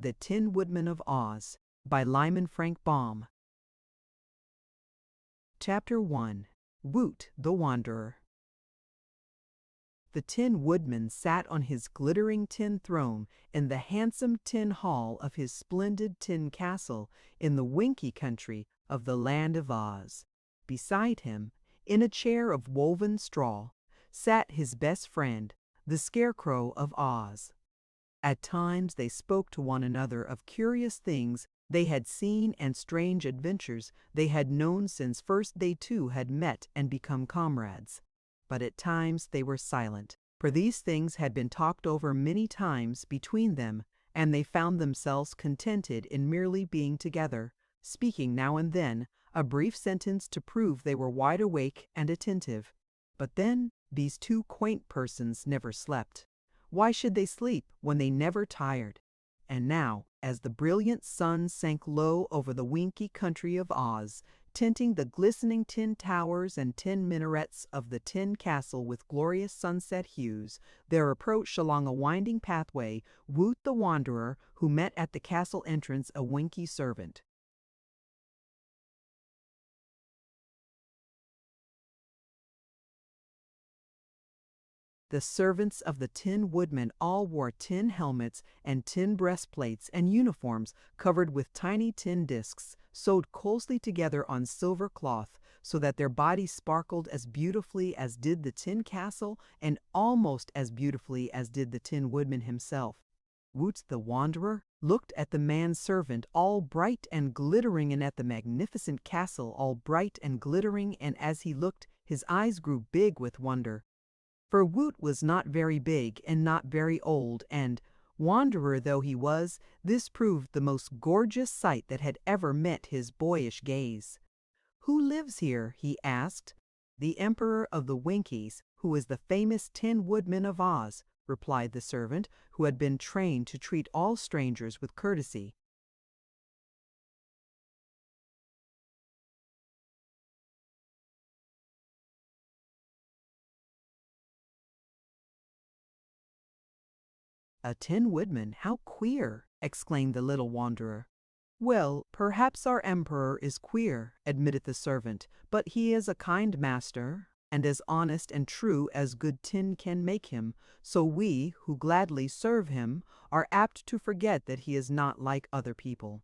The Tin Woodman of Oz by Lyman Frank Baum. Chapter 1. Woot the Wanderer. The Tin Woodman sat on his glittering tin throne in the handsome tin hall of his splendid tin castle in the Winkie country of the land of Oz. Beside him, in a chair of woven straw, sat his best friend, the Scarecrow of Oz. At times they spoke to one another of curious things they had seen and strange adventures they had known since first they two had met and become comrades. But at times they were silent, for these things had been talked over many times between them, and they found themselves contented in merely being together, speaking now and then a brief sentence to prove they were wide awake and attentive. But then these two quaint persons never slept. Why should they sleep when they never tired? And now, as the brilliant sun sank low over the Winkie country of Oz, tinting the glistening tin towers and tin minarets of the tin castle with glorious sunset hues, there approached along a winding pathway Woot the Wanderer, who met at the castle entrance a Winkie servant. The servants of the Tin Woodman all wore tin helmets and tin breastplates and uniforms covered with tiny tin discs sewed closely together on silver cloth so that their bodies sparkled as beautifully as did the tin castle and almost as beautifully as did the Tin Woodman himself. Woot the Wanderer looked at the manservant all bright and glittering and at the magnificent castle all bright and glittering, and as he looked his eyes grew big with wonder. For Woot was not very big and not very old, and, wanderer though he was, this proved the most gorgeous sight that had ever met his boyish gaze. "Who lives here?" he asked. "The Emperor of the Winkies, who is the famous Tin Woodman of Oz," replied the servant, who had been trained to treat all strangers with courtesy. "A Tin Woodman, how queer!" exclaimed the little wanderer. "Well, perhaps our emperor is queer," admitted the servant, "but he is a kind master, and as honest and true as good tin can make him, so we, who gladly serve him, are apt to forget that he is not like other people."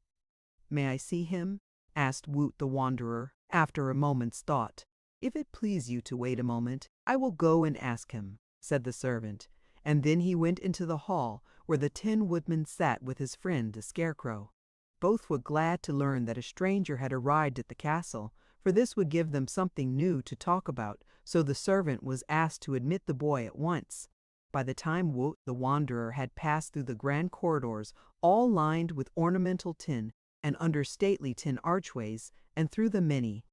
"May I see him?" asked Woot the Wanderer, after a moment's thought. "If it please you to wait a moment, I will go and ask him," said the servant, and then he went into the hall where the Tin Woodman sat with his friend the Scarecrow. Both were glad to learn that a stranger had arrived at the castle, for this would give them something new to talk about, so the servant was asked to admit the boy at once. By the time Woot the Wanderer had passed through the grand corridors, all lined with ornamental tin, and under stately tin archways, and through the many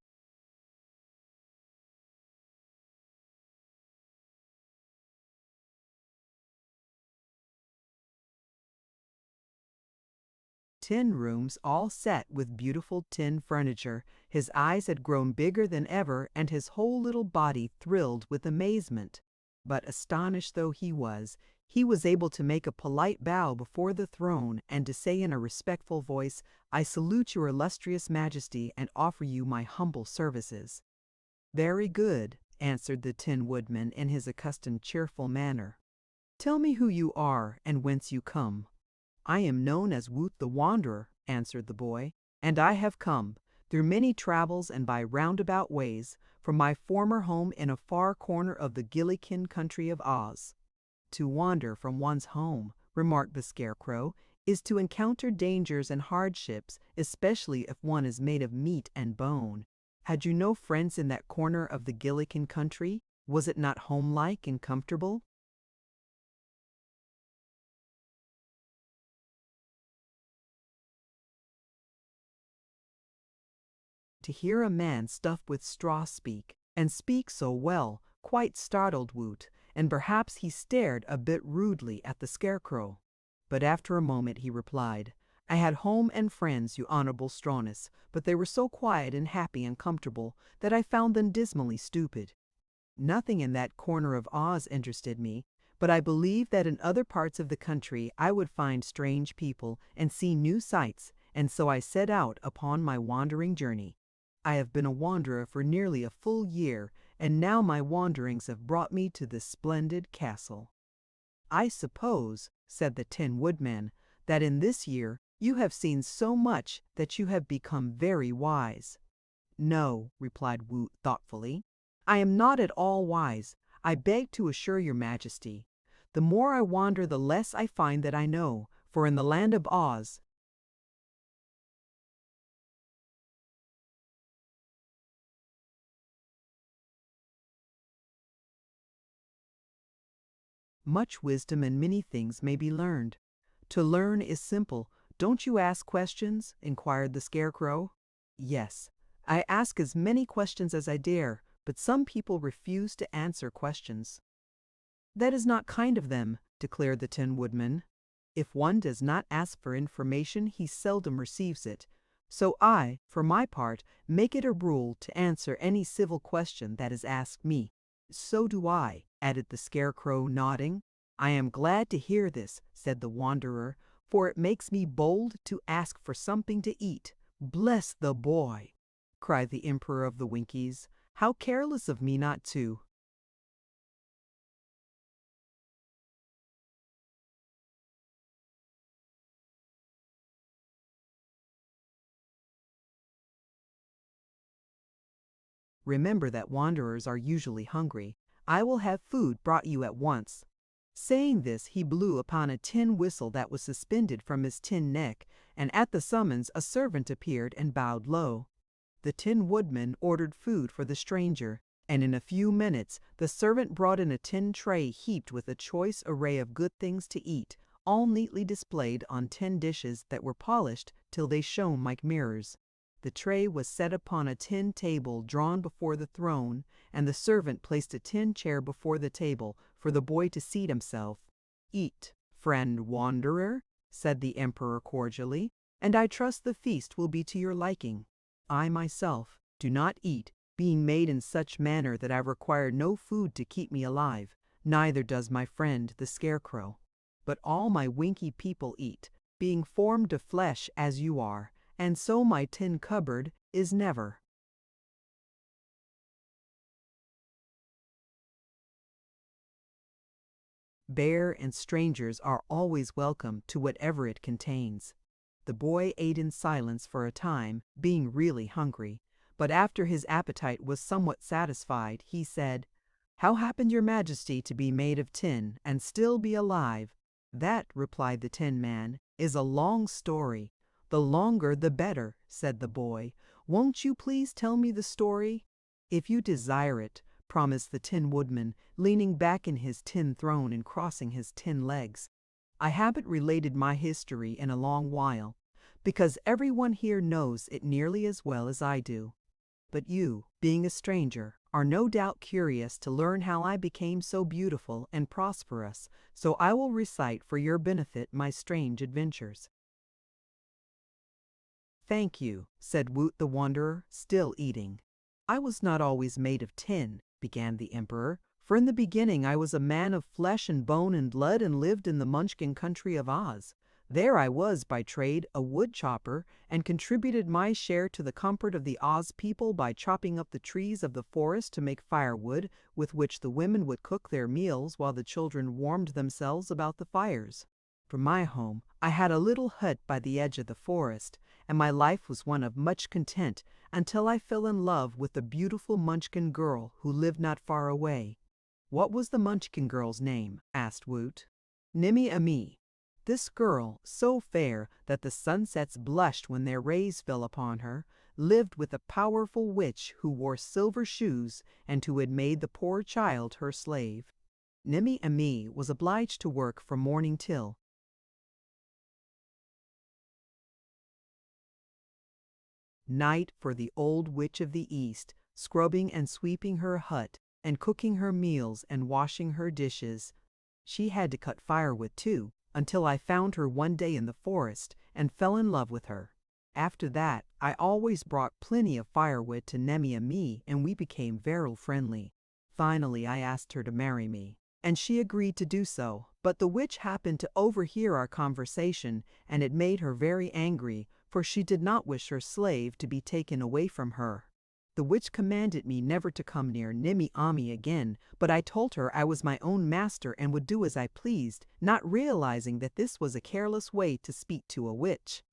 tin rooms all set with beautiful tin furniture, his eyes had grown bigger than ever and his whole little body thrilled with amazement. But astonished though he was able to make a polite bow before the throne and to say in a respectful voice, "I salute your illustrious majesty and offer you my humble services." "Very good," answered the Tin Woodman in his accustomed cheerful manner. "Tell me who you are and whence you come." "I am known as Woot the Wanderer," answered the boy, "and I have come, through many travels and by roundabout ways, from my former home in a far corner of the Gillikin country of Oz." "To wander from one's home," remarked the Scarecrow, "is to encounter dangers and hardships, especially if one is made of meat and bone. Had you no friends in that corner of the Gillikin country? Was it not homelike and comfortable?" To hear a man stuffed with straw speak, and speak so well, quite startled Woot, and perhaps he stared a bit rudely at the Scarecrow. But after a moment he replied, "I had home and friends, you honorable Stronus, but they were so quiet and happy and comfortable that I found them dismally stupid. Nothing in that corner of Oz interested me, but I believe that in other parts of the country I would find strange people and see new sights, and so I set out upon my wandering journey. I have been a wanderer for nearly a full year, and now my wanderings have brought me to this splendid castle." "I suppose," said the Tin Woodman, "that in this year you have seen so much that you have become very wise." "No," replied Woot thoughtfully, "I am not at all wise. I beg to assure your Majesty. The more I wander the less I find that I know, for in the land of Oz much wisdom and many things may be learned. To learn is simple. Don't you ask questions?" inquired the Scarecrow. "Yes, I ask as many questions as I dare, but some people refuse to answer questions." "That is not kind of them," declared the Tin Woodman. "If one does not ask for information, he seldom receives it. So I, for my part, make it a rule to answer any civil question that is asked me." "So do I," added the Scarecrow, nodding. "I am glad to hear this," said the Wanderer, "for it makes me bold to ask for something to eat." "Bless the boy!" cried the Emperor of the Winkies. "How careless of me not to." Remember that wanderers are usually hungry. I will have food brought you at once." Saying this, he blew upon a tin whistle that was suspended from his tin neck, and at the summons a servant appeared and bowed low. The Tin Woodman ordered food for the stranger, and in a few minutes the servant brought in a tin tray heaped with a choice array of good things to eat, all neatly displayed on tin dishes that were polished till they shone like mirrors. The tray was set upon a tin table drawn before the throne, and the servant placed a tin chair before the table for the boy to seat himself. "Eat, friend wanderer," said the Emperor cordially, "and I trust the feast will be to your liking. I myself do not eat, being made in such manner that I require no food to keep me alive, neither does my friend the Scarecrow. But all my Winky people eat, being formed of flesh as you are, and so my tin cupboard is never." Bear and strangers are always welcome to whatever it contains. The boy ate in silence for a time, being really hungry, but after his appetite was somewhat satisfied, he said, "How happened your Majesty to be made of tin and still be alive?" "That," replied the Tin Man, "is a long story." "The longer the better," said the boy. "Won't you please tell me the story?" "If you desire it," promised the Tin Woodman, leaning back in his tin throne and crossing his tin legs. "I haven't related my history in a long while, because everyone here knows it nearly as well as I do. But you, being a stranger, are no doubt curious to learn how I became so beautiful and prosperous, so I will recite for your benefit my strange adventures." "Thank you," said Woot the Wanderer, still eating. "I was not always made of tin," began the Emperor, "for in the beginning I was a man of flesh and bone and blood and lived in the Munchkin country of Oz. There I was by trade a wood chopper, and contributed my share to the comfort of the Oz people by chopping up the trees of the forest to make firewood, with which the women would cook their meals while the children warmed themselves about the fires. For my home I had a little hut by the edge of the forest, and my life was one of much content until I fell in love with a beautiful Munchkin girl who lived not far away." "What was the Munchkin girl's name?" asked Woot. "Nimmy Amee. This girl, so fair that the sunsets blushed when their rays fell upon her, lived with a powerful witch who wore silver shoes and who had made the poor child her slave. Nimmy Amee was obliged to work from morning till night for the old witch of the East, scrubbing and sweeping her hut, and cooking her meals and washing her dishes. She had to cut firewood too, until I found her one day in the forest and fell in love with her. After that, I always brought plenty of firewood to Nimmy Amee, and we became very friendly. Finally, I asked her to marry me. and she agreed to do so. But the witch happened to overhear our conversation, and it made her very angry, for she did not wish her slave to be taken away from her. The witch commanded me never to come near Nimi Ami again, but I told her I was my own master and would do as I pleased, not realizing that this was a careless way to speak to a witch.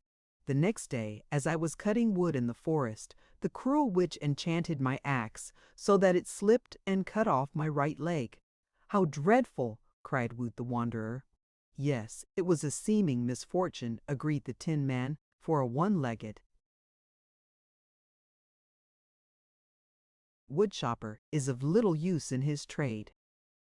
The next day, as I was cutting wood in the forest, the cruel witch enchanted my axe, so that it slipped and cut off my right leg. "How dreadful!" cried Woot the Wanderer. "Yes, it was a seeming misfortune," agreed the Tin Man, "for a one-legged woodchopper is of little use in his trade."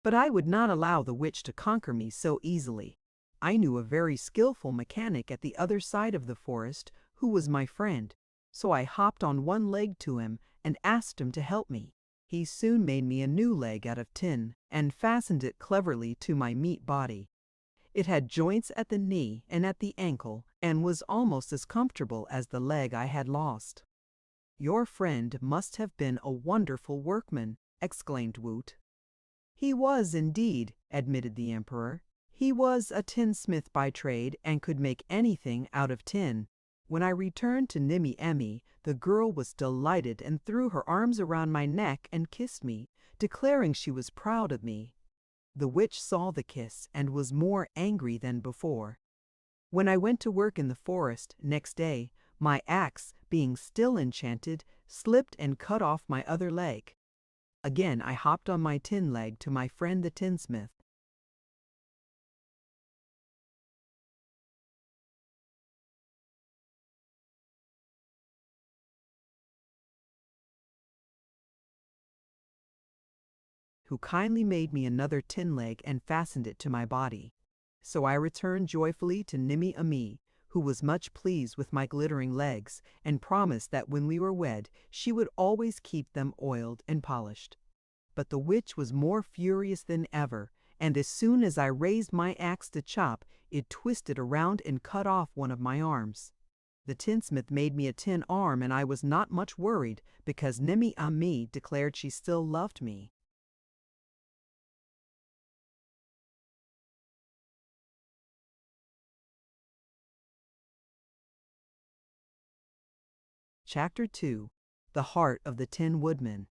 But I would not allow the witch to conquer me so easily. I knew a very skillful mechanic at the other side of the forest who was my friend, so I hopped on one leg to him and asked him to help me. He soon made me a new leg out of tin and fastened it cleverly to my meat body. It had joints at the knee and at the ankle and was almost as comfortable as the leg I had lost. "Your friend must have been a wonderful workman," exclaimed Woot. "He was indeed," admitted the Emperor. "He was a tinsmith by trade and could make anything out of tin." When I returned to Nimi Emi, the girl was delighted and threw her arms around my neck and kissed me, declaring she was proud of me. The witch saw the kiss and was more angry than before. When I went to work in the forest next day, my axe, being still enchanted, slipped and cut off my other leg. Again I hopped on my tin leg to my friend the tinsmith. Who kindly made me another tin leg and fastened it to my body. So I returned joyfully to Nimi Ami, who was much pleased with my glittering legs, and promised that when we were wed she would always keep them oiled and polished. But the witch was more furious than ever, and as soon as I raised my axe to chop, it twisted around and cut off one of my arms. The tinsmith made me a tin arm, and I was not much worried, because Nimi Ami declared she still loved me. Chapter 2. The Heart of the Tin Woodman.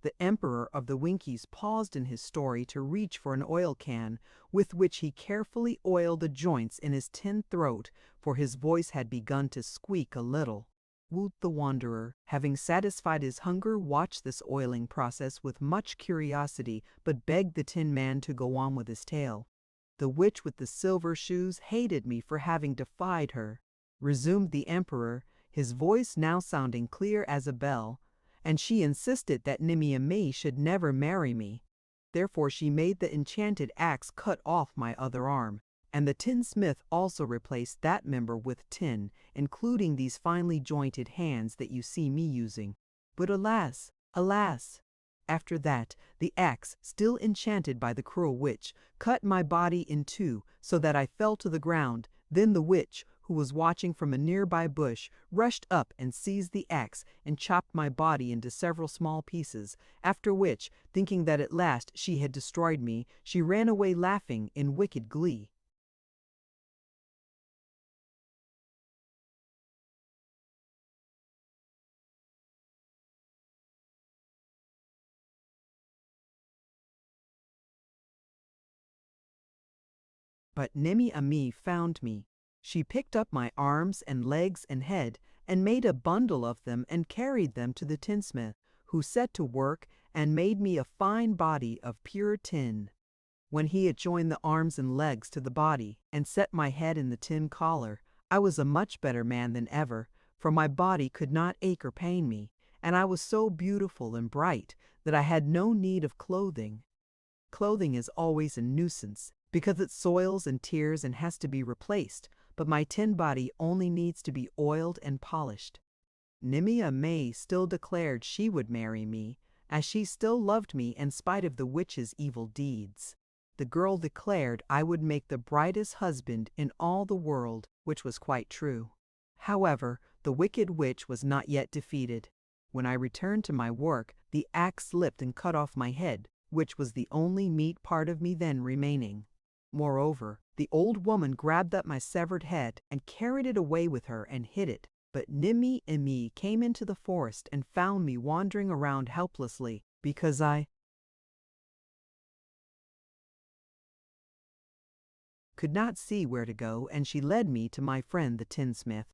The Emperor of the Winkies paused in his story to reach for an oil can, with which he carefully oiled the joints in his tin throat, for his voice had begun to squeak a little. Woot the Wanderer, having satisfied his hunger, watched this oiling process with much curiosity, but begged the Tin Man to go on with his tale. "The witch with the silver shoes hated me for having defied her," resumed the Emperor, his voice now sounding clear as a bell, "and she insisted that Nimi Ami should never marry me. Therefore she made the enchanted axe cut off my other arm, and the tinsmith also replaced that member with tin, including these finely jointed hands that you see me using. But alas, alas! After that, the axe, still enchanted by the cruel witch, cut my body in two, so that I fell to the ground. Then the witch, who was watching from a nearby bush, rushed up and seized the axe and chopped my body into several small pieces, after which, thinking that at last she had destroyed me, she ran away laughing in wicked glee." But Nemi Ami found me. She picked up my arms and legs and head, and made a bundle of them and carried them to the tinsmith, who set to work and made me a fine body of pure tin. When he had joined the arms and legs to the body and set my head in the tin collar, I was a much better man than ever, for my body could not ache or pain me, and I was so beautiful and bright that I had no need of clothing. Clothing is always a nuisance, because it soils and tears and has to be replaced, but my tin body only needs to be oiled and polished. Nimi Ami still declared she would marry me, as she still loved me in spite of the witch's evil deeds. The girl declared I would make the brightest husband in all the world, which was quite true. However, the wicked witch was not yet defeated. When I returned to my work, the axe slipped and cut off my head, which was the only meat part of me then remaining. Moreover, the old woman grabbed up my severed head and carried it away with her and hid it. But Nimmy and me came into the forest and found me wandering around helplessly because I could not see where to go, and she led me to my friend the tinsmith.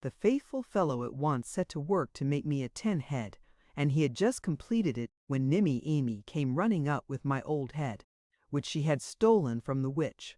The faithful fellow at once set to work to make me a tin head, and he had just completed it when Nimmy Amy came running up with my old head, which she had stolen from the witch.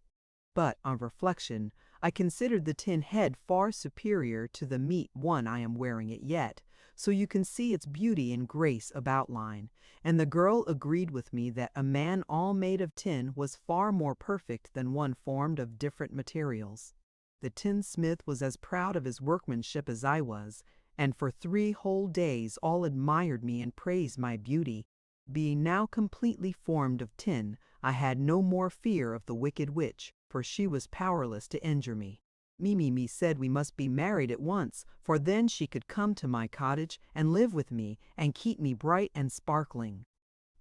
But on reflection, I considered the tin head far superior to the meat one I am wearing it yet, so you can see its beauty and grace of outline, and the girl agreed with me that a man all made of tin was far more perfect than one formed of different materials. The tinsmith was as proud of his workmanship as I was, and for 3 whole days all admired me and praised my beauty. Being now completely formed of tin, I had no more fear of the wicked witch, for she was powerless to injure me. Mimi said we must be married at once, for then she could come to my cottage and live with me and keep me bright and sparkling.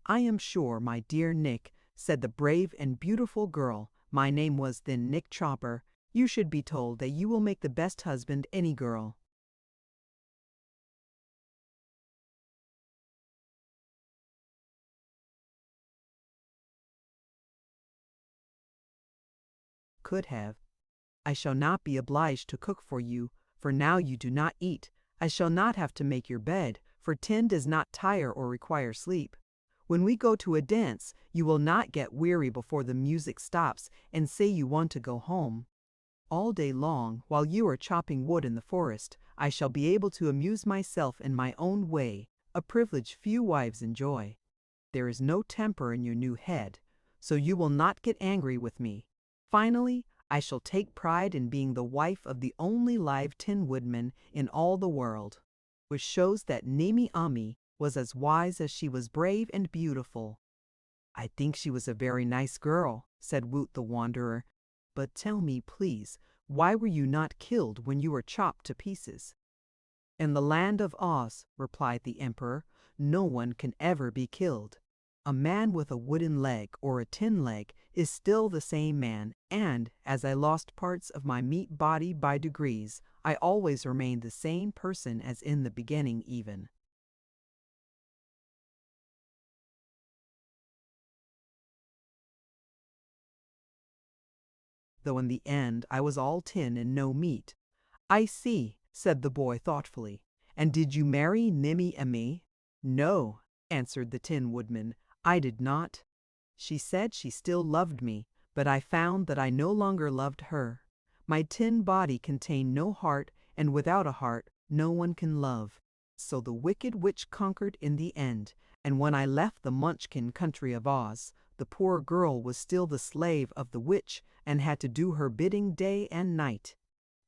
I am sure, my dear Nick, said the brave and beautiful girl, my name was then Nick Chopper, you should be told that you will make the best husband any girl could have. I shall not be obliged to cook for you, for now you do not eat. I shall not have to make your bed, for tin does not tire or require sleep. When we go to a dance, you will not get weary before the music stops and say you want to go home. All day long, while you are chopping wood in the forest, I shall be able to amuse myself in my own way, a privilege few wives enjoy. There is no temper in your new head, so you will not get angry with me. Finally, I shall take pride in being the wife of the only live Tin Woodman in all the world, which shows that Nemi Ami was as wise as she was brave and beautiful. I think she was a very nice girl, said Woot the Wanderer. But tell me, please, why were you not killed when you were chopped to pieces? In the land of Oz, replied the Emperor, no one can ever be killed. A man with a wooden leg or a tin leg is still the same man, and as I lost parts of my meat body by degrees, I always remained the same person as in the beginning even. Though in the end I was all tin and no meat. I see, said the boy thoughtfully. And did you marry Nimmy Amee? No, answered the Tin Woodman, I did not. She said she still loved me, but I found that I no longer loved her. My tin body contained no heart, and without a heart no one can love. So the wicked witch conquered in the end, and when I left the Munchkin country of Oz, the poor girl was still the slave of the witch and had to do her bidding day and night.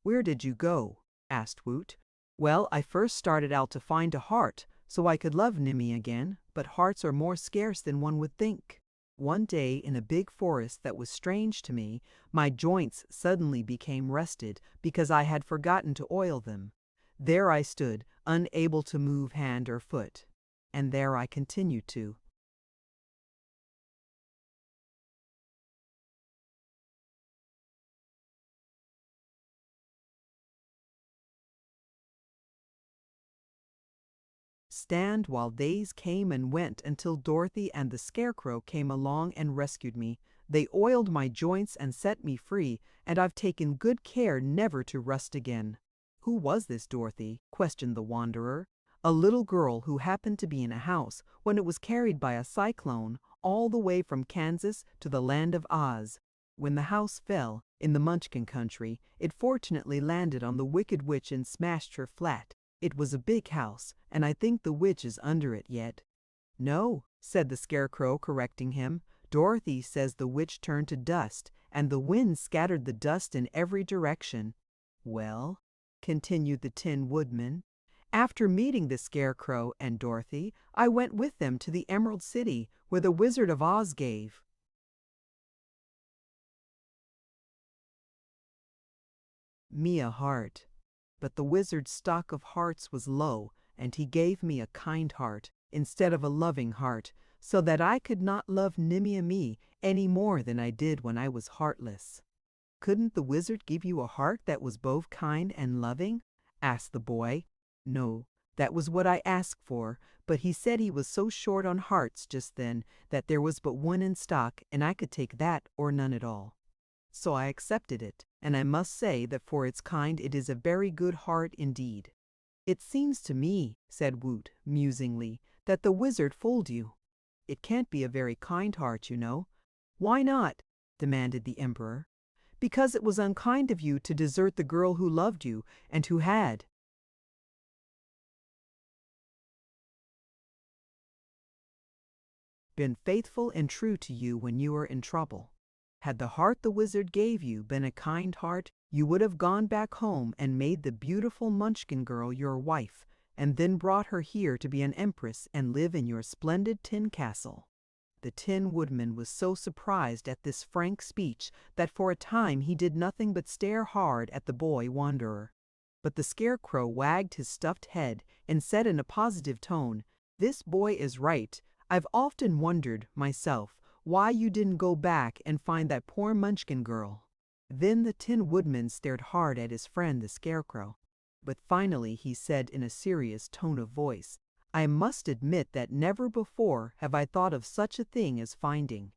Where did you go? Asked Woot. Well, I first started out to find a heart, so I could love Nimmy again, but hearts are more scarce than one would think. One day, in a big forest that was strange to me, my joints suddenly became rested because I had forgotten to oil them. There I stood, unable to move hand or foot. And there I continued to. Stand while days came and went until Dorothy and the Scarecrow came along and rescued me. They oiled my joints and set me free, and I've taken good care never to rust again. Who was this Dorothy? Questioned the Wanderer. A little girl who happened to be in a house when it was carried by a cyclone all the way from Kansas to the land of Oz. When the house fell, in the Munchkin country, it fortunately landed on the Wicked Witch and smashed her flat. It was a big house, and I think the witch is under it yet. No, said the Scarecrow, correcting him. Dorothy says the witch turned to dust, and the wind scattered the dust in every direction. Well, continued the Tin Woodman, after meeting the Scarecrow and Dorothy, I went with them to the Emerald City, where the Wizard of Oz gave me a heart. But the wizard's stock of hearts was low, and he gave me a kind heart instead of a loving heart, so that I could not love Nimmy any more than I did when I was heartless." "Couldn't the wizard give you a heart that was both kind and loving?" asked the boy. "No, that was what I asked for, but he said he was so short on hearts just then that there was but one in stock, and I could take that or none at all. So I accepted it, and I must say that for its kind it is a very good heart indeed." "It seems to me," said Woot musingly, "that the wizard fooled you. It can't be a very kind heart, you know." "Why not?" demanded the Emperor. "Because it was unkind of you to desert the girl who loved you and who had been faithful and true to you when you were in trouble. Had the heart the wizard gave you been a kind heart, you would have gone back home and made the beautiful Munchkin girl your wife, and then brought her here to be an empress and live in your splendid tin castle." The Tin Woodman was so surprised at this frank speech that for a time he did nothing but stare hard at the boy wanderer. But the Scarecrow wagged his stuffed head and said in a positive tone, "This boy is right. I've often wondered, myself, why you didn't go back and find that poor Munchkin girl." Then the Tin Woodman stared hard at his friend the Scarecrow. But finally he said in a serious tone of voice, "I must admit that never before have I thought of such a thing as finding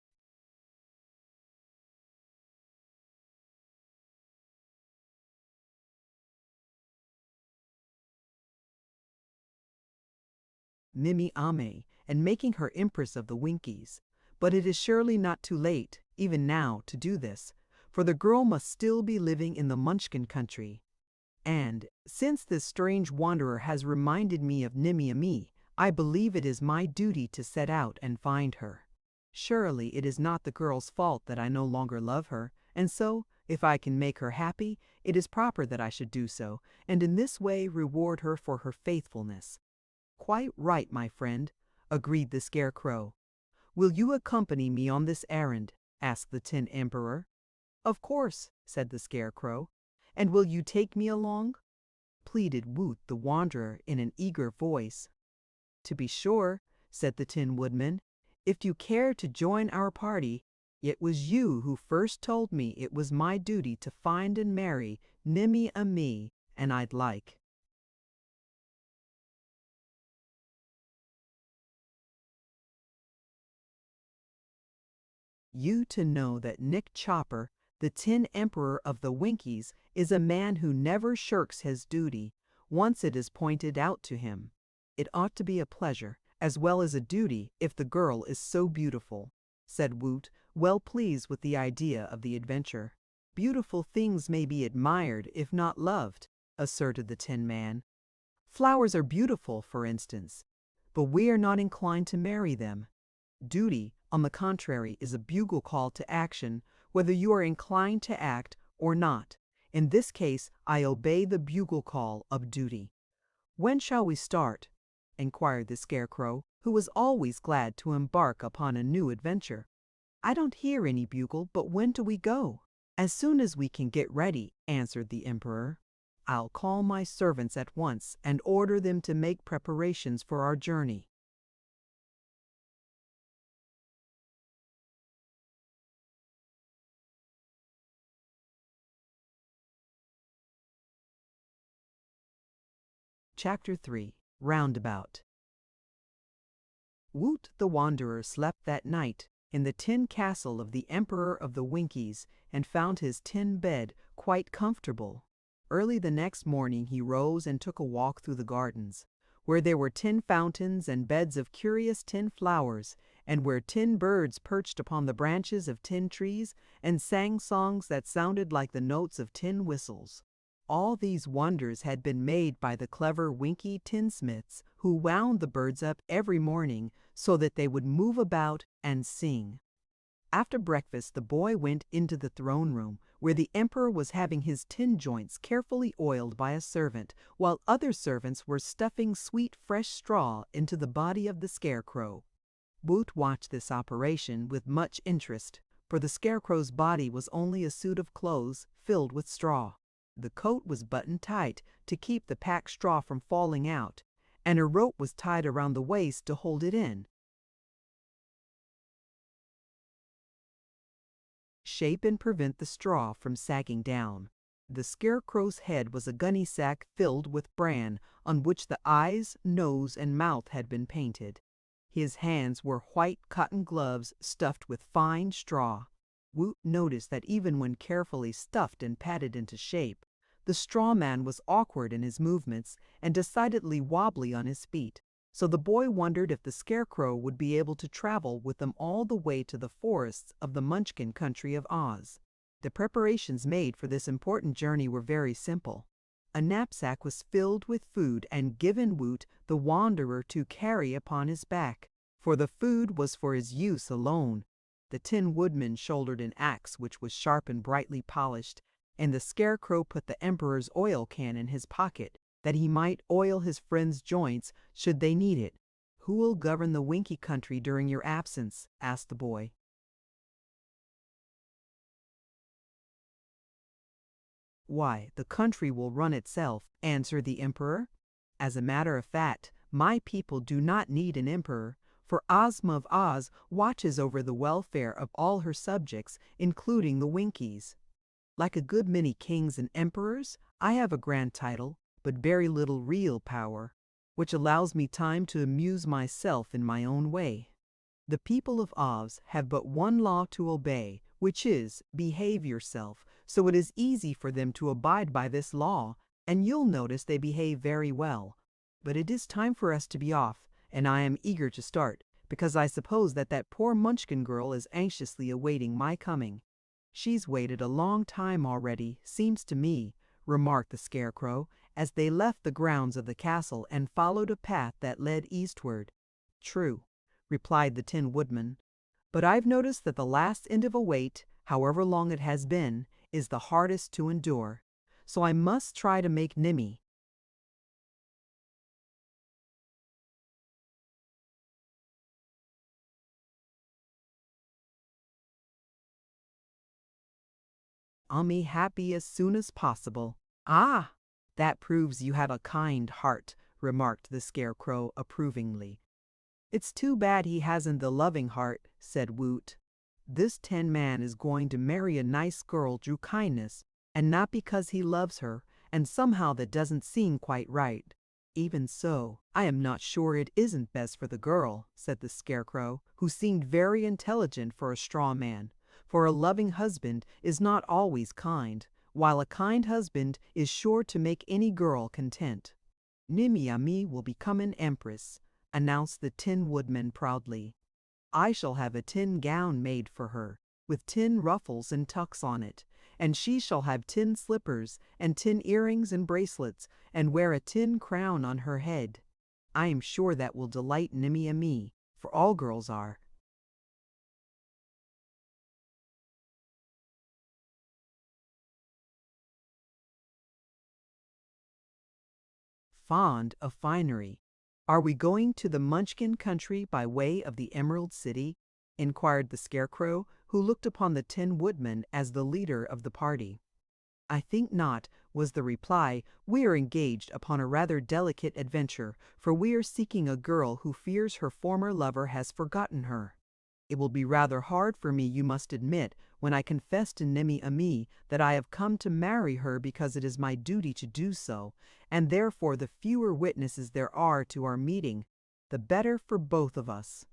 Mimi Ame and making her Empress of the Winkies. But it is surely not too late, even now, to do this, for the girl must still be living in the Munchkin country. And, since this strange wanderer has reminded me of Nimmy, I believe it is my duty to set out and find her. Surely it is not the girl's fault that I no longer love her, and so, if I can make her happy, it is proper that I should do so, and in this way reward her for her faithfulness." "Quite right, my friend," agreed the Scarecrow. "Will you accompany me on this errand?" asked the Tin Emperor. "Of course," said the Scarecrow. "And will you take me along?" pleaded Woot the Wanderer in an eager voice. "To be sure," said the Tin Woodman, "if you care to join our party. It was you who first told me it was my duty to find and marry Nimmy and I'd like you to know that Nick Chopper, the Tin Emperor of the Winkies, is a man who never shirks his duty, once it is pointed out to him. It ought to be a pleasure, as well as a duty, if the girl is so beautiful," said Woot, well pleased with the idea of the adventure. "Beautiful things may be admired, if not loved," asserted the Tin Man. "Flowers are beautiful, for instance, but we are not inclined to marry them. Duty, on the contrary, is a bugle call to action, whether you are inclined to act or not. In this case, I obey the bugle call of duty." "When shall we start?" inquired the Scarecrow, who was always glad to embark upon a new adventure. "I don't hear any bugle, but when do we go?" "As soon as we can get ready," answered the Emperor. "I'll call my servants at once and order them to make preparations for our journey." Chapter 3. Roundabout. Woot the Wanderer slept that night in the tin castle of the Emperor of the Winkies and found his tin bed quite comfortable. Early the next morning he rose and took a walk through the gardens, where there were tin fountains and beds of curious tin flowers, and where tin birds perched upon the branches of tin trees and sang songs that sounded like the notes of tin whistles. All these wonders had been made by the clever Winky tinsmiths, who wound the birds up every morning so that they would move about and sing. After breakfast the boy went into the throne room, where the Emperor was having his tin joints carefully oiled by a servant, while other servants were stuffing sweet fresh straw into the body of the Scarecrow. Woot watched this operation with much interest, for the Scarecrow's body was only a suit of clothes filled with straw. The coat was buttoned tight to keep the packed straw from falling out, and a rope was tied around the waist to hold it in. shape and prevent the straw from sagging down. The Scarecrow's head was a gunny sack filled with bran, on which the eyes, nose, and mouth had been painted. His hands were white cotton gloves stuffed with fine straw. Woot noticed that even when carefully stuffed and patted into shape, the straw man was awkward in his movements and decidedly wobbly on his feet. So the boy wondered if the Scarecrow would be able to travel with them all the way to the forests of the Munchkin country of Oz. The preparations made for this important journey were very simple. A knapsack was filled with food and given Woot, the wanderer, to carry upon his back, for the food was for his use alone. The Tin Woodman shouldered an axe which was sharp and brightly polished, and the Scarecrow put the Emperor's oil can in his pocket, that he might oil his friends' joints should they need it. "Who will govern the Winkie country during your absence?" asked the boy. "Why, the country will run itself," answered the Emperor. "As a matter of fact, my people do not need an emperor, for Ozma of Oz watches over the welfare of all her subjects, including the Winkies. Like a good many kings and emperors, I have a grand title, but very little real power, which allows me time to amuse myself in my own way. The people of Oz have but one law to obey, which is, behave yourself, so it is easy for them to abide by this law, and you'll notice they behave very well. But it is time for us to be off, and I am eager to start, because I suppose that poor Munchkin girl is anxiously awaiting my coming." "She's waited a long time already, seems to me," remarked the Scarecrow, as they left the grounds of the castle and followed a path that led eastward. "True," replied the Tin Woodman, "but I've noticed that the last end of a wait, however long it has been, is the hardest to endure. So I must try to make Nimmy happy as soon as possible." "Ah, that proves you have a kind heart," remarked the Scarecrow approvingly. "It's too bad he hasn't the loving heart," said Woot. "This Tin Man is going to marry a nice girl through kindness, and not because he loves her, and somehow that doesn't seem quite right." "Even so, I am not sure it isn't best for the girl," said the Scarecrow, who seemed very intelligent for a straw man, "for a loving husband is not always kind, while a kind husband is sure to make any girl content." "Nimmy Amee will become an empress," announced the Tin Woodman proudly. "I shall have a tin gown made for her, with tin ruffles and tucks on it, and she shall have tin slippers and tin earrings and bracelets, and wear a tin crown on her head. I am sure that will delight Nimmy Amee, for all girls are." "Fond of finery. Are we going to the Munchkin country by way of the Emerald City?" inquired the Scarecrow, who looked upon the Tin Woodman as the leader of the party. "I think not," was the reply. "We are engaged upon a rather delicate adventure, for we are seeking a girl who fears her former lover has forgotten her. It will be rather hard for me, you must admit, when I confess to Nimmy Amee that I have come to marry her because it is my duty to do so, and therefore the fewer witnesses there are to our meeting, the better for both of us.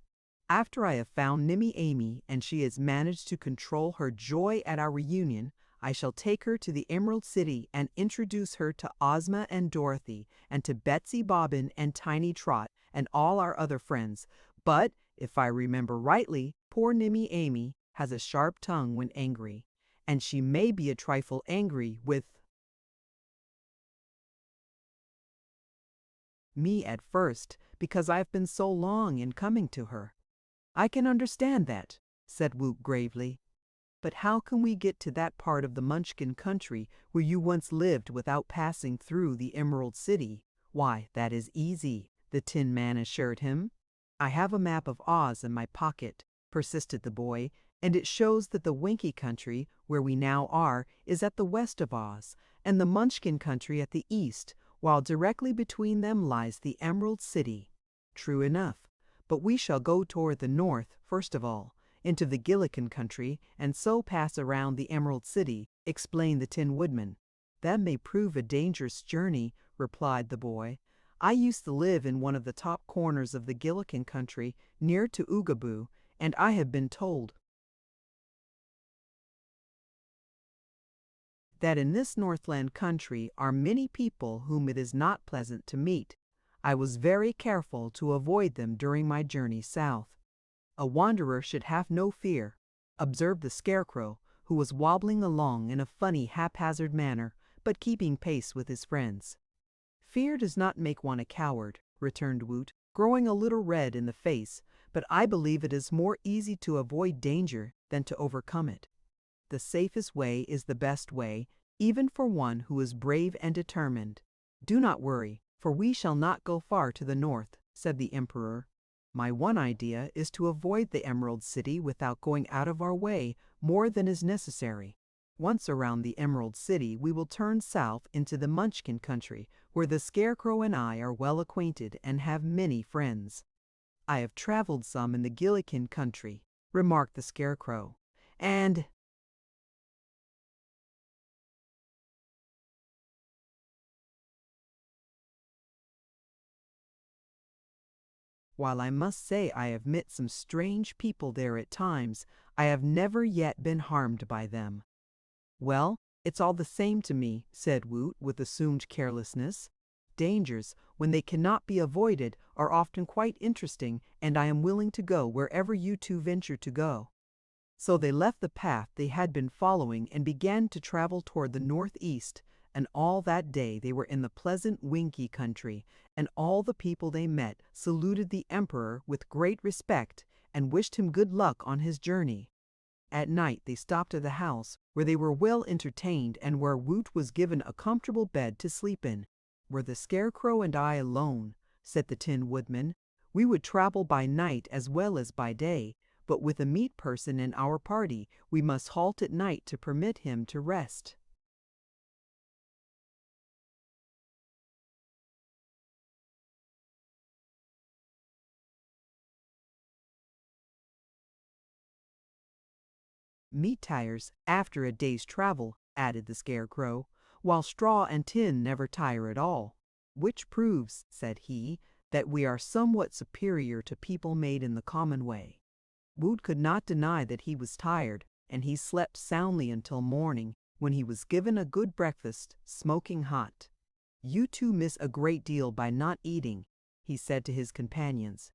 After I have found Nimmy Amee and she has managed to control her joy at our reunion, I shall take her to the Emerald City and introduce her to Ozma and Dorothy, and to Betsy Bobbin and Tiny Trot and all our other friends. But, if I remember rightly, poor Nimmy Amee has a sharp tongue when angry, and she may be a trifle angry with me at first, because I've been so long in coming to her." "I can understand that," said Woot gravely. "But how can we get to that part of the Munchkin country where you once lived without passing through the Emerald City?" "Why, that is easy," the Tin Man assured him. "I have a map of Oz in my pocket," persisted the boy, "and it shows that the Winkie country, where we now are, is at the west of Oz, and the Munchkin country at the east, while directly between them lies the Emerald City." "True enough, but we shall go toward the north, first of all, into the Gillikin country and so pass around the Emerald City," explained the Tin Woodman. "That may prove a dangerous journey," replied the boy. "I used to live in one of the top corners of the Gillikin country near to Oogaboo, and I have been told that in this Northland country are many people whom it is not pleasant to meet. I was very careful to avoid them during my journey south." "A wanderer should have no fear," observed the Scarecrow, who was wobbling along in a funny haphazard manner, but keeping pace with his friends. "Fear does not make one a coward," returned Woot, growing a little red in the face, "but I believe it is more easy to avoid danger than to overcome it. The safest way is the best way, even for one who is brave and determined. Do not worry, for we shall not go far to the north," said the Emperor. "My one idea is to avoid the Emerald City without going out of our way more than is necessary. Once around the Emerald City we will turn south into the Munchkin country, where the Scarecrow and I are well acquainted and have many friends." "I have traveled some in the Gillikin country," remarked the Scarecrow, "and while I must say I have met some strange people there at times, I have never yet been harmed by them." "Well, it's all the same to me," said Woot with assumed carelessness. "Dangers, when they cannot be avoided, are often quite interesting, and I am willing to go wherever you two venture to go." So they left the path they had been following and began to travel toward the northeast, and all that day they were in the pleasant Winkie country, and all the people they met saluted the Emperor with great respect and wished him good luck on his journey. At night they stopped at the house, where they were well entertained and where Woot was given a comfortable bed to sleep in. "Were the Scarecrow and I alone," said the Tin Woodman, "we would travel by night as well as by day, but with a meat person in our party we must halt at night to permit him to rest." "Meat tires after a day's travel," added the Scarecrow, "while straw and tin never tire at all. Which proves," said he, "that we are somewhat superior to people made in the common way." Woot could not deny that he was tired, and he slept soundly until morning, when he was given a good breakfast, smoking hot. "You two miss a great deal by not eating," he said to his companions.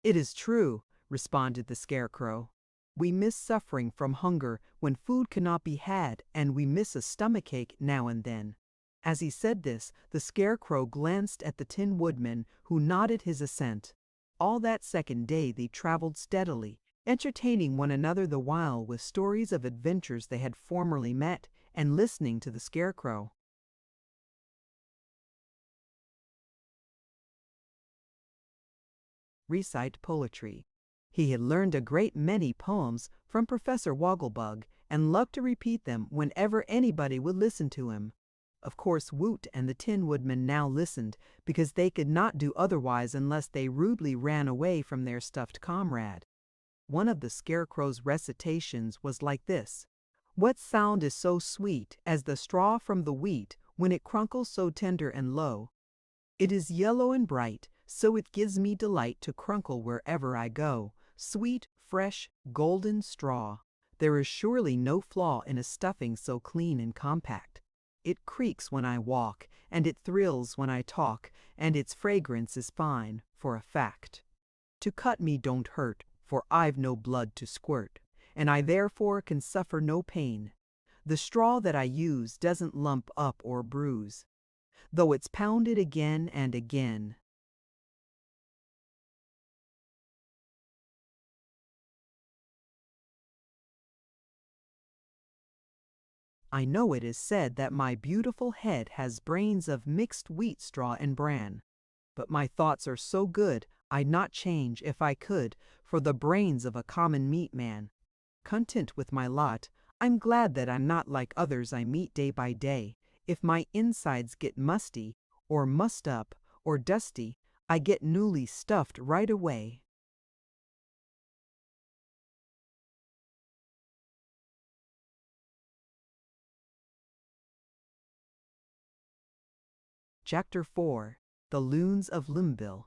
"It is true," responded the Scarecrow. "We miss suffering from hunger when food cannot be had, and we miss a stomachache now and then." As he said this, the Scarecrow glanced at the Tin Woodman, who nodded his assent. All that second day they traveled steadily, entertaining one another the while with stories of adventures they had formerly met, and listening to the Scarecrow. Recite poetry. He had learned a great many poems from Professor Wogglebug, and loved to repeat them whenever anybody would listen to him. Of course Woot and the Tin Woodman now listened, because they could not do otherwise unless they rudely ran away from their stuffed comrade. One of the Scarecrow's recitations was like this: "What sound is so sweet as the straw from the wheat when it crunkles so tender and low? It is yellow and bright, so it gives me delight to crunkle wherever I go. Sweet, fresh, golden straw. There is surely no flaw in a stuffing so clean and compact. It creaks when I walk, and it thrills when I talk, and its fragrance is fine, for a fact. To cut me don't hurt, for I've no blood to squirt, and I therefore can suffer no pain. The straw that I use doesn't lump up or bruise, though it's pounded again and again." "I know it is said that my beautiful head has brains of mixed wheat straw and bran, but my thoughts are so good I'd not change, if I could, for the brains of a common meat man. Content with my lot, I'm glad that I'm not like others I meet day by day. If my insides get musty, or mussed up, or dusty, I get newly stuffed right away." Chapter 4. The Loons of Limville.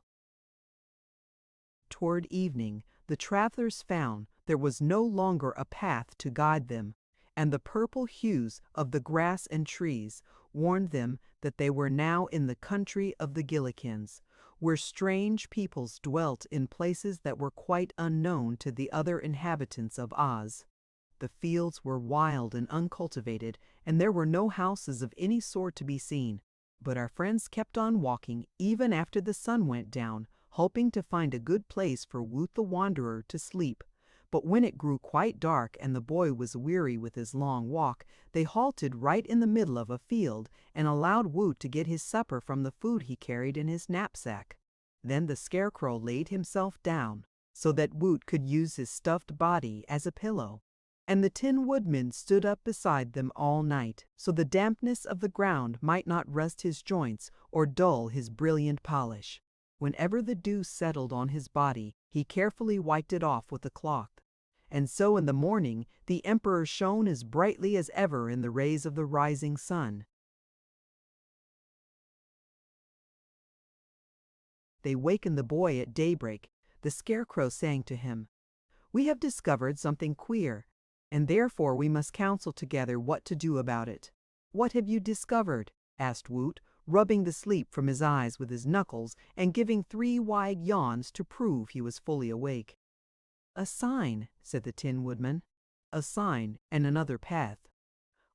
Toward evening, the travelers found there was no longer a path to guide them, and the purple hues of the grass and trees warned them that they were now in the country of the Gillikins, where strange peoples dwelt in places that were quite unknown to the other inhabitants of Oz. The fields were wild and uncultivated, and there were no houses of any sort to be seen. But our friends kept on walking even after the sun went down, hoping to find a good place for Woot the Wanderer to sleep. But when it grew quite dark and the boy was weary with his long walk, they halted right in the middle of a field and allowed Woot to get his supper from the food he carried in his knapsack. Then the Scarecrow laid himself down so that Woot could use his stuffed body as a pillow. And the Tin Woodman stood up beside them all night, so the dampness of the ground might not rust his joints or dull his brilliant polish. Whenever the dew settled on his body, he carefully wiped it off with a cloth. And so in the morning the Emperor shone as brightly as ever in the rays of the rising sun. They wakened the boy at daybreak. The Scarecrow sang to him, "We have discovered something queer, and therefore we must counsel together what to do about it." "What have you discovered?" asked Woot, rubbing the sleep from his eyes with his knuckles and giving 3 wide yawns to prove he was fully awake. "A sign," said the Tin Woodman. "A sign and another path."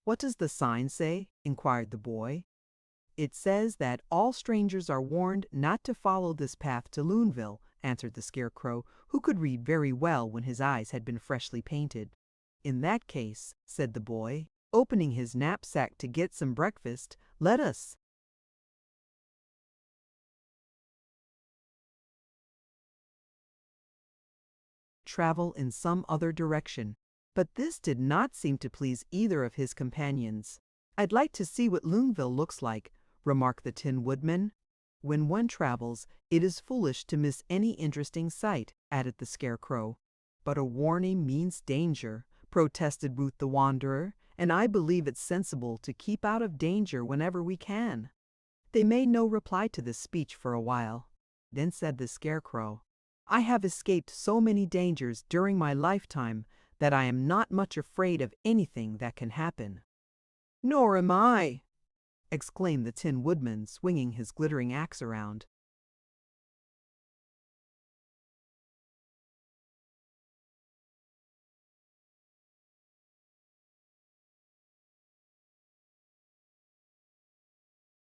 "What does the sign say?" inquired the boy. "It says that all strangers are warned not to follow this path to Loonville," answered the Scarecrow, who could read very well when his eyes had been freshly painted. "In that case," said the boy, opening his knapsack to get some breakfast, "let us." Travel in some other direction. But this did not seem to please either of his companions. "I'd like to see what Loonville looks like," remarked the Tin Woodman. "When one travels, it is foolish to miss any interesting sight," added the Scarecrow. "But a warning means danger," protested Woot the Wanderer, "and I believe it's sensible to keep out of danger whenever we can." They made no reply to this speech for a while. Then said the Scarecrow, "I have escaped so many dangers during my lifetime that I am not much afraid of anything that can happen." "Nor am I," exclaimed the Tin Woodman, swinging his glittering axe around.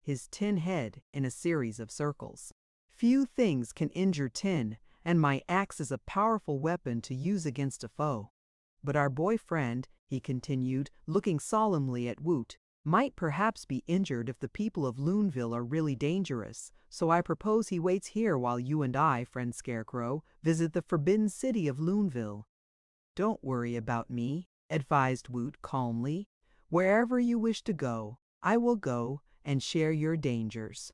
His tin head in a series of circles. "Few things can injure tin, and my axe is a powerful weapon to use against a foe. But our boy friend," he continued, looking solemnly at Woot, "might perhaps be injured if the people of Loonville are really dangerous, so I propose he waits here while you and I, friend Scarecrow, visit the forbidden city of Loonville." "Don't worry about me," advised Woot calmly. "Wherever you wish to go, I will go and share your dangers.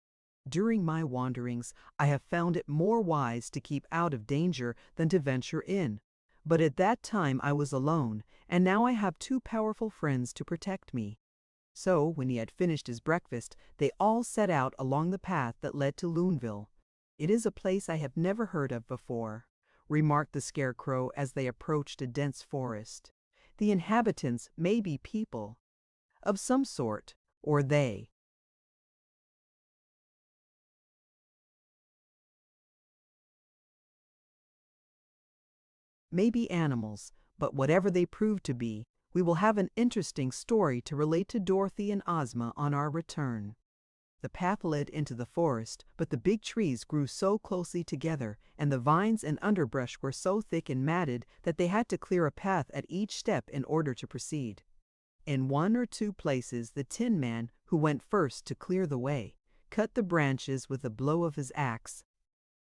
During my wanderings, I have found it more wise to keep out of danger than to venture in. But at that time I was alone, and now I have 2 powerful friends to protect me." So, when he had finished his breakfast, they all set out along the path that led to Loonville. "It is a place I have never heard of before," remarked the Scarecrow as they approached a dense forest. "The inhabitants may be people of some sort, or they may be animals, but whatever they prove to be, we will have an interesting story to relate to Dorothy and Ozma on our return." The path led into the forest, but the big trees grew so closely together, and the vines and underbrush were so thick and matted that they had to clear a path at each step in order to proceed. In 1 or 2 places the Tin Man, who went first to clear the way, cut the branches with a blow of his axe.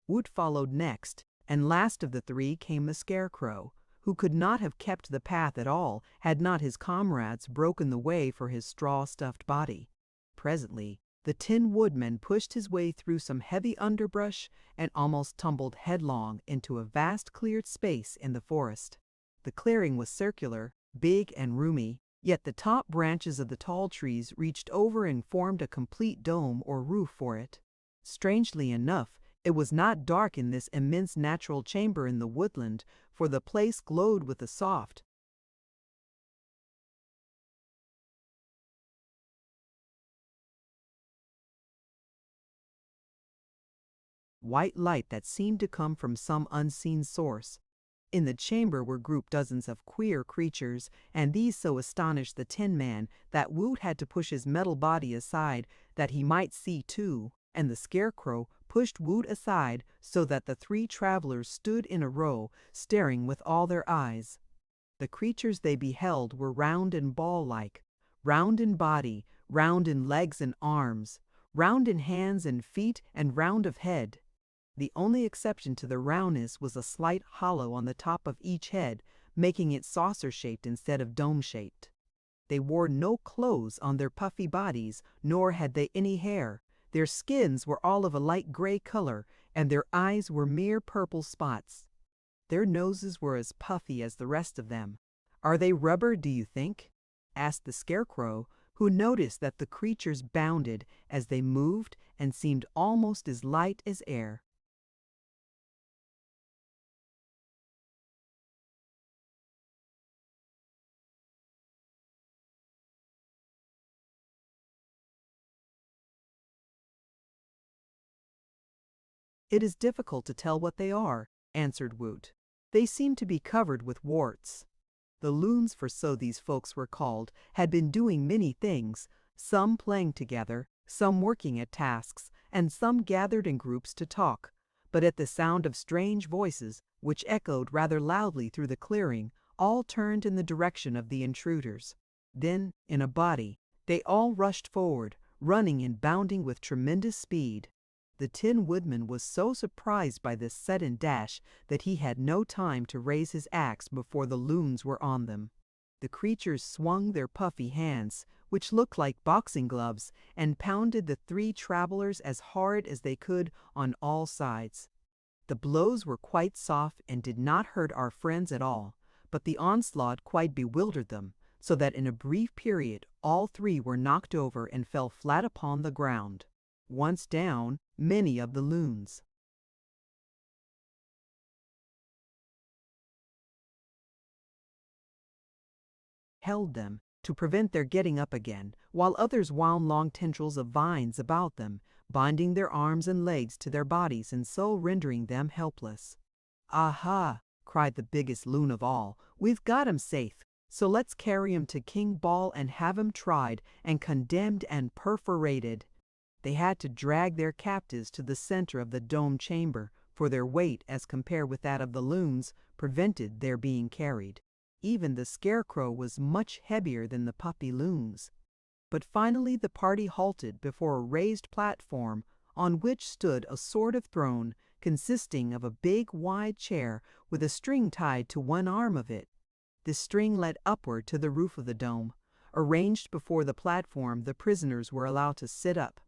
Woot followed next, and last of the 3 came the Scarecrow, who could not have kept the path at all had not his comrades broken the way for his straw-stuffed body. Presently the Tin Woodman pushed his way through some heavy underbrush and almost tumbled headlong into a vast cleared space in the forest. The clearing was circular, big and roomy, Yet the top branches of the tall trees reached over and formed a complete dome or roof for it. Strangely enough, it was not dark in this immense natural chamber in the woodland, for the place glowed with a soft, white light that seemed to come from some unseen source. In the chamber were grouped dozens of queer creatures, and these so astonished the Tin Man that Woot had to push his metal body aside that he might see too, and the Scarecrow pushed Woot aside so that the three travelers stood in a row, staring with all their eyes. The creatures they beheld were round and ball-like, round in body, round in legs and arms, round in hands and feet, and round of head. The only exception to the roundness was a slight hollow on the top of each head, making it saucer-shaped instead of dome-shaped. They wore no clothes on their puffy bodies, nor had they any hair. Their skins were all of a light gray color, and their eyes were mere purple spots. Their noses were as puffy as the rest of them. "Are they rubber, do you think?" asked the Scarecrow, who noticed that the creatures bounded as they moved and seemed almost as light as air. "It is difficult to tell what they are," answered Woot. "They seem to be covered with warts." The loons, for so these folks were called, had been doing many things, some playing together, some working at tasks, and some gathered in groups to talk. But at the sound of strange voices, which echoed rather loudly through the clearing, all turned in the direction of the intruders. Then, in a body, they all rushed forward, running and bounding with tremendous speed. The Tin Woodman was so surprised by this sudden dash that he had no time to raise his axe before the loons were on them. The creatures swung their puffy hands, which looked like boxing gloves, and pounded the three travelers as hard as they could on all sides. The blows were quite soft and did not hurt our friends at all, but the onslaught quite bewildered them, so that in a brief period all three were knocked over and fell flat upon the ground. Once down, many of the loons held them to prevent their getting up again, while others wound long tendrils of vines about them, binding their arms and legs to their bodies and so rendering them helpless. "Aha!" cried the biggest loon of all. "We've got 'em safe, so let's carry 'em to King Ball and have 'em tried and condemned and perforated." They had to drag their captives to the center of the dome chamber, for their weight, as compared with that of the loons, prevented their being carried. Even the Scarecrow was much heavier than the puppy loons. But finally the party halted before a raised platform on which stood a sort of throne consisting of a big wide chair with a string tied to one arm of it. This string led upward to the roof of the dome. Arranged before the platform, the prisoners were allowed to sit up,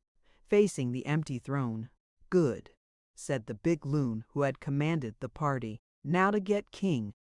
facing the empty throne. "Good," said the big loon who had commanded the party. "Now to get King."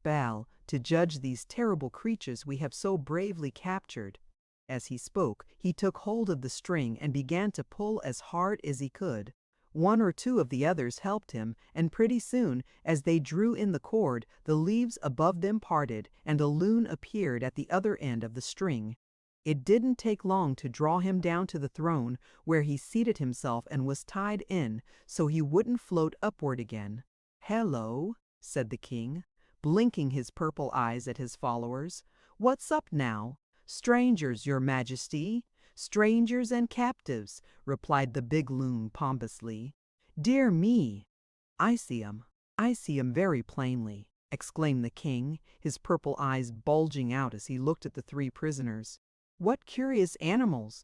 Bal, to judge these terrible creatures we have so bravely captured." As he spoke, he took hold of the string and began to pull as hard as he could. One or two of the others helped him, and pretty soon, as they drew in the cord, the leaves above them parted, and a loon appeared at the other end of the string. It didn't take long to draw him down to the throne, where he seated himself and was tied in, so he wouldn't float upward again. "Hello," said the king, blinking his purple eyes at his followers. "What's up now?" "Strangers, your majesty. Strangers and captives," replied the big loon pompously. "Dear me, I see 'em. I see 'em very plainly," exclaimed the king, his purple eyes bulging out as he looked at the three prisoners. "What curious animals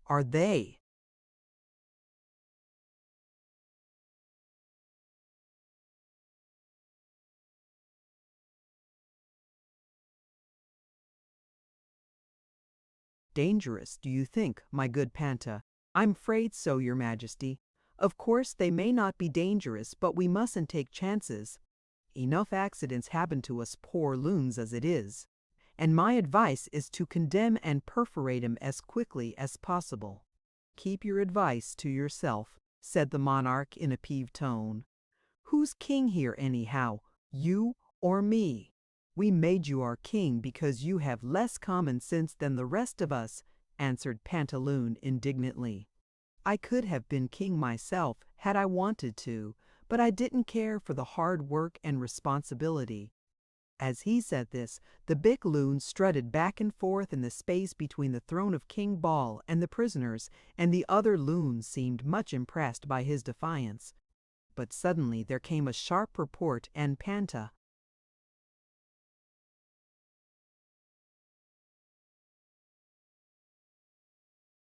are they?" "Dangerous, do you think, my good Panta?" "I'm afraid so, your majesty. Of course, they may not be dangerous, but we mustn't take chances. Enough accidents happen to us poor loons as it is. And my advice is to condemn and perforate him as quickly as possible." "Keep your advice to yourself," said the monarch in a peeved tone. "Who's king here anyhow, you or me? We made you our king because you have less common sense than the rest of us," answered Pantaloon indignantly. "I could have been king myself had I wanted to, but I didn't care for the hard work and responsibility." As he said this, the big loon strutted back and forth in the space between the throne of King Ball and the prisoners, and the other loons seemed much impressed by his defiance. But suddenly there came a sharp report, and Panta,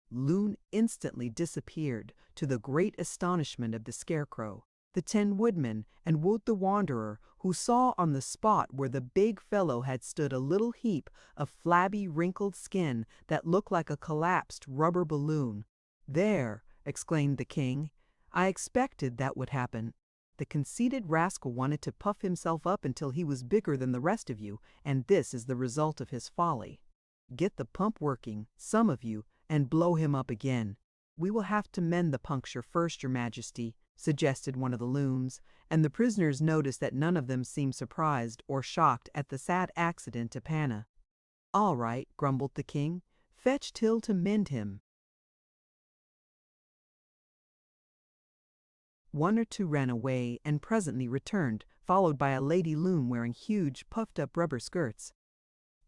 Loon instantly disappeared, to the great astonishment of the Scarecrow, the Tin Woodman, and Woot the Wanderer, who saw on the spot where the big fellow had stood a little heap of flabby, wrinkled skin that looked like a collapsed rubber balloon. "There!" exclaimed the king. "I expected that would happen. The conceited rascal wanted to puff himself up until he was bigger than the rest of you, and this is the result of his folly. Get the pump working, some of you, and blow him up again." "We will have to mend the puncture first, your majesty," suggested one of the loons, and the prisoners noticed that none of them seemed surprised or shocked at the sad accident to Panna. "All right," grumbled the king. "Fetch Till to mend him." One or two ran away and presently returned, followed by a lady loon wearing huge, puffed-up rubber skirts.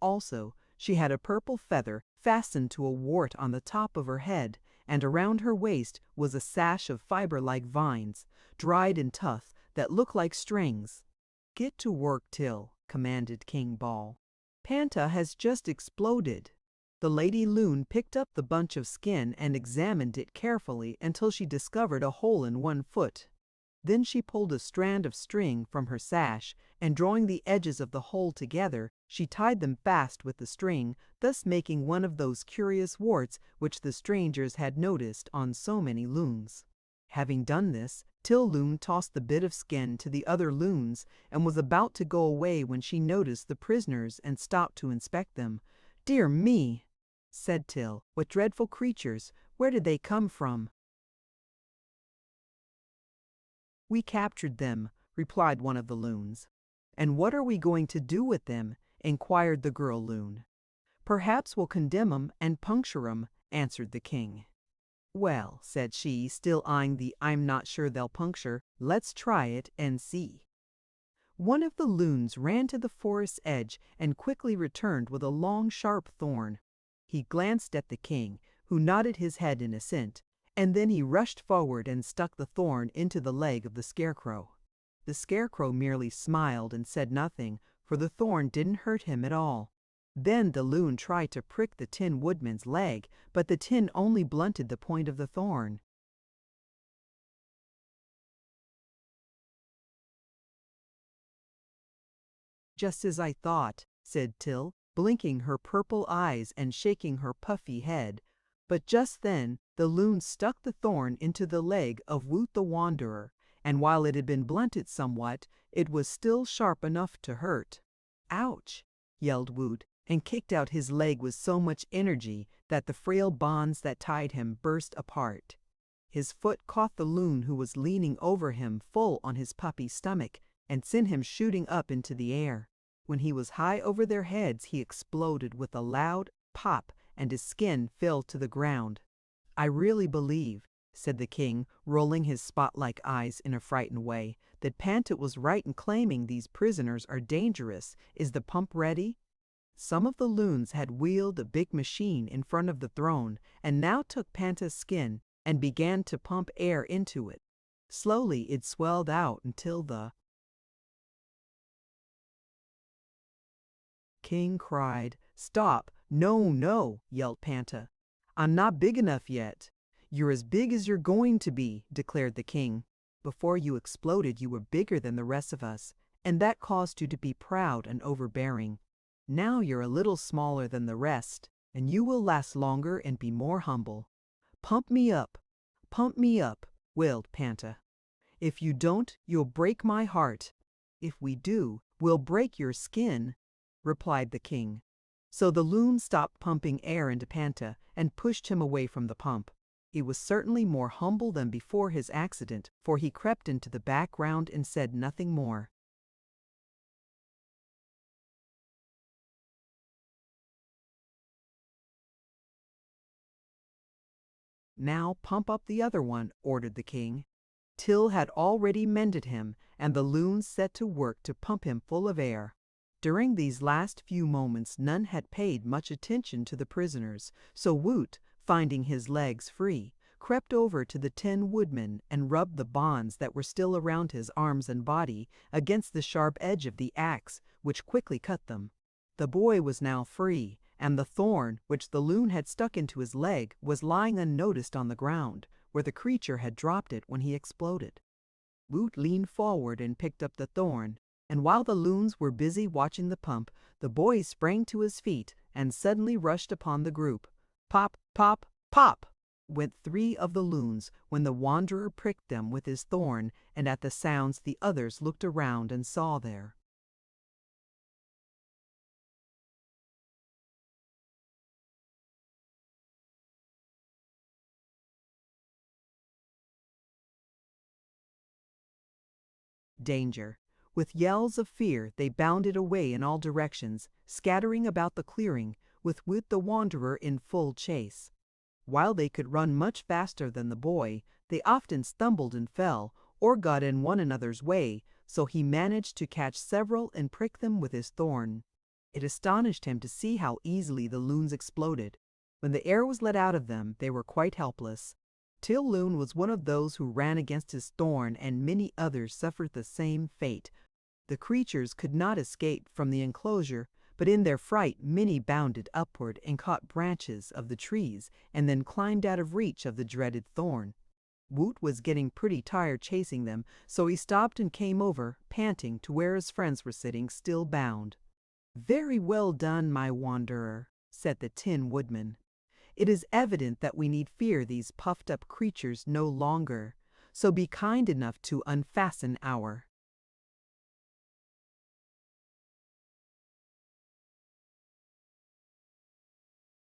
Also, she had a purple feather fastened to a wart on the top of her head, and around her waist was a sash of fiber-like vines, dried and tough, that looked like strings. "Get to work, Till," commanded King Ball. "Panta has just exploded." The lady loon picked up the bunch of skin and examined it carefully until she discovered a hole in one foot. Then she pulled a strand of string from her sash, and drawing the edges of the hole together, she tied them fast with the string, thus making one of those curious warts which the strangers had noticed on so many loons. Having done this, Till Loon tossed the bit of skin to the other loons, and was about to go away when she noticed the prisoners and stopped to inspect them. "Dear me," said Till, "what dreadful creatures! Where did they come from?" "We captured them," replied one of the loons. "And what are we going to do with them?" inquired the girl loon. "Perhaps we'll condemn 'em and puncture 'em," answered the king. "Well," said she, still eyeing the "I'm not sure they'll puncture," "let's try it and see." One of the loons ran to the forest's edge and quickly returned with a long, sharp thorn. He glanced at the king, who nodded his head in assent, and then he rushed forward and stuck the thorn into the leg of the Scarecrow. The Scarecrow merely smiled and said nothing, for the thorn didn't hurt him at all. Then the loon tried to prick the Tin Woodman's leg, but the tin only blunted the point of the thorn. "Just as I thought," said Till, blinking her purple eyes and shaking her puffy head. But just then the loon stuck the thorn into the leg of Woot the Wanderer, and while it had been blunted somewhat, it was still sharp enough to hurt. "Ouch!" yelled Woot, and kicked out his leg with so much energy that the frail bonds that tied him burst apart. His foot caught the loon who was leaning over him full on his puppy's stomach, and sent him shooting up into the air. When he was high over their heads, he exploded with a loud pop, and his skin fell to the ground. "I really believe," said the king, rolling his spot-like eyes in a frightened way, "that Panta was right in claiming these prisoners are dangerous. Is the pump ready?" Some of the loons had wheeled a big machine in front of the throne, and now took Panta's skin and began to pump air into it. Slowly it swelled out until the king cried. "Stop! No, no!" yelled Panta. "I'm not big enough yet." "You're as big as you're going to be," declared the king. "Before you exploded, you were bigger than the rest of us, and that caused you to be proud and overbearing. Now you're a little smaller than the rest, and you will last longer and be more humble. Pump me up! Pump me up! wailed Panta. "If you don't, you'll break my heart." "If we do, we'll break your skin," replied the king. So the loon stopped pumping air into Panta and pushed him away from the pump. He was certainly more humble than before his accident, for he crept into the background and said nothing more. "Now pump up the other one," ordered the king. Till had already mended him, and the loons set to work to pump him full of air. During these last few moments none had paid much attention to the prisoners, so Woot, finding his legs free, crept over to the Tin Woodman and rubbed the bonds that were still around his arms and body against the sharp edge of the axe, which quickly cut them. The boy was now free, and the thorn which the loon had stuck into his leg was lying unnoticed on the ground, where the creature had dropped it when he exploded. Woot leaned forward and picked up the thorn, and while the loons were busy watching the pump, the boy sprang to his feet and suddenly rushed upon the group. Pop, pop, pop went 3 of the loons when the wanderer pricked them with his thorn, and at the sounds the others looked around and saw there. Danger. With yells of fear they bounded away in all directions, scattering about the clearing, with Woot the Wanderer in full chase. While they could run much faster than the boy, they often stumbled and fell, or got in one another's way, so he managed to catch several and prick them with his thorn. It astonished him to see how easily the loons exploded. When the air was let out of them, they were quite helpless. Till Loon was one of those who ran against his thorn, and many others suffered the same fate. The creatures could not escape from the enclosure, but in their fright many bounded upward and caught branches of the trees, and then climbed out of reach of the dreaded thorn. Woot was getting pretty tired chasing them, so he stopped and came over, panting, to where his friends were sitting, still bound. "Very well done, my wanderer," said the Tin Woodman. "It is evident that we need fear these puffed-up creatures no longer, so be kind enough to unfasten our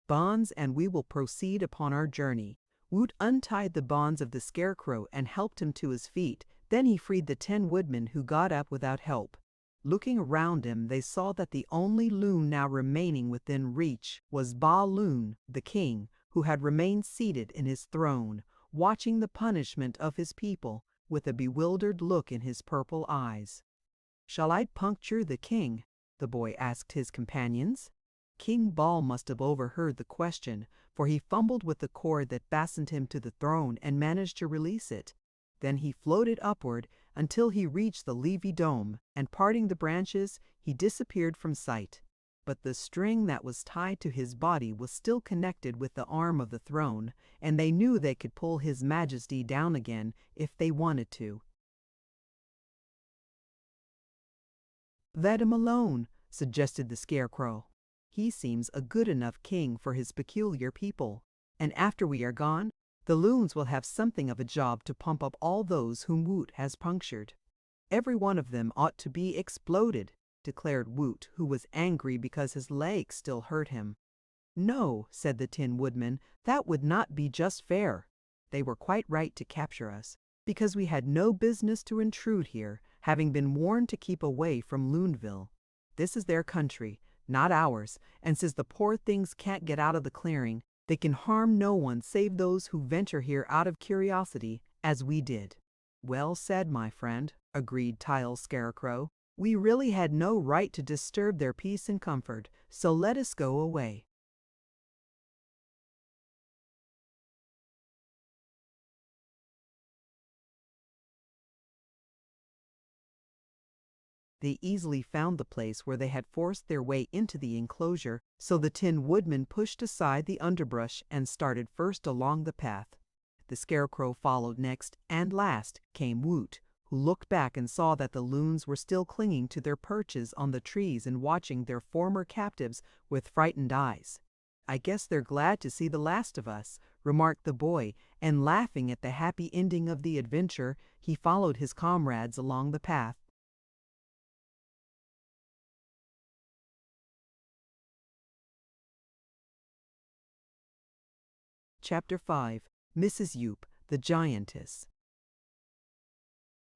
bonds, and we will proceed upon our journey." Woot untied the bonds of the Scarecrow and helped him to his feet. Then he freed the Tin Woodman, who got up without help. Looking around him, they saw that the only loon now remaining within reach was Ba Loon, the king, who had remained seated in his throne, watching the punishment of his people with a bewildered look in his purple eyes. "Shall I puncture the king?" the boy asked his companions. King Bal must have overheard the question, for he fumbled with the cord that fastened him to the throne and managed to release it. Then he floated upward until he reached the leafy dome, and parting the branches, he disappeared from sight. But the string that was tied to his body was still connected with the arm of the throne, and they knew they could pull His Majesty down again if they wanted to. "Let him alone," suggested the Scarecrow. "He seems a good enough king for his peculiar people, and after we are gone, the loons will have something of a job to pump up all those whom Woot has punctured." "Every one of them ought to be exploded," declared Woot, who was angry because his legs still hurt him. "No," said the Tin Woodman, "that would not be just fair. They were quite right to capture us, because we had no business to intrude here, having been warned to keep away from Loonville. This is their country, not ours, and since the poor things can't get out of the clearing, they can harm no one save those who venture here out of curiosity, as we did." "Well said, my friend," agreed Tile Scarecrow. "We really had no right to disturb their peace and comfort, so let us go away." They easily found the place where they had forced their way into the enclosure, so the Tin Woodman pushed aside the underbrush and started first along the path. The Scarecrow followed next, and last came Woot, who looked back and saw that the loons were still clinging to their perches on the trees and watching their former captives with frightened eyes. "I guess they're glad to see the last of us," remarked the boy, and laughing at the happy ending of the adventure, he followed his comrades along the path. Chapter 5. Mrs. Yup, the Giantess.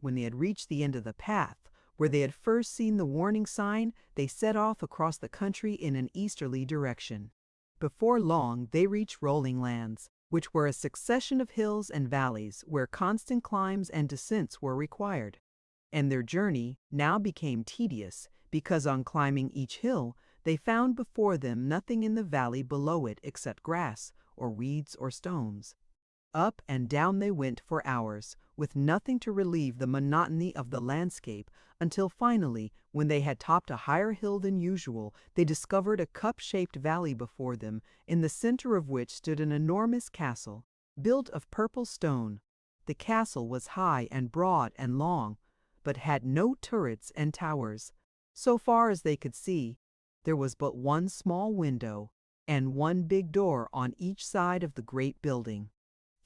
When they had reached the end of the path, where they had first seen the warning sign, they set off across the country in an easterly direction. Before long they reached rolling lands, which were a succession of hills and valleys where constant climbs and descents were required. And their journey now became tedious, because on climbing each hill they found before them nothing in the valley below it except grass, or weeds, or stones. Up and down they went for hours, with nothing to relieve the monotony of the landscape, until finally, when they had topped a higher hill than usual, they discovered a cup-shaped valley before them, in the center of which stood an enormous castle, built of purple stone. The castle was high and broad and long, but had no turrets and towers. So far as they could see, there was but one small window, and one big door on each side of the great building.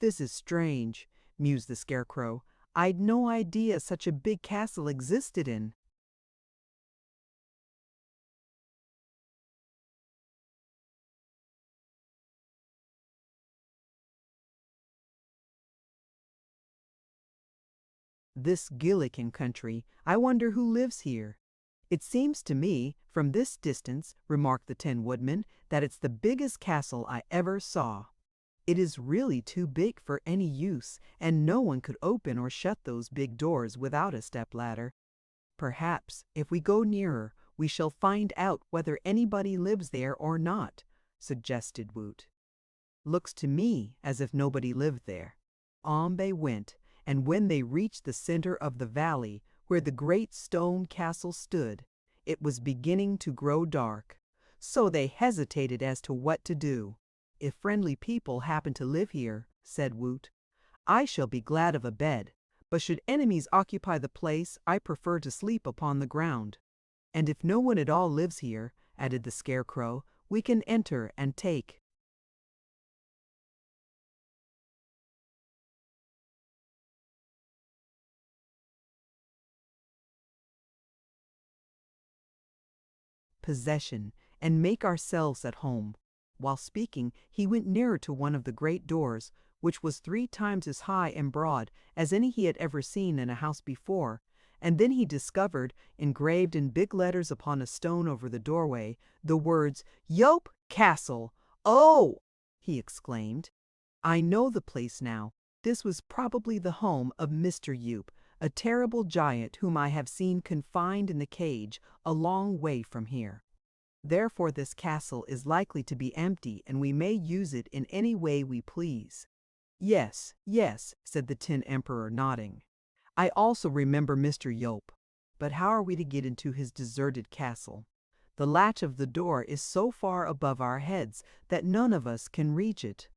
"This is strange," mused the Scarecrow. "I'd no idea such a big castle existed in." "This Gillikin country, I wonder who lives here." "It seems to me, from this distance," remarked the Tin Woodman, "that it's the biggest castle I ever saw. It is really too big for any use, and no one could open or shut those big doors without a stepladder." "Perhaps, if we go nearer, we shall find out whether anybody lives there or not," suggested Woot. "Looks to me as if nobody lived there." On they went, and when they reached the center of the valley, where the great stone castle stood, it was beginning to grow dark. So they hesitated as to what to do. "If friendly people happen to live here," said Woot, "I shall be glad of a bed, but should enemies occupy the place, I prefer to sleep upon the ground." "And if no one at all lives here," added the Scarecrow, "we can enter and take." Possession, and make ourselves at home." While speaking, he went nearer to one of the great doors, which was 3 times as high and broad as any he had ever seen in a house before, and then he discovered, engraved in big letters upon a stone over the doorway, the words, "Yope Castle." "Oh!" he exclaimed. "I know the place now. This was probably the home of Mr. Yoop, a terrible giant whom I have seen confined in the cage a long way from here. Therefore this castle is likely to be empty, and we may use it in any way we please." "Yes, yes," said the Tin Emperor, nodding. "I also remember Mr. Yope. But how are we to get into his deserted castle? The latch of the door is so far above our heads that none of us can reach it."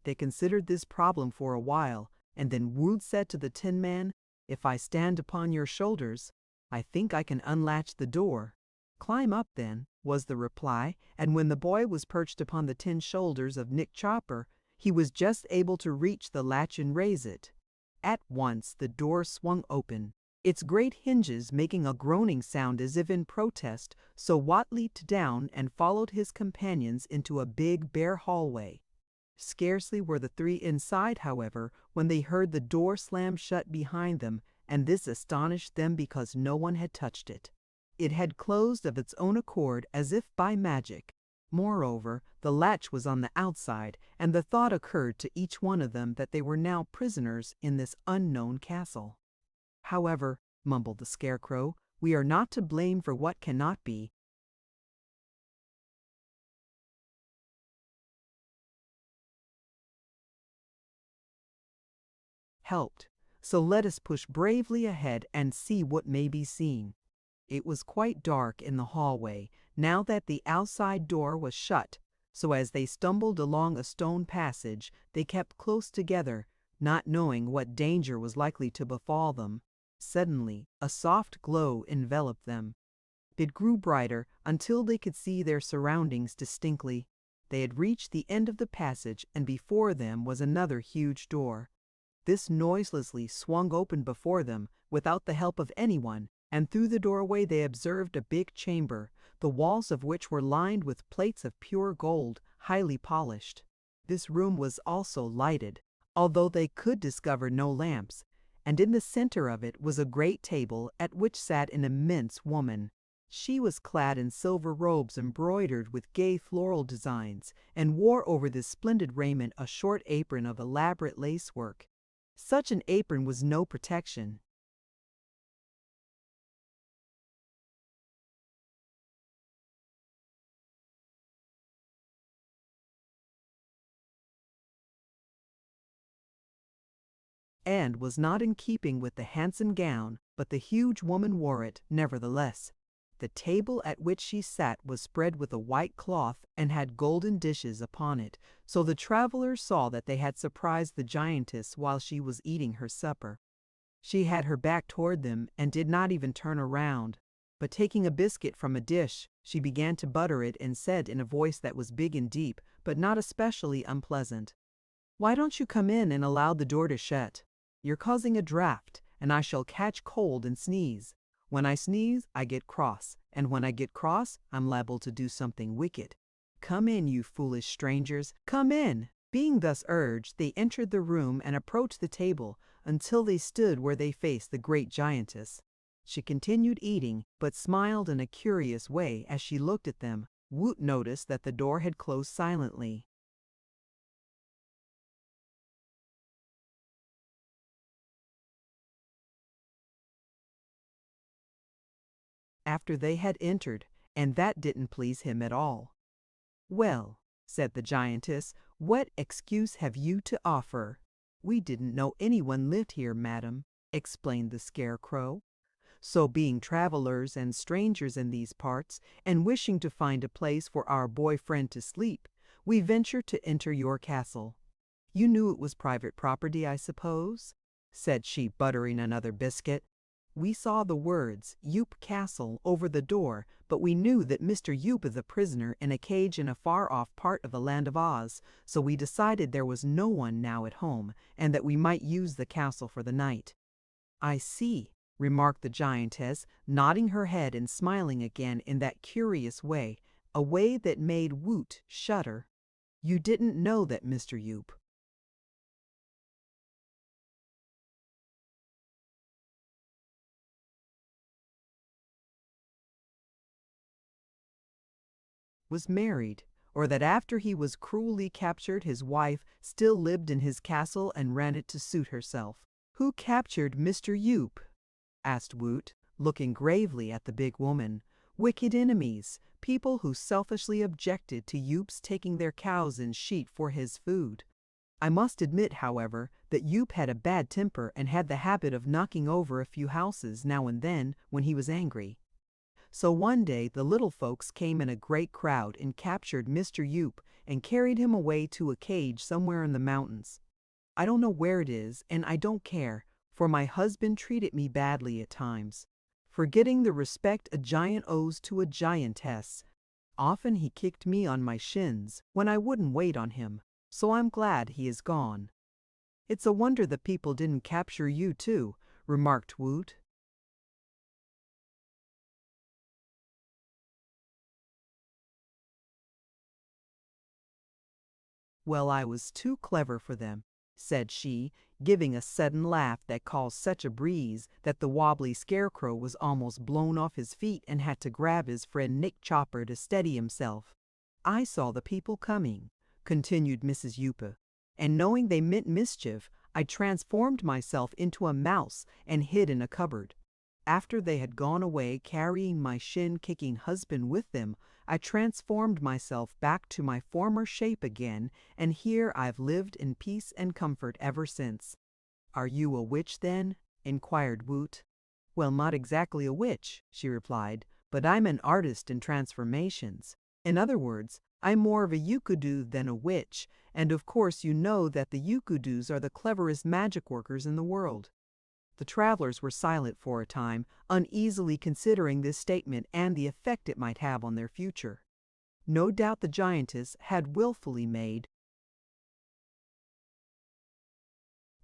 They considered this problem for a while, and then Woot said to the Tin Man, "If I stand upon your shoulders, I think I can unlatch the door." "Climb up, then," was the reply, and when the boy was perched upon the tin shoulders of Nick Chopper, he was just able to reach the latch and raise it. At once the door swung open, its great hinges making a groaning sound as if in protest, so Wat leaped down and followed his companions into a big bare hallway. Scarcely were the 3 inside, however, when they heard the door slam shut behind them, and this astonished them because no one had touched it. It had closed of its own accord as if by magic. Moreover, the latch was on the outside, and the thought occurred to each one of them that they were now prisoners in this unknown castle. "However," mumbled the Scarecrow, "we are not to blame for what cannot be. Helped. So let us push bravely ahead and see what may be seen." It was quite dark in the hallway, now that the outside door was shut, so as they stumbled along a stone passage, they kept close together, not knowing what danger was likely to befall them. Suddenly, a soft glow enveloped them. It grew brighter until they could see their surroundings distinctly. They had reached the end of the passage, and before them was another huge door. This noiselessly swung open before them without the help of anyone, and through the doorway they observed a big chamber, the walls of which were lined with plates of pure gold, highly polished. This room was also lighted, although they could discover no lamps, and in the center of it was a great table at which sat an immense woman. She was clad in silver robes embroidered with gay floral designs, and wore over this splendid raiment a short apron of elaborate lacework. Such an apron was no protection. And was not in keeping with the handsome gown, but the huge woman wore it, nevertheless. The table at which she sat was spread with a white cloth and had golden dishes upon it, so the travelers saw that they had surprised the giantess while she was eating her supper. She had her back toward them and did not even turn around, but taking a biscuit from a dish, she began to butter it and said in a voice that was big and deep, but not especially unpleasant, "Why don't you come in and allow the door to shut? You're causing a draught, and I shall catch cold and sneeze. When I sneeze, I get cross, and when I get cross, I'm liable to do something wicked. Come in, you foolish strangers, come in." Being thus urged, they entered the room and approached the table until they stood where they faced the great giantess. She continued eating, but smiled in a curious way as she looked at them. Woot noticed that the door had closed silently. After they had entered, and that didn't please him at all. "Well," said the giantess, "what excuse have you to offer?" "We didn't know anyone lived here, madam," explained the Scarecrow. "So being travelers and strangers in these parts, and wishing to find a place for our boy friend to sleep, we ventured to enter your castle. You knew it was private property, I suppose?" said she, buttering another biscuit. "We saw the words Yoop Castle over the door, but we knew that Mr. Yoop is a prisoner in a cage in a far-off part of the land of Oz, so we decided there was no one now at home, and that we might use the castle for the night." "I see," remarked the giantess, nodding her head and smiling again in that curious way, a way that made Woot shudder. "You didn't know that Mr. Yoop was married, or that after he was cruelly captured his wife still lived in his castle and ran it to suit herself." "Who captured Mr. Yoop?" asked Woot, looking gravely at the big woman. "Wicked enemies, people who selfishly objected to Yoop's taking their cows and sheep for his food. I must admit, however, that Yoop had a bad temper and had the habit of knocking over a few houses now and then when he was angry. So one day the little folks came in a great crowd and captured Mr. Yoop and carried him away to a cage somewhere in the mountains. I don't know where it is, and I don't care, for my husband treated me badly at times, forgetting the respect a giant owes to a giantess. Often he kicked me on my shins when I wouldn't wait on him, so I'm glad he is gone." "It's a wonder the people didn't capture you too," remarked Woot. "Well, I was too clever for them," said she, giving a sudden laugh that caused such a breeze that the wobbly Scarecrow was almost blown off his feet and had to grab his friend Nick Chopper to steady himself. "I saw the people coming," continued Mrs. Yupa, "and knowing they meant mischief, I transformed myself into a mouse and hid in a cupboard. After they had gone away carrying my shin-kicking husband with them, I transformed myself back to my former shape again, and here I've lived in peace and comfort ever since." "Are you a witch, then?" inquired Woot. "Well, not exactly a witch," she replied, "but I'm an artist in transformations. In other words, I'm more of a Yookoodo than a witch, and of course you know that the Yookoodos are the cleverest magic workers in the world." The travelers were silent for a time, uneasily considering this statement and the effect it might have on their future. No doubt the giantess had willfully made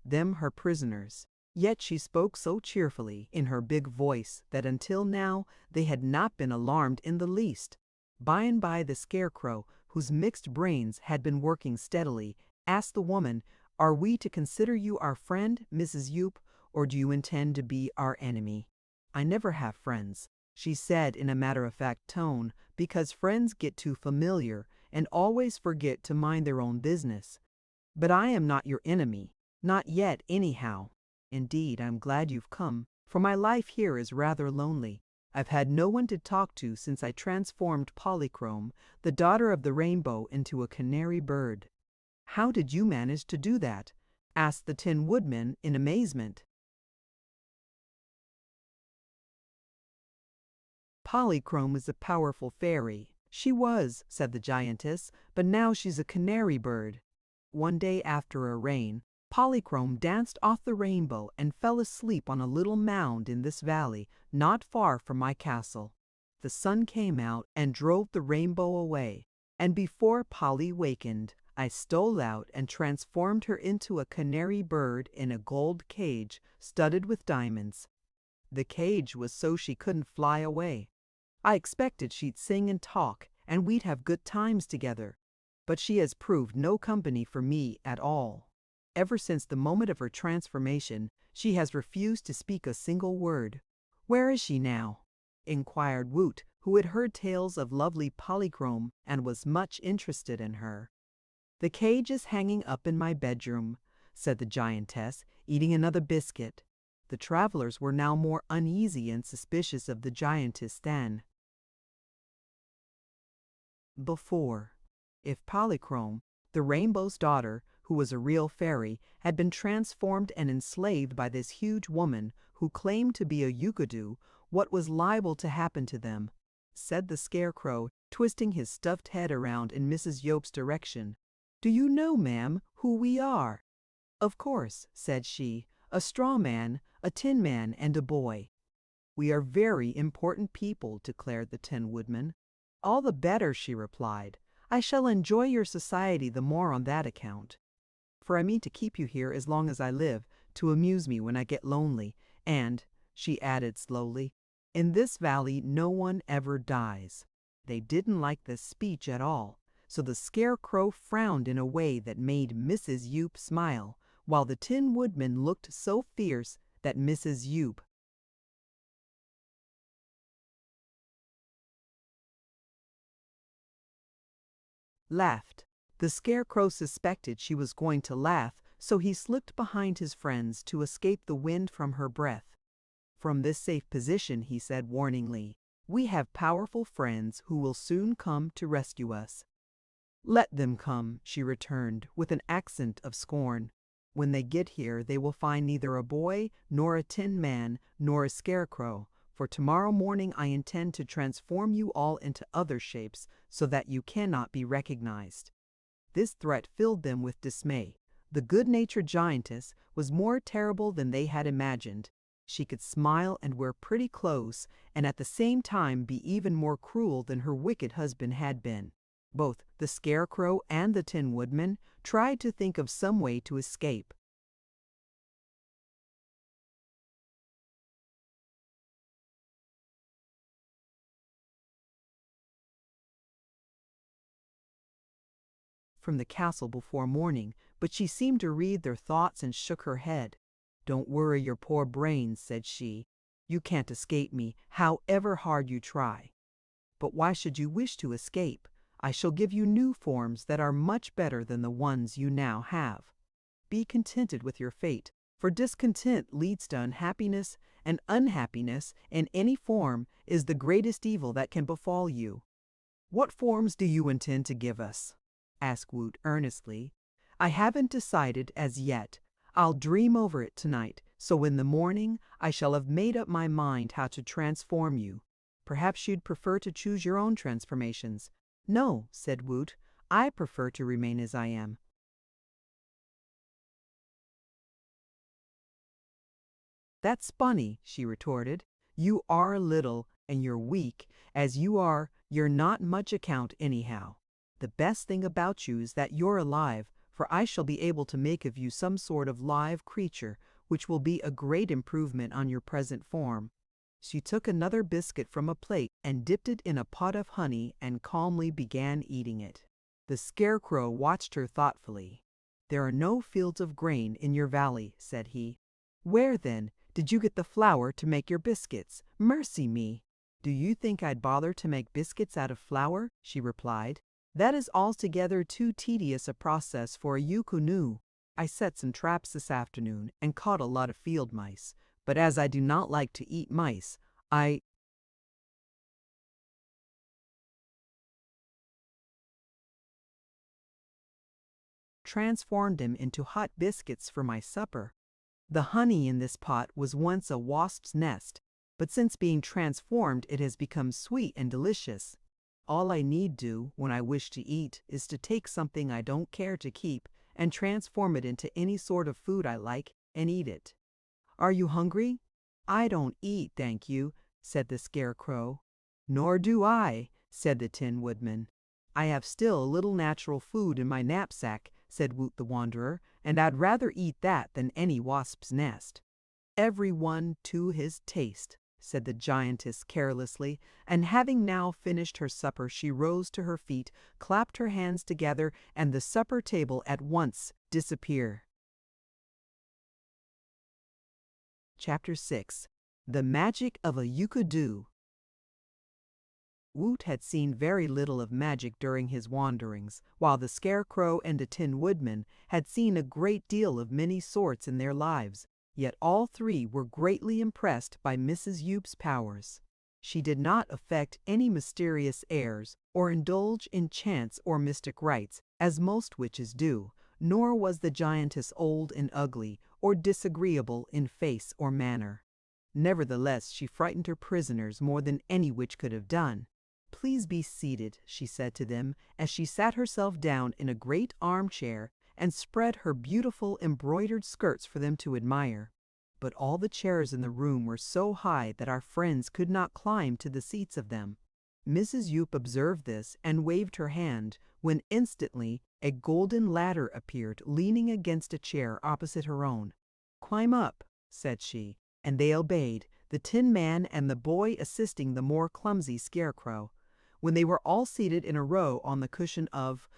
them her prisoners. Yet she spoke so cheerfully in her big voice that until now they had not been alarmed in the least. By and by the Scarecrow, whose mixed brains had been working steadily, asked the woman, "Are we to consider you our friend, Mrs. Yup, or do you intend to be our enemy?" "I never have friends," she said in a matter-of-fact tone, "because friends get too familiar and always forget to mind their own business. But I am not your enemy. Not yet, anyhow. Indeed, I'm glad you've come, for my life here is rather lonely. I've had no one to talk to since I transformed Polychrome, the daughter of the rainbow, into a canary bird." "How did you manage to do that?" asked the Tin Woodman in amazement. "Polychrome is a powerful fairy." "She was," said the giantess, "but now she's a canary bird." One day after a rain, Polychrome danced off the rainbow and fell asleep on a little mound in this valley, not far from my castle. The sun came out and drove the rainbow away, and before Polly wakened, I stole out and transformed her into a canary bird in a gold cage studded with diamonds. The cage was so she couldn't fly away. I expected she'd sing and talk, and we'd have good times together, but she has proved no company for me at all. Ever since the moment of her transformation, she has refused to speak a single word. "Where is she now?" inquired Woot, who had heard tales of lovely Polychrome and was much interested in her. "The cage is hanging up in my bedroom," said the giantess, eating another biscuit. The travelers were now more uneasy and suspicious of the giantess than before. If Polychrome, the rainbow's daughter, who was a real fairy, had been transformed and enslaved by this huge woman who claimed to be a Yookoohoo, what was liable to happen to them? Said the Scarecrow, twisting his stuffed head around in Mrs. Yope's direction. "Do you know, ma'am, who we are?" "Of course," said she, "a straw man, a tin man, and a boy." "We are very important people," declared the Tin Woodman. "All the better," she replied. "I shall enjoy your society the more on that account. For I mean to keep you here as long as I live, to amuse me when I get lonely, and," she added slowly, "in this valley no one ever dies." They didn't like this speech at all, so the Scarecrow frowned in a way that made Mrs. Yup smile, while the Tin Woodman looked so fierce that Mrs. Yup laughed. The Scarecrow suspected she was going to laugh, so he slipped behind his friends to escape the wind from her breath. "From this safe position," he said warningly, "we have powerful friends who will soon come to rescue us." "Let them come," she returned, with an accent of scorn. "When they get here they will find neither a boy, nor a tin man, nor a scarecrow, for tomorrow morning I intend to transform you all into other shapes so that you cannot be recognized." This threat filled them with dismay. The good-natured giantess was more terrible than they had imagined. She could smile and wear pretty clothes, and at the same time be even more cruel than her wicked husband had been. Both the Scarecrow and the Tin Woodman tried to think of some way to escape. From the castle before morning, but she seemed to read their thoughts and shook her head. "Don't worry your poor brains," said she. "You can't escape me, however hard you try. But why should you wish to escape? I shall give you new forms that are much better than the ones you now have. Be contented with your fate, for discontent leads to unhappiness, and unhappiness, in any form, is the greatest evil that can befall you." "What forms do you intend to give us?" asked Woot earnestly. "I haven't decided as yet. I'll dream over it tonight, so in the morning I shall have made up my mind how to transform you. Perhaps you'd prefer to choose your own transformations." "No," said Woot, "I prefer to remain as I am." "That's funny," she retorted. "You are little, and you're weak. As you are, you're not much account anyhow. The best thing about you is that you're alive, for I shall be able to make of you some sort of live creature, which will be a great improvement on your present form." She took another biscuit from a plate and dipped it in a pot of honey and calmly began eating it. The Scarecrow watched her thoughtfully. "There are no fields of grain in your valley," said he. "Where, then, did you get the flour to make your biscuits? Mercy me!" "Do you think I'd bother to make biscuits out of flour?" she replied. "That is altogether too tedious a process for a Yukunu. I set some traps this afternoon and caught a lot of field mice, but as I do not like to eat mice, I transformed them into hot biscuits for my supper. The honey in this pot was once a wasp's nest, but since being transformed it has become sweet and delicious. All I need do when I wish to eat is to take something I don't care to keep and transform it into any sort of food I like and eat it. Are you hungry?" "I don't eat, thank you," said the Scarecrow. "Nor do I," said the Tin Woodman. "I have still a little natural food in my knapsack," said Woot the Wanderer, "and I'd rather eat that than any wasp's nest." "Every one to his taste," said the giantess carelessly, and having now finished her supper she rose to her feet, clapped her hands together, and the supper table at once disappeared. Chapter 6. The Magic of a Ukadu. Woot had seen very little of magic during his wanderings, while the Scarecrow and the Tin Woodman had seen a great deal of many sorts in their lives, yet all three were greatly impressed by Mrs. Yoop's powers. She did not affect any mysterious airs, or indulge in chants or mystic rites, as most witches do, nor was the giantess old and ugly, or disagreeable in face or manner. Nevertheless, she frightened her prisoners more than any witch could have done. "Please be seated," she said to them, as she sat herself down in a great armchair and spread her beautiful embroidered skirts for them to admire. But all the chairs in the room were so high that our friends could not climb to the seats of them. Mrs. Yoop observed this and waved her hand, when instantly a golden ladder appeared leaning against a chair opposite her own. "Climb up," said she, and they obeyed, the Tin Man and the boy assisting the more clumsy Scarecrow. When they were all seated in a row on the cushion of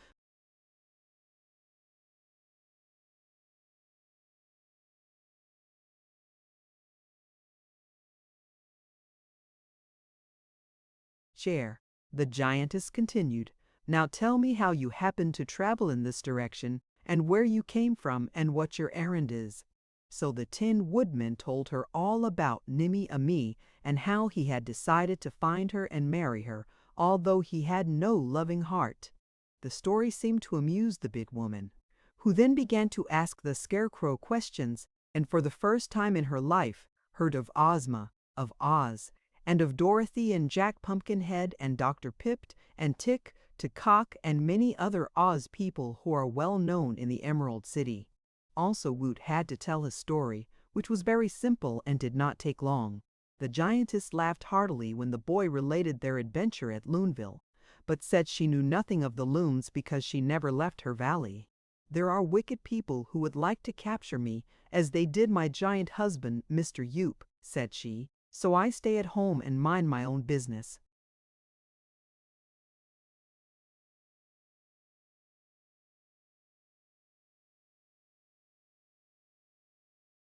chair, the giantess continued, "Now tell me how you happened to travel in this direction, and where you came from, and what your errand is." So the Tin Woodman told her all about Nimmy Amee, and how he had decided to find her and marry her, although he had no loving heart. The story seemed to amuse the big woman, who then began to ask the Scarecrow questions, and for the first time in her life heard of Ozma of Oz, and of Dorothy and Jack Pumpkinhead and Dr. Pipt and Tick Tick and many other Oz people who are well known in the Emerald City. Also Woot had to tell his story, which was very simple and did not take long. The giantess laughed heartily when the boy related their adventure at Loonville, but said she knew nothing of the loons because she never left her valley. "There are wicked people who would like to capture me, as they did my giant husband, Mr. Yoop," said she, "so I stay at home and mind my own business."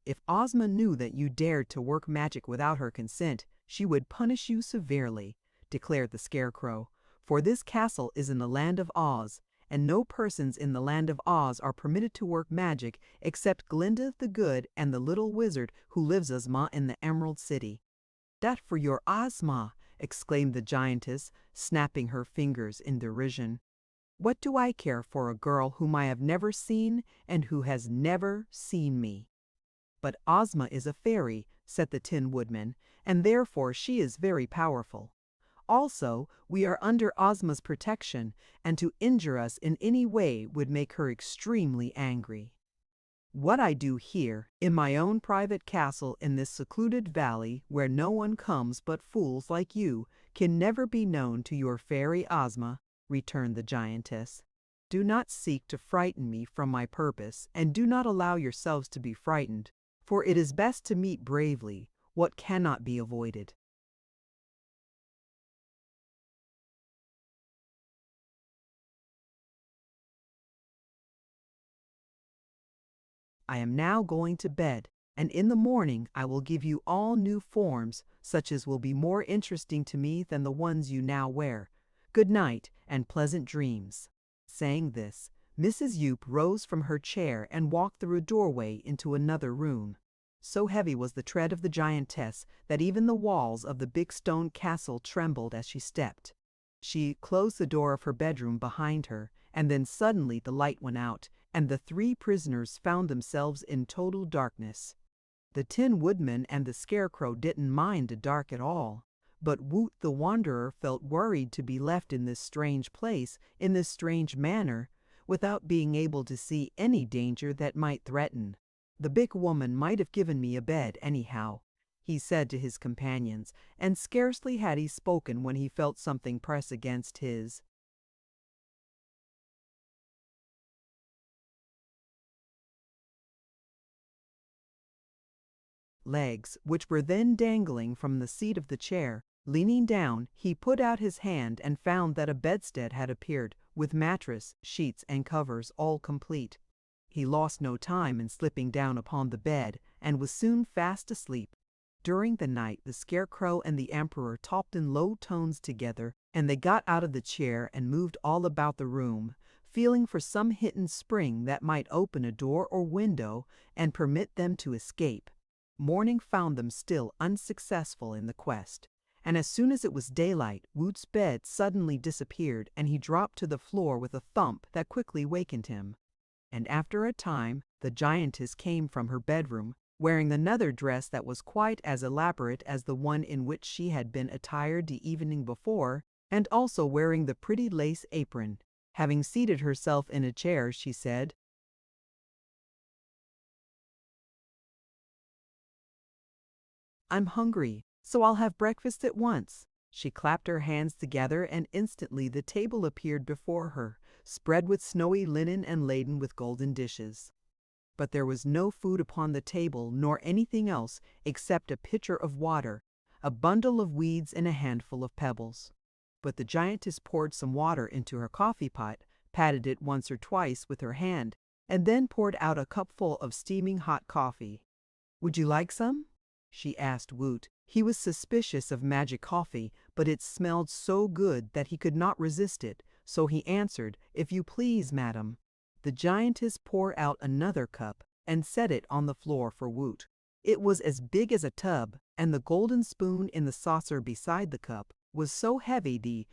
"If Ozma knew that you dared to work magic without her consent, she would punish you severely," declared the Scarecrow, "for this castle is in the land of Oz, and no persons in the land of Oz are permitted to work magic except Glinda the Good and the little wizard who lives in the Emerald City." "Dat for your Ozma!" exclaimed the giantess, snapping her fingers in derision. "What do I care for a girl whom I have never seen and who has never seen me?" "But Ozma is a fairy," said the Tin Woodman, "and therefore she is very powerful. Also, we are under Ozma's protection, and to injure us in any way would make her extremely angry." What I do here, in my own private castle in this secluded valley where no one comes but fools like you, can never be known to your fairy Ozma," returned the giantess. "Do not seek to frighten me from my purpose, and do not allow yourselves to be frightened, for it is best to meet bravely what cannot be avoided." I am now going to bed, and in the morning I will give you all new forms, such as will be more interesting to me than the ones you now wear. Good night, and pleasant dreams." Saying this, Mrs. Yup rose from her chair and walked through a doorway into another room. So heavy was the tread of the giantess that even the walls of the big stone castle trembled as she stepped. She closed the door of her bedroom behind her, and then suddenly the light went out, and the three prisoners found themselves in total darkness. The Tin Woodman and the Scarecrow didn't mind the dark at all, but Woot the Wanderer felt worried to be left in this strange place, in this strange manner, without being able to see any danger that might threaten. "The big woman might have given me a bed, anyhow," he said to his companions, and scarcely had he spoken when he felt something press against his legs, which were then dangling from the seat of the chair. Leaning down, he put out his hand and found that a bedstead had appeared, with mattress, sheets, and covers all complete. He lost no time in slipping down upon the bed, and was soon fast asleep. During the night the Scarecrow and the Emperor talked in low tones together, and they got out of the chair and moved all about the room, feeling for some hidden spring that might open a door or window and permit them to escape. Morning found them still unsuccessful in the quest, and as soon as it was daylight, Woot's bed suddenly disappeared, and he dropped to the floor with a thump that quickly wakened him. And after a time, the giantess came from her bedroom, wearing another dress that was quite as elaborate as the one in which she had been attired the evening before, and also wearing the pretty lace apron. Having seated herself in a chair, she said, "I'm hungry, so I'll have breakfast at once." She clapped her hands together, and instantly the table appeared before her, spread with snowy linen and laden with golden dishes. But there was no food upon the table, nor anything else except a pitcher of water, a bundle of weeds, and a handful of pebbles. But the giantess poured some water into her coffee pot, patted it once or twice with her hand, and then poured out a cupful of steaming hot coffee. "Would you like some?" she asked Woot. He was suspicious of magic coffee, but it smelled so good that he could not resist it, so he answered, "If you please, madam." The giantess poured out another cup and set it on the floor for Woot. It was as big as a tub, and the golden spoon in the saucer beside the cup was so heavy the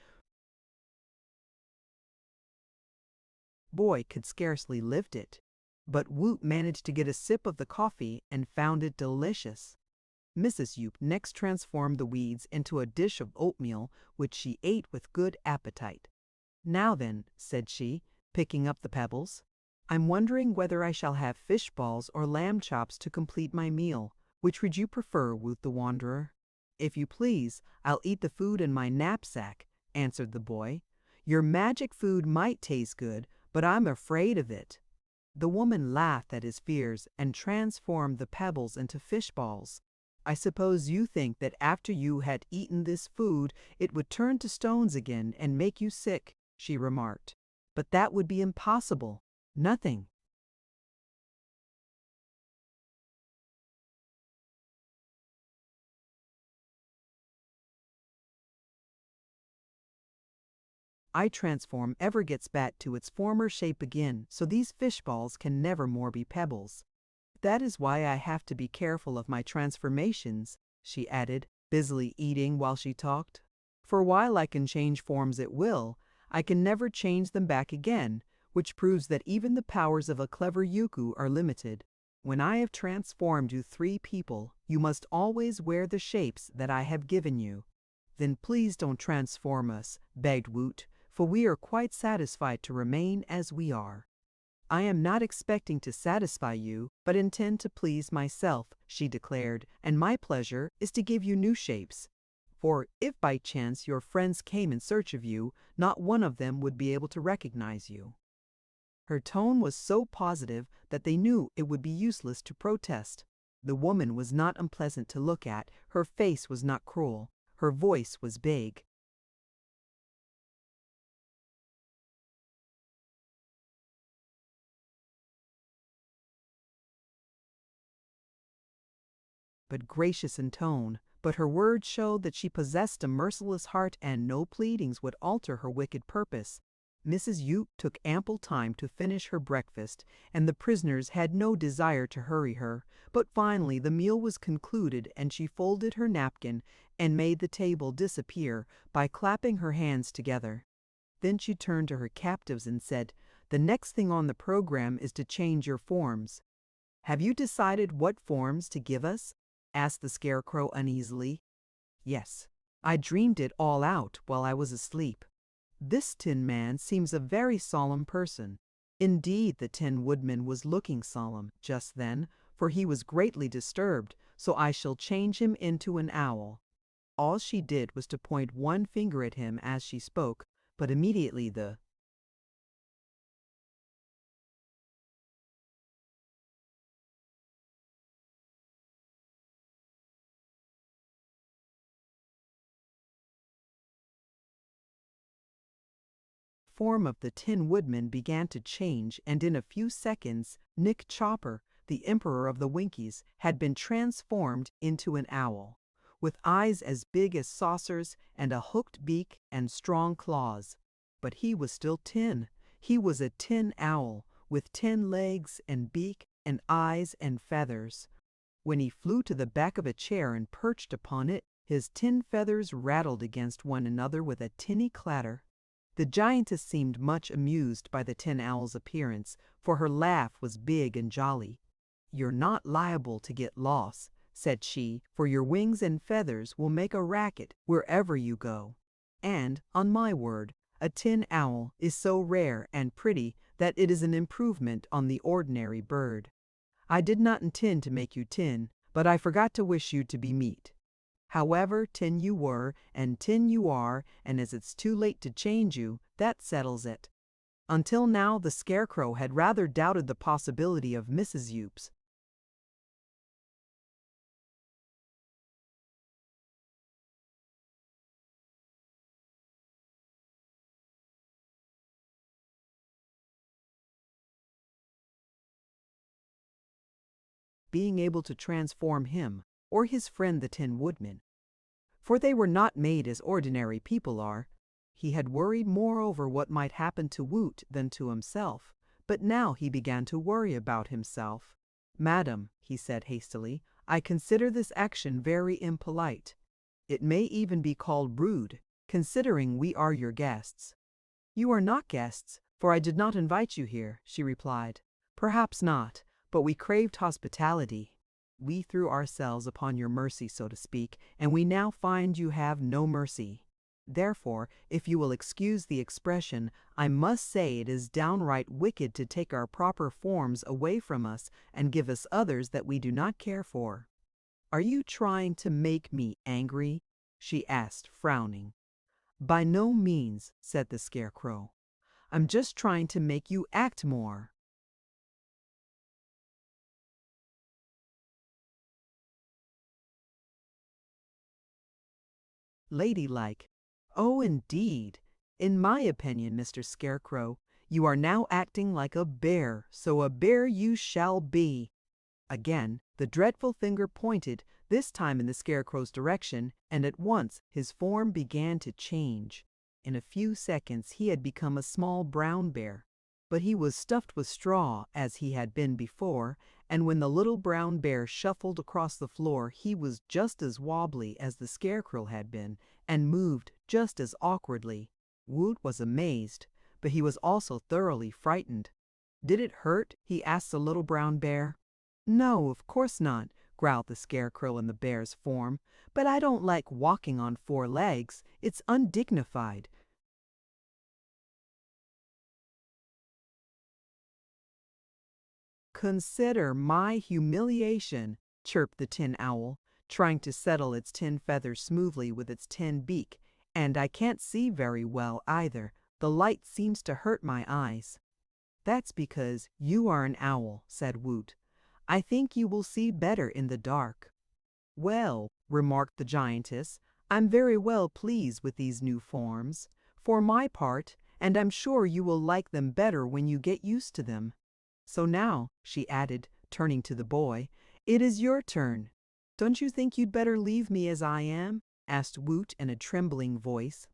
boy could scarcely lift it. But Woot managed to get a sip of the coffee and found it delicious. Mrs. Yup next transformed the weeds into a dish of oatmeal, which she ate with good appetite. "Now then," said she, picking up the pebbles, "I'm wondering whether I shall have fish balls or lamb chops to complete my meal. Which would you prefer, Woot the Wanderer?" "If you please, I'll eat the food in my knapsack," answered the boy. "Your magic food might taste good, but I'm afraid of it." The woman laughed at his fears and transformed the pebbles into fish balls. "I suppose you think that after you had eaten this food it would turn to stones again and make you sick," she remarked. "But that would be impossible. Nothing." "I transform ever gets back to its former shape again, so these fish balls can never more be pebbles. That is why I have to be careful of my transformations," she added, busily eating while she talked. "For while I can change forms at will, I can never change them back again, which proves that even the powers of a clever Yuku are limited. When I have transformed you three people, you must always wear the shapes that I have given you." "Then please don't transform us," begged Woot, "for we are quite satisfied to remain as we are." I am not expecting to satisfy you, but intend to please myself," she declared, "and my pleasure is to give you new shapes. For if by chance your friends came in search of you, not one of them would be able to recognize you." Her tone was so positive that they knew it would be useless to protest. The woman was not unpleasant to look at, her face was not cruel, her voice was big. But gracious in tone, but her words showed that she possessed a merciless heart and no pleadings would alter her wicked purpose. Mrs. Yup took ample time to finish her breakfast, and the prisoners had no desire to hurry her, but finally the meal was concluded and she folded her napkin and made the table disappear by clapping her hands together. Then she turned to her captives and said, "The next thing on the program is to change your forms." "Have you decided what forms to give us?" asked the Scarecrow uneasily. "Yes, I dreamed it all out while I was asleep. This Tin Man seems a very solemn person." Indeed, the Tin Woodman was looking solemn just then, for he was greatly disturbed, "so I shall change him into an owl." All she did was to point one finger at him as she spoke, but immediately the form of the Tin Woodman began to change, and in a few seconds Nick Chopper, the Emperor of the Winkies, had been transformed into an owl, with eyes as big as saucers and a hooked beak and strong claws. But he was still tin. He was a tin owl, with 10 legs and beak and eyes and feathers. When he flew to the back of a chair and perched upon it, his tin feathers rattled against one another with a tinny clatter. The giantess seemed much amused by the Tin Owl's appearance, for her laugh was big and jolly. "You're not liable to get lost," said she, "for your wings and feathers will make a racket wherever you go. And, on my word, a tin owl is so rare and pretty that it is an improvement on the ordinary bird. I did not intend to make you tin, but I forgot to wish you to be meat. However, tin you were, and tin you are, and as it's too late to change you, that settles it." Until now, the Scarecrow had rather doubted the possibility of Mrs. Yups. Being able to transform him, or his friend the Tin Woodman, for they were not made as ordinary people are. He had worried more over what might happen to Woot than to himself, but now he began to worry about himself. "Madam," he said hastily, "I consider this action very impolite. It may even be called rude, considering we are your guests." "You are not guests, for I did not invite you here," she replied. "Perhaps not, but we craved hospitality. We threw ourselves upon your mercy, so to speak, and we now find you have no mercy. Therefore, if you will excuse the expression, I must say it is downright wicked to take our proper forms away from us and give us others that we do not care for." "Are you trying to make me angry?" she asked, frowning. "By no means," said the Scarecrow. "I'm just trying to make you act more ladylike." "Oh, indeed. In my opinion, Mr. Scarecrow, you are now acting like a bear, so a bear you shall be." Again the dreadful finger pointed, this time in the Scarecrow's direction, and at once his form began to change. In a few seconds he had become a small brown bear, but he was stuffed with straw as he had been before, and when the little brown bear shuffled across the floor he was just as wobbly as the Scarecrow had been, and moved just as awkwardly. Woot was amazed, but he was also thoroughly frightened. "Did it hurt?" he asked the little brown bear. "No, of course not," growled the Scarecrow in the bear's form, "but I don't like walking on 4 legs. It's undignified. Consider my humiliation, chirped the Tin Owl, trying to settle its tin feathers smoothly with its tin beak. And I can't see very well either. The light seems to hurt my eyes. That's because you are an owl, said Woot. I think you will see better in the dark. Well, remarked the giantess, I'm very well pleased with these new forms, for my part, and I'm sure you will like them better when you get used to them. So now, she added, turning to the boy, it is your turn. Don't you think you'd better leave me as I am? Asked Woot in a trembling voice.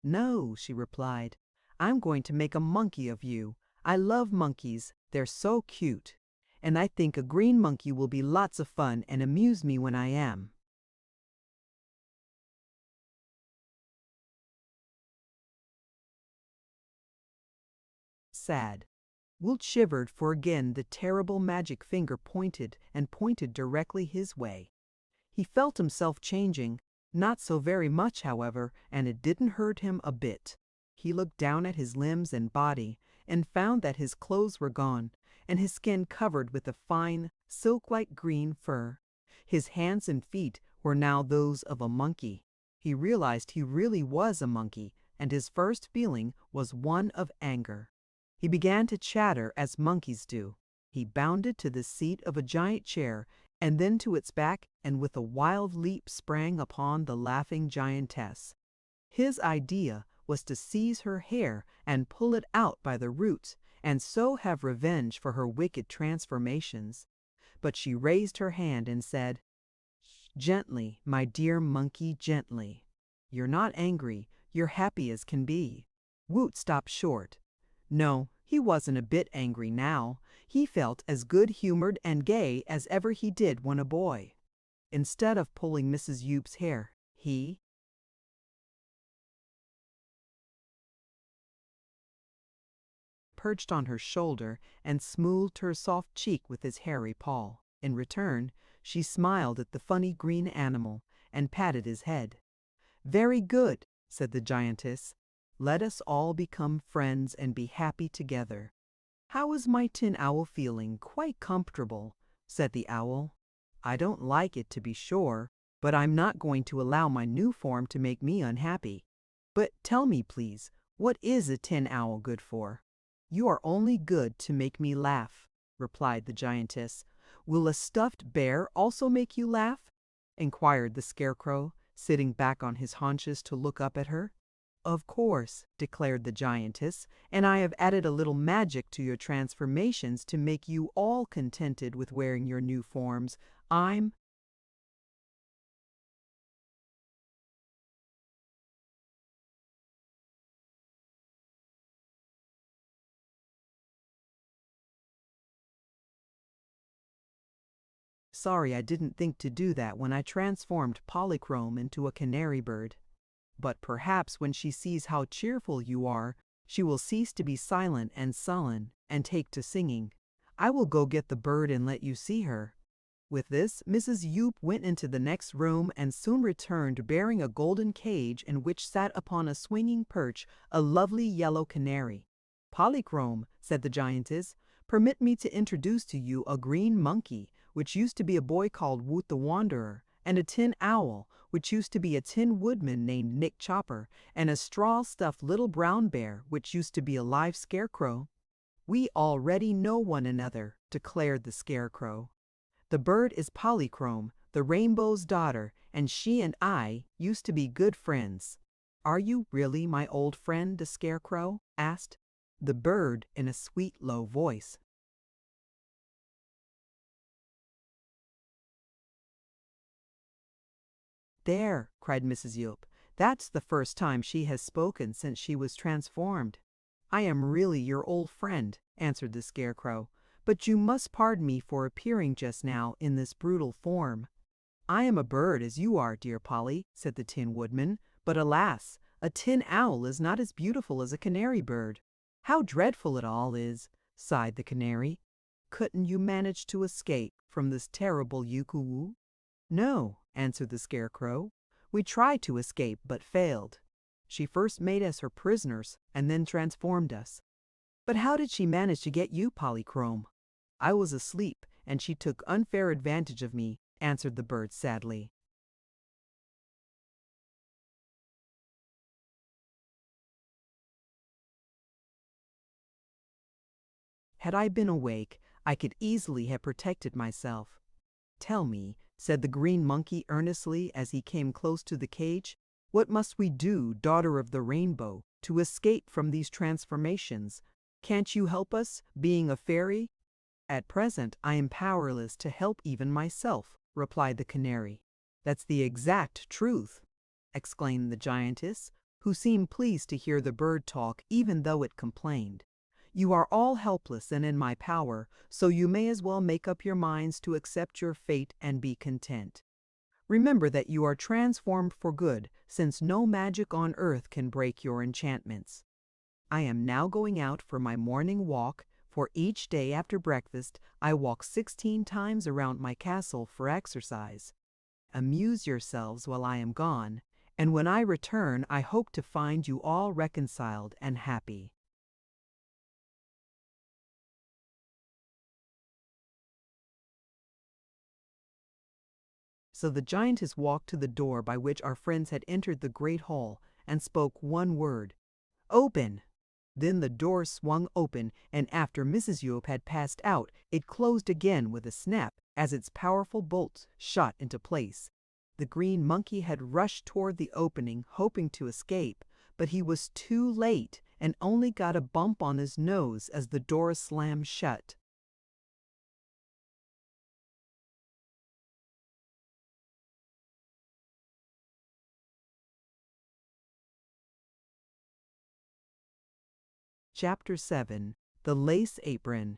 No, she replied. I'm going to make a monkey of you. I love monkeys, they're so cute. And I think a green monkey will be lots of fun and amuse me when I am. Sad. Woot shivered, for again the terrible magic finger pointed directly his way. He felt himself changing, not so very much, however, and it didn't hurt him a bit. He looked down at his limbs and body and found that his clothes were gone and his skin covered with a fine, silk-like green fur. His hands and feet were now those of a monkey. He realized he really was a monkey, and his first feeling was one of anger. He began to chatter as monkeys do. He bounded to the seat of a giant chair and then to its back, and with a wild leap sprang upon the laughing giantess. His idea was to seize her hair and pull it out by the roots, and so have revenge for her wicked transformations. But she raised her hand and said, Gently, my dear monkey, gently. You're not angry, you're happy as can be. Woot stopped short. No, he wasn't a bit angry now. He felt as good-humored and gay as ever he did when a boy. Instead of pulling Mrs. Yoop's hair, he perched on her shoulder and smoothed her soft cheek with his hairy paw. In return, she smiled at the funny green animal and patted his head. Very good, said the giantess. Let us all become friends and be happy together. How is my Tin Owl feeling? Quite comfortable, said the owl. I don't like it, to be sure, but I'm not going to allow my new form to make me unhappy. But tell me, please, what is a tin owl good for? You are only good to make me laugh, replied the giantess. Will a stuffed bear also make you laugh? Inquired the scarecrow, sitting back on his haunches to look up at her. Of course, declared the giantess, and I have added a little magic to your transformations to make you all contented with wearing your new forms. I'm sorry I didn't think to do that when I transformed Polychrome into a canary bird. But perhaps when she sees how cheerful you are, she will cease to be silent and sullen and take to singing. I will go get the bird and let you see her. With this, Mrs. Yoop went into the next room and soon returned bearing a golden cage in which sat upon a swinging perch a lovely yellow canary. Polychrome, said the giantess, permit me to introduce to you a green monkey, which used to be a boy called Woot the Wanderer, and a tin owl, which used to be a tin woodman named Nick Chopper, and a straw-stuffed little brown bear, which used to be a live scarecrow. We already know one another, declared the scarecrow. The bird is Polychrome, the rainbow's daughter, and she and I used to be good friends. Are you really my old friend, the scarecrow? Asked the bird in a sweet low voice. There, cried Mrs. Yoop, that's the first time she has spoken since she was transformed. I am really your old friend, answered the scarecrow, but you must pardon me for appearing just now in this brutal form. I am a bird as you are, dear Polly, said the Tin Woodman, but alas, a tin owl is not as beautiful as a canary bird. How dreadful it all is, sighed the canary. Couldn't you manage to escape from this terrible Yuku? No, answered the scarecrow. We tried to escape, but failed. She first made us her prisoners, and then transformed us. But how did she manage to get you, Polychrome? I was asleep, and she took unfair advantage of me," answered the bird sadly. "Had I been awake, I could easily have protected myself." "Tell me," said the green monkey earnestly as he came close to the cage, "what must we do, daughter of the rainbow, to escape from these transformations? Can't you help us, being a fairy?" "At present I am powerless to help even myself," replied the canary. "That's the exact truth," exclaimed the giantess, who seemed pleased to hear the bird talk even though it complained. "You are all helpless and in my power, so you may as well make up your minds to accept your fate and be content. Remember that you are transformed for good, since no magic on earth can break your enchantments. I am now going out for my morning walk, for each day after breakfast I walk 16 times around my castle for exercise. Amuse yourselves while I am gone, and when I return I hope to find you all reconciled and happy." So the giantess walked to the door by which our friends had entered the great hall and spoke one word, "Open!" Then the door swung open, and after Mrs. Yup had passed out, it closed again with a snap as its powerful bolts shot into place. The green monkey had rushed toward the opening, hoping to escape, but he was too late and only got a bump on his nose as the door slammed shut. Chapter 7. The Lace Apron.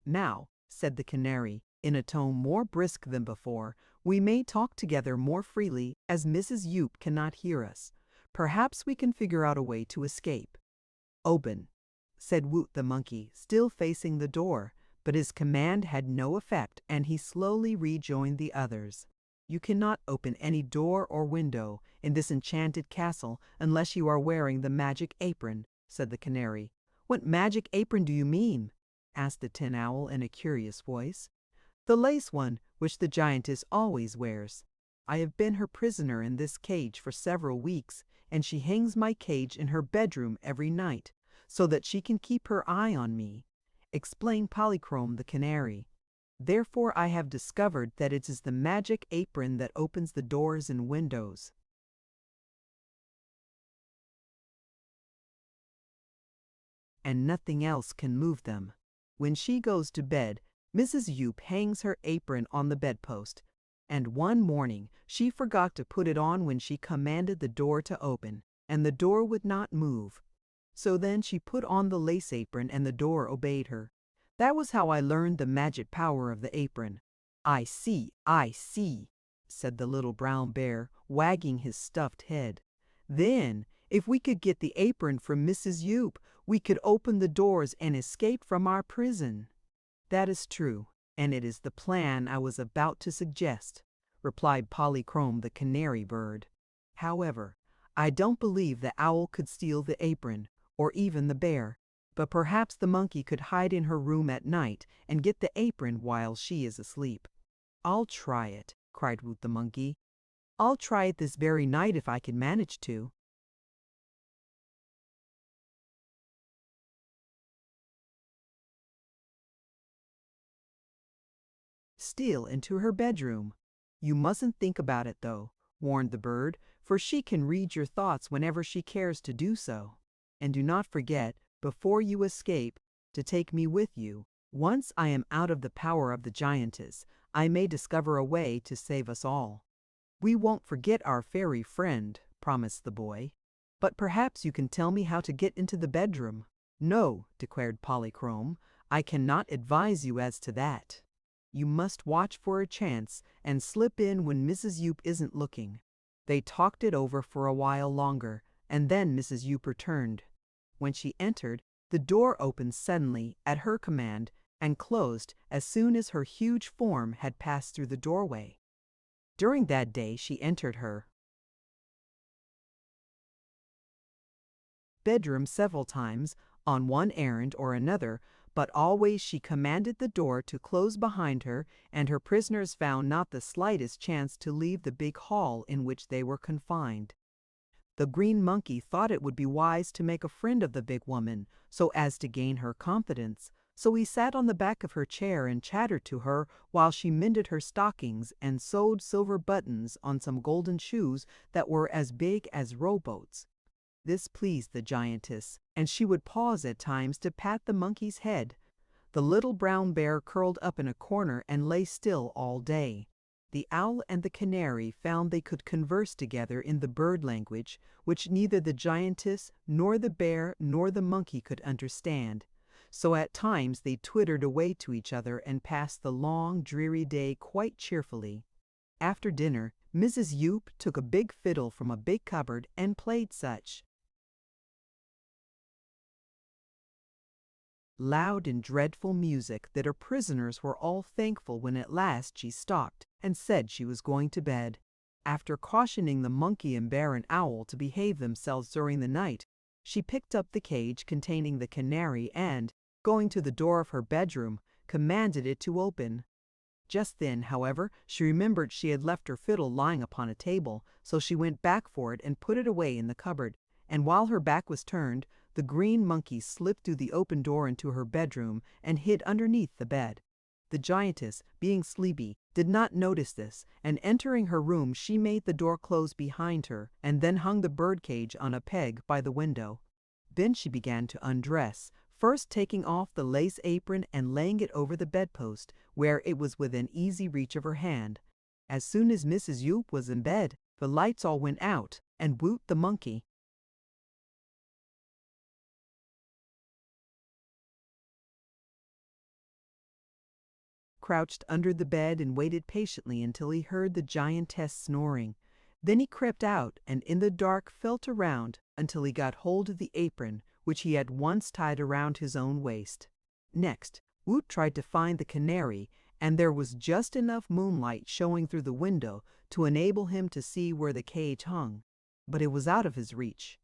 "Now," said the canary, in a tone more brisk than before, "we may talk together more freely, as Mrs. Yup cannot hear us. Perhaps we can figure out a way to escape." "Open," said Woot the monkey, still facing the door, but his command had no effect, and he slowly rejoined the others. "You cannot open any door or window in this enchanted castle unless you are wearing the magic apron," said the canary. "What magic apron do you mean?" asked the Tin Owl in a curious voice. "The lace one which the giantess always wears. I have been her prisoner in this cage for several weeks, and she hangs my cage in her bedroom every night, so that she can keep her eye on me," explained Polychrome the canary. "Therefore I have discovered that it is the magic apron that opens the doors and windows, and nothing else can move them. When she goes to bed, Mrs. Yup hangs her apron on the bedpost, and one morning she forgot to put it on when she commanded the door to open, and the door would not move. So then she put on the lace apron and the door obeyed her. That was how I learned the magic power of the apron." I see," said the little brown bear, wagging his stuffed head. "Then, if we could get the apron from Mrs. Yup, we could open the doors and escape from our prison." "That is true, and it is the plan I was about to suggest," replied Polychrome the canary bird. "However, I don't believe the owl could steal the apron, or even the bear, but perhaps the monkey could hide in her room at night and get the apron while she is asleep." "I'll try it," cried Woot the monkey. "I'll try it this very night if I can manage to." "Steal into her bedroom. You mustn't think about it, though," warned the bird, "for she can read your thoughts whenever she cares to do so. And do not forget, before you escape, to take me with you. Once I am out of the power of the giantess, I may discover a way to save us all." "We won't forget our fairy friend," promised the boy. "But perhaps you can tell me how to get into the bedroom." "No," declared Polychrome, "I cannot advise you as to that. You must watch for a chance and slip in when Mrs. Yup isn't looking." They talked it over for a while longer, and then Mrs. Yup returned. When she entered, the door opened suddenly at her command and closed as soon as her huge form had passed through the doorway. During that day she entered her bedroom several times on one errand or another, but always she commanded the door to close behind her, and her prisoners found not the slightest chance to leave the big hall in which they were confined. The green monkey thought it would be wise to make a friend of the big woman, so as to gain her confidence. So he sat on the back of her chair and chattered to her while she mended her stockings and sewed silver buttons on some golden shoes that were as big as rowboats. This pleased the giantess, and she would pause at times to pat the monkey's head. The little brown bear curled up in a corner and lay still all day. The owl and the canary found they could converse together in the bird language, which neither the giantess nor the bear nor the monkey could understand. So at times they twittered away to each other and passed the long, dreary day quite cheerfully. After dinner, Mrs. Yoop took a big fiddle from a big cupboard and played such loud and dreadful music that her prisoners were all thankful when at last she stopped and said she was going to bed. After cautioning the monkey and bear and owl to behave themselves during the night, she picked up the cage containing the canary and, going to the door of her bedroom, commanded it to open. Just then, however, she remembered she had left her fiddle lying upon a table, so she went back for it and put it away in the cupboard, and while her back was turned, the green monkey slipped through the open door into her bedroom and hid underneath the bed. The giantess, being sleepy, did not notice this, and entering her room she made the door close behind her and then hung the birdcage on a peg by the window. Then she began to undress, first taking off the lace apron and laying it over the bedpost, where it was within easy reach of her hand. As soon as Mrs. Yoop was in bed, the lights all went out, and Woot the monkey, crouched under the bed and waited patiently until he heard the giantess snoring. Then he crept out and in the dark felt around until he got hold of the apron which he had once tied around his own waist. Next, Woot tried to find the canary, and there was just enough moonlight showing through the window to enable him to see where the cage hung, but it was out of his reach.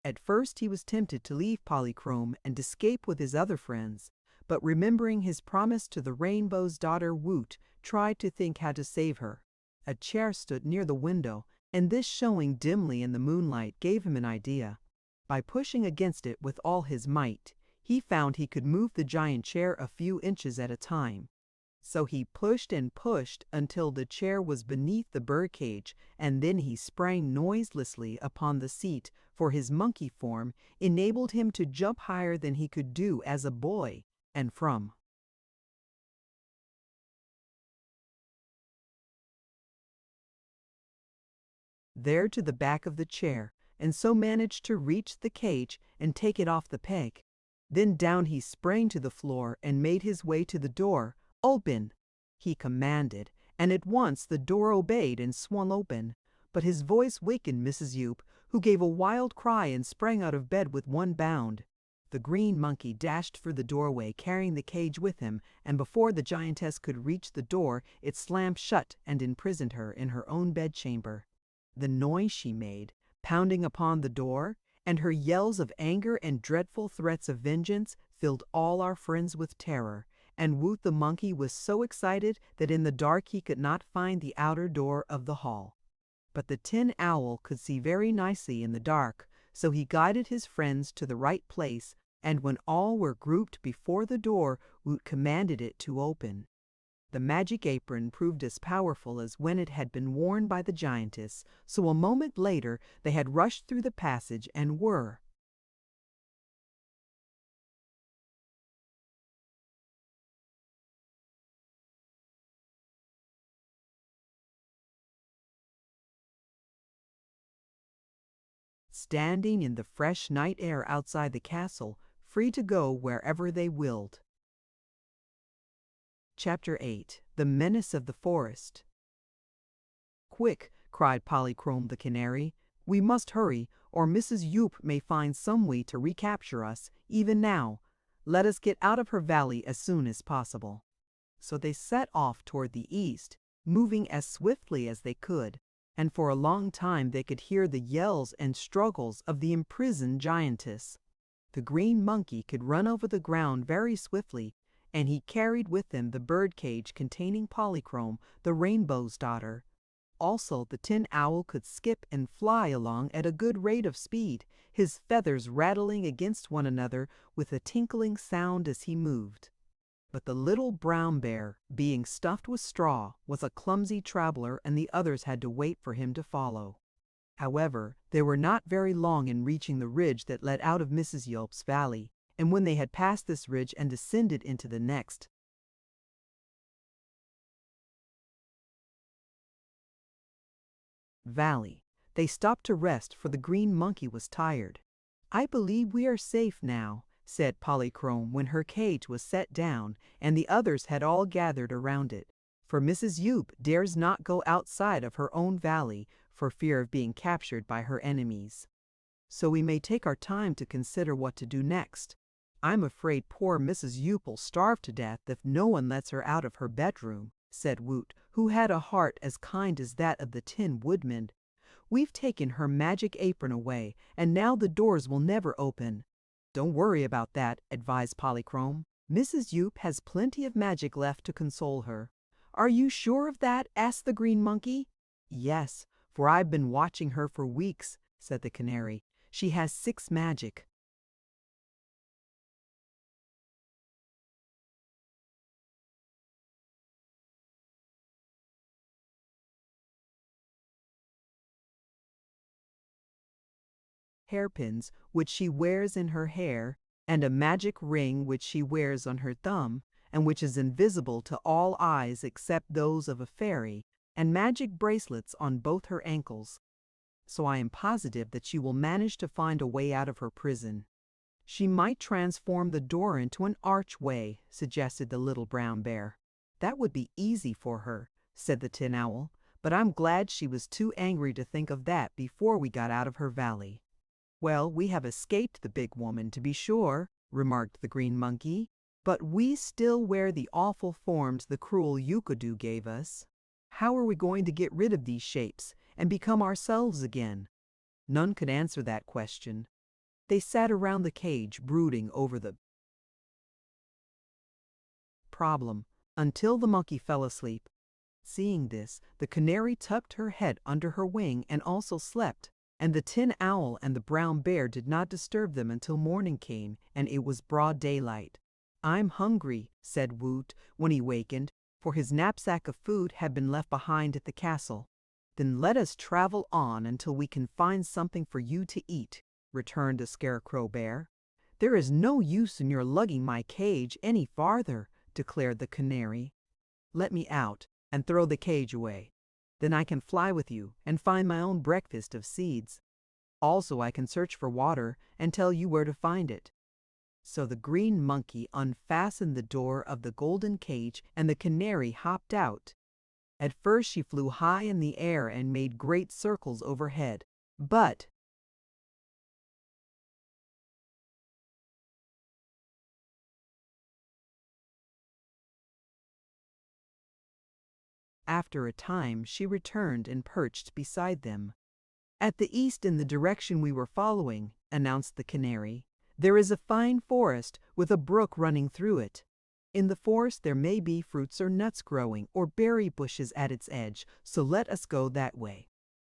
At first he was tempted to leave Polychrome and escape with his other friends, but remembering his promise to the Rainbow's daughter Woot, tried to think how to save her. A chair stood near the window, and this showing dimly in the moonlight gave him an idea. By pushing against it with all his might, he found he could move the giant chair a few inches at a time. So he pushed and pushed until the chair was beneath the birdcage, and then he sprang noiselessly upon the seat, for his monkey form enabled him to jump higher than he could do as a boy, and from there to the back of the chair, and so managed to reach the cage and take it off the peg. Then down he sprang to the floor and made his way to the door. "Open!" he commanded, and at once the door obeyed and swung open. But his voice wakened Mrs. Yoop, who gave a wild cry and sprang out of bed with one bound. The green monkey dashed for the doorway, carrying the cage with him, and before the giantess could reach the door, it slammed shut and imprisoned her in her own bedchamber. The noise she made, pounding upon the door, and her yells of anger and dreadful threats of vengeance filled all our friends with terror, and Woot the monkey was so excited that in the dark he could not find the outer door of the hall. But the tin owl could see very nicely in the dark, so he guided his friends to the right place, and when all were grouped before the door, Woot commanded it to open. The magic apron proved as powerful as when it had been worn by the giantess, so a moment later they had rushed through the passage and were standing in the fresh night air outside the castle, free to go wherever they willed. Chapter 8. The Menace of the Forest. "Quick!" cried Polychrome the canary. "We must hurry, or Mrs. Yoop may find some way to recapture us, even now. Let us get out of her valley as soon as possible." So they set off toward the east, moving as swiftly as they could, and for a long time they could hear the yells and struggles of the imprisoned giantess. The green monkey could run over the ground very swiftly, and he carried with him the birdcage containing Polychrome, the rainbow's daughter. Also, the tin owl could skip and fly along at a good rate of speed, his feathers rattling against one another with a tinkling sound as he moved. But the little brown bear, being stuffed with straw, was a clumsy traveler, and the others had to wait for him to follow. However, they were not very long in reaching the ridge that led out of Mrs. Yelp's valley, and when they had passed this ridge and descended into the next valley, they stopped to rest, for the green monkey was tired. "I believe we are safe now," said Polychrome when her cage was set down and the others had all gathered around it, "for Mrs. Yoop dares not go outside of her own valley for fear of being captured by her enemies. So we may take our time to consider what to do next. I'm afraid poor Mrs. Yoop'll starve to death if no one lets her out of her bedroom," said Woot, who had a heart as kind as that of the Tin Woodman. "We've taken her magic apron away, and now the doors will never open." "Don't worry about that," advised Polychrome. "Mrs. Yoop has plenty of magic left to console her." "Are you sure of that?" asked the green monkey. "Yes, for I've been watching her for weeks," said the canary. "She has 6 magic." Hairpins, which she wears in her hair, and a magic ring which she wears on her thumb, and which is invisible to all eyes except those of a fairy, and magic bracelets on both her ankles. So I am positive that she will manage to find a way out of her prison. "She might transform the door into an archway," suggested the little brown bear. "That would be easy for her," said the Tin Owl, "but I'm glad she was too angry to think of that before we got out of her valley." "Well, we have escaped the big woman, to be sure," remarked the green monkey, "but we still wear the awful forms the cruel Yookoodo gave us. How are we going to get rid of these shapes and become ourselves again?" None could answer that question. They sat around the cage brooding over the problem until the monkey fell asleep. Seeing this, the canary tucked her head under her wing and also slept, and the Tin Owl and the brown bear did not disturb them until morning came and it was broad daylight. "I'm hungry," said Woot when he wakened, for his knapsack of food had been left behind at the castle. "Then let us travel on until we can find something for you to eat," returned the Scarecrow Bear. "There is no use in your lugging my cage any farther," declared the canary. "Let me out and throw the cage away. Then I can fly with you and find my own breakfast of seeds. Also I can search for water and tell you where to find it." So the green monkey unfastened the door of the golden cage and the canary hopped out. At first she flew high in the air and made great circles overhead, but after a time she returned and perched beside them. "At the east, in the direction we were following," announced the canary, "there is a fine forest with a brook running through it. In the forest there may be fruits or nuts growing, or berry bushes at its edge, so let us go that way."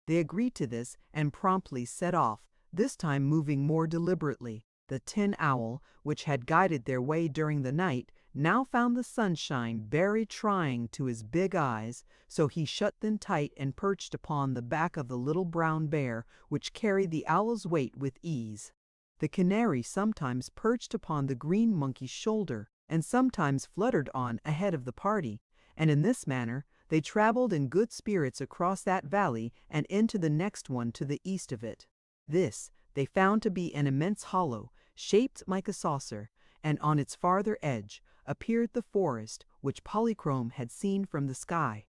They agreed to this and promptly set off, this time moving more deliberately. The Tin Owl, which had guided their way during the night, now found the sunshine very trying to his big eyes, so he shut them tight and perched upon the back of the little brown bear, which carried the owl's weight with ease. The canary sometimes perched upon the green monkey's shoulder, and sometimes fluttered on ahead of the party, and in this manner they traveled in good spirits across that valley and into the next one to the east of it. This they found to be an immense hollow, shaped like a saucer, and on its farther edge appeared the forest which Polychrome had seen from the sky.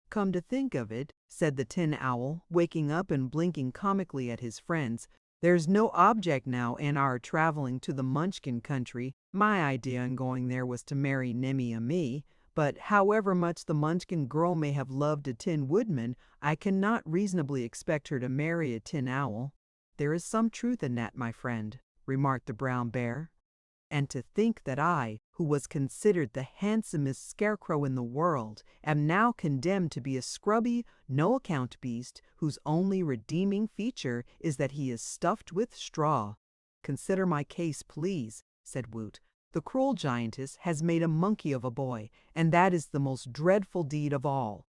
"Come to think of it," said the Tin Owl, waking up and blinking comically at his friends, "there's no object now in our traveling to the Munchkin country. My idea in going there was to marry Nimmy and me, But however much the Munchkin girl may have loved a Tin Woodman, I cannot reasonably expect her to marry a Tin Owl." "There is some truth in that, my friend," remarked the Brown Bear. "And to think that I, who was considered the handsomest scarecrow in the world, am now condemned to be a scrubby, no-account beast whose only redeeming feature is that he is stuffed with straw." "Consider my case, please," said Woot. "The cruel giantess has made a monkey of a boy, and that is the most dreadful deed of all."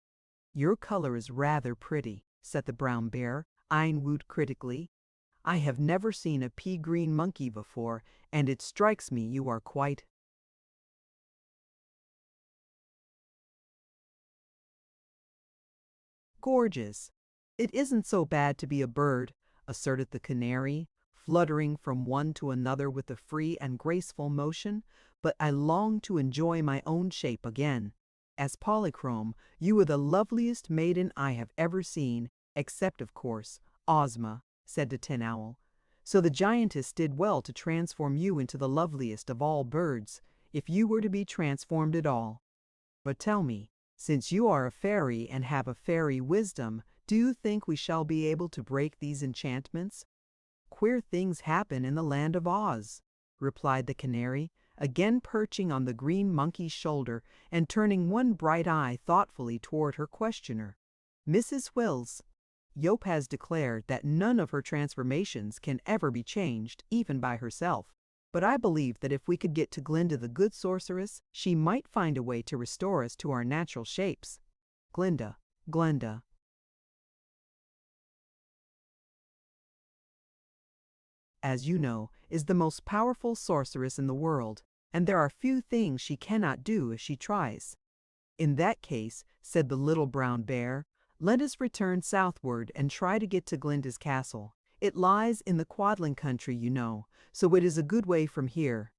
"Your color is rather pretty," said the Brown Bear, eyeing Woot critically. "I have never seen a pea-green monkey before, and it strikes me you are quite gorgeous." "It isn't so bad to be a bird," asserted the Canary, fluttering from one to another with a free and graceful motion, "but I long to enjoy my own shape again. As Polychrome, you are the loveliest maiden I have ever seen, except, of course, Ozma," said the Tin Owl. "So the giantess did well to transform you into the loveliest of all birds, if you were to be transformed at all. But tell me, since you are a fairy and have a fairy wisdom, do you think we shall be able to break these enchantments?" "Queer things happen in the land of Oz," replied the Canary, again perching on the green monkey's shoulder and turning one bright eye thoughtfully toward her questioner. "Mrs. Wills, Yope has declared that none of her transformations can ever be changed, even by herself. But I believe that if we could get to Glinda the Good Sorceress, she might find a way to restore us to our natural shapes." Glinda, Glenda. As you know, is the most powerful sorceress in the world, and there are few things she cannot do if she tries. "In that case," said the little Brown Bear, "let us return southward and try to get to Glinda's castle. It lies in the Quadling country, you know, so it is a good way from here."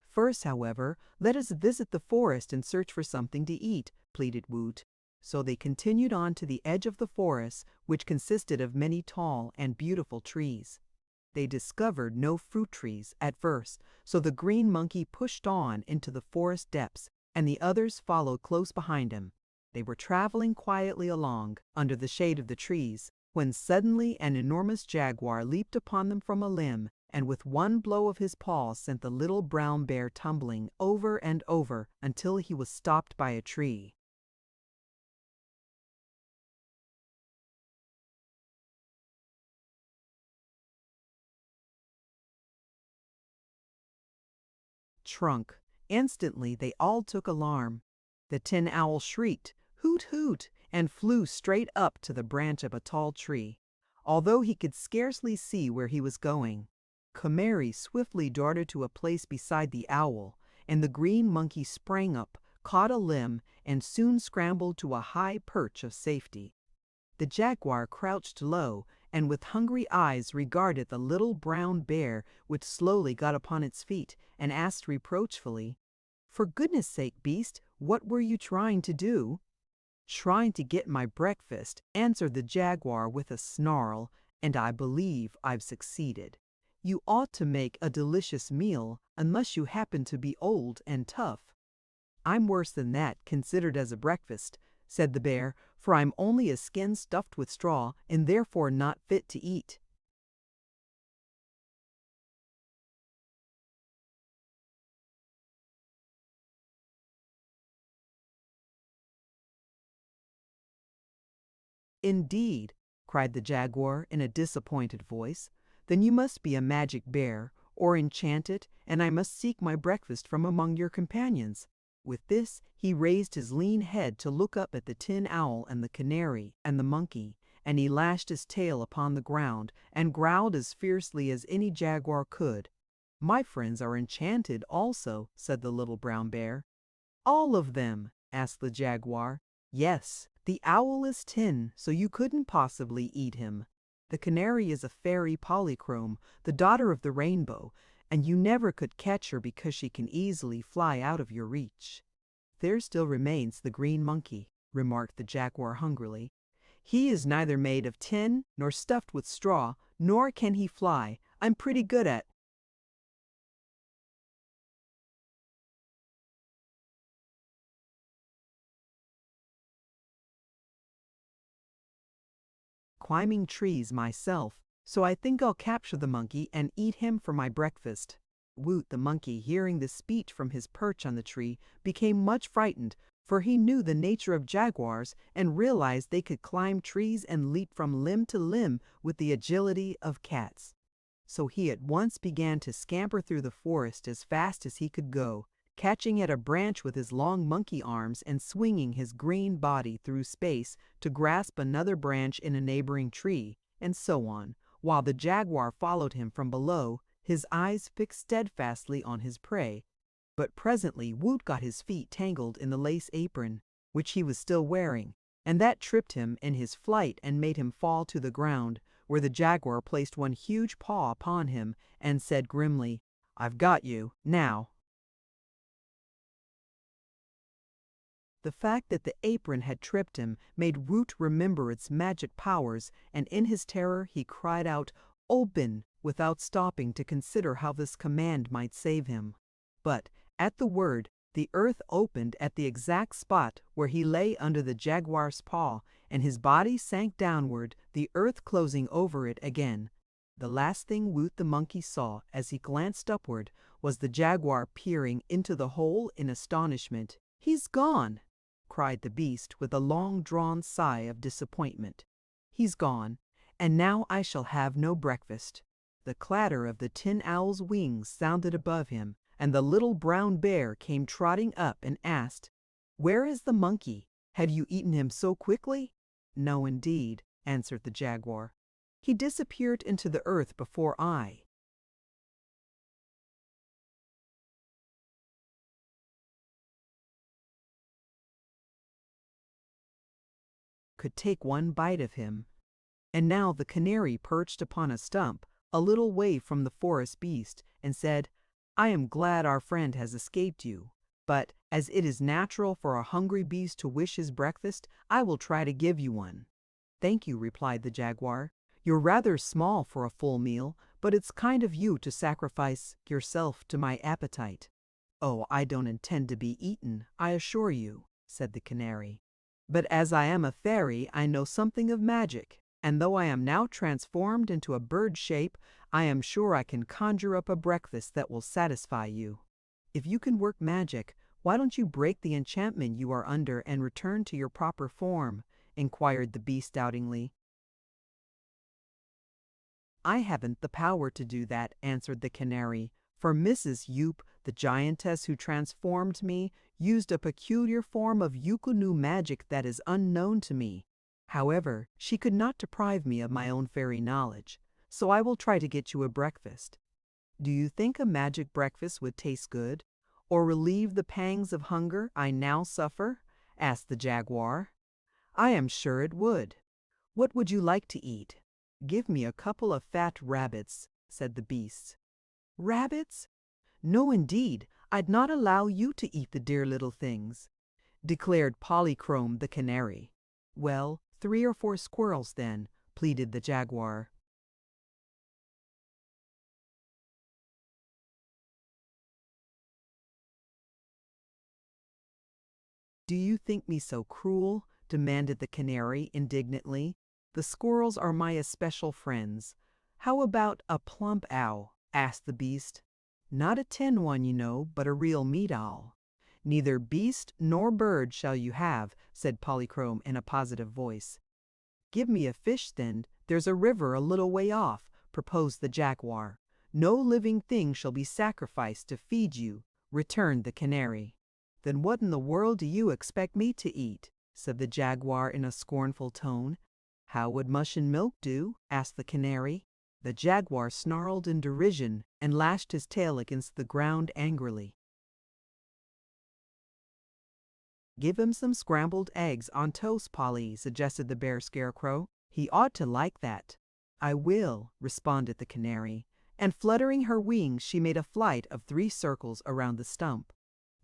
"First, however, let us visit the forest and search for something to eat," pleaded Woot. So they continued on to the edge of the forest, which consisted of many tall and beautiful trees. They discovered no fruit trees at first, so the green monkey pushed on into the forest depths, and the others followed close behind him. They were traveling quietly along, under the shade of the trees, when suddenly an enormous jaguar leaped upon them from a limb, and with one blow of his paw sent the little Brown Bear tumbling over and over until he was stopped by a tree. Trunk. Instantly they all took alarm. The Tin Owl shrieked, "Hoot, hoot!" and flew straight up to the branch of a tall tree, although he could scarcely see where he was going. Canary swiftly darted to a place beside the Owl, and the green monkey sprang up, caught a limb, and soon scrambled to a high perch of safety. The jaguar crouched low, and with hungry eyes regarded the little Brown Bear, which slowly got upon its feet, and asked reproachfully, "For goodness sake, beast, what were you trying to do?" "Trying to get my breakfast," answered the jaguar with a snarl, "and I believe I've succeeded. You ought to make a delicious meal, unless you happen to be old and tough." "I'm worse than that, considered as a breakfast," said the bear, "for I'm only a skin stuffed with straw, and therefore not fit to eat." "Indeed!" cried the jaguar in a disappointed voice. "Then you must be a magic bear, or enchanted, and I must seek my breakfast from among your companions." With this he raised his lean head to look up at the Tin Owl and the Canary and the monkey, and he lashed his tail upon the ground and growled as fiercely as any jaguar could. "My friends are enchanted also," said the little Brown Bear. "All of them?" asked the jaguar. "Yes. The Owl is tin, so you couldn't possibly eat him. The Canary is a fairy Polychrome, the daughter of the Rainbow, and you never could catch her because she can easily fly out of your reach." "There still remains the green monkey," remarked the jaguar hungrily. "He is neither made of tin nor stuffed with straw, nor can he fly. I'm pretty good at climbing trees myself, so I think I'll capture the monkey and eat him for my breakfast." Woot the monkey, hearing this speech from his perch on the tree, became much frightened, for he knew the nature of jaguars and realized they could climb trees and leap from limb to limb with the agility of cats. So he at once began to scamper through the forest as fast as he could go, catching at a branch with his long monkey arms and swinging his green body through space to grasp another branch in a neighboring tree, and so on, while the jaguar followed him from below, his eyes fixed steadfastly on his prey. But presently Woot got his feet tangled in the lace apron, which he was still wearing, and that tripped him in his flight and made him fall to the ground, where the jaguar placed one huge paw upon him and said grimly, "I've got you, now." The fact that the apron had tripped him made Woot remember its magic powers, and in his terror he cried out, "Open!" without stopping to consider how this command might save him. But, at the word, the earth opened at the exact spot where he lay under the jaguar's paw, and his body sank downward, the earth closing over it again. The last thing Woot the monkey saw as he glanced upward was the jaguar peering into the hole in astonishment. "He's gone!" cried the beast with a long-drawn sigh of disappointment. "He's gone, and now I shall have no breakfast." The clatter of the tin owl's wings sounded above him, and the little brown bear came trotting up and asked, "Where is the monkey? Have you eaten him so quickly?" "No, indeed," answered the jaguar. "He disappeared into the earth before I could take one bite of him." And now the canary perched upon a stump a little way from the forest beast and said, "I am glad our friend has escaped you, but as it is natural for a hungry beast to wish his breakfast, I will try to give you one." "Thank you," replied the jaguar. "You're rather small for a full meal, but it's kind of you to sacrifice yourself to my appetite." "Oh, I don't intend to be eaten, I assure you," said the canary. "But as I am a fairy, I know something of magic, and though I am now transformed into a bird shape, I am sure I can conjure up a breakfast that will satisfy you." "If you can work magic, why don't you break the enchantment you are under and return to your proper form?" inquired the beast doubtingly. "I haven't the power to do that," answered the canary, "for Mrs. Yoop, the giantess who transformed me, used a peculiar form of Yukunu magic that is unknown to me. However, she could not deprive me of my own fairy knowledge, so I will try to get you a breakfast." "Do you think a magic breakfast would taste good, or relieve the pangs of hunger I now suffer?" asked the jaguar. "I am sure it would. What would you like to eat?" "Give me a couple of fat rabbits," said the beast. "Rabbits? No, indeed, I'd not allow you to eat the dear little things," declared Polychrome the canary. "Well, 3 or 4 squirrels then," pleaded the jaguar. "Do you think me so cruel?" demanded the canary indignantly. "The squirrels are my especial friends." "How about a plump owl?" asked the beast. "Not a tin one, you know, but a real meat owl." "Neither beast nor bird shall you have," said Polychrome in a positive voice. "Give me a fish then, there's a river a little way off," proposed the jaguar. "No living thing shall be sacrificed to feed you," returned the canary. "Then what in the world do you expect me to eat?" said the jaguar in a scornful tone. "How would mush and milk do?" asked the canary. The jaguar snarled in derision and lashed his tail against the ground angrily. "Give him some scrambled eggs on toast, Polly," suggested the bear scarecrow. "He ought to like that." "I will," responded the canary, and fluttering her wings she made a flight of 3 circles around the stump.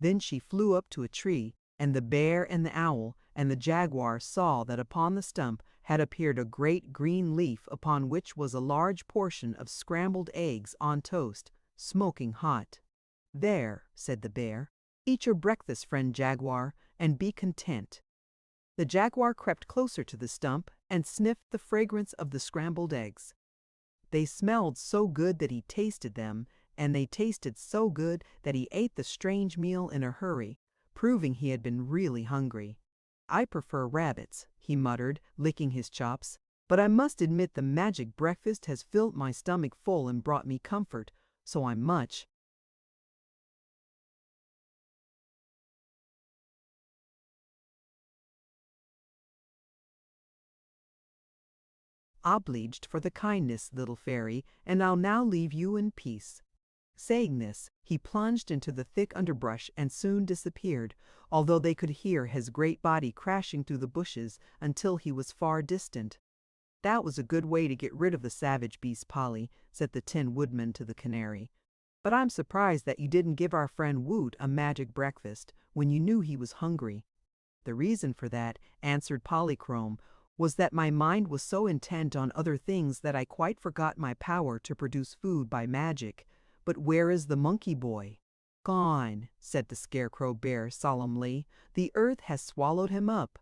Then she flew up to a tree, and the bear and the owl and the jaguar saw that upon the stump had appeared a great green leaf upon which was a large portion of scrambled eggs on toast, smoking hot. "There," said the bear, "eat your breakfast, friend jaguar, and be content." The jaguar crept closer to the stump and sniffed the fragrance of the scrambled eggs. They smelled so good that he tasted them, and they tasted so good that he ate the strange meal in a hurry, proving he had been really hungry. "I prefer rabbits," he muttered, licking his chops, "but I must admit the magic breakfast has filled my stomach full and brought me comfort, so I'm much obliged for the kindness, little fairy, and I'll now leave you in peace." Saying this, he plunged into the thick underbrush and soon disappeared, although they could hear his great body crashing through the bushes until he was far distant. "That was a good way to get rid of the savage beast, Polly," said the Tin Woodman to the Canary. "But I'm surprised that you didn't give our friend Woot a magic breakfast when you knew he was hungry." "The reason for that," answered Polychrome, "was that my mind was so intent on other things that I quite forgot my power to produce food by magic. But where is the monkey boy?" "Gone," said the Scarecrow Bear solemnly. "The earth has swallowed him up."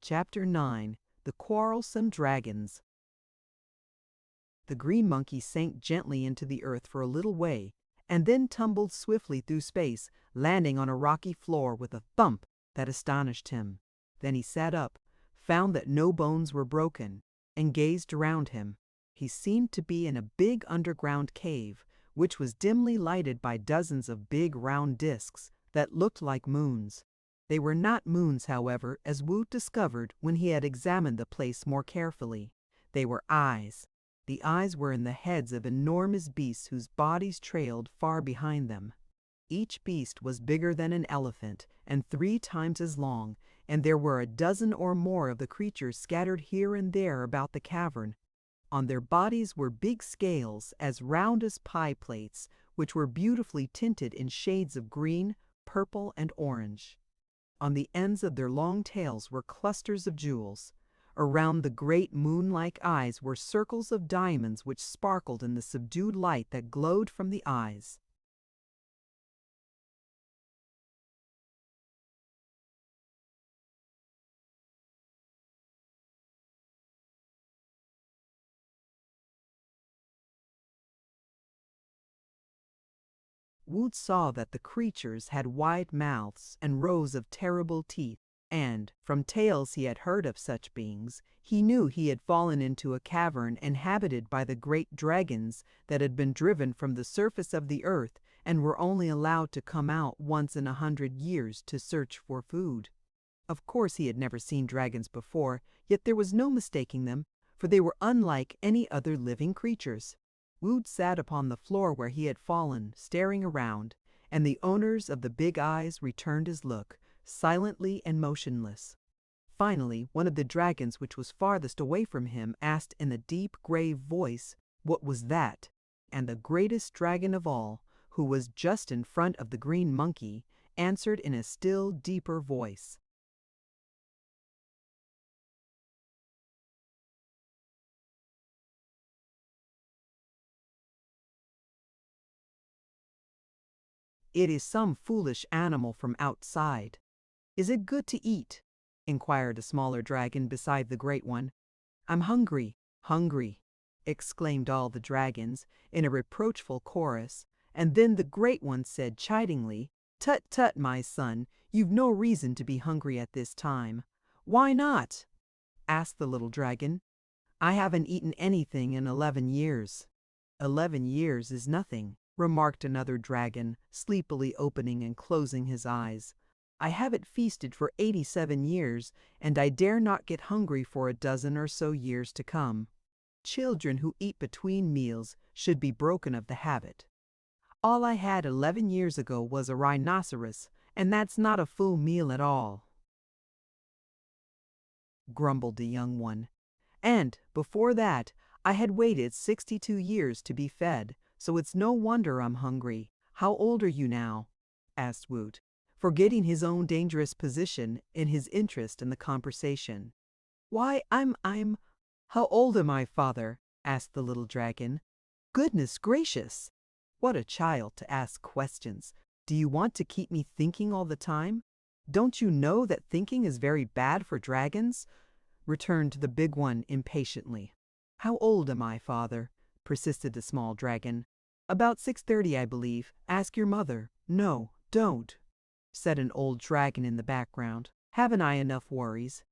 Chapter 9. The Quarrelsome Dragons. The green monkey sank gently into the earth for a little way, and then tumbled swiftly through space, landing on a rocky floor with a thump that astonished him. Then he sat up, found that no bones were broken, and gazed around him. He seemed to be in a big underground cave, which was dimly lighted by dozens of big round discs that looked like moons. They were not moons, however, as Woot discovered when he had examined the place more carefully. They were eyes. The eyes were in the heads of enormous beasts whose bodies trailed far behind them. Each beast was bigger than an elephant and 3 times as long, and there were a dozen or more of the creatures scattered here and there about the cavern. On their bodies were big scales as round as pie plates, which were beautifully tinted in shades of green, purple, and orange. On the ends of their long tails were clusters of jewels. Around the great moon-like eyes were circles of diamonds which sparkled in the subdued light that glowed from the eyes. Woot saw that the creatures had wide mouths and rows of terrible teeth, and, from tales he had heard of such beings, he knew he had fallen into a cavern inhabited by the great dragons that had been driven from the surface of the earth and were only allowed to come out once in 100 years to search for food. Of course he had never seen dragons before, yet there was no mistaking them, for they were unlike any other living creatures. Woot sat upon the floor where he had fallen, staring around, and the owners of the big eyes returned his look, silently and motionless. Finally, one of the dragons which was farthest away from him asked in a deep, grave voice, "What was that?" And the greatest dragon of all, who was just in front of the green monkey, answered in a still deeper voice. "It is some foolish animal from outside." "Is it good to eat?" inquired a smaller dragon beside the great one. "I'm hungry, hungry," exclaimed all the dragons in a reproachful chorus, and then the great one said chidingly, "Tut, tut, my son, you've no reason to be hungry at this time." "Why not?" asked the little dragon. "I haven't eaten anything in 11 years." "11 years is nothing," remarked another dragon, sleepily opening and closing his eyes. "I haven't feasted for 87 years, and I dare not get hungry for a dozen or so years to come. Children who eat between meals should be broken of the habit. All I had 11 years ago was a rhinoceros, and that's not a full meal at all," grumbled the young one. "And, before that, I had waited 62 years to be fed, so it's no wonder I'm hungry. How old are you now?" asked Woot, forgetting his own dangerous position in his interest in the conversation. "Why, I'm How old am I, father?" asked the little dragon. Goodness gracious! What a child to ask questions. Do you want to keep me thinking all the time? Don't you know that thinking is very bad for dragons? Returned the big one impatiently. How old am I, father? Persisted the small dragon. About 6:30, I believe. Ask your mother. No, don't, said an old dragon in the background. Haven't I enough worries?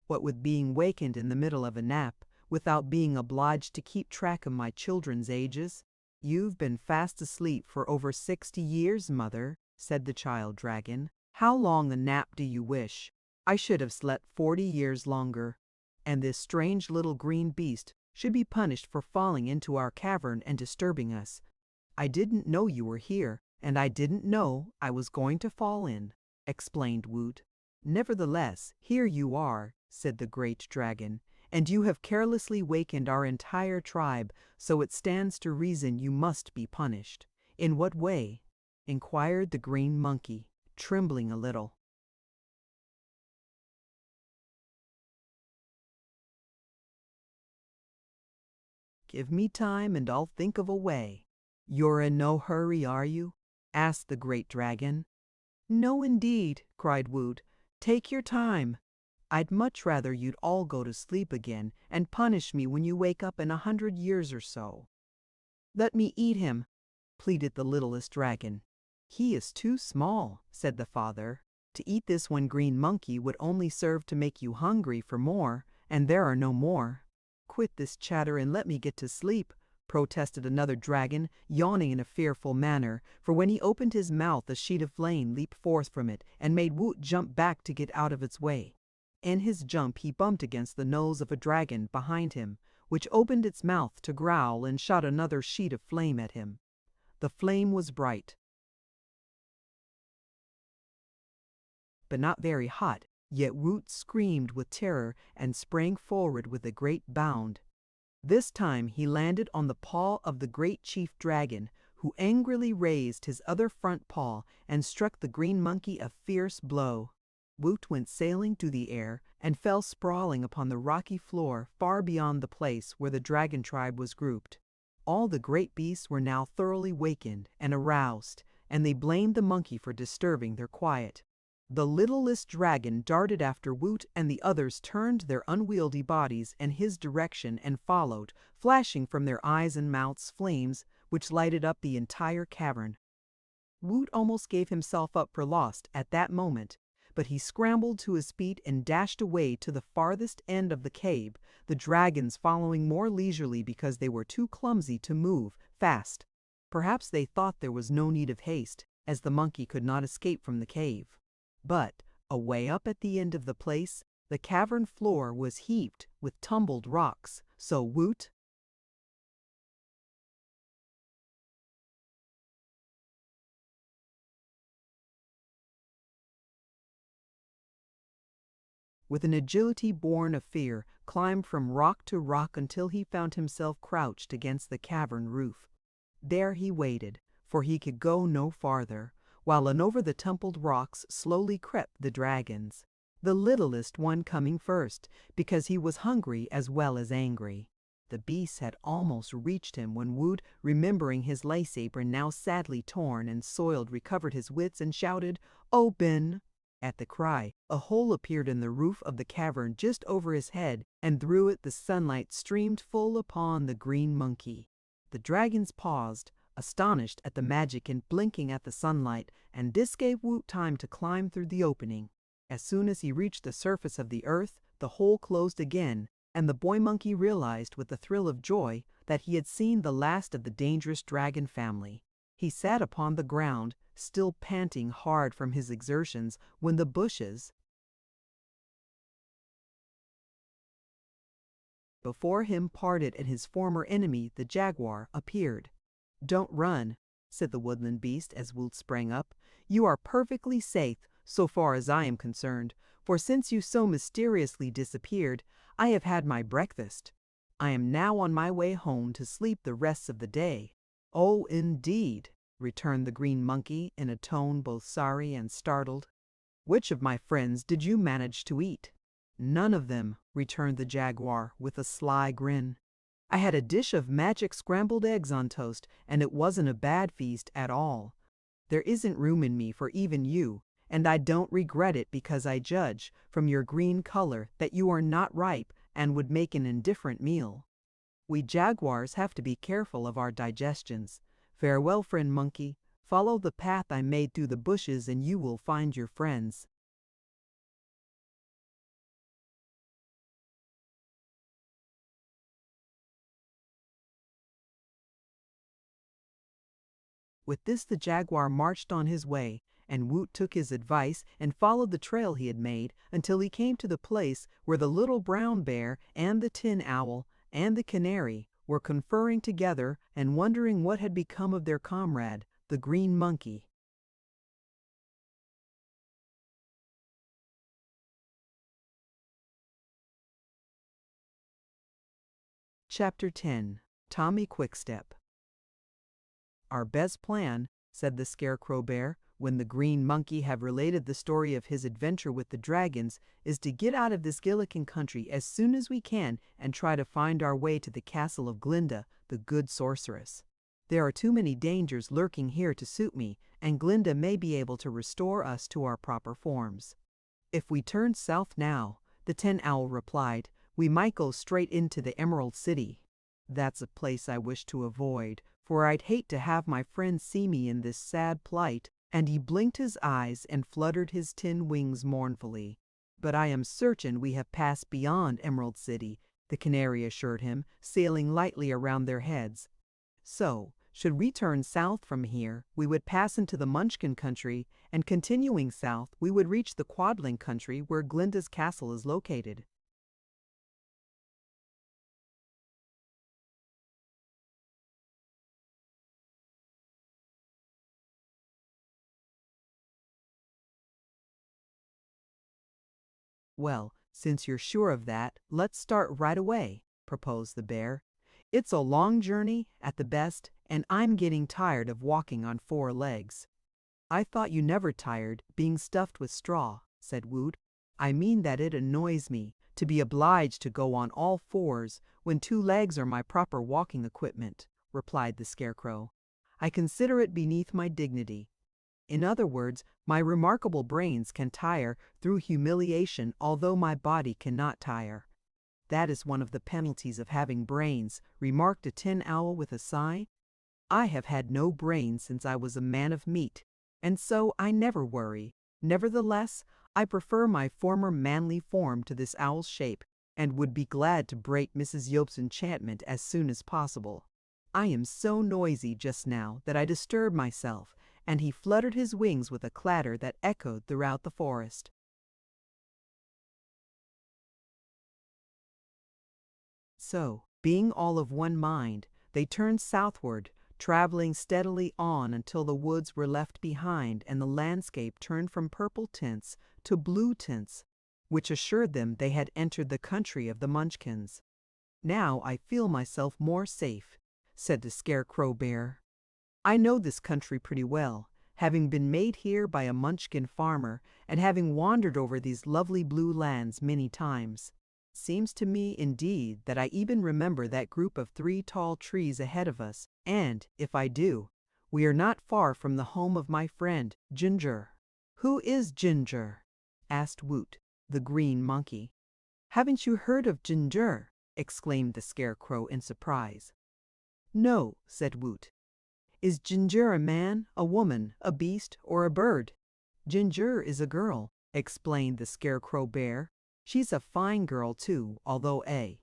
What with being wakened in the middle of a nap, without being obliged to keep track of my children's ages. You've been fast asleep for over 60 years, mother, said the child dragon. How long a nap do you wish? I should have slept 40 years longer. And this strange little green beast should be punished for falling into our cavern and disturbing us. I didn't know you were here, and I didn't know I was going to fall in, explained Woot. Nevertheless, here you are, said the great dragon, and you have carelessly wakened our entire tribe, so it stands to reason you must be punished. In what way? Inquired the green monkey, trembling a little. Give me time and I'll think of a way. You're in no hurry, are you? Asked the great dragon. No, indeed, cried Woot. Take your time. I'd much rather you'd all go to sleep again and punish me when you wake up in 100 years or so. Let me eat him, pleaded the littlest dragon. He is too small, said the father. To eat this one green monkey would only serve to make you hungry for more, and there are no more. Quit this chatter and let me get to sleep, protested another dragon, yawning in a fearful manner, for when he opened his mouth a sheet of flame leaped forth from it and made Woot jump back to get out of its way. In his jump he bumped against the nose of a dragon behind him, which opened its mouth to growl and shot another sheet of flame at him. The flame was bright, but not very hot, yet Woot screamed with terror and sprang forward with a great bound. This time he landed on the paw of the great chief dragon, who angrily raised his other front paw and struck the green monkey a fierce blow. Woot went sailing through the air and fell sprawling upon the rocky floor far beyond the place where the dragon tribe was grouped. All the great beasts were now thoroughly wakened and aroused, and they blamed the monkey for disturbing their quiet. The littlest dragon darted after Woot, and the others turned their unwieldy bodies in his direction and followed, flashing from their eyes and mouths flames which lighted up the entire cavern. Woot almost gave himself up for lost at that moment, but he scrambled to his feet and dashed away to the farthest end of the cave, the dragons following more leisurely because they were too clumsy to move fast. Perhaps they thought there was no need of haste, as the monkey could not escape from the cave. But, away up at the end of the place, the cavern floor was heaped with tumbled rocks, so Woot with an agility born of fear, climbed from rock to rock until he found himself crouched against the cavern roof. There he waited, for he could go no farther, while on over the tumbled rocks slowly crept the dragons, the littlest one coming first, because he was hungry as well as angry. The beasts had almost reached him when Woot, remembering his lace apron now sadly torn and soiled, recovered his wits and shouted, "Open!" At the cry, a hole appeared in the roof of the cavern just over his head, and through it the sunlight streamed full upon the green monkey. The dragons paused, astonished at the magic and blinking at the sunlight, and this gave Woot time to climb through the opening. As soon as he reached the surface of the earth, the hole closed again, and the boy monkey realized with a thrill of joy that he had seen the last of the dangerous dragon family. He sat upon the ground, still panting hard from his exertions, when the bushes before him parted and his former enemy, the jaguar, appeared. "Don't run," said the woodland beast as Woot sprang up. "You are perfectly safe, so far as I am concerned, for since you so mysteriously disappeared, I have had my breakfast. I am now on my way home to sleep the rest of the day." "Oh, indeed," returned the green monkey in a tone both sorry and startled. "Which of my friends did you manage to eat?" "None of them," returned the jaguar with a sly grin. "I had a dish of magic scrambled eggs on toast, and it wasn't a bad feast at all. There isn't room in me for even you, and I don't regret it because I judge, from your green color, that you are not ripe and would make an indifferent meal. We jaguars have to be careful of our digestions. Farewell, friend monkey. Follow the path I made through the bushes and you will find your friends." With this the jaguar marched on his way, and Woot took his advice and followed the trail he had made until he came to the place where the little brown bear and the tin owl and the canary were conferring together and wondering what had become of their comrade, the green monkey. Chapter 10. Tommy Quickstep. "Our best plan," said the Scarecrow Bear, when the green monkey had related the story of his adventure with the dragons, "is to get out of this Gillikin country as soon as we can and try to find our way to the castle of Glinda, the good sorceress. There are too many dangers lurking here to suit me, and Glinda may be able to restore us to our proper forms." "If we turn south now," the Tin Owl replied, "we might go straight into the Emerald City. That's a place I wish to avoid, for I'd hate to have my friends see me in this sad plight," and he blinked his eyes and fluttered his tin wings mournfully. "But I am certain we have passed beyond Emerald City," the canary assured him, sailing lightly around their heads. "So, should we turn south from here, we would pass into the Munchkin country, and continuing south, we would reach the Quadling country where Glinda's castle is located." "Well, since you're sure of that, let's start right away," proposed the bear. "It's a long journey, at the best, and I'm getting tired of walking on four legs." "I thought you never tired, being stuffed with straw," said Woot. "I mean that it annoys me to be obliged to go on all fours when two legs are my proper walking equipment," replied the Scarecrow. "I consider it beneath my dignity. In other words, my remarkable brains can tire through humiliation, although my body cannot tire." "That is one of the penalties of having brains," remarked a Tin Owl with a sigh. "I have had no brains since I was a man of meat, and so I never worry. Nevertheless, I prefer my former manly form to this owl's shape, and would be glad to break Mrs. Yope's enchantment as soon as possible. I am so noisy just now that I disturb myself," and he fluttered his wings with a clatter that echoed throughout the forest. So, being all of one mind, they turned southward, traveling steadily on until the woods were left behind and the landscape turned from purple tints to blue tints, which assured them they had entered the country of the Munchkins. "Now I feel myself more safe," said the Scarecrow Bear. "I know this country pretty well, having been made here by a Munchkin farmer and having wandered over these lovely blue lands many times. Seems to me, indeed, that I even remember that group of three tall trees ahead of us, and, if I do, we are not far from the home of my friend, Ginger." "Who is Ginger?" asked Woot, the green monkey. "Haven't you heard of Ginger?" exclaimed the Scarecrow in surprise. "No," said Woot. "Is Ginger a man, a woman, a beast, or a bird?" "Ginger is a girl," explained the Scarecrow Bear. "She's a fine girl, too, although a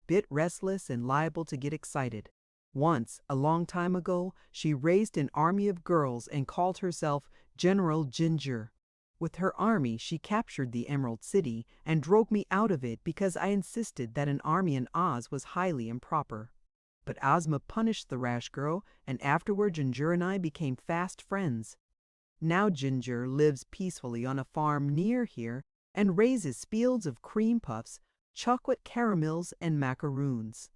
bit restless and liable to get excited. Once, a long time ago, she raised an army of girls and called herself General Ginger. With her army, she captured the Emerald City and drove me out of it because I insisted that an army in Oz was highly improper. But Ozma punished the rash girl, and afterward Ginger and I became fast friends. Now Ginger lives peacefully on a farm near here and raises fields of cream puffs, chocolate caramels, and macaroons."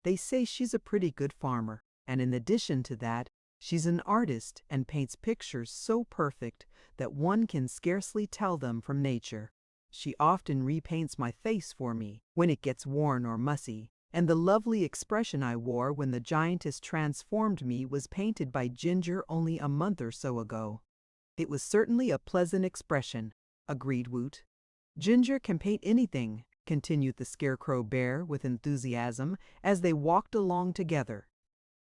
They say she's a pretty good farmer, and in addition to that, she's an artist and paints pictures so perfect that one can scarcely tell them from nature. She often repaints my face for me when it gets worn or mussy, and the lovely expression I wore when the giantess transformed me was painted by Ginger only a month or so ago. It was certainly a pleasant expression, agreed Woot. Ginger can paint anything, continued the Scarecrow Bear with enthusiasm as they walked along together.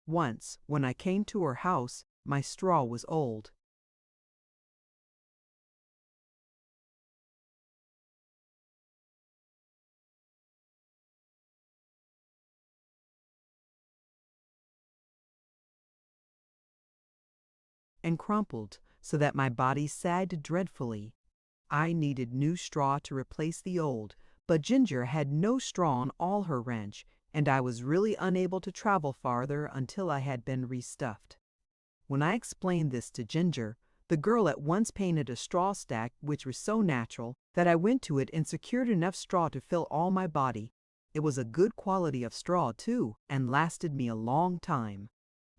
Once, when I came to her house, my straw was old. And crumpled so that my body sagged dreadfully. I needed new straw to replace the old, but Ginger had no straw on all her ranch, and I was really unable to travel farther until I had been restuffed. When I explained this to Ginger, the girl at once painted a straw stack which was so natural that I went to it and secured enough straw to fill all my body. It was a good quality of straw, too, and lasted me a long time.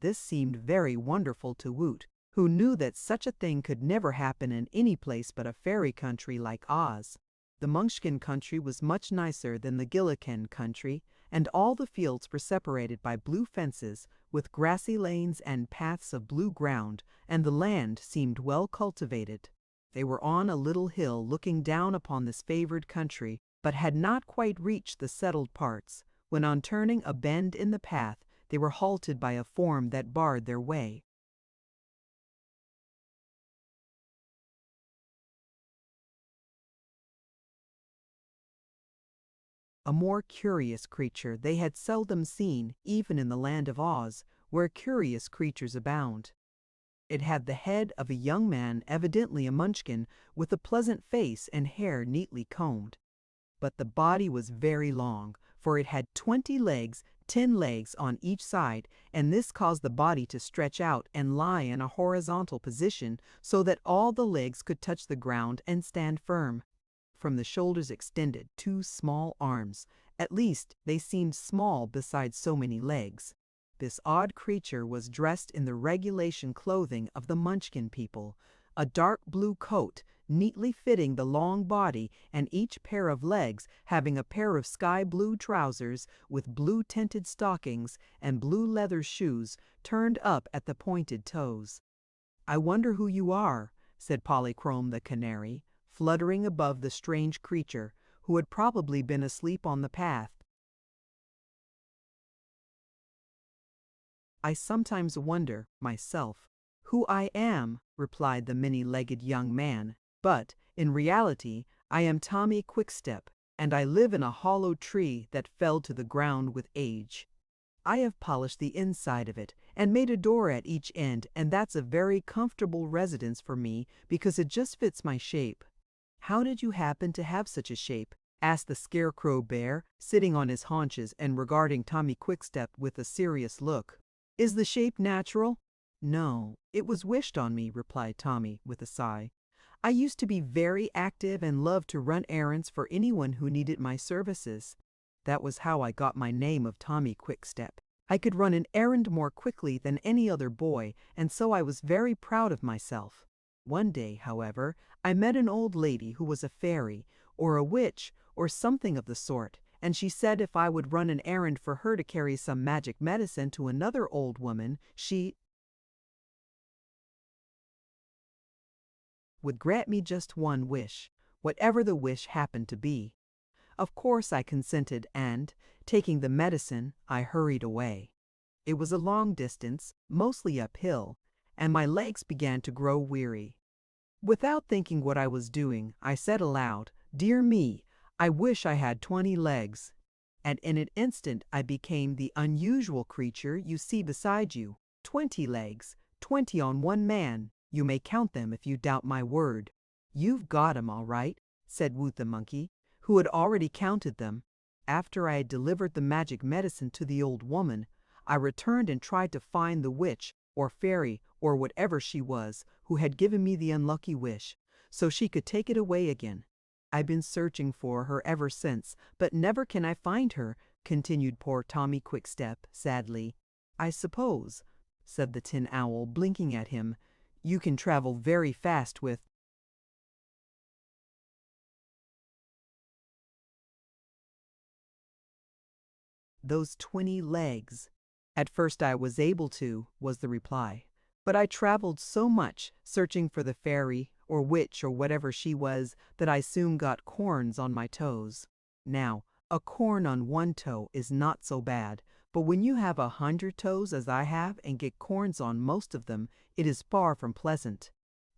This seemed very wonderful to Woot, who knew that such a thing could never happen in any place but a fairy country like Oz. The Munchkin country was much nicer than the Gillikin country, and all the fields were separated by blue fences, with grassy lanes and paths of blue ground, and the land seemed well cultivated. They were on a little hill looking down upon this favored country, but had not quite reached the settled parts, when on turning a bend in the path, they were halted by a form that barred their way. A more curious creature they had seldom seen, even in the land of Oz, where curious creatures abound. It had the head of a young man, evidently a Munchkin, with a pleasant face and hair neatly combed. But the body was very long, for it had 20 legs, 10 legs on each side, and this caused the body to stretch out and lie in a horizontal position so that all the legs could touch the ground and stand firm. From the shoulders extended 2 small arms. At least they seemed small beside so many legs. This odd creature was dressed in the regulation clothing of the Munchkin people, a dark blue coat neatly fitting the long body, and each pair of legs having a pair of sky blue trousers with blue tinted stockings and blue leather shoes turned up at the pointed toes. "I wonder who you are," said Polychrome the Canary, fluttering above the strange creature, who had probably been asleep on the path. "I sometimes wonder, myself, who I am," replied the many-legged young man, "but, in reality, I am Tommy Quickstep, and I live in a hollow tree that fell to the ground with age. I have polished the inside of it, and made a door at each end, and that's a very comfortable residence for me because it just fits my shape." "How did you happen to have such a shape?" asked the Scarecrow Bear, sitting on his haunches and regarding Tommy Quickstep with a serious look. "Is the shape natural?" "No, it was wished on me," replied Tommy with a sigh. "I used to be very active and loved to run errands for anyone who needed my services. That was how I got my name of Tommy Quickstep. I could run an errand more quickly than any other boy, and so I was very proud of myself. One day, however, I met an old lady who was a fairy, or a witch, or something of the sort, and she said if I would run an errand for her to carry some magic medicine to another old woman, she would grant me just one wish, whatever the wish happened to be. Of course I consented, and, taking the medicine, I hurried away. It was a long distance, mostly uphill, and my legs began to grow weary. Without thinking what I was doing, I said aloud, 'Dear me, I wish I had 20 legs.' And in an instant I became the unusual creature you see beside you. 20 legs, 20 on one man. You may count them if you doubt my word." "You've got 'em all right," said Woot the monkey, who had already counted them. "After I had delivered the magic medicine to the old woman, I returned and tried to find the witch, or fairy, or whatever she was, who had given me the unlucky wish, so she could take it away again. I've been searching for her ever since, but never can I find her, continued poor Tommy Quickstep sadly. "I suppose," said the Tin Owl, blinking at him, "you can travel very fast with those 20 legs." "At first I was able to," was the reply. "But I traveled so much, searching for the fairy, or witch, or whatever she was, that I soon got corns on my toes." Now, a corn on one toe is not so bad, but when you have 100 toes as I have and get corns on most of them, it is far from pleasant.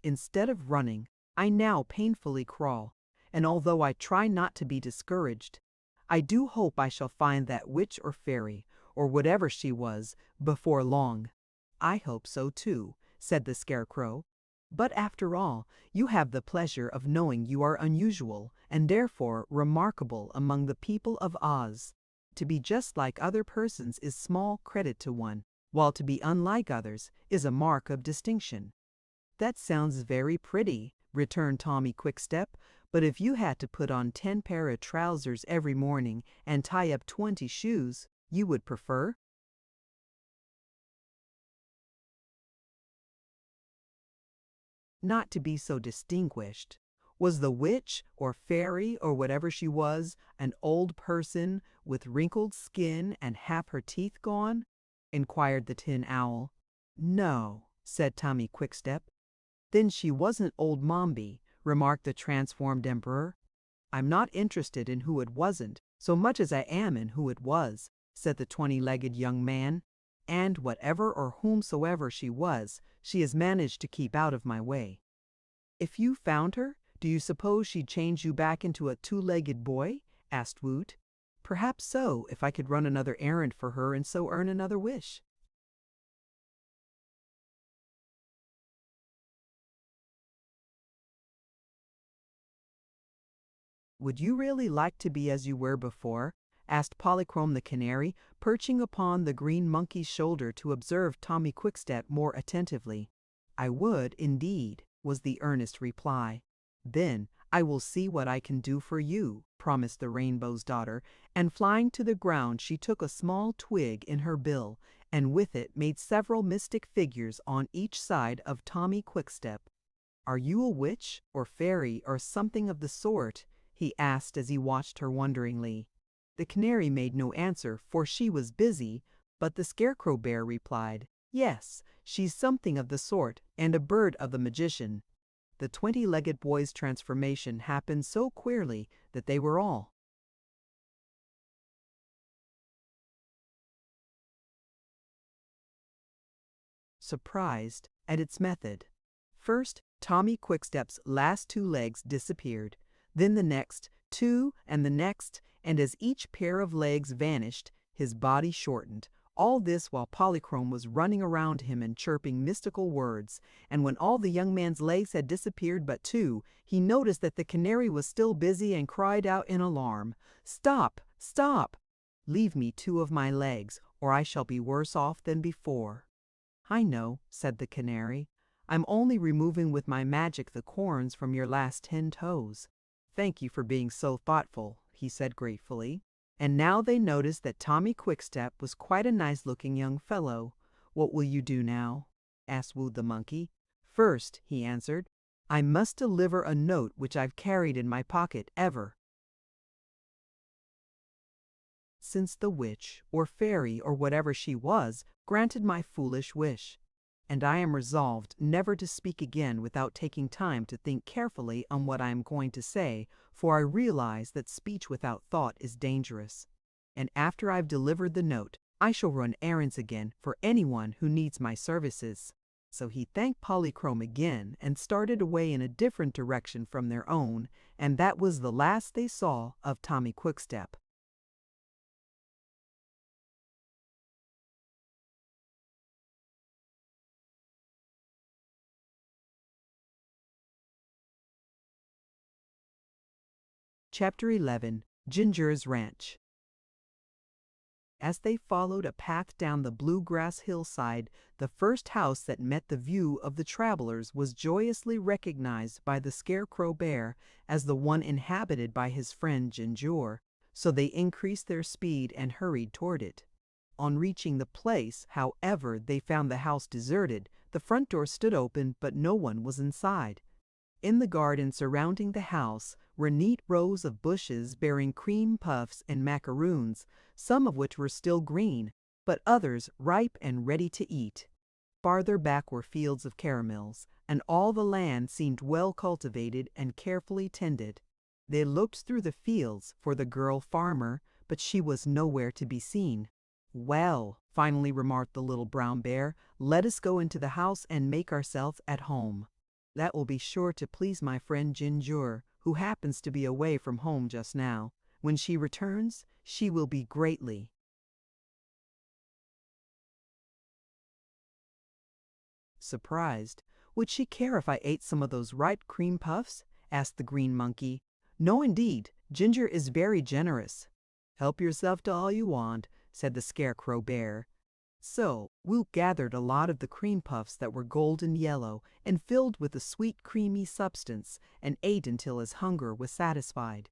Instead of running, I now painfully crawl, and although I try not to be discouraged, I do hope I shall find that witch or fairy, or whatever she was, before long." "I hope so too," said the Scarecrow. "But after all, you have the pleasure of knowing you are unusual, and therefore remarkable among the people of Oz. To be just like other persons is small credit to one, while to be unlike others is a mark of distinction." "That sounds very pretty," returned Tommy Quickstep, "but if you had to put on 10 pair of trousers every morning and tie up 20 shoes, you would prefer not to be so distinguished. Was the witch or fairy or whatever she was an old person with wrinkled skin and half her teeth gone?" inquired the Tin Owl. "No," said Tommy Quickstep. "Then she wasn't old Mombi," remarked the transformed Emperor. "I'm not interested in who it wasn't, so much as I am in who it was," said the 20-legged young man. "And whatever or whomsoever she was, she has managed to keep out of my way." "If you found her, do you suppose she'd change you back into a 2-legged boy?" asked Woot. "Perhaps so, if I could run another errand for her and so earn another wish." "Would you really like to be as you were before?" asked Polychrome the Canary, perching upon the green monkey's shoulder to observe Tommy Quickstep more attentively. "I would, indeed," was the earnest reply. "Then I will see what I can do for you," promised the Rainbow's Daughter, and flying to the ground she took a small twig in her bill, and with it made several mystic figures on each side of Tommy Quickstep. "Are you a witch or fairy or something of the sort?" he asked as he watched her wonderingly. The Canary made no answer, for she was busy, but the Scarecrow Bear replied, "Yes, she's something of the sort, and a bird of the magician." The 20-legged boy's transformation happened so queerly that they were all surprised at its method. First, Tommy Quickstep's last 2 legs disappeared, then the next 2 and the next, and as each pair of legs vanished, his body shortened. All this while Polychrome was running around him and chirping mystical words, and when all the young man's legs had disappeared but 2, he noticed that the Canary was still busy and cried out in alarm, "Stop! Stop! Leave me 2 of my legs, or I shall be worse off than before." "I know," said the Canary. "I'm only removing with my magic the corns from your last 10 toes." "Thank you for being so thoughtful," he said gratefully. And now they noticed that Tommy Quickstep was quite a nice-looking young fellow. "What will you do now?" asked Woot the monkey. "First," he answered, "I must deliver a note which I've carried in my pocket ever since the witch, or fairy, or whatever she was, granted my foolish wish. And I am resolved never to speak again without taking time to think carefully on what I am going to say, for I realize that speech without thought is dangerous. And after I've delivered the note, I shall run errands again for anyone who needs my services." So he thanked Polychrome again and started away in a different direction from their own, and that was the last they saw of Tommy Quickstep. Chapter 11. Ginger's Ranch. As they followed a path down the bluegrass hillside, the first house that met the view of the travelers was joyously recognized by the Scarecrow Bear as the one inhabited by his friend Ginger. so they increased their speed and hurried toward it. On reaching the place, however, they found the house deserted. The front door stood open, but no one was inside. In the garden surrounding the house were neat rows of bushes bearing cream puffs and macaroons, some of which were still green, but others ripe and ready to eat. Farther back were fields of caramels, and all the land seemed well cultivated and carefully tended. They looked through the fields for the girl farmer, but she was nowhere to be seen. "Well," finally remarked the little brown bear, "let us go into the house and make ourselves at home. That will be sure to please my friend Ginger, who happens to be away from home just now. When she returns, she will be greatly surprised. Would she care if I ate some of those ripe cream puffs?" asked the green monkey. "No, indeed. Ginger is very generous." "Help yourself to all you want," said the scarecrow bear. So Woot gathered a lot of the cream puffs that were golden yellow and filled with a sweet creamy substance, and ate until his hunger was satisfied.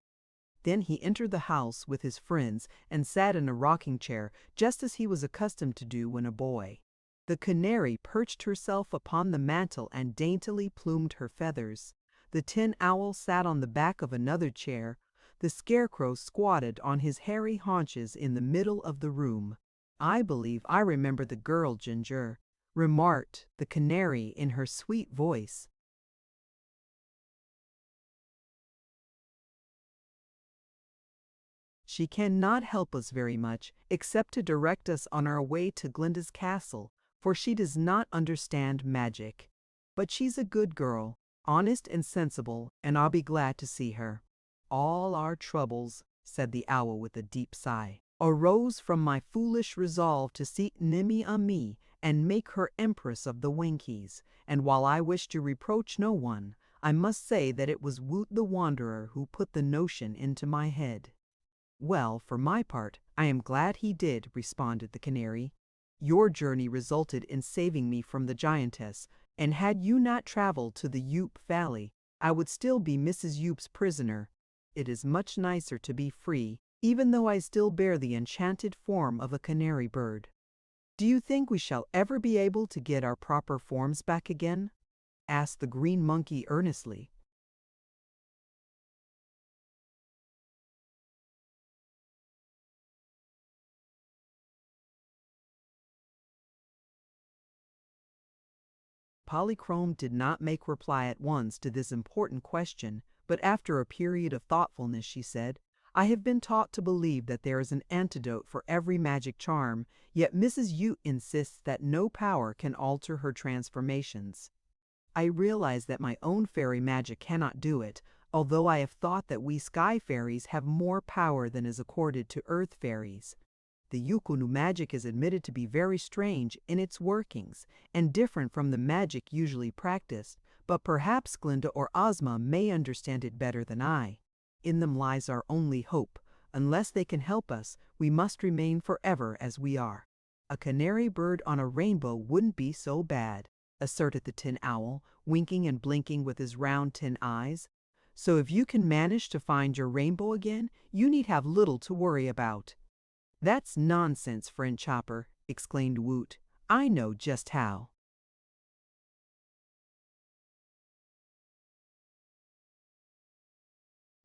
Then he entered the house with his friends and sat in a rocking chair, just as he was accustomed to do when a boy. The canary perched herself upon the mantel and daintily plumed her feathers. The tin owl sat on the back of another chair. The scarecrow squatted on his hairy haunches in the middle of the room. "I believe I remember the girl, Ginger," remarked the canary in her sweet voice. "She cannot help us very much, except to direct us on our way to Glinda's castle, for she does not understand magic. But she's a good girl, honest and sensible, and I'll be glad to see her." "All our troubles," said the owl with a deep sigh, "arose from my foolish resolve to seek Nimmy-Amee and make her Empress of the Winkies, and while I wish to reproach no one, I must say that it was Woot the Wanderer who put the notion into my head." "Well, for my part, I am glad he did," responded the canary. "Your journey resulted in saving me from the giantess, and had you not traveled to the Yoop Valley, I would still be Mrs. Yoop's prisoner. It is much nicer to be free, even though I still bear the enchanted form of a canary bird." "Do you think we shall ever be able to get our proper forms back again?" asked the green monkey earnestly. Polychrome did not make reply at once to this important question, but after a period of thoughtfulness she said, "I have been taught to believe that there is an antidote for every magic charm, yet Mrs. Ute insists that no power can alter her transformations. I realize that my own fairy magic cannot do it, although I have thought that we sky fairies have more power than is accorded to earth fairies. The Yukunu magic is admitted to be very strange in its workings and different from the magic usually practiced, but perhaps Glinda or Ozma may understand it better than I. In them lies our only hope. Unless they can help us, we must remain forever as we are." "A canary bird on a rainbow wouldn't be so bad," asserted the tin owl, winking and blinking with his round tin eyes. "So if you can manage to find your rainbow again, you need have little to worry about." "That's nonsense, friend Chopper," exclaimed Woot. "I know just how."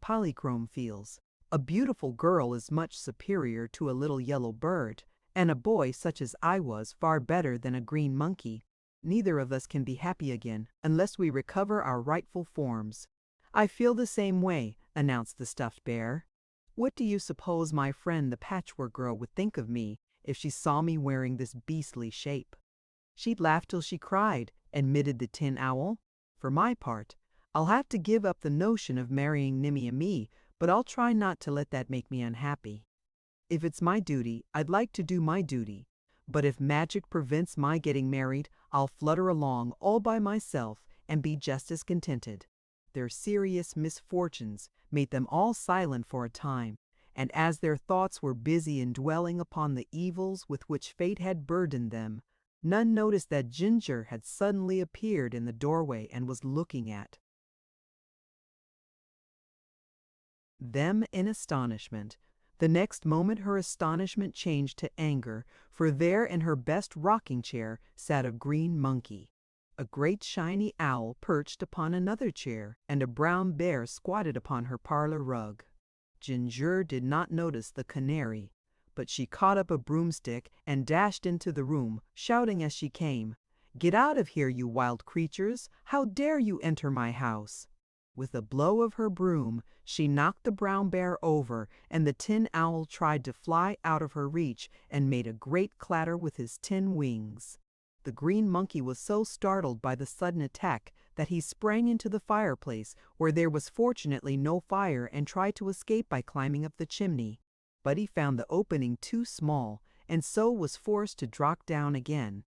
Polychrome feels. "A beautiful girl is much superior to a little yellow bird, and a boy such as I was far better than a green monkey. Neither of us can be happy again unless we recover our rightful forms." "I feel the same way," announced the stuffed bear. "What do you suppose my friend the Patchwork Girl would think of me if she saw me wearing this beastly shape?" "She'd laugh till she cried," admitted the tin owl. "For my part, I'll have to give up the notion of marrying Nimmy-Amee, but I'll try not to let that make me unhappy. If it's my duty, I'd like to do my duty, but if magic prevents my getting married, I'll flutter along all by myself and be just as contented." Their serious misfortunes made them all silent for a time, and as their thoughts were busy in dwelling upon the evils with which fate had burdened them, none noticed that Ginger had suddenly appeared in the doorway and was looking at them in astonishment. The next moment her astonishment changed to anger, for there in her best rocking chair sat a green monkey. A great shiny owl perched upon another chair, and a brown bear squatted upon her parlor rug. Ginger did not notice the canary, but she caught up a broomstick and dashed into the room, shouting as she came, "Get out of here, you wild creatures! How dare you enter my house?" With a blow of her broom, she knocked the brown bear over, and the tin owl tried to fly out of her reach and made a great clatter with his tin wings. The green monkey was so startled by the sudden attack that he sprang into the fireplace, where there was fortunately no fire, and tried to escape by climbing up the chimney. But he found the opening too small, and so was forced to drop down again.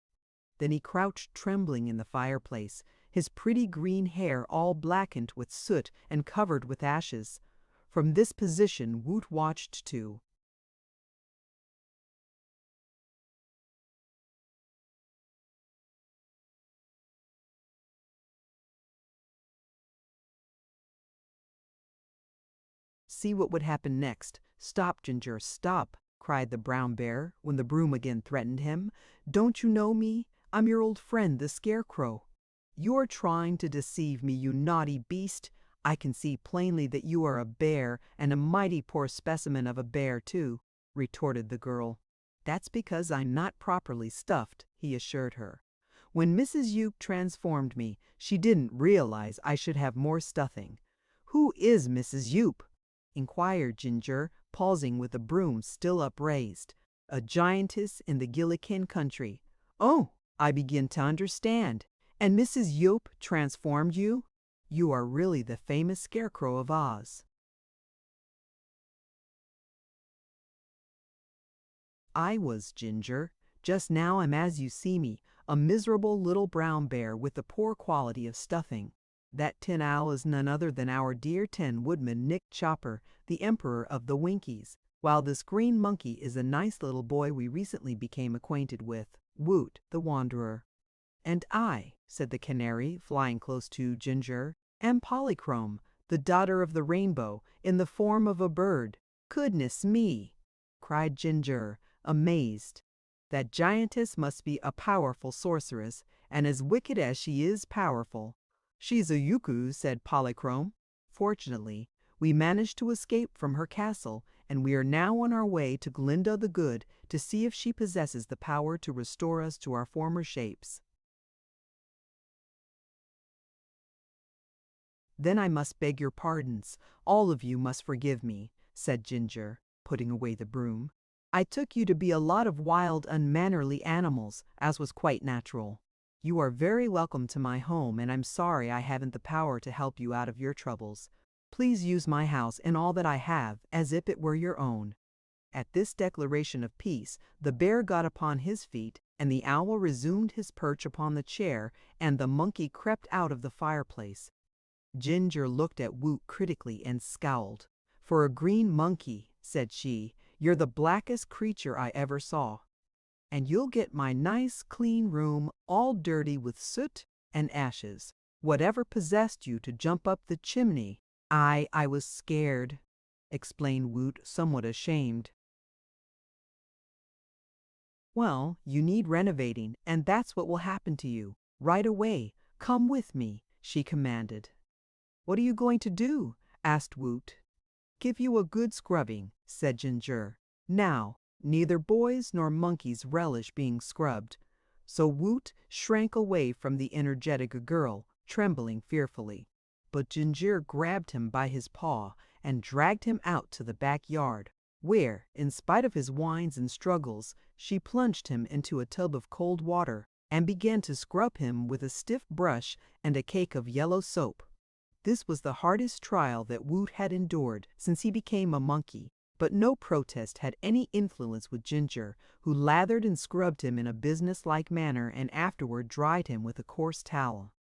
Then he crouched trembling in the fireplace, his pretty green hair all blackened with soot and covered with ashes. From this position Woot watched too. See what would happen next. "Stop, Ginger, stop!" cried the brown bear when the broom again threatened him. "Don't you know me? I'm your old friend, the Scarecrow." "You're trying to deceive me, you naughty beast. I can see plainly that you are a bear, and a mighty poor specimen of a bear, too," retorted the girl. "That's because I'm not properly stuffed," he assured her. "When Mrs. Yoop transformed me, she didn't realize I should have more stuffing." "Who is Mrs. Yoop?" inquired Ginger, pausing with the broom still upraised. "A giantess in the Gillikin country." "Oh, I begin to understand. And Mrs. Yoop transformed you? You are really the famous Scarecrow of Oz." "I was, Ginger. Just now I'm as you see me, a miserable little brown bear with the poor quality of stuffing. That tin owl is none other than our dear Tin Woodman Nick Chopper, the Emperor of the Winkies, while this green monkey is a nice little boy we recently became acquainted with, Woot the Wanderer." "And I," said the canary, flying close to Ginger, "am Polychrome, the daughter of the rainbow, in the form of a bird." "Goodness me!" cried Ginger, amazed. "That giantess must be a powerful sorceress, and as wicked as she is powerful." "She's a Yuku," said Polychrome. "Fortunately, we managed to escape from her castle, and we are now on our way to Glinda the Good to see if she possesses the power to restore us to our former shapes." "Then I must beg your pardons. All of you must forgive me," said Ginger, putting away the broom. "I took you to be a lot of wild, unmannerly animals, as was quite natural. You are very welcome to my home, and I'm sorry I haven't the power to help you out of your troubles. Please use my house and all that I have as if it were your own." At this declaration of peace, the bear got upon his feet, and the owl resumed his perch upon the chair, and the monkey crept out of the fireplace. Ginger looked at Woot critically and scowled. "For a green monkey," said she, "you're the blackest creature I ever saw. And you'll get my nice clean room all dirty with soot and ashes. Whatever possessed you to jump up the chimney?" I was scared," explained Woot, somewhat ashamed. "Well, you need renovating, and that's what will happen to you. Right away. Come with me," she commanded. "What are you going to do?" asked Woot. "Give you a good scrubbing," said Ginger. Now, neither boys nor monkeys relish being scrubbed, so Woot shrank away from the energetic girl, trembling fearfully. But Ginger grabbed him by his paw and dragged him out to the backyard, where, in spite of his whines and struggles, she plunged him into a tub of cold water and began to scrub him with a stiff brush and a cake of yellow soap. This was the hardest trial that Woot had endured since he became a monkey, but no protest had any influence with Ginger, who lathered and scrubbed him in a business-like manner and afterward dried him with a coarse towel.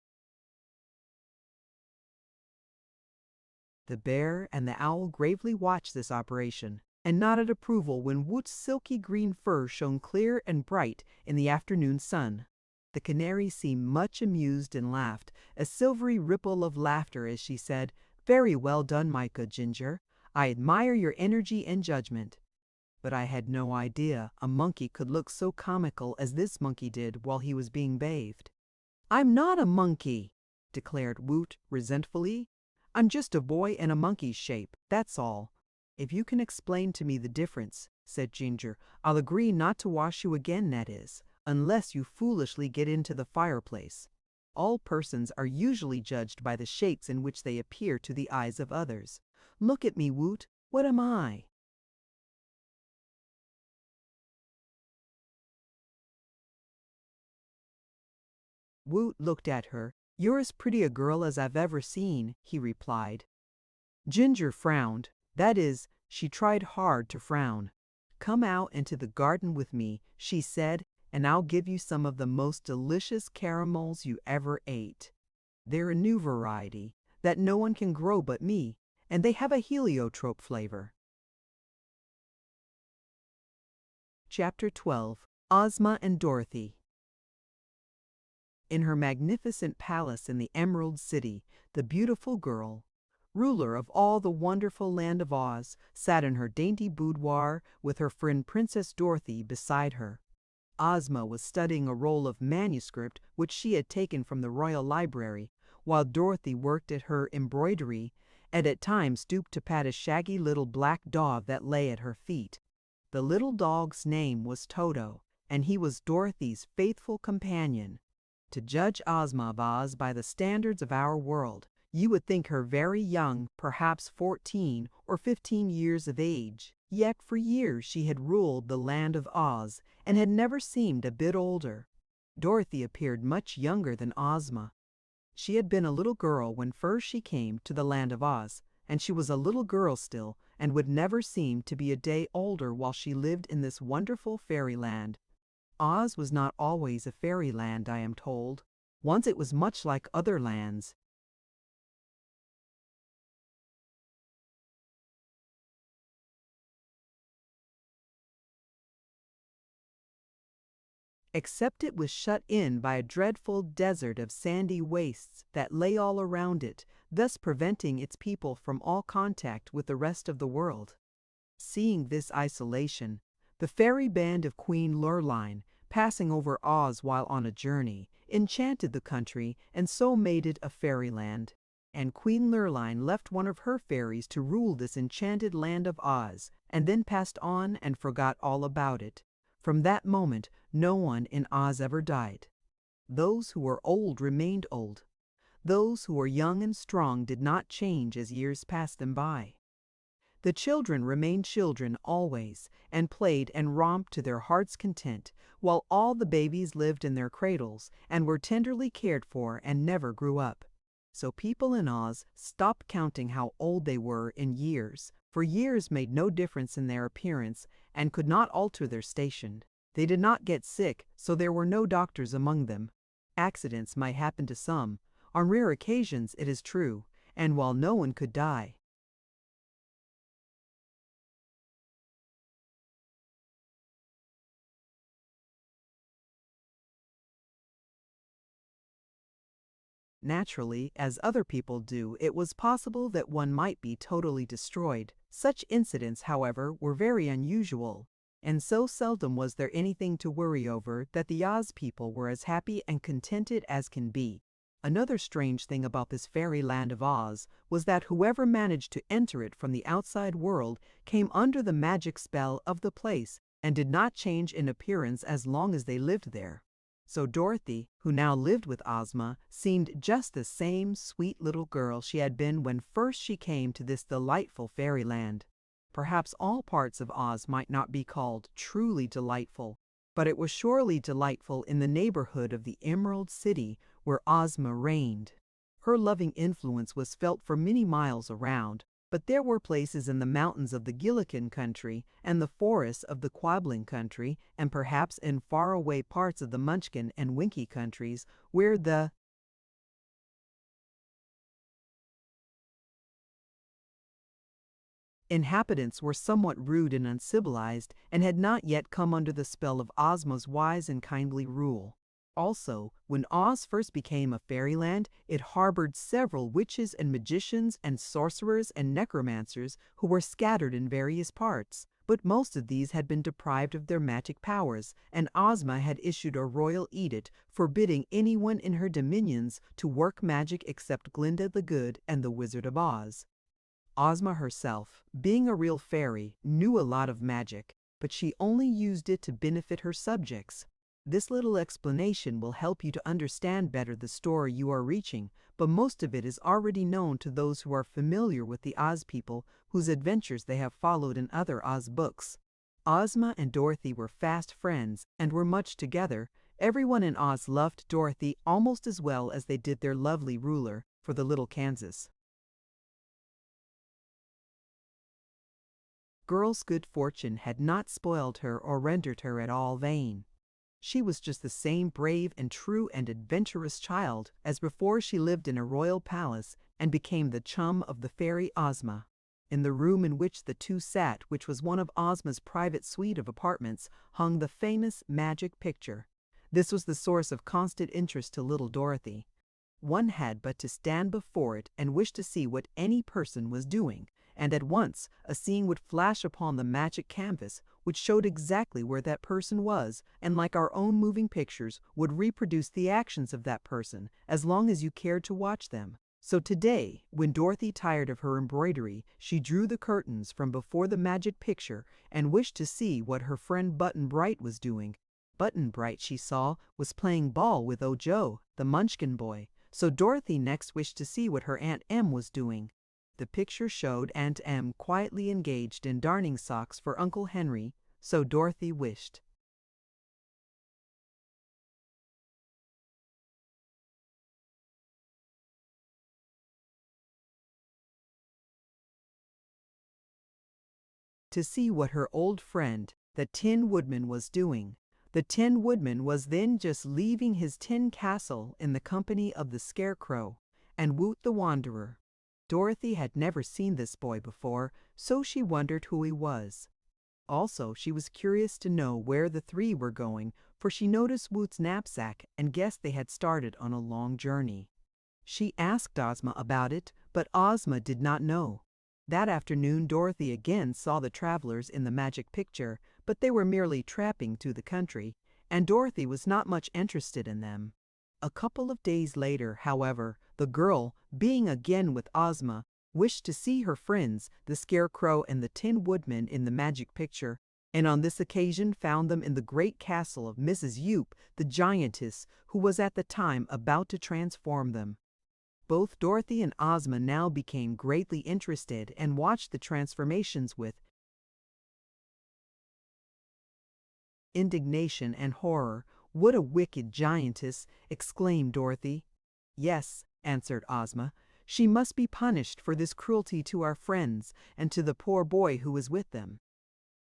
The bear and the owl gravely watched this operation, and nodded approval when Woot's silky green fur shone clear and bright in the afternoon sun. The canary seemed much amused and laughed, a silvery ripple of laughter as she said, "Very well done, my good Ginger. I admire your energy and judgment." But I had no idea a monkey could look so comical as this monkey did while he was being bathed. "I'm not a monkey," declared Woot resentfully. "I'm just a boy in a monkey's shape, that's all." "If you can explain to me the difference," said Ginger, "I'll agree not to wash you again, that is, unless you foolishly get into the fireplace. All persons are usually judged by the shapes in which they appear to the eyes of others. Look at me, Woot. What am I?" Woot looked at her. "You're as pretty a girl as I've ever seen," he replied. Ginger frowned. That is, she tried hard to frown. "Come out into the garden with me," she said, "and I'll give you some of the most delicious caramels you ever ate. They're a new variety that no one can grow but me, and they have a heliotrope flavor." Chapter 12. Ozma and Dorothy. In her magnificent palace in the Emerald City, the beautiful girl, ruler of all the wonderful land of Oz, sat in her dainty boudoir with her friend Princess Dorothy beside her. Ozma was studying a roll of manuscript which she had taken from the royal library, while Dorothy worked at her embroidery and at times stooped to pat a shaggy little black dog that lay at her feet. The little dog's name was Toto, and he was Dorothy's faithful companion. To judge Ozma of Oz by the standards of our world, you would think her very young, perhaps 14 or 15 years of age. Yet for years she had ruled the land of Oz and had never seemed a bit older. Dorothy appeared much younger than Ozma. She had been a little girl when first she came to the land of Oz, and she was a little girl still and would never seem to be a day older while she lived in this wonderful fairyland. Oz was not always a fairyland, I am told. Once it was much like other lands. Except it was shut in by a dreadful desert of sandy wastes that lay all around it, thus preventing its people from all contact with the rest of the world. Seeing this isolation, the fairy band of Queen Lurline, passing over Oz while on a journey, enchanted the country and so made it a fairyland. And Queen Lurline left one of her fairies to rule this enchanted land of Oz, and then passed on and forgot all about it. From that moment, no one in Oz ever died. Those who were old remained old. Those who were young and strong did not change as years passed them by. The children remained children always, and played and romped to their heart's content, while all the babies lived in their cradles and were tenderly cared for and never grew up. So people in Oz stopped counting how old they were in years, for years made no difference in their appearance and could not alter their station. They did not get sick, so there were no doctors among them. Accidents might happen to some, on rare occasions it is true, and while no one could die. Naturally, as other people do, it was possible that one might be totally destroyed. Such incidents, however, were very unusual, and so seldom was there anything to worry over that the Oz people were as happy and contented as can be. Another strange thing about this fairy land of Oz was that whoever managed to enter it from the outside world came under the magic spell of the place and did not change in appearance as long as they lived there. So Dorothy, who now lived with Ozma, seemed just the same sweet little girl she had been when first she came to this delightful fairyland. Perhaps all parts of Oz might not be called truly delightful, but it was surely delightful in the neighborhood of the Emerald City where Ozma reigned. Her loving influence was felt for many miles around, but there were places in the mountains of the Gillikin country and the forests of the Quabbling country, and perhaps in faraway parts of the Munchkin and Winky countries, where the inhabitants were somewhat rude and uncivilized and had not yet come under the spell of Ozma's wise and kindly rule. Also, when Oz first became a fairyland, it harbored several witches and magicians and sorcerers and necromancers who were scattered in various parts. But most of these had been deprived of their magic powers, and Ozma had issued a royal edict forbidding anyone in her dominions to work magic except Glinda the Good and the Wizard of Oz. Ozma herself, being a real fairy, knew a lot of magic, but she only used it to benefit her subjects. This little explanation will help you to understand better the story you are reaching, but most of it is already known to those who are familiar with the Oz people whose adventures they have followed in other Oz books. Ozma and Dorothy were fast friends and were much together. Everyone in Oz loved Dorothy almost as well as they did their lovely ruler, for the little Kansas girl's good fortune had not spoiled her or rendered her at all vain. She was just the same brave and true and adventurous child as before she lived in a royal palace and became the chum of the fairy Ozma. In the room in which the two sat, which was one of Ozma's private suite of apartments, hung the famous magic picture. This was the source of constant interest to little Dorothy. One had but to stand before it and wish to see what any person was doing, and at once a scene would flash upon the magic canvas which showed exactly where that person was, and like our own moving pictures would reproduce the actions of that person as long as you cared to watch them. So today, when Dorothy tired of her embroidery, she drew the curtains from before the magic picture and wished to see what her friend Button Bright was doing. Button Bright, she saw, was playing ball with Ojo, the Munchkin boy, so Dorothy next wished to see what her Aunt Em was doing. The picture showed Aunt Em quietly engaged in darning socks for Uncle Henry, so Dorothy wished to see what her old friend, the Tin Woodman, was doing. The Tin Woodman was then just leaving his tin castle in the company of the Scarecrow and Woot the Wanderer. Dorothy had never seen this boy before, so she wondered who he was. Also, she was curious to know where the three were going, for she noticed Woot's knapsack and guessed they had started on a long journey. She asked Ozma about it, but Ozma did not know. That afternoon, Dorothy again saw the travelers in the magic picture, but they were merely trapping to the country, and Dorothy was not much interested in them. A couple of days later, however, the girl, being again with Ozma, wished to see her friends, the Scarecrow and the Tin Woodman, in the magic picture, and on this occasion found them in the great castle of Mrs. Yoop, the giantess, who was at the time about to transform them. Both Dorothy and Ozma now became greatly interested and watched the transformations with indignation and horror. "What a wicked giantess!" exclaimed Dorothy. "Yes," answered Ozma, "she must be punished for this cruelty to our friends and to the poor boy who was with them."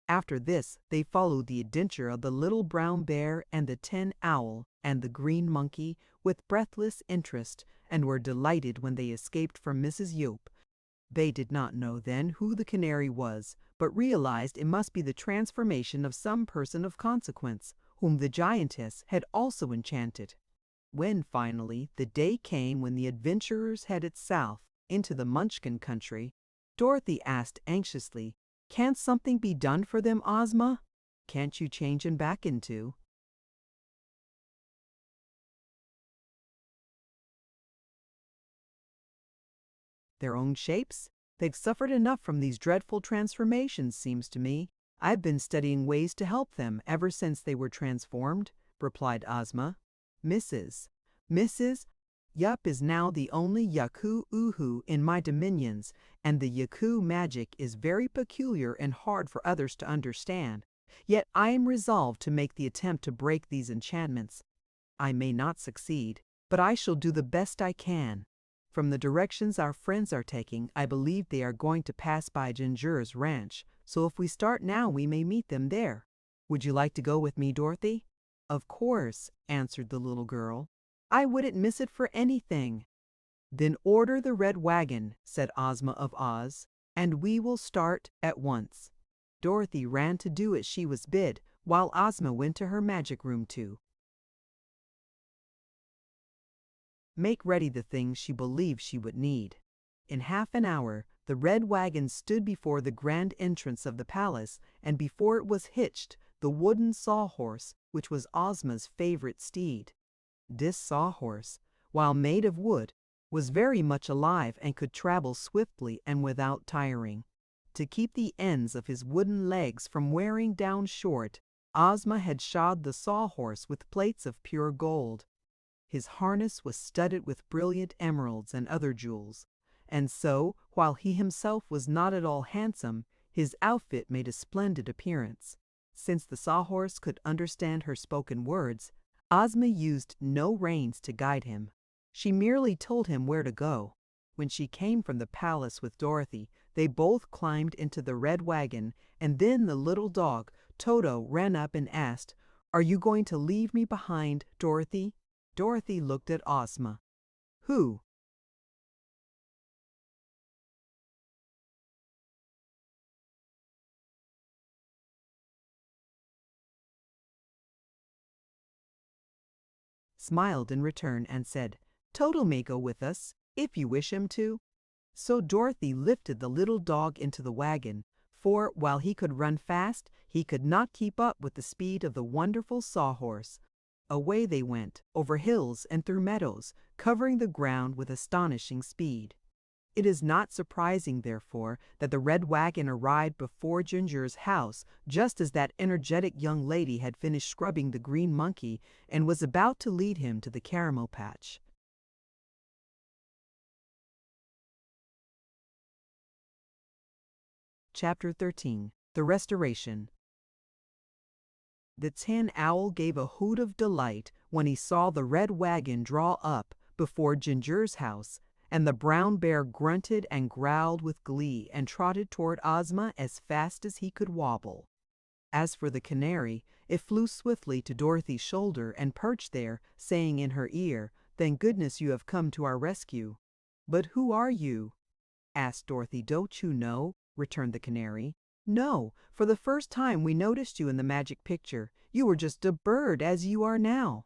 After this, they followed the adventure of the little brown bear and the tin owl and the green monkey with breathless interest, and were delighted when they escaped from Mrs. Yoop. They did not know then who the canary was, but realized it must be the transformation of some person of consequence, whom the giantess had also enchanted. When finally the day came when the adventurers headed south into the Munchkin country, Dorothy asked anxiously, "Can't something be done for them, Ozma? Can't you change them back into their own shapes? They've suffered enough from these dreadful transformations, seems to me. I've been studying ways to help them ever since they were transformed," replied Ozma. Mrs. Yup is now the only Yaku-Uhu in my dominions, and the Yaku magic is very peculiar and hard for others to understand. Yet I am resolved to make the attempt to break these enchantments. I may not succeed, but I shall do the best I can. From the directions our friends are taking, I believe they are going to pass by Gingera's ranch, so if we start now we may meet them there. Would you like to go with me, Dorothy? "Of course," answered the little girl. "I wouldn't miss it for anything." "Then order the red wagon," said Ozma of Oz, "and we will start at once." Dorothy ran to do as she was bid, while Ozma went to her magic room too. make ready the things she believed she would need. In half an hour, the red wagon stood before the grand entrance of the palace, and before it was hitched the wooden sawhorse, which was Ozma's favorite steed. This sawhorse, while made of wood, was very much alive and could travel swiftly and without tiring. To keep the ends of his wooden legs from wearing down short, Ozma had shod the sawhorse with plates of pure gold. His harness was studded with brilliant emeralds and other jewels, and so, while he himself was not at all handsome, his outfit made a splendid appearance. Since the sawhorse could understand her spoken words, Ozma used no reins to guide him. She merely told him where to go. When she came from the palace with Dorothy, they both climbed into the red wagon, and then the little dog, Toto, ran up and asked, "Are you going to leave me behind, Dorothy?" Dorothy looked at Ozma. "Who?" Smiled in return and said, "Toto may go with us, if you wish him to." So Dorothy lifted the little dog into the wagon, for while he could run fast, he could not keep up with the speed of the wonderful sawhorse. Away they went, over hills and through meadows, covering the ground with astonishing speed. It is not surprising, therefore, that the red wagon arrived before Ginger's house just as that energetic young lady had finished scrubbing the green monkey and was about to lead him to the caramel patch. Chapter 13. The Restoration. The Tin Owl gave a hoot of delight when he saw the red wagon draw up before Ginger's house, and the brown bear grunted and growled with glee and trotted toward Ozma as fast as he could wobble. As for the canary, it flew swiftly to Dorothy's shoulder and perched there, saying in her ear, "Thank goodness you have come to our rescue." "But who are you?" asked Dorothy. "Don't you know?" returned the canary. "No, for the first time we noticed you in the magic picture. You were just a bird as you are now.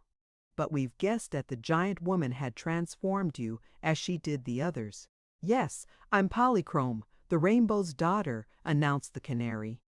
But we've guessed that the giant woman had transformed you as she did the others." "Yes, I'm Polychrome, the rainbow's daughter," announced the canary.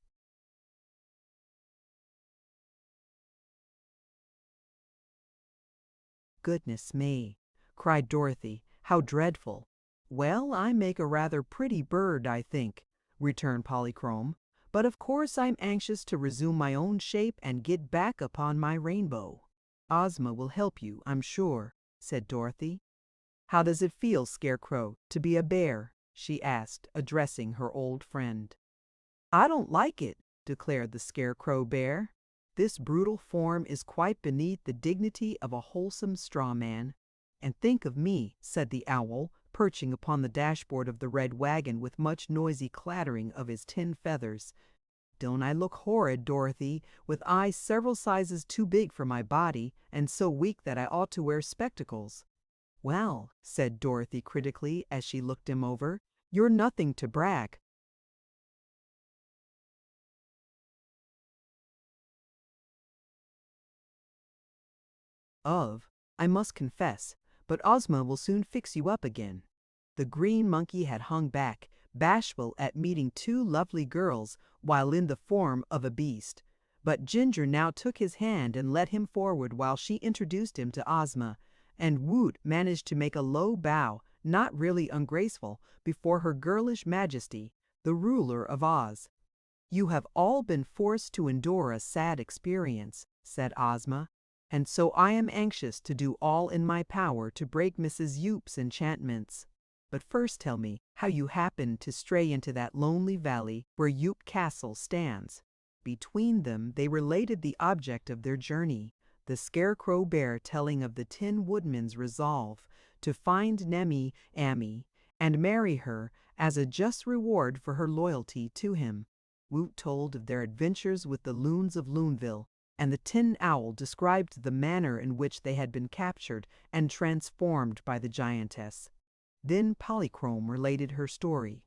"Goodness me!" cried Dorothy. "How dreadful!" "Well, I make a rather pretty bird, I think," returned Polychrome. "But of course I'm anxious to resume my own shape and get back upon my rainbow." "Ozma will help you, I'm sure," said Dorothy. "How does it feel, Scarecrow, to be a bear?" she asked, addressing her old friend. "I don't like it," declared the Scarecrow Bear. "This brutal form is quite beneath the dignity of a wholesome straw man." "And think of me," said the Owl, perching upon the dashboard of the red wagon with much noisy clattering of his tin feathers. "Don't I look horrid, Dorothy, with eyes several sizes too big for my body, and so weak that I ought to wear spectacles?" "Well," said Dorothy critically as she looked him over, "you're nothing to brag of, I must confess, but Ozma will soon fix you up again." The green monkey had hung back, bashful at meeting two lovely girls while in the form of a beast. But Ginger now took his hand and led him forward while she introduced him to Ozma, and Woot managed to make a low bow, not really ungraceful, before her girlish majesty, the ruler of Oz. "You have all been forced to endure a sad experience," said Ozma, "and so I am anxious to do all in my power to break Mrs. Yoop's enchantments. But first tell me how you happened to stray into that lonely valley where Yoop Castle stands." Between them they related the object of their journey, the Scarecrow Bear telling of the Tin Woodman's resolve to find Nemi Ammi and marry her as a just reward for her loyalty to him. Woot told of their adventures with the loons of Loonville, and the Tin Owl described the manner in which they had been captured and transformed by the giantess. Then Polychrome related her story.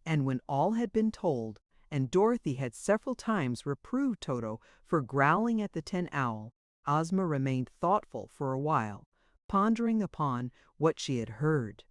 And when all had been told, and Dorothy had several times reproved Toto for growling at the Tin Owl, Ozma remained thoughtful for a while, pondering upon what she had heard.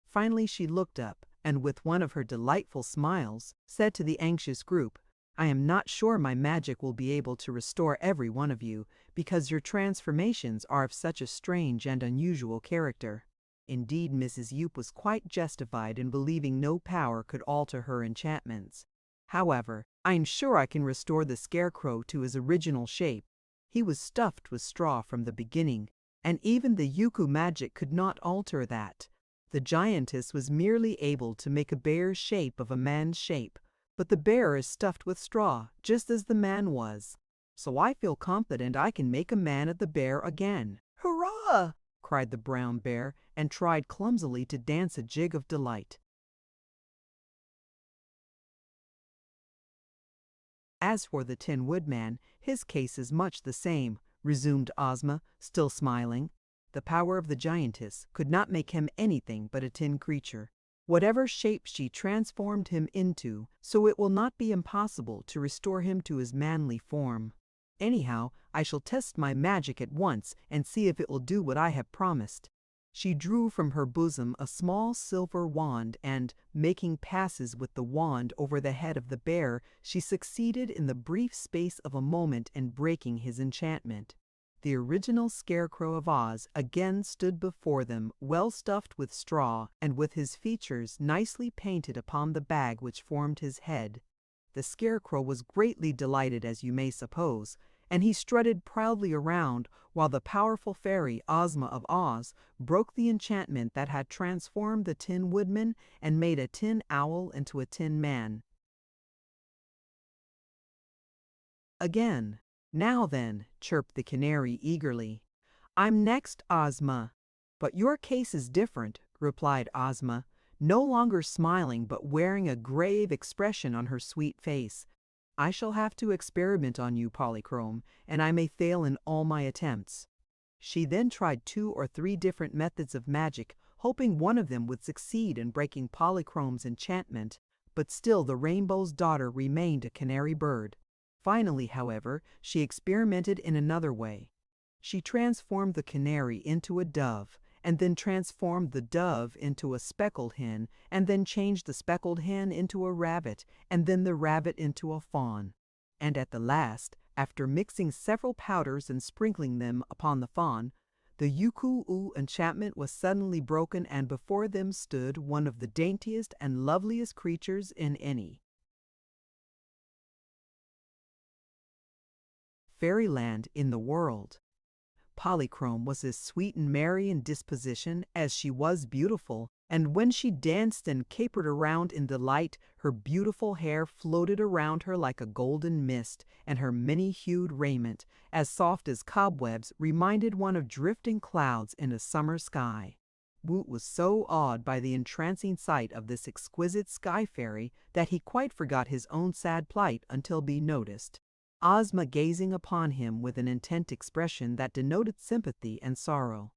Finally she looked up, and with one of her delightful smiles, said to the anxious group, "I am not sure my magic will be able to restore every one of you, because your transformations are of such a strange and unusual character." Indeed, Mrs. Yup was quite justified in believing no power could alter her enchantments. "However, I am sure I can restore the Scarecrow to his original shape. He was stuffed with straw from the beginning, and even the Yuku magic could not alter that. The giantess was merely able to make a bear's shape of a man's shape, but the bear is stuffed with straw, just as the man was. So I feel confident I can make a man of the bear again." "Hurrah!" cried the brown bear, and tried clumsily to dance a jig of delight. "As for the Tin Woodman, his case is much the same," resumed Ozma, still smiling. "The power of the giantess could not make him anything but a tin creature, whatever shape she transformed him into, so it will not be impossible to restore him to his manly form. Anyhow, I shall test my magic at once and see if it will do what I have promised." She drew from her bosom a small silver wand and, making passes with the wand over the head of the bear, she succeeded in the brief space of a moment in breaking his enchantment. The original Scarecrow of Oz again stood before them, well stuffed with straw and with his features nicely painted upon the bag which formed his head. The Scarecrow was greatly delighted, as you may suppose, and he strutted proudly around while the powerful fairy Ozma of Oz broke the enchantment that had transformed the Tin Woodman and made a Tin Owl into a Tin Man. Again. "Now then," chirped the canary eagerly. "I'm next, Ozma." "But your case is different," replied Ozma, no longer smiling but wearing a grave expression on her sweet face. "I shall have to experiment on you, Polychrome, and I may fail in all my attempts." She then tried 2 or 3 different methods of magic, hoping one of them would succeed in breaking Polychrome's enchantment, but still the Rainbow's daughter remained a canary bird. Finally, however, she experimented in another way. She transformed the canary into a dove, and then transformed the dove into a speckled hen, and then changed the speckled hen into a rabbit, and then the rabbit into a fawn. And at the last, after mixing several powders and sprinkling them upon the fawn, the Yuku-Oo enchantment was suddenly broken, and before them stood one of the daintiest and loveliest creatures in any fairyland in the world. Polychrome was as sweet and merry in disposition as she was beautiful, and when she danced and capered around in delight, her beautiful hair floated around her like a golden mist, and her many-hued raiment, as soft as cobwebs, reminded one of drifting clouds in a summer sky. Woot was so awed by the entrancing sight of this exquisite sky fairy that he quite forgot his own sad plight until being noticed, Ozma gazing upon him with an intent expression that denoted sympathy and sorrow.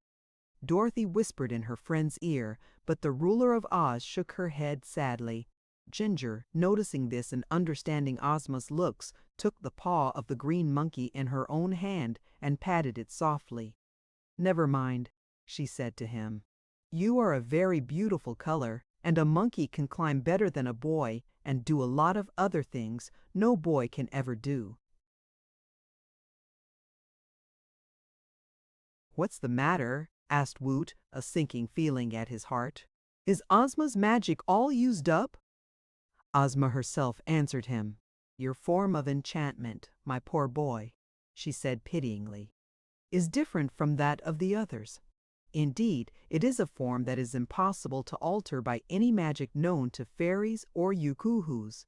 Dorothy whispered in her friend's ear, but the ruler of Oz shook her head sadly. Ginger, noticing this and understanding Ozma's looks, took the paw of the green monkey in her own hand and patted it softly. "Never mind," she said to him. "You are a very beautiful color, and a monkey can climb better than a boy and do a lot of other things no boy can ever do." "What's the matter?" asked Woot, a sinking feeling at his heart. "Is Ozma's magic all used up?" Ozma herself answered him. "Your form of enchantment, my poor boy," she said pityingly, "is different from that of the others. Indeed, it is a form that is impossible to alter by any magic known to fairies or Yukuhus.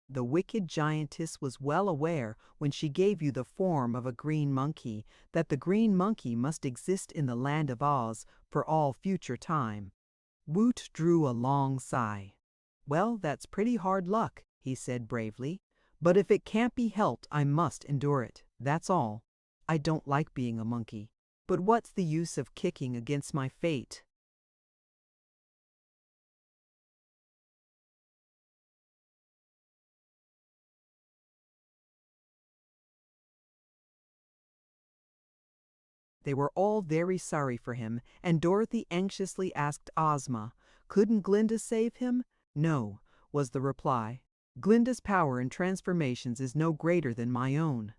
The wicked giantess was well aware, when she gave you the form of a green monkey, that the green monkey must exist in the land of Oz for all future time." Woot drew a long sigh. "Well, that's pretty hard luck," he said bravely. "But if it can't be helped, I must endure it, that's all. I don't like being a monkey. But what's the use of kicking against my fate?" They were all very sorry for him, and Dorothy anxiously asked Ozma, couldn't Glinda save him? No, was the reply. Glinda's power in transformations is no greater than my own.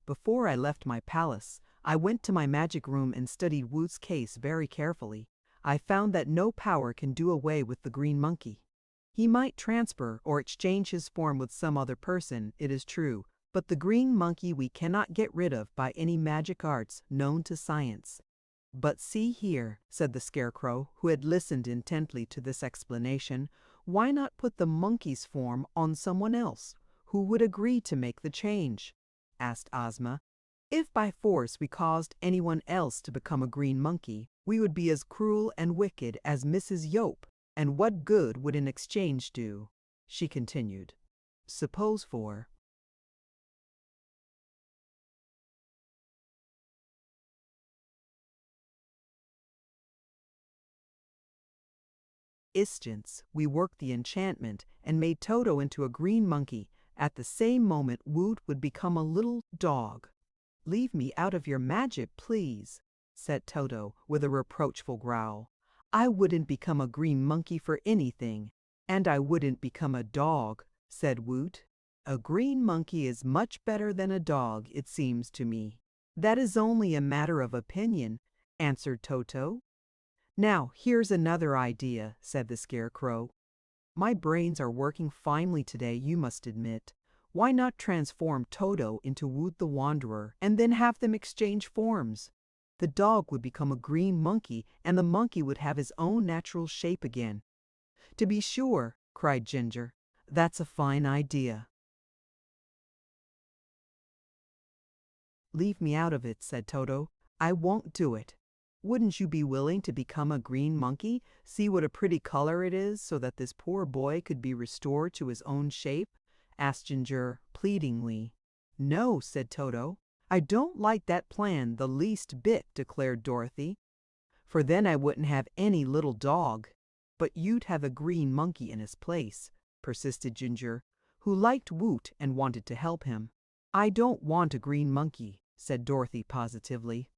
Before I left my palace, I went to my magic room and studied Woot's case very carefully. I found that no power can do away with the green monkey. He might transfer or exchange his form with some other person, it is true, but the green monkey we cannot get rid of by any magic arts known to science. But see here, said the Scarecrow, who had listened intently to this explanation, why not put the monkey's form on someone else? Who would agree to make the change? Asked Ozma. If by force we caused anyone else to become a green monkey, we would be as cruel and wicked as Mrs. Yope. And what good would an exchange do? She continued. Suppose for instance, we worked the enchantment and made Toto into a green monkey. At the same moment Woot would become a little dog. Leave me out of your magic, please, said Toto with a reproachful growl. I wouldn't become a green monkey for anything. And I wouldn't become a dog, said Woot. A green monkey is much better than a dog, it seems to me. That is only a matter of opinion, answered Toto. Now, here's another idea, said the Scarecrow. My brains are working finely today, you must admit. Why not transform Toto into Woot the Wanderer and then have them exchange forms? The dog would become a green monkey and the monkey would have his own natural shape again. To be sure, cried Ginger. That's a fine idea. Leave me out of it, said Toto. I won't do it. Wouldn't you be willing to become a green monkey, see what a pretty color it is, so that this poor boy could be restored to his own shape? Asked Ginger pleadingly. No, said Toto. I don't like that plan the least bit, declared Dorothy. For then I wouldn't have any little dog. But you'd have a green monkey in his place, persisted Ginger, who liked Woot and wanted to help him. I don't want a green monkey, said Dorothy positively.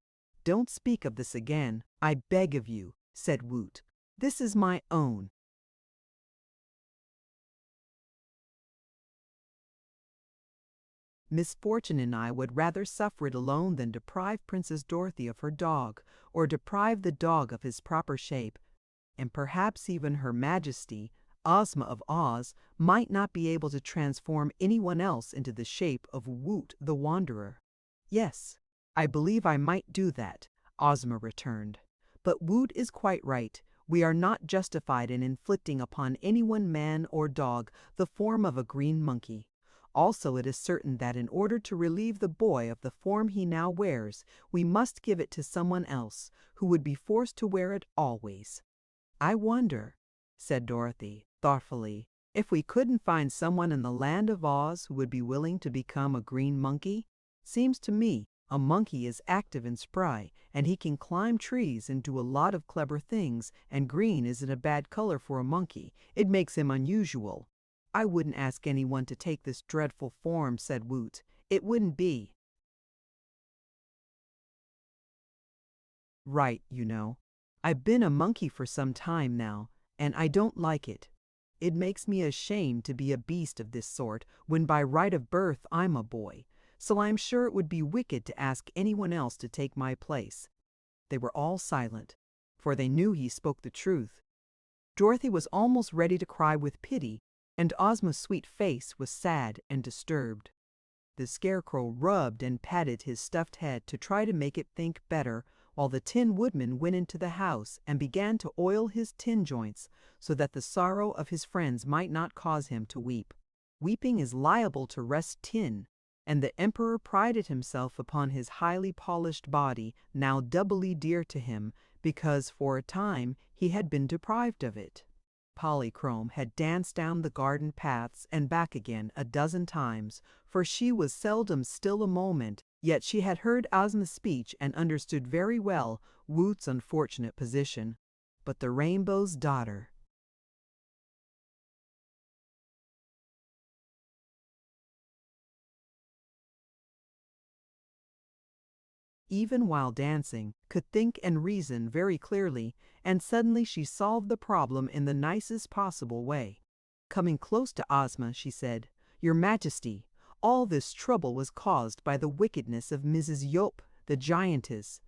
Don't speak of this again, I beg of you, said Woot. This is my own. Misfortune and I would rather suffer it alone than deprive Princess Dorothy of her dog, or deprive the dog of his proper shape, and perhaps even Her Majesty, Ozma of Oz, might not be able to transform anyone else into the shape of Woot the Wanderer. Yes, I believe I might do that, Ozma returned. But Woot is quite right. We are not justified in inflicting upon any one man or dog the form of a green monkey. Also, it is certain that in order to relieve the boy of the form he now wears, we must give it to someone else, who would be forced to wear it always. I wonder, said Dorothy, thoughtfully, if we couldn't find someone in the land of Oz who would be willing to become a green monkey. Seems to me a monkey is active and spry, and he can climb trees and do a lot of clever things, and green isn't a bad color for a monkey. It makes him unusual. I wouldn't ask anyone to take this dreadful form, said Woot. It wouldn't be right, you know. I've been a monkey for some time now, and I don't like it. It makes me ashamed to be a beast of this sort when by right of birth I'm a boy, so I'm sure it would be wicked to ask anyone else to take my place. They were all silent, for they knew he spoke the truth. Dorothy was almost ready to cry with pity, and Ozma's sweet face was sad and disturbed. The Scarecrow rubbed and patted his stuffed head to try to make it think better, while the Tin Woodman went into the house and began to oil his tin joints so that the sorrow of his friends might not cause him to weep. Weeping is liable to rust tin, and the Emperor prided himself upon his highly polished body, now doubly dear to him, because for a time he had been deprived of it. Polychrome had danced down the garden paths and back again a dozen times, for she was seldom still a moment, yet she had heard Ozma's speech and understood very well Woot's unfortunate position. But the Rainbow's daughter. even while dancing, could think and reason very clearly, and suddenly she solved the problem in the nicest possible way. Coming close to Ozma, she said, "Your Majesty, all this trouble was caused by the wickedness of Mrs. Yup, the giantess.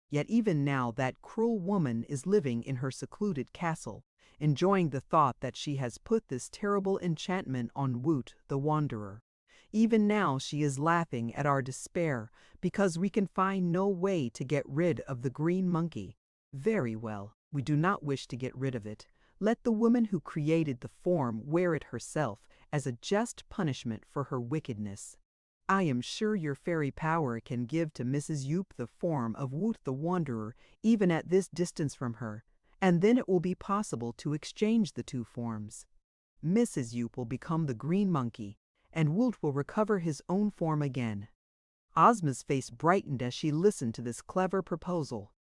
Yet even now that cruel woman is living in her secluded castle, enjoying the thought that she has put this terrible enchantment on Woot the Wanderer. Even now she is laughing at our despair because we can find no way to get rid of the green monkey. Very well, we do not wish to get rid of it. Let the woman who created the form wear it herself as a just punishment for her wickedness. I am sure your fairy power can give to Mrs. Yup the form of Woot the Wanderer even at this distance from her, and then it will be possible to exchange the two forms. Mrs. Yup will become the green monkey, and Woot will recover his own form again." Ozma's face brightened as she listened to this clever proposal.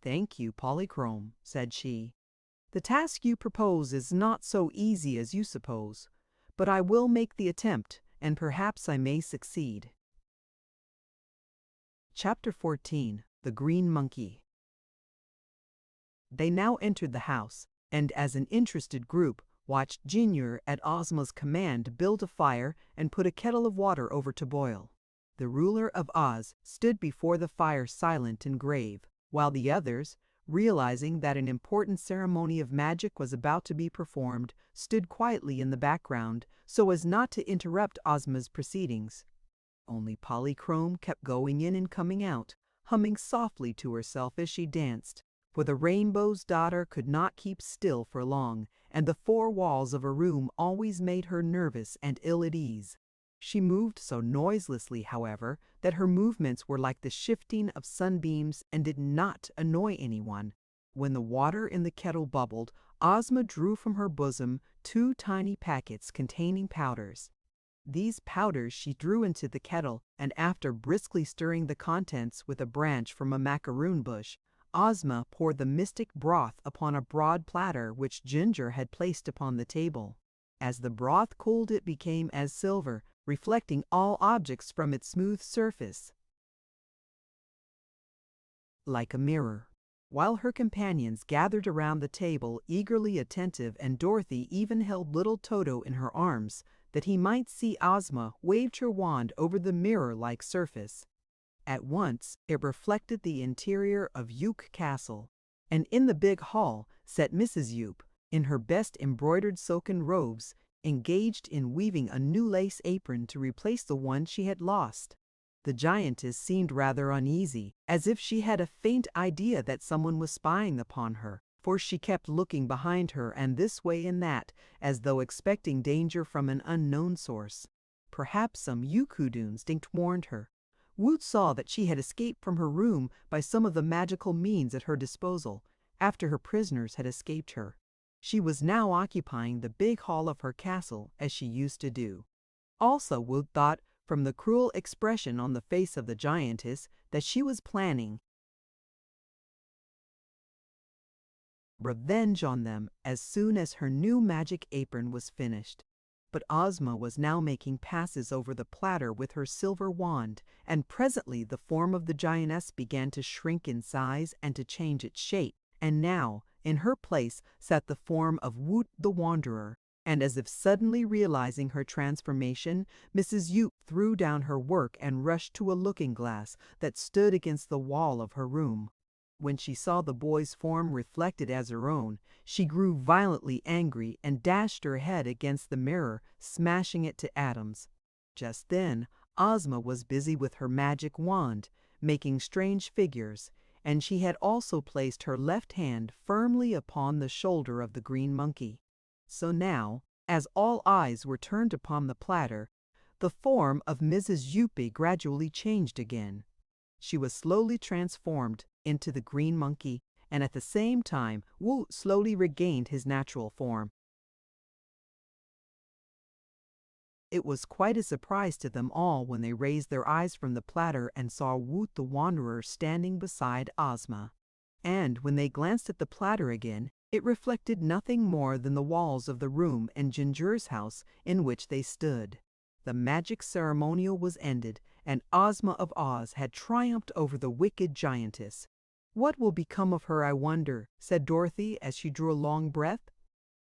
"Thank you, Polychrome," said she. "The task you propose is not so easy as you suppose, but I will make the attempt, and perhaps I may succeed." Chapter 14. The Green Monkey. They now entered the house, and as an interested group, watched Junior at Ozma's command build a fire and put a kettle of water over to boil. The ruler of Oz stood before the fire silent and grave, while the others, realizing that an important ceremony of magic was about to be performed, stood quietly in the background so as not to interrupt Ozma's proceedings. Only Polychrome kept going in and coming out, humming softly to herself as she danced, for the Rainbow's Daughter could not keep still for long, and the four walls of a room always made her nervous and ill at ease. She moved so noiselessly, however, that her movements were like the shifting of sunbeams and did not annoy anyone. When the water in the kettle bubbled, Ozma drew from her bosom 2 tiny packets containing powders. These powders she drew into the kettle, and after briskly stirring the contents with a branch from a macaroon bush, Ozma poured the mystic broth upon a broad platter which Ginger had placed upon the table. As the broth cooled it became as silver, reflecting all objects from its smooth surface, like a mirror. While her companions gathered around the table eagerly attentive, and Dorothy even held little Toto in her arms, that he might see, Ozma waved her wand over the mirror-like surface. At once it reflected the interior of Yup Castle, and in the big hall sat Mrs. Yup, in her best embroidered silken robes, engaged in weaving a new lace apron to replace the one she had lost. The giantess seemed rather uneasy, as if she had a faint idea that someone was spying upon her, for she kept looking behind her and this way and that, as though expecting danger from an unknown source. Perhaps some Yukudu instinct warned her. Woot saw that she had escaped from her room by some of the magical means at her disposal, after her prisoners had escaped her. She was now occupying the big hall of her castle, as she used to do. Also, Woot thought, from the cruel expression on the face of the giantess, that she was planning revenge on them as soon as her new magic apron was finished. But Ozma was now making passes over the platter with her silver wand, and presently the form of the giantess began to shrink in size and to change its shape, and now, in her place, sat the form of Woot the Wanderer, and as if suddenly realizing her transformation, Mrs. Yup threw down her work and rushed to a looking-glass that stood against the wall of her room. When she saw the boy's form reflected as her own, she grew violently angry and dashed her head against the mirror, smashing it to atoms. Just then, Ozma was busy with her magic wand, making strange figures, and she had also placed her left hand firmly upon the shoulder of the green monkey. So now, as all eyes were turned upon the platter, the form of Mrs. Yuppie gradually changed again. She was slowly transformed into the green monkey, and at the same time Woot slowly regained his natural form. It was quite a surprise to them all when they raised their eyes from the platter and saw Woot the Wanderer standing beside Ozma. and when they glanced at the platter again, it reflected nothing more than the walls of the room in Ginger's house in which they stood. The magic ceremonial was ended, and Ozma of Oz had triumphed over the wicked giantess. "What will become of her, I wonder?" said Dorothy as she drew a long breath.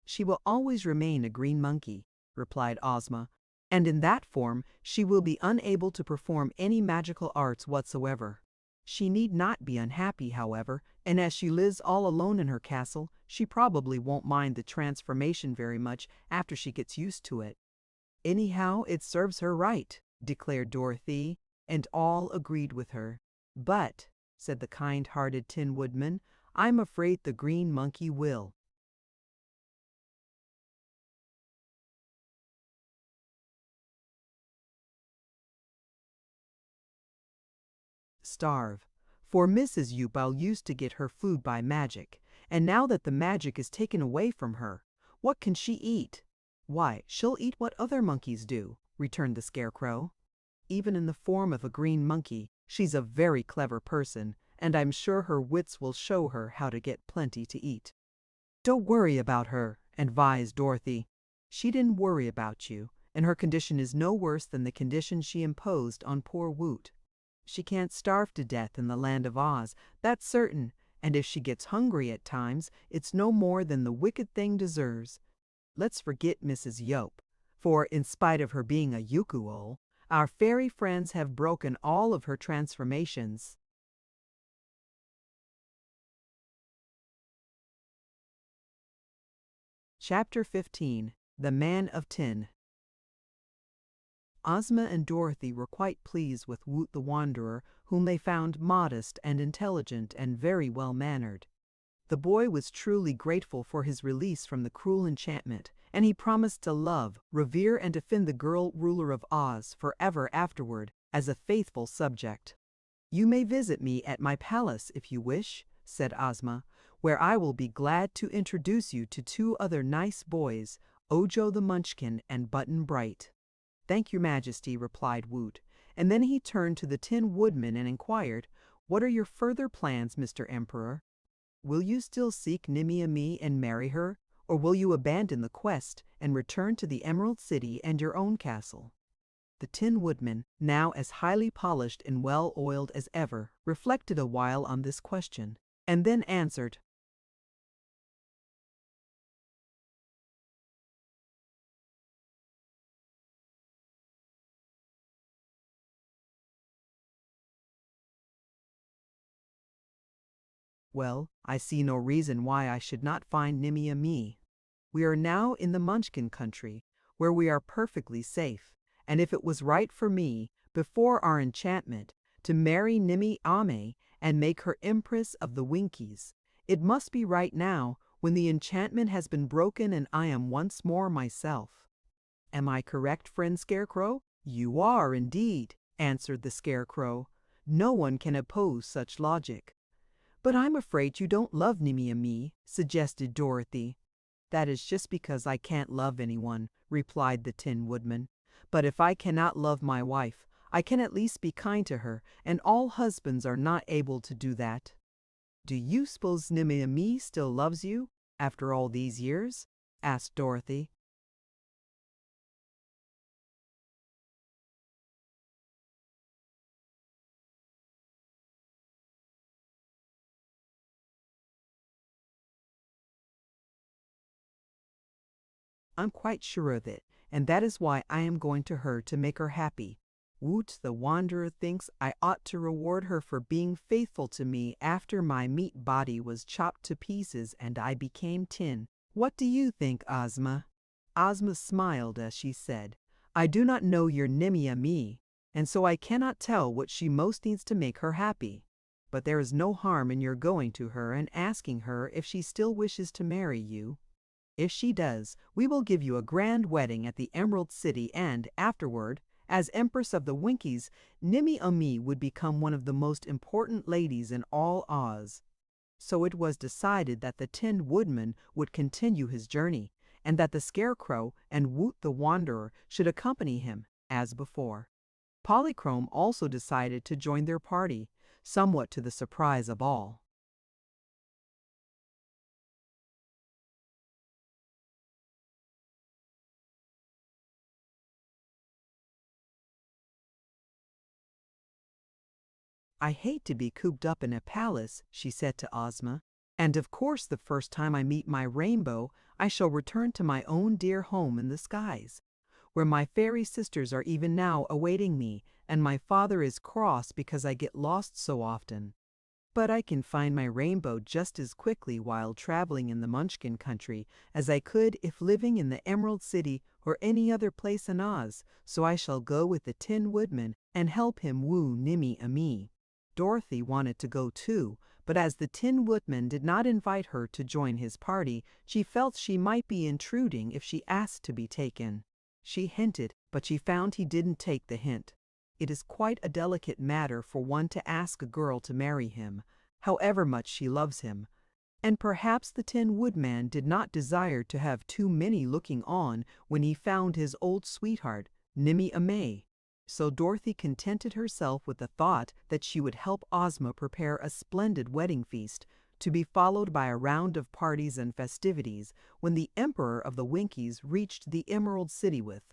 "She will always remain a green monkey," replied Ozma, "and in that form she will be unable to perform any magical arts whatsoever. She need not be unhappy, however, and as she lives all alone in her castle, she probably won't mind the transformation very much after she gets used to it." "Anyhow, it serves her right," declared Dorothy, and all agreed with her. "But," said the kind-hearted Tin Woodman, "I'm afraid the green monkey will starve. For Mrs. Yubal used to get her food by magic, and now that the magic is taken away from her, what can she eat?" "Why, she'll eat what other monkeys do," returned the Scarecrow. "Even in the form of a green monkey, she's a very clever person, and I'm sure her wits will show her how to get plenty to eat." "Don't worry about her," advised Dorothy. "She didn't worry about you, and her condition is no worse than the condition she imposed on poor Woot. She can't starve to death in the land of Oz, that's certain, and if she gets hungry at times, it's no more than the wicked thing deserves. Let's forget Mrs. Yope, for in spite of her being a Yukuol, our fairy friends have broken all of her transformations." Chapter 15. The Man of Tin. Ozma and Dorothy were quite pleased with Woot the Wanderer, whom they found modest and intelligent and very well-mannered. The boy was truly grateful for his release from the cruel enchantment, and he promised to love, revere, and defend the girl ruler of Oz forever afterward as a faithful subject. "You may visit me at my palace if you wish," said Ozma, "where I will be glad to introduce you to two other nice boys, Ojo the Munchkin and Button Bright." "Thank your Majesty," replied Woot, and then he turned to the Tin Woodman and inquired, "What are your further plans, Mr. Emperor? Will you still seek Nimmy Amee and marry her, or will you abandon the quest and return to the Emerald City and your own castle?" The Tin Woodman, now as highly polished and well-oiled as ever, reflected a while on this question, and then answered, "Well, I see no reason why I should not find Nimmy Amee. We are now in the Munchkin country, where we are perfectly safe, and if it was right for me, before our enchantment, to marry Nimmy Amee and make her Empress of the Winkies, it must be right now, when the enchantment has been broken and I am once more myself. Am I correct, friend Scarecrow?" "You are, indeed," answered the Scarecrow. "No one can oppose such logic." "But I'm afraid you don't love Nimmy Amee," suggested Dorothy. "That is just because I can't love anyone," replied the Tin Woodman. "But if I cannot love my wife, I can at least be kind to her, and all husbands are not able to do that." "Do you suppose Nimmy Amee still loves you, after all these years?" asked Dorothy. "I'm quite sure of it, and that is why I am going to her to make her happy. Woot the Wanderer thinks I ought to reward her for being faithful to me after my meat body was chopped to pieces and I became tin. What do you think, Ozma?" Ozma smiled as she said, "I do not know your Nimmy Amee, and so I cannot tell what she most needs to make her happy. But there is no harm in your going to her and asking her if she still wishes to marry you. If she does, we will give you a grand wedding at the Emerald City and, afterward, as Empress of the Winkies, Nimmy Amee would become one of the most important ladies in all Oz." So it was decided that the Tin Woodman would continue his journey, and that the Scarecrow and Woot the Wanderer should accompany him, as before. Polychrome also decided to join their party, somewhat to the surprise of all. "I hate to be cooped up in a palace," she said to Ozma. "And of course the first time I meet my rainbow, I shall return to my own dear home in the skies, where my fairy sisters are even now awaiting me, and my father is cross because I get lost so often. But I can find my rainbow just as quickly while traveling in the Munchkin country as I could if living in the Emerald City or any other place in Oz, so I shall go with the Tin Woodman and help him woo Nimmy Amee." Dorothy wanted to go too, but as the Tin Woodman did not invite her to join his party, she felt she might be intruding if she asked to be taken. She hinted, but she found he didn't take the hint. It is quite a delicate matter for one to ask a girl to marry him, however much she loves him, and perhaps the Tin Woodman did not desire to have too many looking on when he found his old sweetheart, Nimmy Amee. So Dorothy contented herself with the thought that she would help Ozma prepare a splendid wedding feast, to be followed by a round of parties and festivities when the Emperor of the Winkies reached the Emerald City with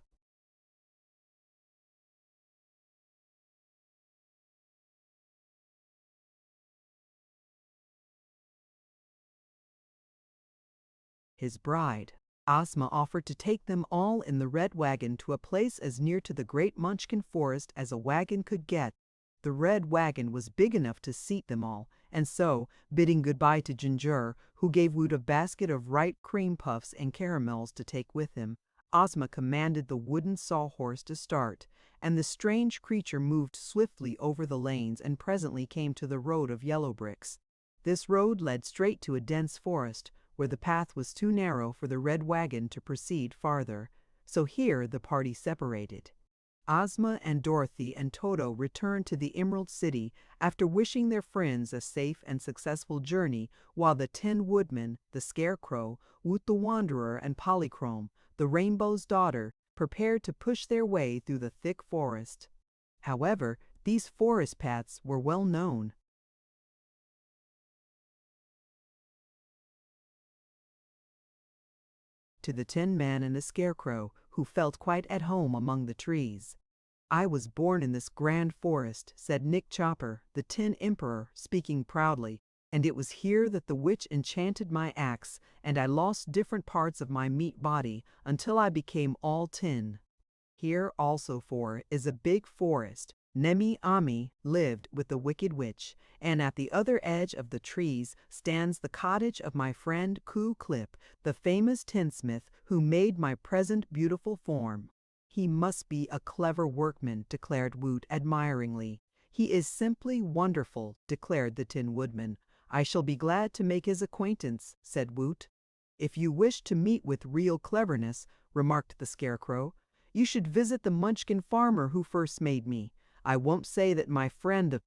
his bride. Ozma offered to take them all in the red wagon to a place as near to the great Munchkin forest as a wagon could get. The red wagon was big enough to seat them all, and so, bidding goodbye to Ginger, who gave Woot a basket of ripe cream puffs and caramels to take with him, Ozma commanded the wooden sawhorse to start, and the strange creature moved swiftly over the lanes and presently came to the road of yellow bricks. This road led straight to a dense forest, where the path was too narrow for the red wagon to proceed farther, so here the party separated. Ozma and Dorothy and Toto returned to the Emerald City after wishing their friends a safe and successful journey, while the Tin Woodman, the Scarecrow, Woot the Wanderer, and Polychrome, the Rainbow's daughter, prepared to push their way through the thick forest. However, these forest paths were well known to the Tin Man and the Scarecrow, who felt quite at home among the trees. "I was born in this grand forest," said Nick Chopper, the Tin Emperor, speaking proudly, "and it was here that the witch enchanted my axe, and I lost different parts of my meat body until I became all tin." Here also for is a big forest. Nimmy Amee lived with the Wicked Witch, and at the other edge of the trees stands the cottage of my friend Ku Klip, the famous tinsmith who made my present beautiful form. "He must be a clever workman," declared Woot admiringly. "He is simply wonderful," declared the Tin Woodman. "I shall be glad to make his acquaintance," said Woot. "If you wish to meet with real cleverness," remarked the Scarecrow, "you should visit the Munchkin farmer who first made me. I won't say that my friend the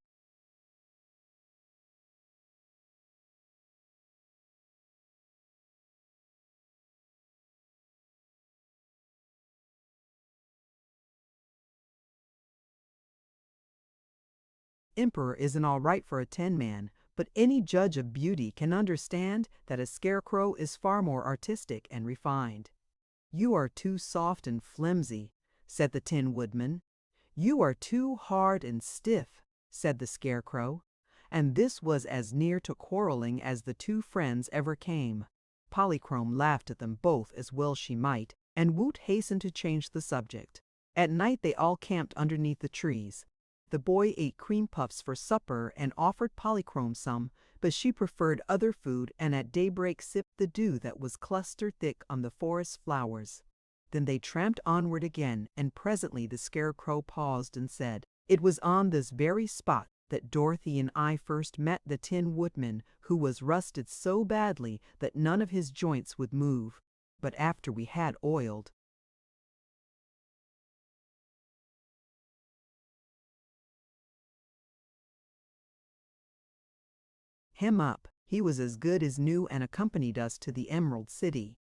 Emperor isn't all right for a Tin Man, but any judge of beauty can understand that a Scarecrow is far more artistic and refined." "You are too soft and flimsy," said the Tin Woodman. "You are too hard and stiff," said the Scarecrow. And this was as near to quarreling as the two friends ever came. Polychrome laughed at them both as well she might, and Woot hastened to change the subject. At night they all camped underneath the trees. The boy ate cream puffs for supper and offered Polychrome some, but she preferred other food and at daybreak sipped the dew that was cluster thick on the forest flowers. Then they tramped onward again, and presently the Scarecrow paused and said, "It was on this very spot that Dorothy and I first met the Tin Woodman, who was rusted so badly that none of his joints would move. But after we had oiled him up, he was as good as new and accompanied us to the Emerald City."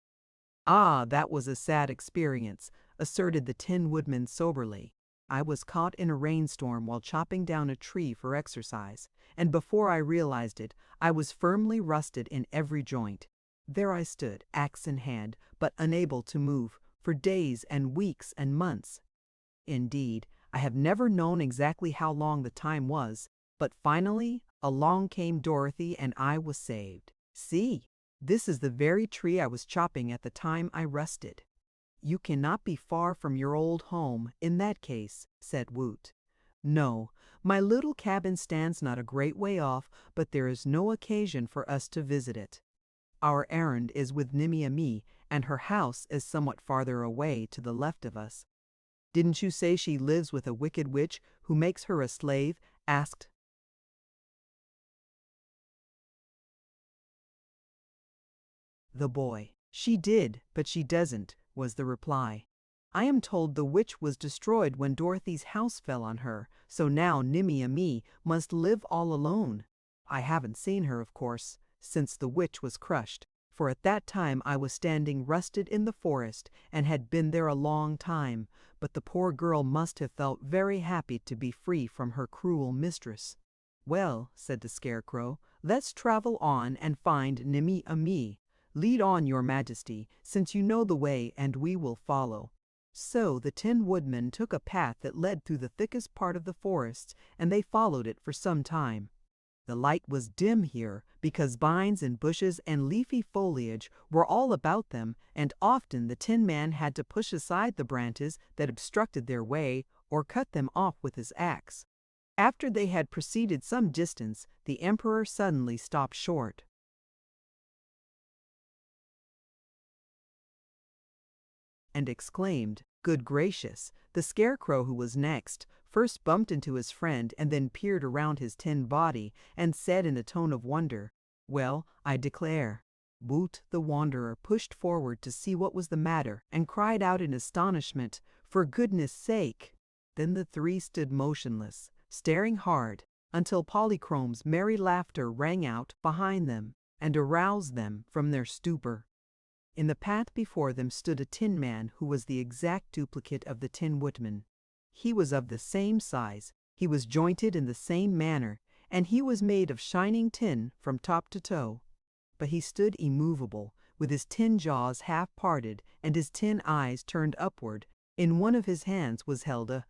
"Ah, that was a sad experience," asserted the Tin Woodman soberly. "I was caught in a rainstorm while chopping down a tree for exercise, and before I realized it, I was firmly rusted in every joint. There I stood, axe in hand, but unable to move, for days and weeks and months. Indeed, I have never known exactly how long the time was, But finally, along came Dorothy and I was saved. See, this is the very tree I was chopping at the time I rusted. You cannot be far from your old home, in that case, said Woot. No, my little cabin stands not a great way off, but there is no occasion for us to visit it. Our errand is with Nimmy Amee, and her house is somewhat farther away to the left of us. Didn't you say she lives with a wicked witch who makes her a slave? Asked the boy. She did, but she doesn't, was the reply. I am told the witch was destroyed when Dorothy's house fell on her, so now Nimmy Amee must live all alone. I haven't seen her, of course, since the witch was crushed, for at that time I was standing rusted in the forest and had been there a long time, but the poor girl must have felt very happy to be free from her cruel mistress. Well, said the Scarecrow, let's travel on and find Nimmy Amee. Lead on, your majesty, since you know the way, and we will follow. So the Tin Woodman took a path that led through the thickest part of the forest, and they followed it for some time. The light was dim here, because vines and bushes and leafy foliage were all about them, and often the Tin Man had to push aside the branches that obstructed their way, or cut them off with his axe. After they had proceeded some distance, the Emperor suddenly stopped short, and exclaimed, "Good gracious!" The Scarecrow, who was next, first bumped into his friend and then peered around his tin body and said in a tone of wonder, "Well, I declare." Woot the Wanderer pushed forward to see what was the matter and cried out in astonishment, "For goodness sake!" Then the three stood motionless, staring hard, until Polychrome's merry laughter rang out behind them and aroused them from their stupor. In the path before them stood a Tin Man who was the exact duplicate of the Tin Woodman. He was of the same size, he was jointed in the same manner, and he was made of shining tin from top to toe. But he stood immovable, with his tin jaws half parted and his tin eyes turned upward. In one of his hands was held a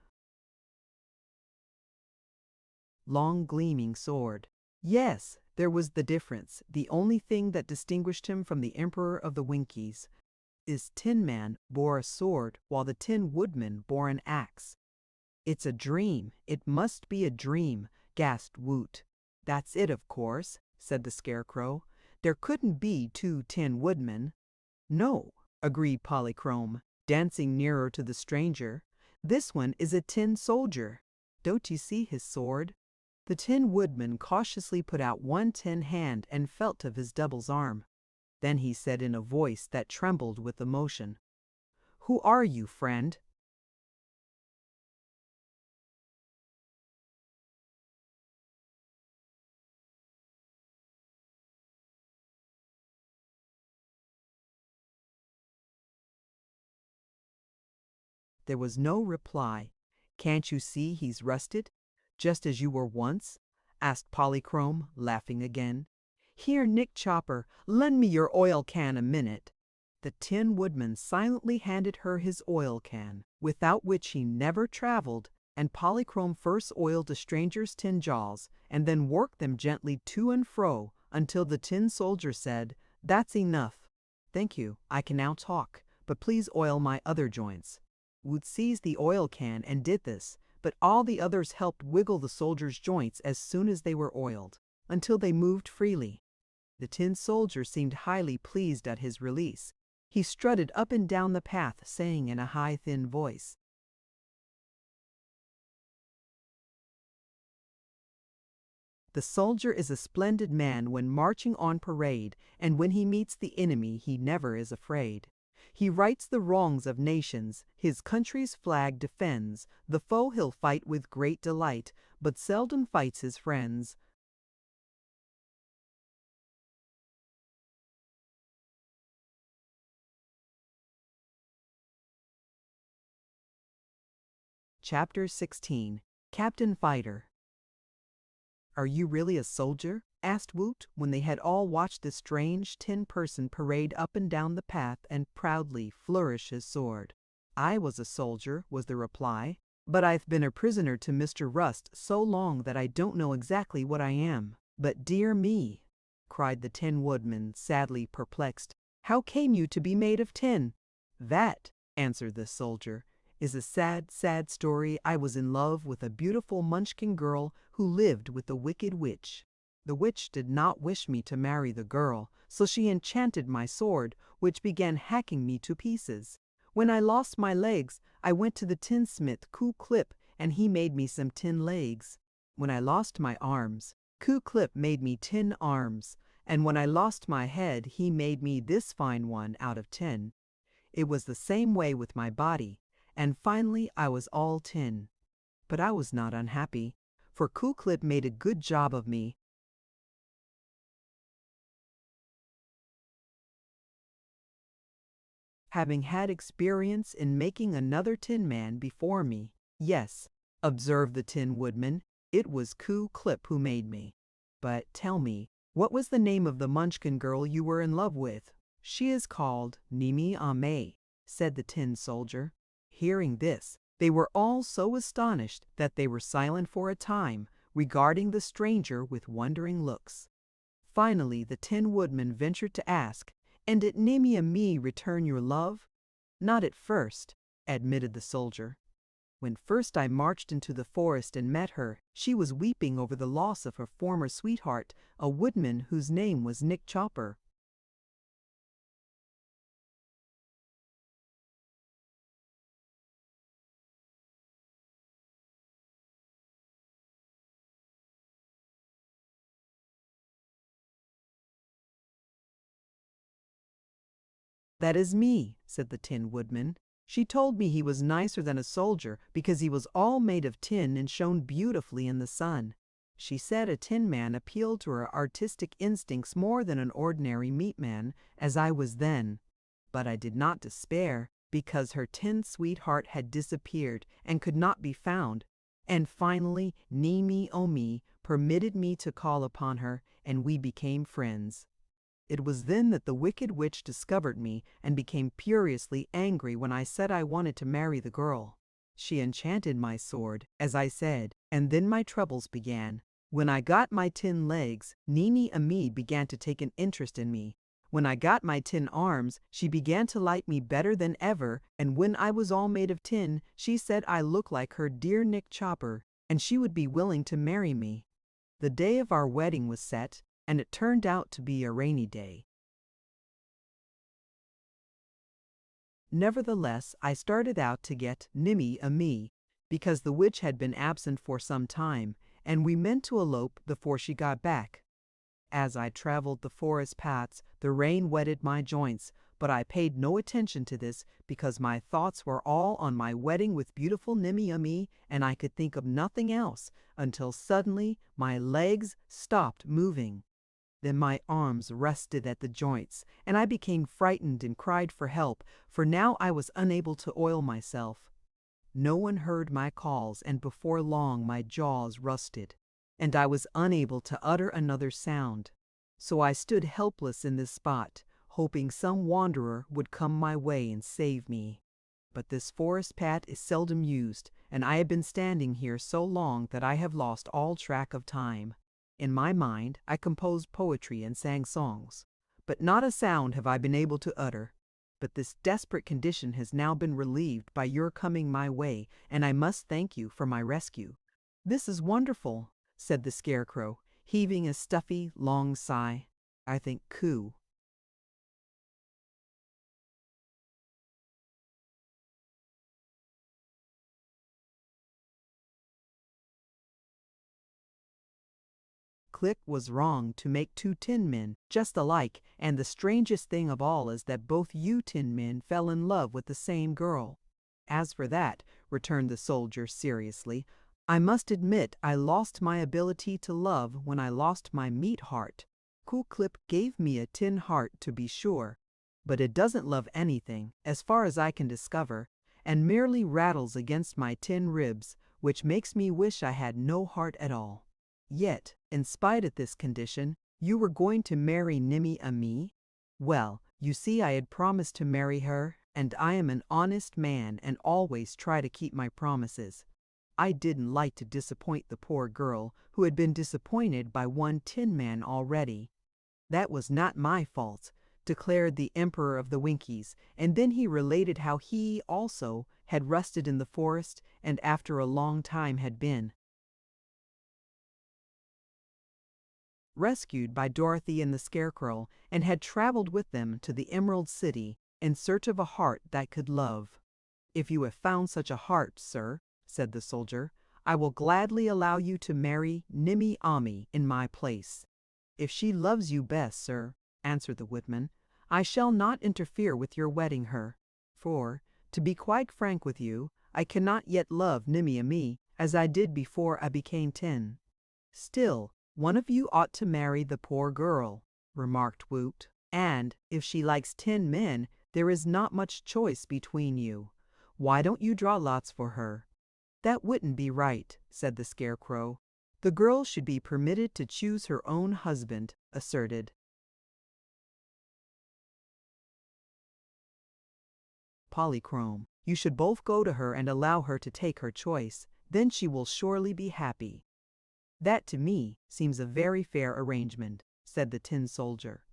long gleaming sword. Yes, there was the difference. The only thing that distinguished him from the Emperor of the Winkies. His Tin Man bore a sword while the Tin Woodman bore an axe. "It's a dream. It must be a dream," gasped Woot. "That's it, of course," said the Scarecrow. "There couldn't be two Tin Woodmen." "No," agreed Polychrome, dancing nearer to the stranger. "This one is a tin soldier. Don't you see his sword?" The Tin Woodman cautiously put out one tin hand and felt of his double's arm. Then he said in a voice that trembled with emotion, "Who are you, friend?" There was no reply. "Can't you see he's rusted, just as you were once?" asked Polychrome, laughing again. "Here, Nick Chopper, lend me your oil can a minute." The Tin Woodman silently handed her his oil can, without which he never traveled, and Polychrome first oiled the stranger's tin jaws, and then worked them gently to and fro until the tin soldier said, "That's enough. Thank you, I can now talk, but please oil my other joints." Woot seized the oil can and did this, but all the others helped wiggle the soldier's joints as soon as they were oiled, until they moved freely. The tin soldier seemed highly pleased at his release. He strutted up and down the path, saying in a high, thin voice, "The soldier is a splendid man when marching on parade, and when he meets the enemy he never is afraid. He rights the wrongs of nations, his country's flag defends, the foe he'll fight with great delight, but seldom fights his friends." Chapter 16. Captain Fighter. "Are you really a soldier?" asked Woot, when they had all watched this strange tin person parade up and down the path and proudly flourish his sword. "I was a soldier," was the reply. But I've been a prisoner to Mr. Rust so long that I don't know exactly what I am. But dear me, cried the Tin Woodman, sadly perplexed, how came you to be made of tin? That, answered the soldier, is a sad, sad story. I was in love with a beautiful Munchkin girl who lived with the wicked witch. The witch did not wish me to marry the girl, so she enchanted my sword, which began hacking me to pieces. When I lost my legs, I went to the tinsmith Ku-Klip, and he made me some tin legs. When I lost my arms, Ku-Klip made me tin arms, and when I lost my head, he made me this fine one out of tin. It was the same way with my body, and finally I was all tin. But I was not unhappy, for Ku-Klip made a good job of me. Having had experience in making another Tin Man before me. Yes, observed the Tin Woodman, it was Ku-Klip who made me. But tell me, what was the name of the Munchkin girl you were in love with? She is called Nimi Ame, said the Tin Soldier. Hearing this, they were all so astonished that they were silent for a time, regarding the stranger with wondering looks. Finally, the Tin Woodman ventured to ask, "And did Nimi Ame return your love?" "Not at first," admitted the soldier. "When first I marched into the forest and met her, she was weeping over the loss of her former sweetheart, a woodman whose name was Nick Chopper." "That is me," said the Tin Woodman. "She told me he was nicer than a soldier because he was all made of tin and shone beautifully in the sun. She said a tin man appealed to her artistic instincts more than an ordinary meat man, as I was then. But I did not despair, because her tin sweetheart had disappeared and could not be found. And finally, Nimi Omi permitted me to call upon her, and we became friends. It was then that the wicked witch discovered me and became furiously angry when I said I wanted to marry the girl. She enchanted my sword, as I said, and then my troubles began. When I got my tin legs, Nini Ami began to take an interest in me. When I got my tin arms, she began to like me better than ever, and when I was all made of tin, she said I looked like her dear Nick Chopper, and she would be willing to marry me. The day of our wedding was set, and it turned out to be a rainy day. Nevertheless, I started out to get Nimi Ami, because the witch had been absent for some time, and we meant to elope before she got back. As I traveled the forest paths, the rain wetted my joints, but I paid no attention to this because my thoughts were all on my wedding with beautiful Nimi Ami, and I could think of nothing else until suddenly my legs stopped moving. Then my arms rusted at the joints, and I became frightened and cried for help, for now I was unable to oil myself. No one heard my calls, and before long my jaws rusted, and I was unable to utter another sound. So I stood helpless in this spot, hoping some wanderer would come my way and save me. But this forest path is seldom used, and I have been standing here so long that I have lost all track of time. In my mind, I composed poetry and sang songs, but not a sound have I been able to utter. But this desperate condition has now been relieved by your coming my way, and I must thank you for my rescue." "This is wonderful," said the Scarecrow, heaving a stuffy, long sigh. "I think Ku." Click was wrong to make two tin men just alike, and the strangest thing of all is that both you tin men fell in love with the same girl. "As for that," returned the soldier seriously, "I must admit I lost my ability to love when I lost my meat heart. Ku-Klip gave me a tin heart, to be sure, but it doesn't love anything, as far as I can discover, and merely rattles against my tin ribs, which makes me wish I had no heart at all. Yet, in spite of this condition, you were going to marry Nimi Ami? Well, you see I had promised to marry her, and I am an honest man and always try to keep my promises. I didn't like to disappoint the poor girl who had been disappointed by one Tin Man already. That was not my fault, declared the Emperor of the Winkies, and then he related how he, also, had rusted in the forest and after a long time had been rescued by Dorothy and the Scarecrow and had traveled with them to the Emerald City in search of a heart that could love. "If you have found such a heart, sir," said the soldier, "I will gladly allow you to marry Nimmy Ammy in my place." "If she loves you best, sir," answered the Woodman, "I shall not interfere with your wedding her. For, to be quite frank with you, I cannot yet love Nimmy Ammy as I did before I became tin." "Still, one of you ought to marry the poor girl," remarked Woot, "and, if she likes 10 men, there is not much choice between you. Why don't you draw lots for her?" "That wouldn't be right," said the Scarecrow. "The girl should be permitted to choose her own husband," asserted Polychrome. "You should both go to her and allow her to take her choice. Then she will surely be happy." "That to me seems a very fair arrangement," said the Tin Soldier.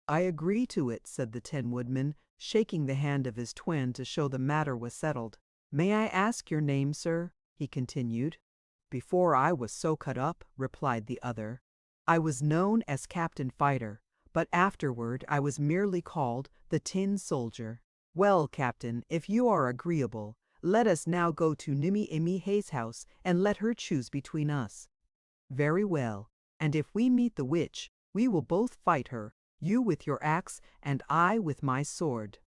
"I agree to it," said the Tin Woodman, shaking the hand of his twin to show the matter was settled. "May I ask your name, sir?" he continued. "Before I was so cut up," replied the other, "I was known as Captain Fighter, but afterward I was merely called the Tin Soldier." "Well, Captain, if you are agreeable, let us now go to Nimmy Ammy Hay's house and let her choose between us." "Very well, and if we meet the witch, we will both fight her, you with your axe and I with my sword."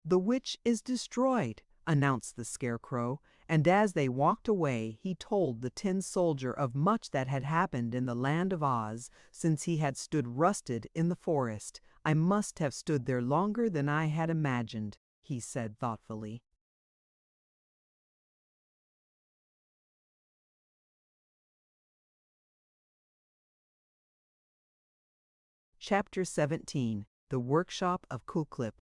"The witch is destroyed," announced the Scarecrow, and as they walked away he told the Tin Soldier of much that had happened in the land of Oz since he had stood rusted in the forest. "I must have stood there longer than I had imagined," he said thoughtfully. Chapter 17. The Workshop of Kuklip.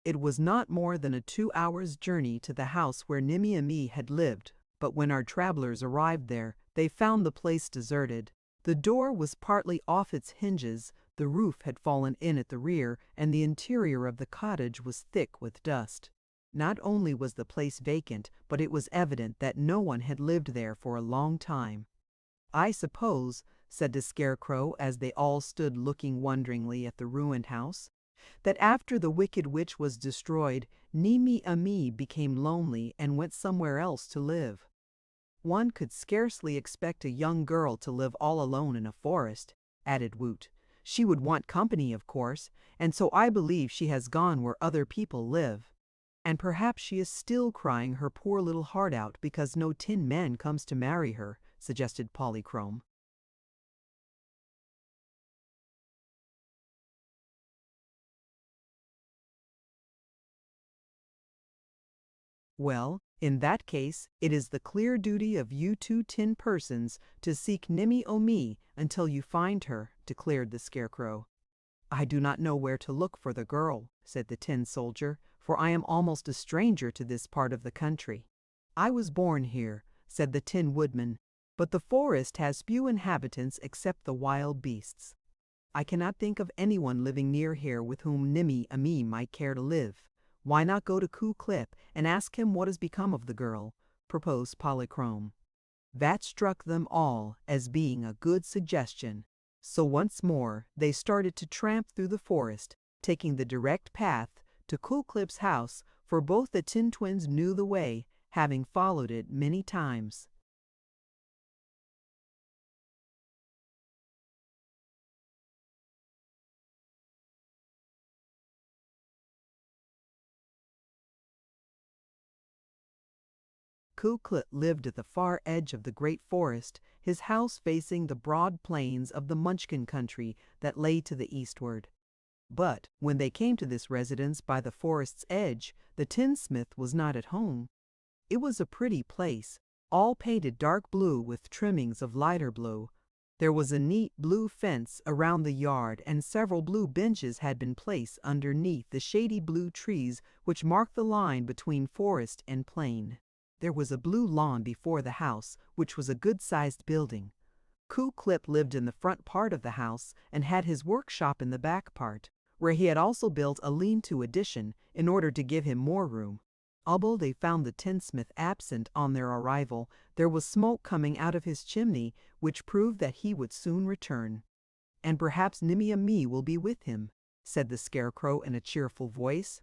It was not more than a 2 hours' journey to the house where Nimmy Ammy had lived, but when our travelers arrived there, they found the place deserted. The door was partly off its hinges, the roof had fallen in at the rear, and the interior of the cottage was thick with dust. Not only was the place vacant, but it was evident that no one had lived there for a long time. "I suppose," said the Scarecrow as they all stood looking wonderingly at the ruined house, "that after the Wicked Witch was destroyed, Nimmy Ammy became lonely and went somewhere else to live." "One could scarcely expect a young girl to live all alone in a forest," added Woot. "She would want company, of course, and so I believe she has gone where other people live. And perhaps she is still crying her poor little heart out because no Tin Man comes to marry her," suggested Polychrome. "Well, in that case, it is the clear duty of you 2 tin persons to seek Nimmy Ammy until you find her," declared the Scarecrow. "I do not know where to look for the girl," said the Tin Soldier, "for I am almost a stranger to this part of the country." "I was born here," said the Tin Woodman, "but the forest has few inhabitants except the wild beasts. I cannot think of anyone living near here with whom Nimmy Ammy might care to live. Why not go to Kuklip and ask him what has become of the girl?" proposed Polychrome. That struck them all as being a good suggestion. So once more they started to tramp through the forest, taking the direct path to Kuklip's house, for both the Tin Twins knew the way, having followed it many times. Kuklip lived at the far edge of the great forest, his house facing the broad plains of the Munchkin country that lay to the eastward. But when they came to this residence by the forest's edge, the tinsmith was not at home. It was a pretty place, all painted dark blue with trimmings of lighter blue. There was a neat blue fence around the yard, and several blue benches had been placed underneath the shady blue trees which marked the line between forest and plain. There was a blue lawn before the house, which was a good-sized building. Ku Klip lived in the front part of the house and had his workshop in the back part, where he had also built a lean-to addition in order to give him more room. Although they found the tinsmith absent on their arrival, there was smoke coming out of his chimney, which proved that he would soon return. "And perhaps Nimmy Amee will be with him," said the Scarecrow in a cheerful voice.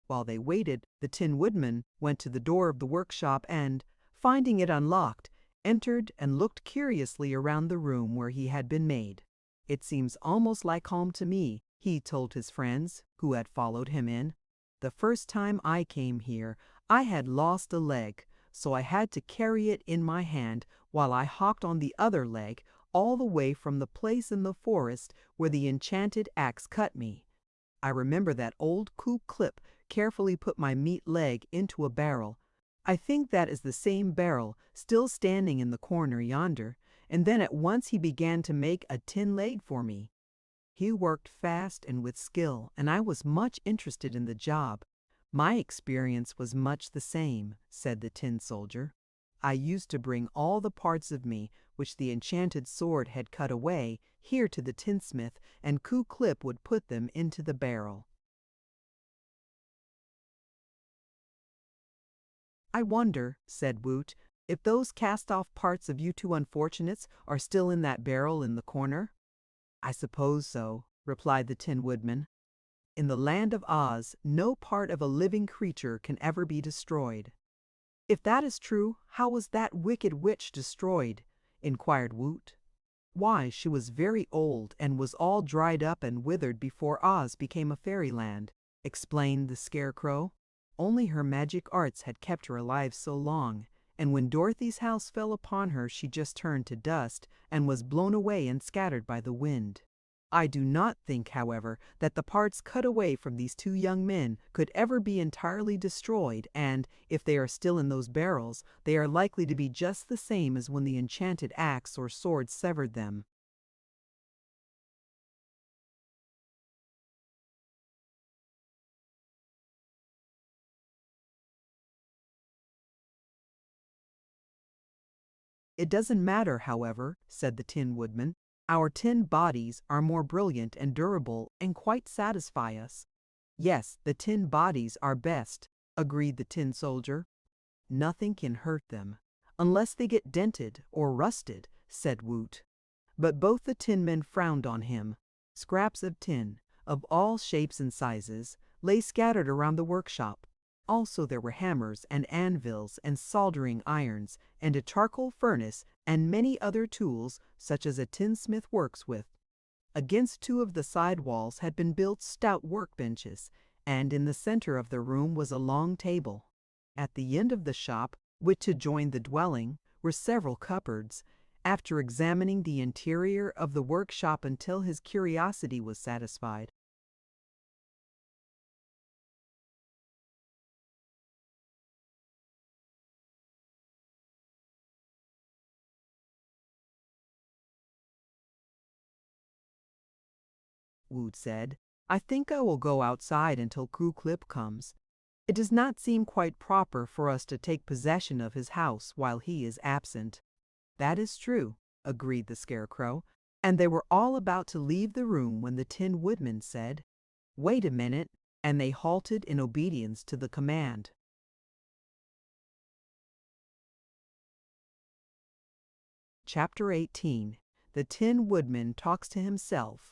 While they waited, the Tin Woodman went to the door of the workshop and, finding it unlocked, entered and looked curiously around the room where he had been made. "It seems almost like home to me," he told his friends, who had followed him in. "The first time I came here, I had lost a leg, so I had to carry it in my hand while I hopped on the other leg all the way from the place in the forest where the enchanted axe cut me. I remember that old Ku Klip carefully put my meat leg into a barrel. I think that is the same barrel still standing in the corner yonder, and then at once he began to make a tin leg for me. He worked fast and with skill, and I was much interested in the job. My experience was much the same," said the tin soldier. "I used to bring all the parts of me which the enchanted sword had cut away here to the tinsmith, and Ku Klip would put them into the barrel." "I wonder," said Woot, "if those cast-off parts of you two unfortunates are still in that barrel in the corner?" "I suppose so," replied the Tin Woodman. "In the land of Oz, no part of a living creature can ever be destroyed." "If that is true, how was that wicked witch destroyed?" inquired Woot. "Why, she was very old and was all dried up and withered before Oz became a fairyland," explained the Scarecrow. "Only her magic arts had kept her alive so long, and when Dorothy's house fell upon her she just turned to dust and was blown away and scattered by the wind. I do not think, however, that the parts cut away from these two young men could ever be entirely destroyed, and, if they are still in those barrels, they are likely to be just the same as when the enchanted axe or sword severed them." "It doesn't matter, however," said the Tin Woodman. "Our tin bodies are more brilliant and durable and quite satisfy us." "Yes, the tin bodies are best," agreed the Tin Soldier. "Nothing can hurt them, unless they get dented or rusted," said Woot. But both the tin men frowned on him. Scraps of tin, of all shapes and sizes, lay scattered around the workshop. Also there were hammers and anvils and soldering irons and a charcoal furnace and many other tools such as a tinsmith works with. Against two of the side walls had been built stout workbenches, and in the center of the room was a long table. At the end of the shop, which adjoined the dwelling, were several cupboards. After examining the interior of the workshop until his curiosity was satisfied, Woot said, "I think I will go outside until Ku Klip comes. It does not seem quite proper for us to take possession of his house while he is absent." "That is true," agreed the Scarecrow, and they were all about to leave the room when the Tin Woodman said, "Wait a minute," and they halted in obedience to the command. Chapter 18. The Tin Woodman Talks to Himself.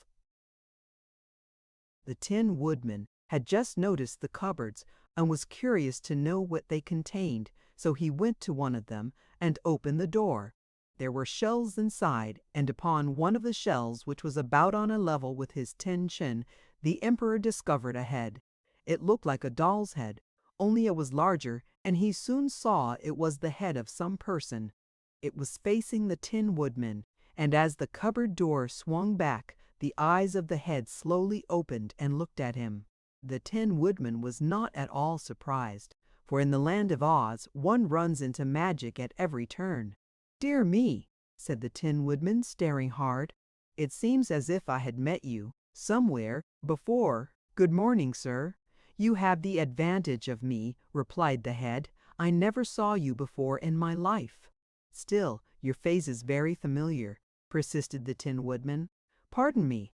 The Tin Woodman had just noticed the cupboards and was curious to know what they contained, so he went to one of them and opened the door. There were shelves inside, and upon one of the shelves, which was about on a level with his tin chin, the Emperor discovered a head. It looked like a doll's head, only it was larger, and he soon saw it was the head of some person. It was facing the Tin Woodman, and as the cupboard door swung back, the eyes of the head slowly opened and looked at him. The Tin Woodman was not at all surprised, for in the land of Oz one runs into magic at every turn." "Dear me," said the Tin Woodman, staring hard. "It seems as if I had met you somewhere before." "Good morning, sir. You have the advantage of me," replied the head. "I never saw you before in my life." "Still, your face is very familiar," persisted the Tin Woodman. "Pardon me."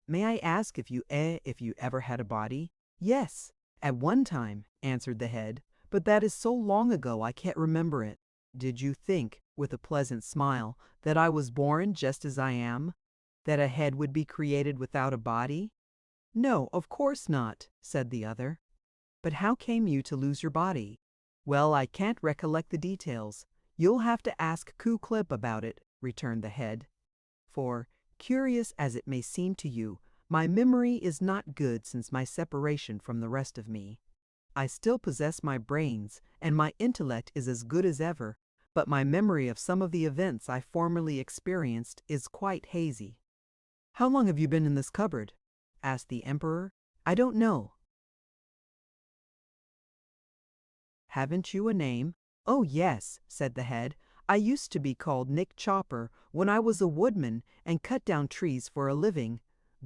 "May I ask if you ever had a body?" "Yes, at one time," answered the head, "but that is so long ago I can't remember it." "Did you think," with a pleasant smile, "that I was born just as I am? That a head would be created without a body?" "No, of course not," said the other. "But how came you to lose your body?" "Well, I can't recollect the details. You'll have to ask Ku Klip about it," returned the head. "For, curious as it may seem to you, my memory is not good since my separation from the rest of me. I still possess my brains, and my intellect is as good as ever, but my memory of some of the events I formerly experienced is quite hazy." "How long have you been in this cupboard?" asked the Emperor. "I don't know." "Haven't you a name?" "Oh, yes," said the head. "I used to be called Nick Chopper when I was a woodman and cut down trees for a living."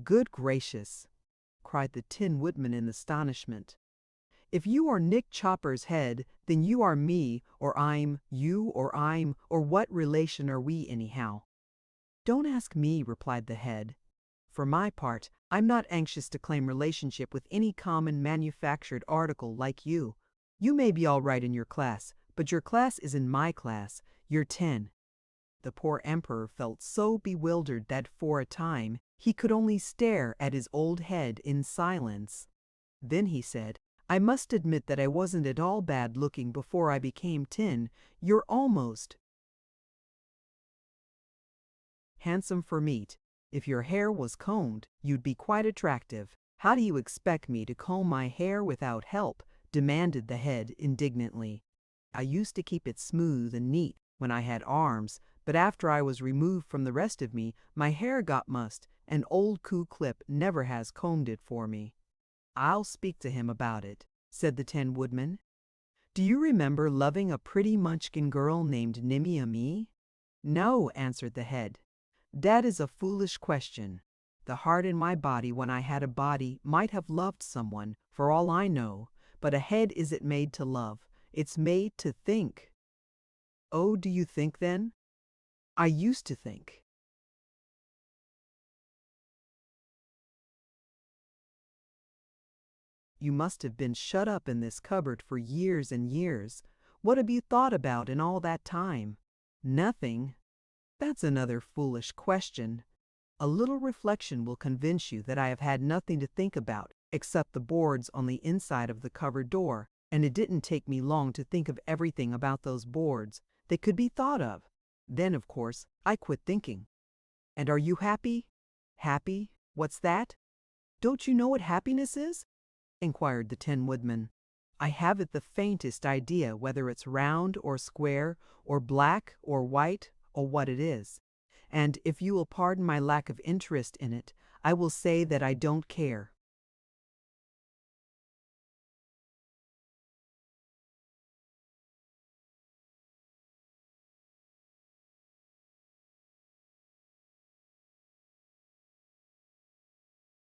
"Good gracious!" cried the Tin Woodman in astonishment. "If you are Nick Chopper's head, then you are me, or I'm you, or what relation are we anyhow?" "Don't ask me," replied the head. "For my part, I'm not anxious to claim relationship with any common manufactured article like you. You may be all right in your class, but your class isn't my class. You're 10. The poor Emperor felt so bewildered that for a time he could only stare at his old head in silence. Then he said, "I must admit that I wasn't at all bad looking before I became 10. You're almost handsome for meat. If your hair was combed, you'd be quite attractive. How do you expect me to comb my hair without help?" demanded the head indignantly. "I used to keep it smooth and neat when I had arms, but after I was removed from the rest of me, my hair got mussed, and old Ku Klip never has combed it for me." "I'll speak to him about it," said the Tin Woodman. "Do you remember loving a pretty Munchkin girl named Nimmy Amee?" "No," answered the head. "That is a foolish question. The heart in my body when I had a body might have loved someone, for all I know, but a head isn't made to love. It's made to think." "Oh, do you think then?" "I used to think." "You must have been shut up in this cupboard for years and years. What have you thought about in all that time?" "Nothing." "That's another foolish question. A little reflection will convince you that I have had nothing to think about except the boards on the inside of the cupboard door, and it didn't take me long to think of everything about those boards that could be thought of. Then, of course, I quit thinking." "And are you happy?" "Happy? What's that?" "Don't you know what happiness is?" inquired the Tin Woodman. "I haven't the faintest idea whether it's round or square, or black or white, or what it is. And if you will pardon my lack of interest in it, I will say that I don't care."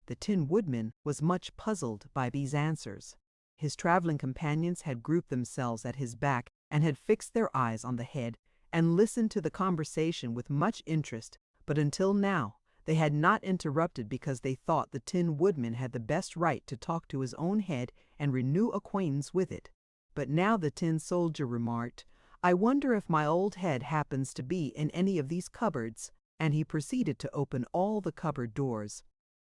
The Tin Woodman was much puzzled by these answers. His traveling companions had grouped themselves at his back and had fixed their eyes on the head and listened to the conversation with much interest, but until now they had not interrupted because they thought the Tin Woodman had the best right to talk to his own head and renew acquaintance with it. But now the Tin Soldier remarked, "I wonder if my old head happens to be in any of these cupboards," and he proceeded to open all the cupboard doors.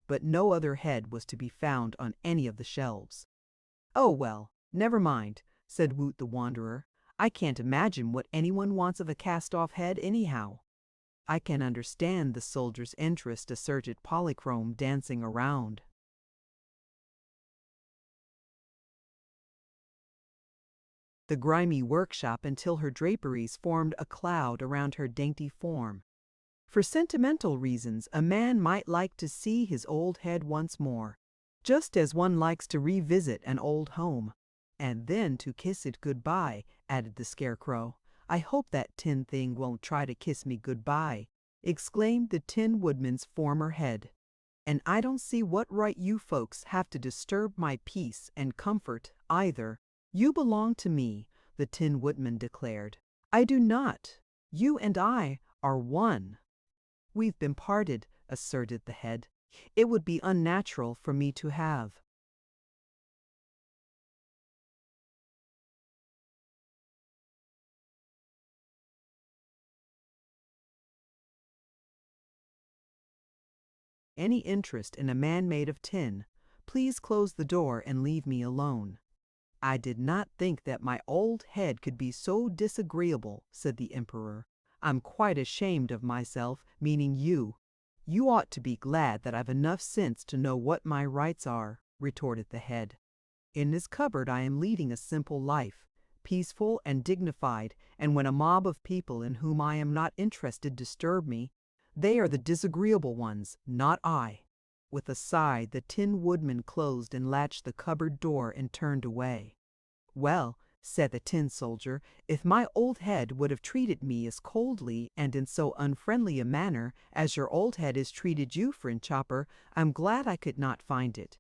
But no other head was to be found on any of the shelves. "Oh, well, never mind," said Woot the Wanderer. "I can't imagine what anyone wants of a cast-off head anyhow." "I can understand the soldier's interest," asserted Polychrome, dancing around. The grimy workshop until her draperies formed a cloud around her dainty form. For sentimental reasons, a man might like to see his old head once more, just as one likes to revisit an old home. And then to kiss it goodbye, added the Scarecrow. I hope that tin thing won't try to kiss me goodbye, exclaimed the Tin Woodman's former head. And I don't see what right you folks have to disturb my peace and comfort, either. You belong to me, the Tin Woodman declared. I do not. You and I are one. We've been parted, asserted the head. It would be unnatural for me to have any interest in a man made of tin. Please close the door and leave me alone. I did not think that my old head could be so disagreeable, said the Emperor. I'm quite ashamed of myself, meaning you. You ought to be glad that I've enough sense to know what my rights are, retorted the head. In this cupboard I am leading a simple life, peaceful and dignified, and when a mob of people in whom I am not interested disturb me, they are the disagreeable ones, not I. With a sigh, the Tin Woodman closed and latched the cupboard door and turned away. Well, said the Tin Soldier, if my old head would have treated me as coldly and in so unfriendly a manner as your old head has treated you, friend Chopper, I'm glad I could not find it.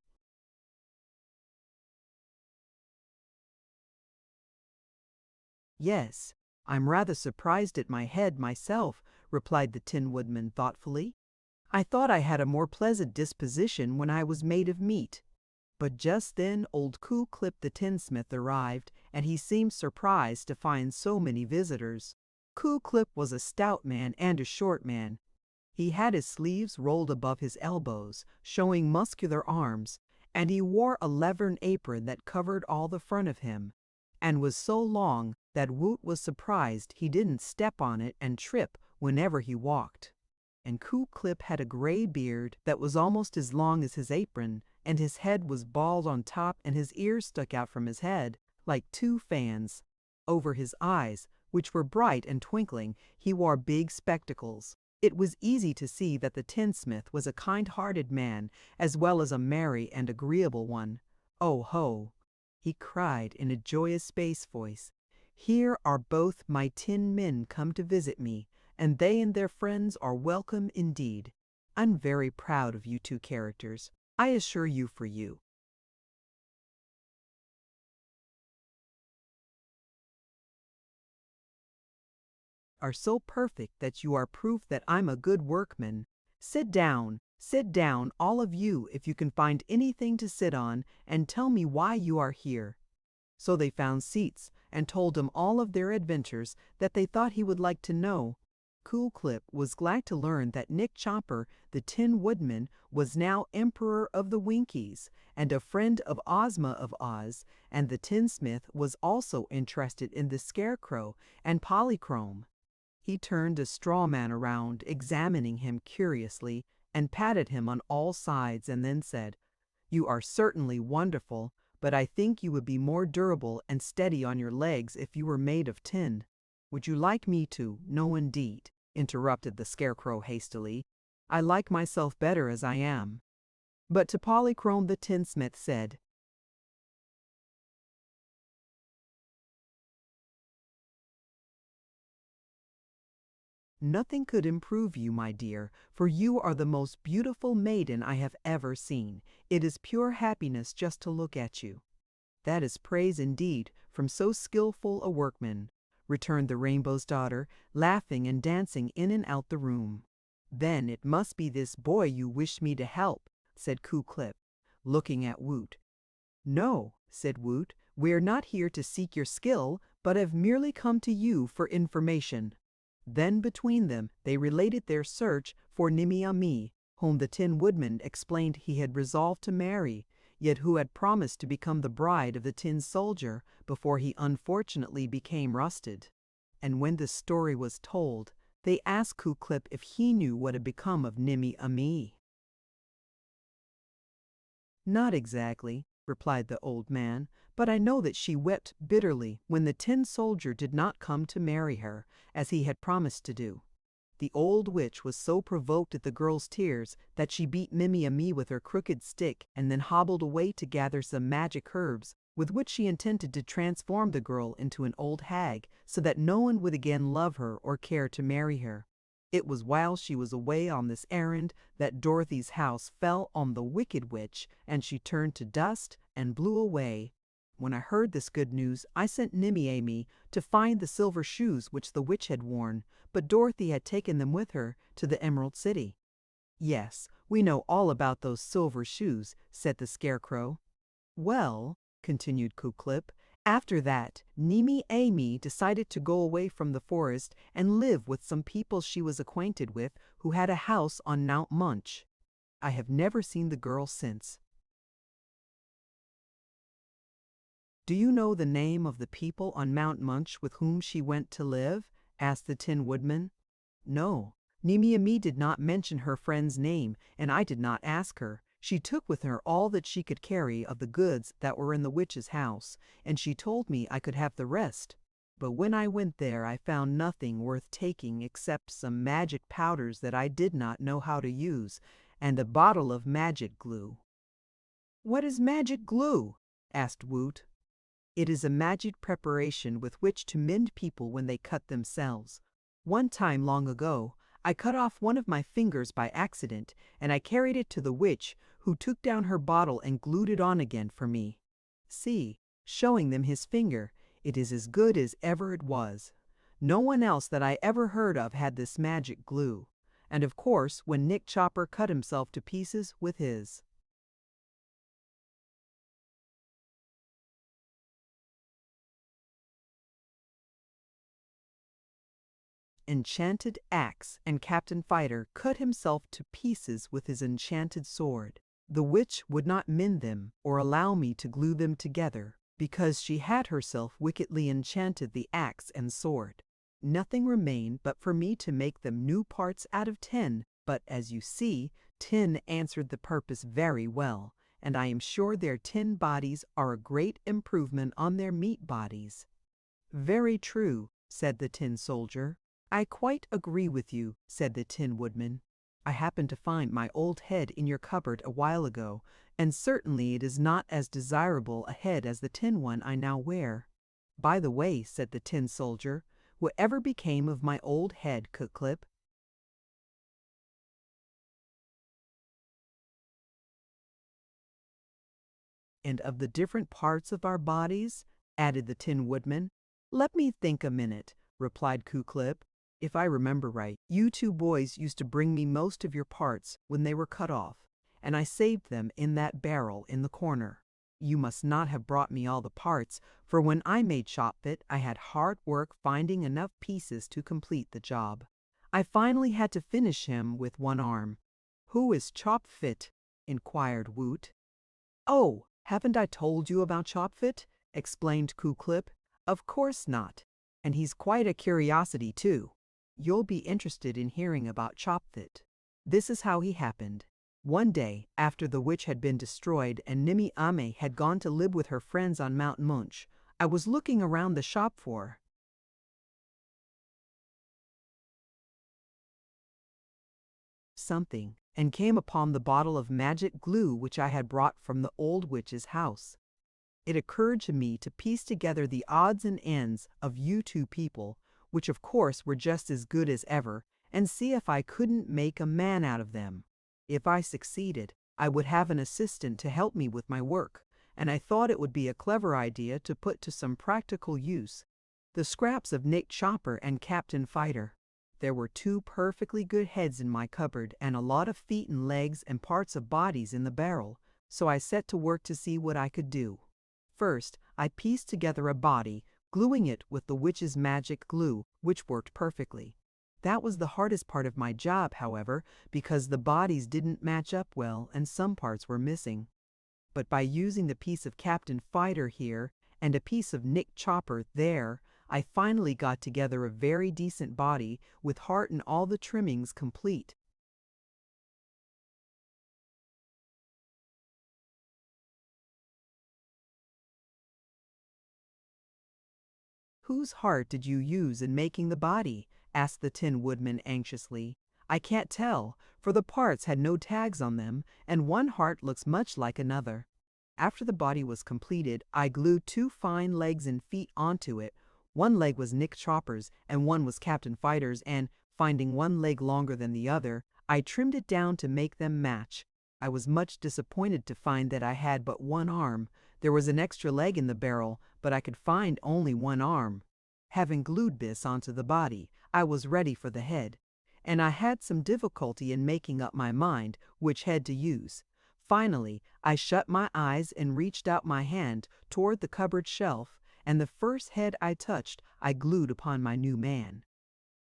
Yes, I'm rather surprised at my head myself, replied the Tin Woodman thoughtfully. I thought I had a more pleasant disposition when I was made of meat. But just then old Ku Klip the tinsmith arrived, and he seemed surprised to find so many visitors. Ku Klip was a stout man and a short man. He had his sleeves rolled above his elbows, showing muscular arms, and he wore a leathern apron that covered all the front of him, and was so long that Woot was surprised he didn't step on it and trip whenever he walked. And Ku Klip had a gray beard that was almost as long as his apron, and his head was bald on top and his ears stuck out from his head like two fans. Over his eyes, which were bright and twinkling, he wore big spectacles. It was easy to see that the tinsmith was a kind-hearted man as well as a merry and agreeable one. Oh ho! He cried in a joyous bass voice. Here are both my tin men come to visit me, and they and their friends are welcome indeed. I'm very proud of you two characters, I assure you for you. Are so perfect that you are proof that I'm a good workman. Sit down, all of you, if you can find anything to sit on, and tell me why you are here. So they found seats, and told him all of their adventures that they thought he would like to know. Ku Klip was glad to learn that Nick Chopper, the Tin Woodman, was now Emperor of the Winkies, and a friend of Ozma of Oz, and the tinsmith was also interested in the Scarecrow and Polychrome. He turned the straw man around, examining him curiously, and patted him on all sides, and then said, "You are certainly wonderful, but I think you would be more durable and steady on your legs if you were made of tin." "Would you like me to?" "No, indeed," interrupted the Scarecrow hastily. "I like myself better as I am." But to Polychrome the tinsmith said, "Nothing could improve you, my dear, for you are the most beautiful maiden I have ever seen. It is pure happiness just to look at you." "That is praise indeed from so skillful a workman," returned the Rainbow's daughter, laughing and dancing in and out the room. "Then it must be this boy you wish me to help," said Ku Klip, looking at Woot. "No," said Woot, "we're not here to seek your skill, but have merely come to you for information." Then between them they related their search for Nimmy Amee, whom the Tin Woodman explained he had resolved to marry, yet who had promised to become the bride of the Tin Soldier before he unfortunately became rusted. And when the story was told, they asked Ku Klip if he knew what had become of Nimmy Amee. "Not exactly," replied the old man, "but I know that she wept bitterly when the Tin Soldier did not come to marry her, as he had promised to do." The old witch was so provoked at the girl's tears that she beat Mimi with her crooked stick and then hobbled away to gather some magic herbs with which she intended to transform the girl into an old hag so that no one would again love her or care to marry her. It was while she was away on this errand that Dorothy's house fell on the wicked witch and she turned to dust and blew away. When I heard this good news, I sent Nimmy to find the silver shoes which the witch had worn, but Dorothy had taken them with her to the Emerald City. Yes, we know all about those silver shoes, said the Scarecrow. Well, continued Kuklip, after that, Nimmy decided to go away from the forest and live with some people she was acquainted with who had a house on Mount Munch. I have never seen the girl since. Do you know the name of the people on Mount Munch with whom she went to live? Asked the Tin Woodman. No, Nimmy did not mention her friend's name, and I did not ask her. She took with her all that she could carry of the goods that were in the witch's house, and she told me I could have the rest. But when I went there, I found nothing worth taking except some magic powders that I did not know how to use, and a bottle of magic glue. What is magic glue? Asked Woot. It is a magic preparation with which to mend people when they cut themselves. One time long ago, I cut off one of my fingers by accident, and I carried it to the witch, who took down her bottle and glued it on again for me. See, showing them his finger, it is as good as ever it was. No one else that I ever heard of had this magic glue. And of course, when Nick Chopper cut himself to pieces with his. Enchanted axe, and Captain Fighter cut himself to pieces with his enchanted sword. The witch would not mend them or allow me to glue them together, because she had herself wickedly enchanted the axe and sword. Nothing remained but for me to make them new parts out of tin, but as you see, tin answered the purpose very well, and I am sure their tin bodies are a great improvement on their meat bodies. Very true, said the Tin Soldier. I quite agree with you, said the Tin Woodman. I happened to find my old head in your cupboard a while ago, and certainly it is not as desirable a head as the tin one I now wear. By the way, said the Tin Soldier, whatever became of my old head, Kuklip? And of the different parts of our bodies, added the Tin Woodman. Let me think a minute, replied Kuklip. If I remember right, you two boys used to bring me most of your parts when they were cut off, and I saved them in that barrel in the corner. You must not have brought me all the parts, for when I made Chopfit, I had hard work finding enough pieces to complete the job. I finally had to finish him with one arm. Who is Chopfit? Inquired Woot. Oh, haven't I told you about Chopfit? Explained Kuklip. Of course not. And he's quite a curiosity, too. You'll be interested in hearing about Chopfit. This is how he happened. One day, after the witch had been destroyed and Nimmy had gone to live with her friends on Mount Munch, I was looking around the shop for something, and came upon the bottle of magic glue which I had brought from the old witch's house. It occurred to me to piece together the odds and ends of you two people, which of course were just as good as ever, and see if I couldn't make a man out of them. If I succeeded, I would have an assistant to help me with my work, and I thought it would be a clever idea to put to some practical use the scraps of Nick Chopper and Captain Fighter. There were two perfectly good heads in my cupboard and a lot of feet and legs and parts of bodies in the barrel, so I set to work to see what I could do. First, I pieced together a body, gluing it with the witch's magic glue, which worked perfectly. That was the hardest part of my job, however, because the bodies didn't match up well and some parts were missing. But by using the piece of Captain Fighter here and a piece of Nick Chopper there, I finally got together a very decent body with heart and all the trimmings complete. Whose heart did you use in making the body? asked the Tin Woodman anxiously. "I can't tell, for the parts had no tags on them, and one heart looks much like another." After the body was completed, I glued 2 fine legs and feet onto it. One leg was Nick Chopper's and one was Captain Fighter's, and, finding one leg longer than the other, I trimmed it down to make them match. I was much disappointed to find that I had but one arm. There was an extra leg in the barrel, but I could find only one arm. Having glued this onto the body, I was ready for the head, and I had some difficulty in making up my mind which head to use. Finally, I shut my eyes and reached out my hand toward the cupboard shelf, and the first head I touched I glued upon my new man.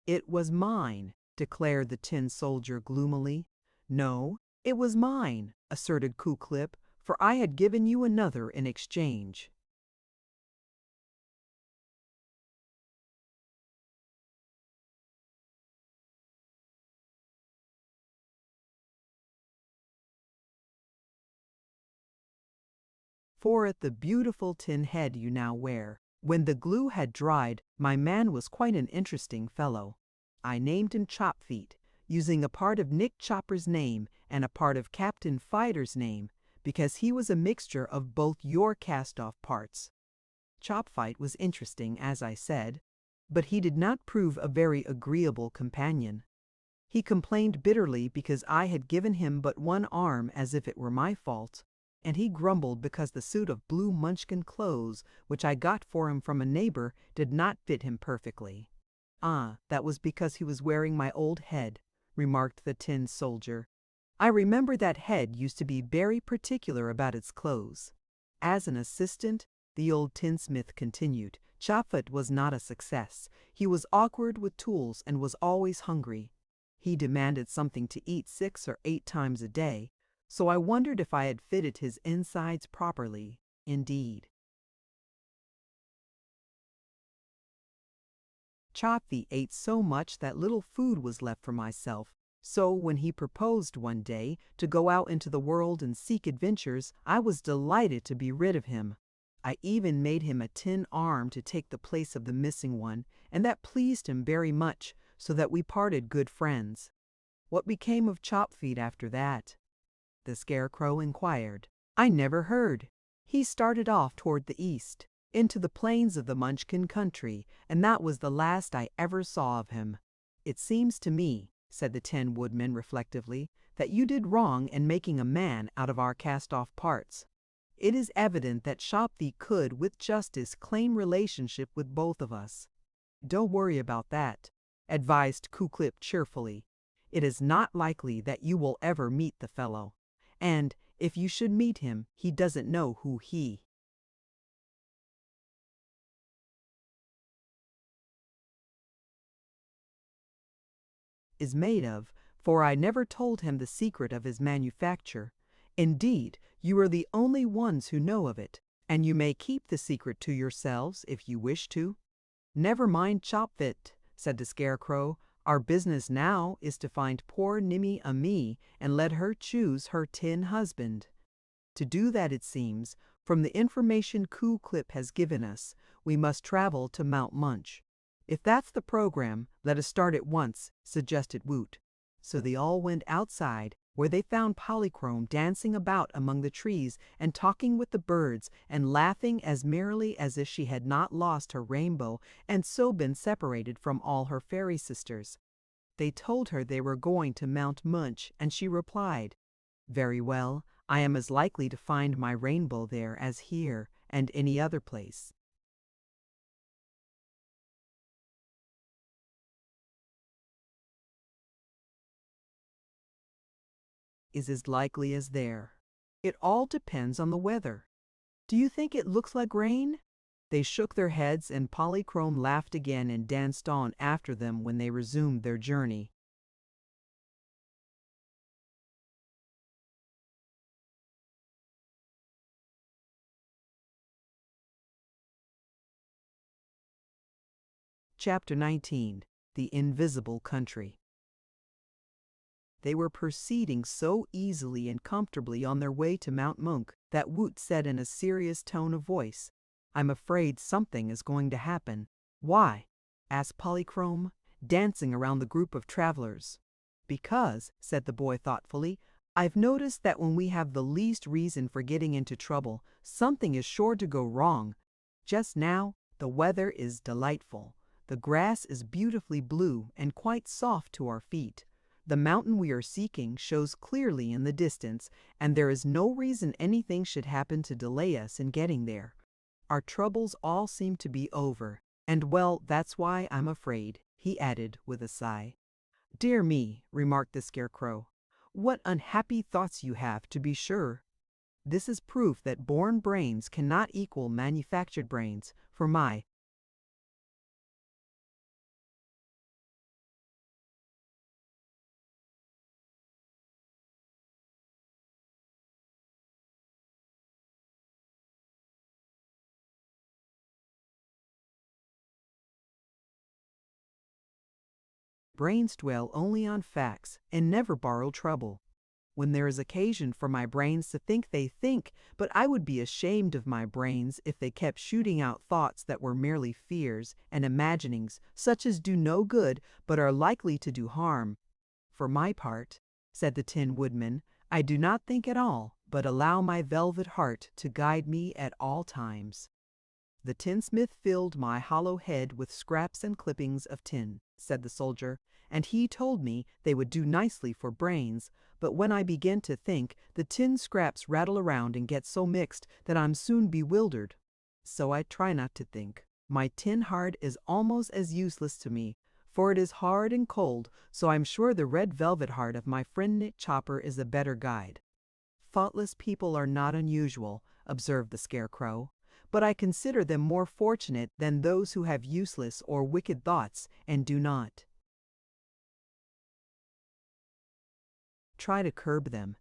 "It was mine," declared the tin soldier gloomily. "No, it was mine," asserted Ku Klip, "for I had given you another in exchange." For at the beautiful tin head you now wear, when the glue had dried, my man was quite an interesting fellow. I named him Chopfeet, using a part of Nick Chopper's name and a part of Captain Fighter's name, because he was a mixture of both your cast-off parts. Chopfight was interesting, as I said, but he did not prove a very agreeable companion. He complained bitterly because I had given him but one arm as if it were my fault, and he grumbled because the suit of blue munchkin clothes which I got for him from a neighbor did not fit him perfectly. "Ah, that was because he was wearing my old head," remarked the tin soldier. "I remember that head used to be very particular about its clothes." As an assistant, the old tinsmith continued, Chopfit was not a success. He was awkward with tools and was always hungry. He demanded something to eat 6 or 8 times a day, so I wondered if I had fitted his insides properly. Indeed, Chopfy ate so much that little food was left for myself. So when he proposed one day to go out into the world and seek adventures, I was delighted to be rid of him. I even made him a tin arm to take the place of the missing one, and that pleased him very much, so that we parted good friends. "What became of Chopfeet after that?" the Scarecrow inquired. "I never heard. He started off toward the east, into the plains of the Munchkin country, and that was the last I ever saw of him." "It seems to me," said the Tin Woodman reflectively, "that you did wrong in making a man out of our cast-off parts. It is evident that Chopfeet could, with justice, claim relationship with both of us." "Don't worry about that," advised Ku Klip cheerfully. "It is not likely that you will ever meet the fellow. And if you should meet him, he doesn't know who he is made of, for I never told him the secret of his manufacture. Indeed, you are the only ones who know of it, and you may keep the secret to yourselves if you wish to." "Never mind Chopfit," said the Scarecrow. "Our business now is to find poor Nimmy Amee and let her choose her tin husband. To do that, it seems, from the information Ku Klip has given us, we must travel to Mount Munch." "If that's the program, let us start at once," suggested Woot. So they all went outside, where they found Polychrome dancing about among the trees and talking with the birds and laughing as merrily as if she had not lost her rainbow and so been separated from all her fairy sisters. They told her they were going to Mount Munch, and she replied, "Very well, I am as likely to find my rainbow there as here and any other place." "Is as likely as there. It all depends on the weather. Do you think it looks like rain?" They shook their heads, and Polychrome laughed again and danced on after them when they resumed their journey. Chapter 19. The Invisible Country. They were proceeding so easily and comfortably on their way to Mount Munk that Woot said in a serious tone of voice, "I'm afraid something is going to happen." "Why?" asked Polychrome. dancing around the group of travelers. "Because," said the boy thoughtfully, "I've noticed that when we have the least reason for getting into trouble, something is sure to go wrong. Just now, the weather is delightful. The grass is beautifully blue and quite soft to our feet. The mountain we are seeking shows clearly in the distance, and there is no reason anything should happen to delay us in getting there. Our troubles all seem to be over, and well, that's why I'm afraid," he added with a sigh. "Dear me," remarked the Scarecrow, "what unhappy thoughts you have, to be sure. This is proof that born brains cannot equal manufactured brains, for my brains dwell only on facts and never borrow trouble. When there is occasion for my brains to think they think, but I would be ashamed of my brains if they kept shooting out thoughts that were merely fears and imaginings such as do no good but are likely to do harm. For my part," said the Tin Woodman, "I do not think at all, but allow my velvet heart to guide me at all times." "The tinsmith filled my hollow head with scraps and clippings of tin," said the soldier, "and he told me they would do nicely for brains, but when I begin to think, the tin scraps rattle around and get so mixed that I'm soon bewildered. So I try not to think. My tin heart is almost as useless to me, for it is hard and cold, so I'm sure the red velvet heart of my friend Nick Chopper is a better guide." "Thoughtless people are not unusual," observed the Scarecrow, "but I consider them more fortunate than those who have useless or wicked thoughts and do not. Try to curb them.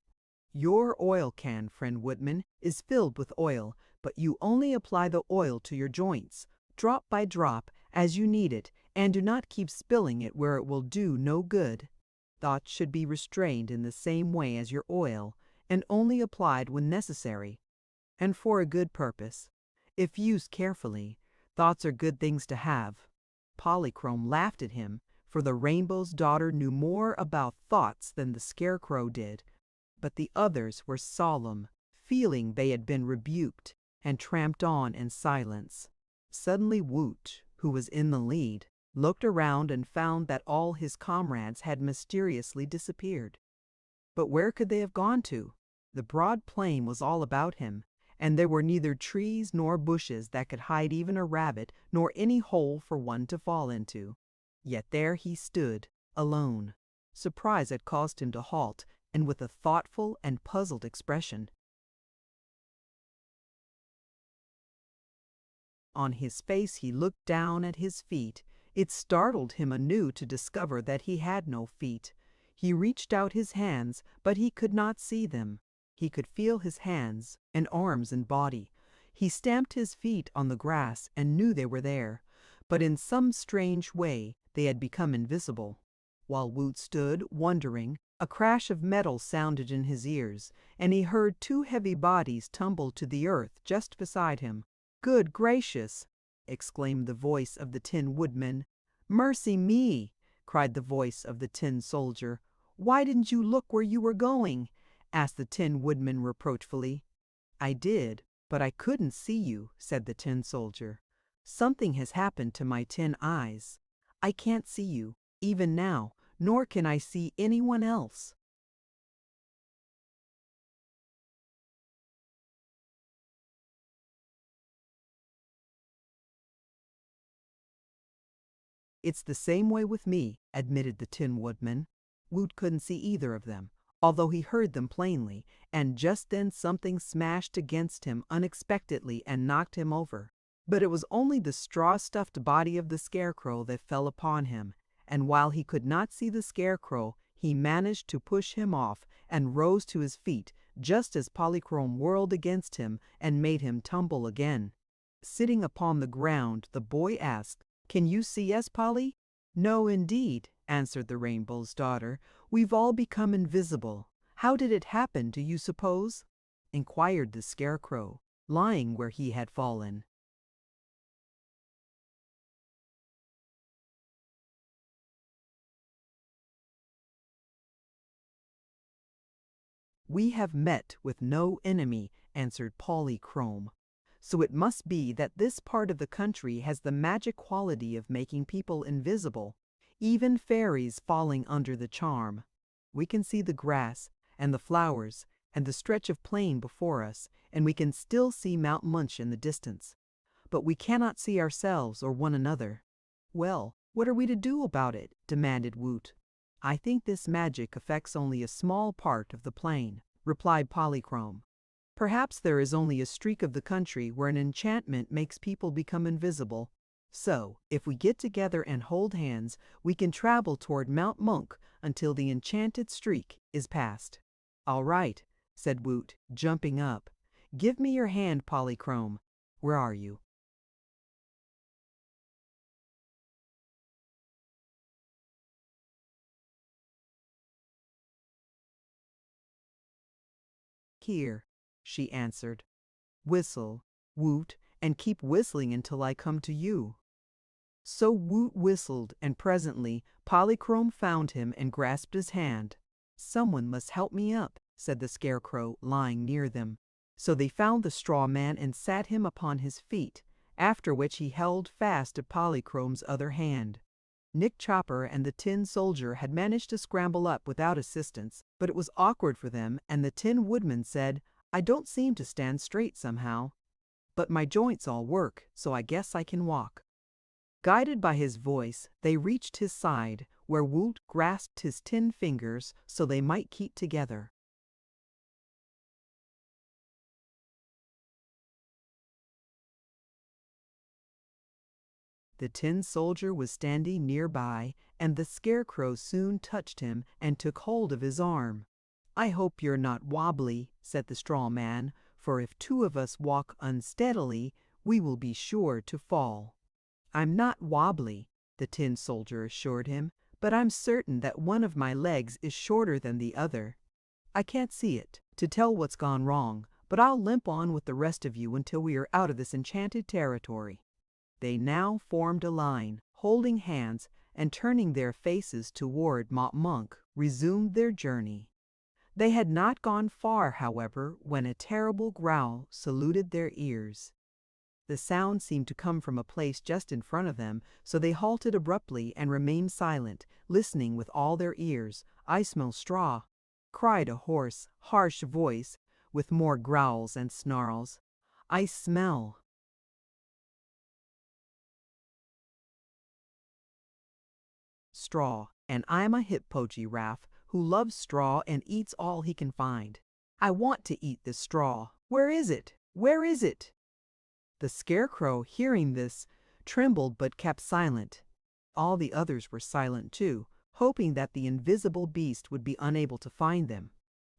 Your oil can, friend Woodman, is filled with oil, but you only apply the oil to your joints, drop by drop, as you need it, and do not keep spilling it where it will do no good. Thoughts should be restrained in the same way as your oil, and only applied when necessary, and for a good purpose. If used carefully, thoughts are good things to have." Polychrome laughed at him, for the Rainbow's Daughter knew more about thoughts than the Scarecrow did, but the others were solemn, feeling they had been rebuked, and tramped on in silence. Suddenly Woot, who was in the lead, looked around and found that all his comrades had mysteriously disappeared. But where could they have gone to? The broad plain was all about him, and there were neither trees nor bushes that could hide even a rabbit, nor any hole for one to fall into. Yet there he stood, alone. Surprise had caused him to halt, and with a thoughtful and puzzled expression on his face he looked down at his feet. It startled him anew to discover that he had no feet. He reached out his hands, but he could not see them. He could feel his hands and arms and body. He stamped his feet on the grass and knew they were there, but in some strange way they had become invisible. While Woot stood, wondering, a crash of metal sounded in his ears, and he heard two heavy bodies tumble to the earth just beside him. "Good gracious!" exclaimed the voice of the Tin Woodman. "Mercy me!" cried the voice of the Tin Soldier. "Why didn't you look where you were going?" asked the Tin Woodman reproachfully. "I did, but I couldn't see you," said the Tin Soldier. "Something has happened to my tin eyes. I can't see you, even now, nor can I see anyone else." "It's the same way with me," admitted the Tin Woodman. Woot couldn't see either of them, although he heard them plainly, and just then something smashed against him unexpectedly and knocked him over. But it was only the straw-stuffed body of the Scarecrow that fell upon him, and while he could not see the Scarecrow, he managed to push him off and rose to his feet just as Polychrome whirled against him and made him tumble again. Sitting upon the ground, the boy asked, "Can you see us, Polly?" "No, indeed," answered the Rainbow's Daughter. "We've all become invisible. How did it happen, do you suppose?" inquired the Scarecrow, lying where he had fallen. "We have met with no enemy," answered Polychrome. "So it must be that this part of the country has the magic quality of making people invisible, even fairies falling under the charm. We can see the grass and the flowers and the stretch of plain before us, and we can still see Mount Munch in the distance. But we cannot see ourselves or one another." "Well, what are we to do about it?" demanded Woot. "I think this magic affects only a small part of the plain," replied Polychrome. "Perhaps there is only a streak of the country where an enchantment makes people become invisible. So, if we get together and hold hands, we can travel toward Mount Monk until the enchanted streak is past." "All right," said Woot, jumping up. "Give me your hand, Polychrome. Where are you?" "Here," she answered. "Whistle, Woot, and keep whistling until I come to you." So Woot whistled, and presently Polychrome found him and grasped his hand. "Someone must help me up," said the Scarecrow, lying near them. So they found the straw man and sat him upon his feet, after which he held fast to Polychrome's other hand. Nick Chopper and the Tin Soldier had managed to scramble up without assistance, but it was awkward for them, and the Tin Woodman said, "I don't seem to stand straight somehow, but my joints all work, so I guess I can walk." Guided by his voice, they reached his side, where Woot grasped his tin fingers so they might keep together. The Tin Soldier was standing nearby, and the Scarecrow soon touched him and took hold of his arm. "I hope you're not wobbly," said the straw man, "for if two of us walk unsteadily, we will be sure to fall." "I'm not wobbly," the Tin Soldier assured him, "but I'm certain that one of my legs is shorter than the other. I can't see it to tell what's gone wrong, but I'll limp on with the rest of you until we are out of this enchanted territory." They now formed a line, holding hands, and turning their faces toward Mont Monk, resumed their journey. They had not gone far, however, when a terrible growl saluted their ears. The sound seemed to come from a place just in front of them, so they halted abruptly and remained silent, listening with all their ears. "I smell straw," cried a hoarse, harsh voice, with more growls and snarls. "I smell straw, and I'm a hippogiraffe who loves straw and eats all he can find. I want to eat this straw. Where is it? Where is it?" The Scarecrow, hearing this, trembled but kept silent. All the others were silent too, hoping that the invisible beast would be unable to find them.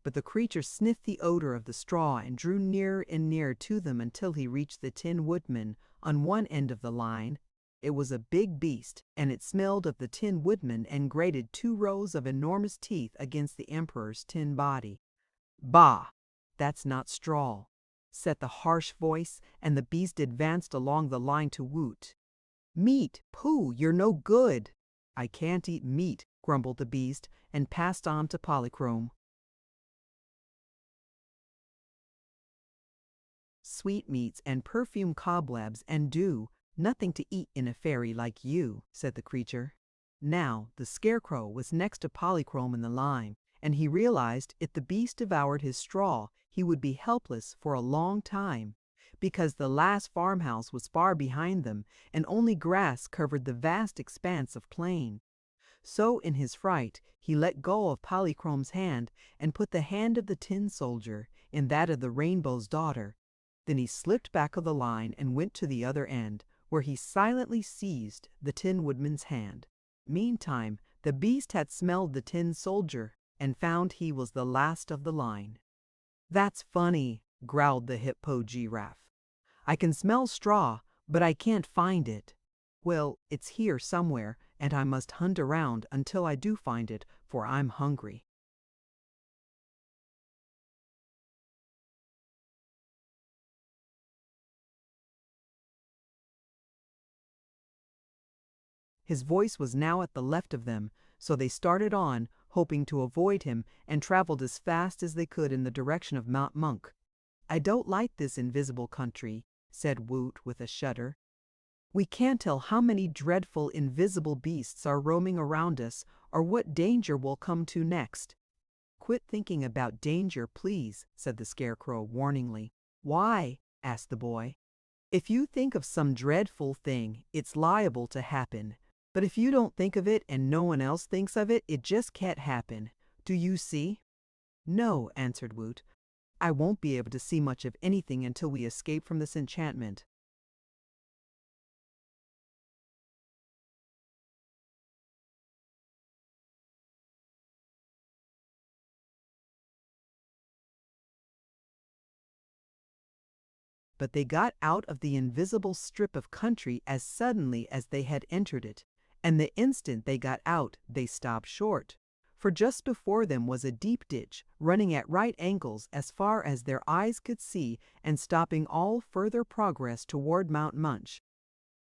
But the creature sniffed the odor of the straw and drew nearer and nearer to them until he reached the Tin Woodman on one end of the line. It was a big beast, and it smelled of the Tin Woodman and grated 2 rows of enormous teeth against the Emperor's tin body. "Bah! That's not straw," said the harsh voice, and the beast advanced along the line to Woot. "Meat! Pooh! You're no good." "I can't eat meat," grumbled the beast, and passed on to Polychrome. "Sweetmeats and perfume cobwebs and dew, nothing to eat in a fairy like you," said the creature. Now the Scarecrow was next to Polychrome in the line, and he realized if the beast devoured his straw, he would be helpless for a long time, because the last farmhouse was far behind them, and only grass covered the vast expanse of plain. So in his fright he let go of Polychrome's hand and put the hand of the Tin Soldier in that of the Rainbow's Daughter. Then he slipped back of the line and went to the other end, where he silently seized the Tin Woodman's hand. Meantime, the beast had smelled the Tin Soldier and found he was the last of the line. "That's funny," growled the Hippo-Giraffe. "I can smell straw, but I can't find it. Well, it's here somewhere, and I must hunt around until I do find it, for I'm hungry." His voice was now at the left of them, so they started on, hoping to avoid him, and traveled as fast as they could in the direction of Mount Monk. "I don't like this invisible country," said Woot with a shudder. "We can't tell how many dreadful invisible beasts are roaming around us, or what danger we'll come to next." "Quit thinking about danger, please," said the Scarecrow warningly. "Why?" asked the boy. "If you think of some dreadful thing, it's liable to happen. But if you don't think of it and no one else thinks of it, it just can't happen. Do you see?" "No," answered Woot. "I won't be able to see much of anything until we escape from this enchantment." But they got out of the invisible strip of country as suddenly as they had entered it, and the instant they got out they stopped short. For just before them was a deep ditch, running at right angles as far as their eyes could see and stopping all further progress toward Mount Munch.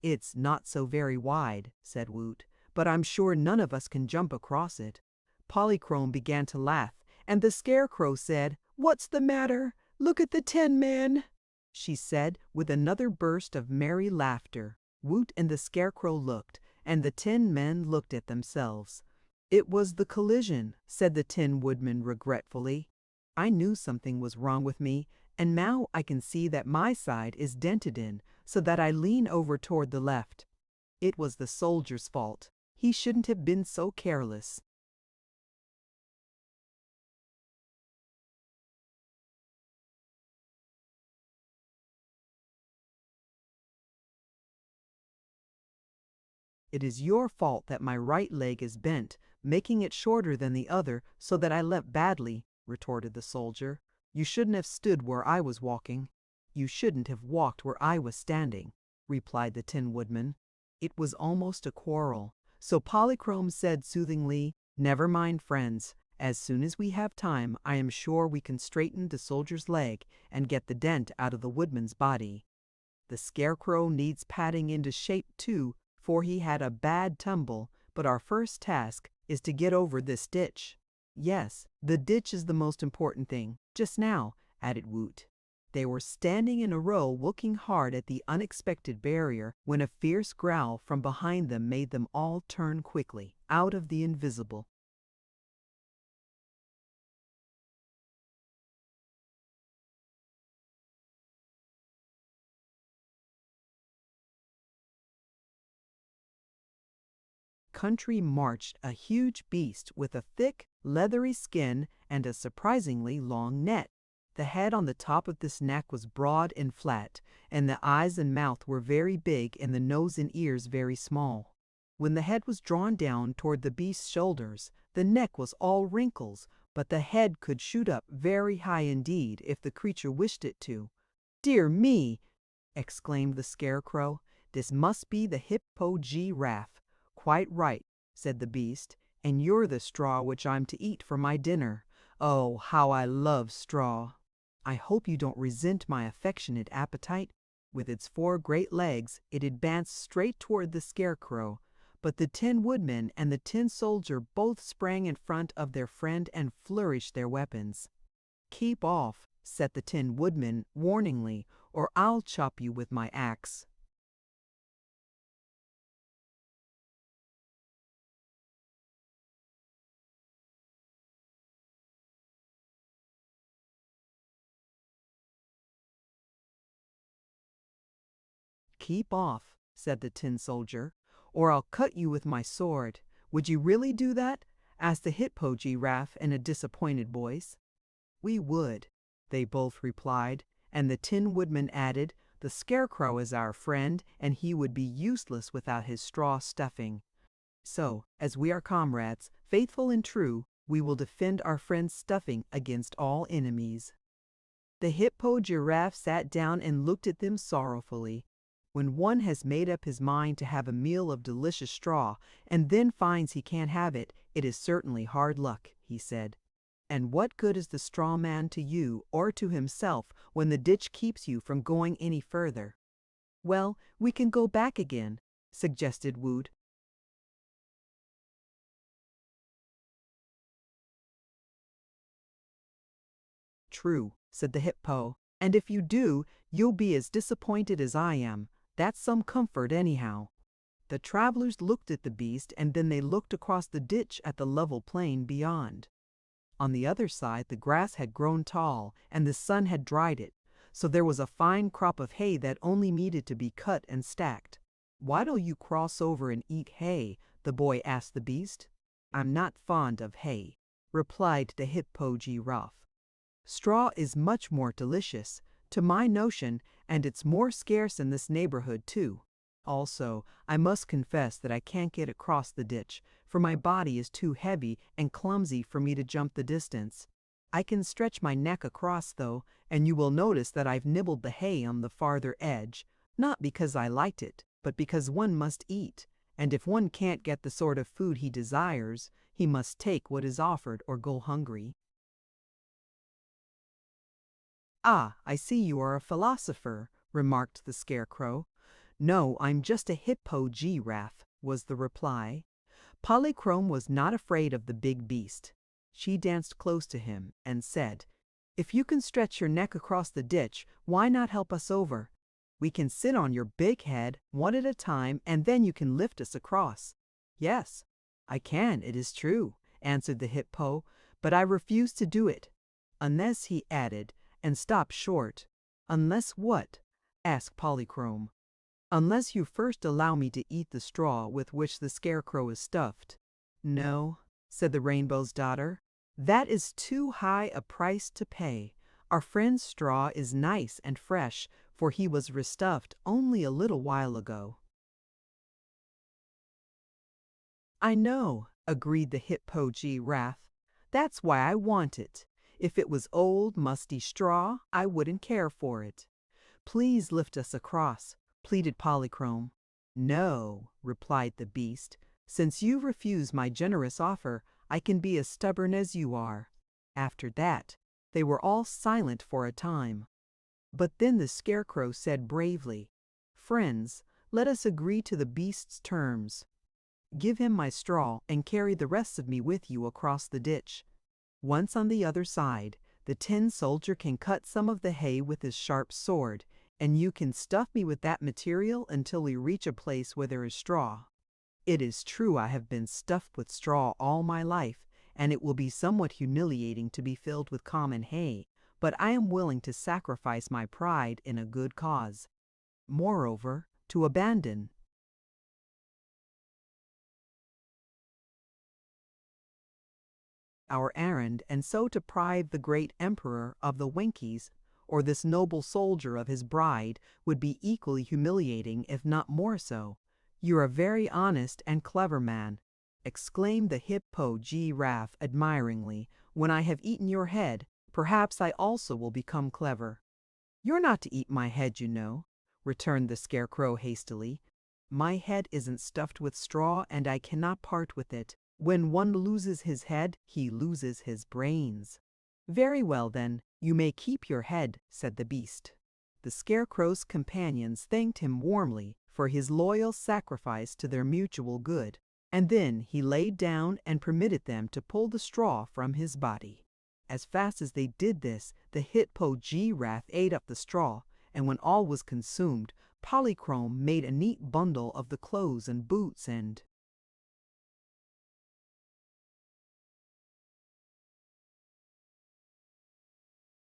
"It's not so very wide," said Woot, "but I'm sure none of us can jump across it." Polychrome began to laugh, and the Scarecrow said, "What's the matter? Look at the Tin Man," she said, with another burst of merry laughter. Woot and the Scarecrow looked, and the Tin Men looked at themselves. "It was the collision," said the Tin Woodman regretfully. "I knew something was wrong with me, and now I can see that my side is dented in, so that I lean over toward the left. It was the soldier's fault. He shouldn't have been so careless." "It is your fault that my right leg is bent, making it shorter than the other, so that I limp badly," retorted the soldier. "You shouldn't have stood where I was walking." "You shouldn't have walked where I was standing," replied the Tin Woodman. It was almost a quarrel, so Polychrome said soothingly, "Never mind, friends. As soon as we have time, I am sure we can straighten the soldier's leg and get the dent out of the woodman's body. The Scarecrow needs patting into shape too, for he had a bad tumble, but our first task is to get over this ditch." "Yes, the ditch is the most important thing, just now," added Woot. They were standing in a row looking hard at the unexpected barrier when a fierce growl from behind them made them all turn quickly, out of the invisible. Country marched a huge beast with a thick, leathery skin and a surprisingly long neck. The head on the top of this neck was broad and flat, and the eyes and mouth were very big and the nose and ears very small. When the head was drawn down toward the beast's shoulders, the neck was all wrinkles, but the head could shoot up very high indeed if the creature wished it to. "Dear me!" exclaimed the Scarecrow. "This must be the hippo-giraffe." "Quite right," said the beast, "and you're the straw which I'm to eat for my dinner. Oh, how I love straw!" "I hope you don't resent my affectionate appetite." With its 4 great legs, it advanced straight toward the Scarecrow, but the Tin Woodman and the Tin Soldier both sprang in front of their friend and flourished their weapons. "Keep off," said the Tin Woodman warningly, "or I'll chop you with my axe." "Keep off," said the Tin Soldier, "or I'll cut you with my sword." "Would you really do that?" asked the Hippo-Giraffe in a disappointed voice. "We would," they both replied, and the Tin Woodman added, "The Scarecrow is our friend, and he would be useless without his straw stuffing. So, as we are comrades, faithful and true, we will defend our friend's stuffing against all enemies." The Hippo-Giraffe sat down and looked at them sorrowfully. "When one has made up his mind to have a meal of delicious straw, and then finds he can't have it, it is certainly hard luck," he said. "And what good is the straw man to you or to himself when the ditch keeps you from going any further?" "Well, we can go back again," suggested Woot. true," said the Hippo. "And if you do, you'll be as disappointed as I am. That's some comfort anyhow." The travelers looked at the beast, and then they looked across the ditch at the level plain beyond. On the other side the grass had grown tall, and the sun had dried it, so there was a fine crop of hay that only needed to be cut and stacked. "Why don't you cross over and eat hay?" the boy asked the beast. "I'm not fond of hay," replied the hippo-giraffe. "Straw is much more delicious, to my notion, and it's more scarce in this neighborhood too. Also, I must confess that I can't get across the ditch, for my body is too heavy and clumsy for me to jump the distance. I can stretch my neck across though, and you will notice that I've nibbled the hay on the farther edge, not because I liked it, but because one must eat, and if one can't get the sort of food he desires, he must take what is offered or go hungry." "Ah, I see you are a philosopher," remarked the Scarecrow. "No, I'm just a hippo-giraffe," was the reply. Polychrome was not afraid of the big beast. She danced close to him and said, "If you can stretch your neck across the ditch, why not help us over? We can sit on your big head, one at a time, and then you can lift us across." "Yes, I can, it is true," answered the hippo, "but I refuse to do it. Unless," he added, and stopped short. "Unless what?" asked Polychrome. "Unless you first allow me to eat the straw with which the Scarecrow is stuffed." "No," said the Rainbow's Daughter, "that is too high a price to pay. Our friend's straw is nice and fresh, for he was restuffed only a little while ago." "I know," agreed the hippo-giraffe. "That's why I want it. If it was old, musty straw, I wouldn't care for it." "Please lift us across," pleaded Polychrome. "No," replied the beast. "Since you refuse my generous offer, I can be as stubborn as you are." After that, they were all silent for a time. But then the Scarecrow said bravely, "Friends, let us agree to the beast's terms. Give him my straw and carry the rest of me with you across the ditch. Once on the other side, the tin soldier can cut some of the hay with his sharp sword, and you can stuff me with that material until we reach a place where there is straw. It is true I have been stuffed with straw all my life, and it will be somewhat humiliating to be filled with common hay, but I am willing to sacrifice my pride in a good cause. Moreover, to abandon our errand and so deprive the great emperor of the Winkies, or this noble soldier of his bride, would be equally humiliating, if not more so." "You're a very honest and clever man," exclaimed the hippo-giraffe admiringly. "When I have eaten your head, perhaps I also will become clever." "You're not to eat my head, you know," returned the Scarecrow hastily. "My head isn't stuffed with straw, and I cannot part with it. When one loses his head, he loses his brains." "Very well, then, you may keep your head," said the beast. The Scarecrow's companions thanked him warmly for his loyal sacrifice to their mutual good, and then he laid down and permitted them to pull the straw from his body. As fast as they did this, the hippo-giraffe ate up the straw, and when all was consumed, Polychrome made a neat bundle of the clothes and boots and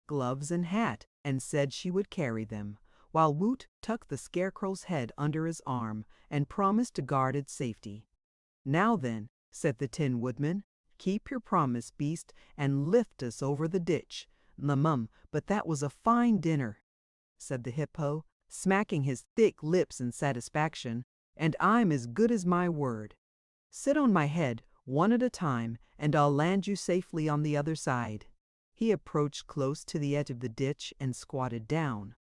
gloves and hat, and said she would carry them, while Woot tucked the Scarecrow's head under his arm and promised to guard its safety. "Now then," said the Tin Woodman, "keep your promise, beast, and lift us over the ditch." But that was a fine dinner," said the Hippo, smacking his thick lips in satisfaction, "and I'm as good as my word. Sit on my head, one at a time, and I'll land you safely on the other side." He approached close to the edge of the ditch and squatted down.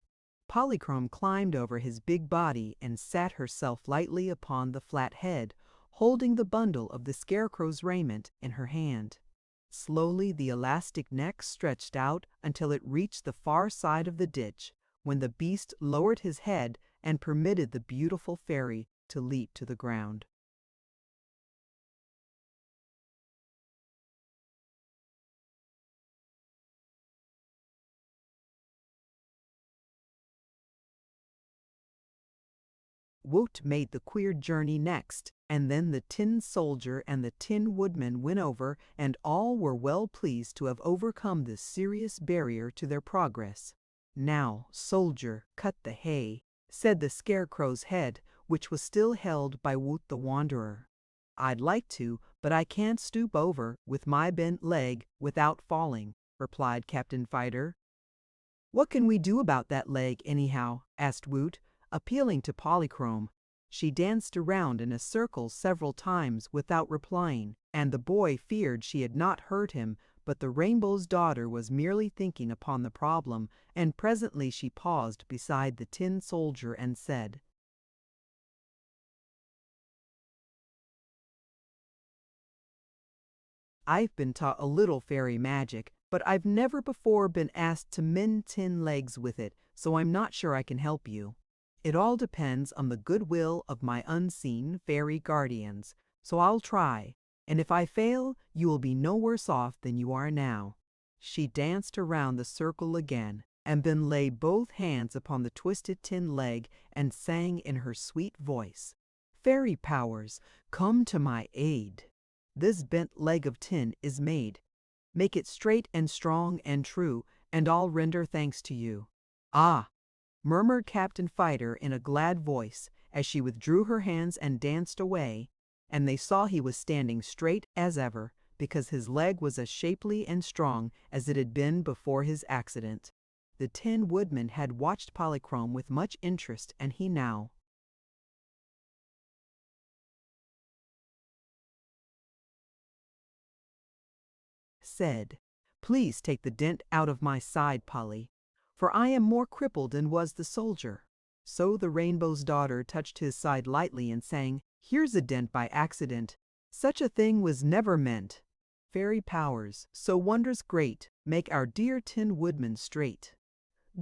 Polychrome climbed over his big body and sat herself lightly upon the flat head, holding the bundle of the Scarecrow's raiment in her hand. Slowly the elastic neck stretched out until it reached the far side of the ditch, when the beast lowered his head and permitted the beautiful fairy to leap to the ground. Woot made the queer journey next, and then the Tin Soldier and the Tin Woodman went over, and all were well pleased to have overcome this serious barrier to their progress. "Now, Soldier, cut the hay," said the Scarecrow's head, which was still held by Woot the Wanderer. "I'd like to, but I can't stoop over, with my bent leg, without falling," replied Captain Fighter. "What can we do about that leg, anyhow?" asked Woot, appealing to Polychrome. She danced around in a circle several times without replying, and the boy feared she had not heard him, but the Rainbow's Daughter was merely thinking upon the problem, and presently she paused beside the Tin Soldier and said, "I've been taught a little fairy magic, but I've never before been asked to mend tin legs with it, so I'm not sure I can help you. It all depends on the goodwill of my unseen fairy guardians, so I'll try, and if I fail, you will be no worse off than you are now." She danced around the circle again, and then laid both hands upon the twisted tin leg and sang in her sweet voice, "Fairy powers, come to my aid. This bent leg of tin is made. Make it straight and strong and true, and I'll render thanks to you." "Ah!" murmured Captain Fighter in a glad voice, as she withdrew her hands and danced away, and they saw he was standing straight as ever, because his leg was as shapely and strong as it had been before his accident. The Tin Woodman had watched Polychrome with much interest, and he now said, "Please take the dent out of my side, Polly, for I am more crippled than was the soldier." So the Rainbow's Daughter touched his side lightly and sang, "Here's a dent by accident. Such a thing was never meant. Fairy powers, so wondrous great, make our dear Tin Woodman straight."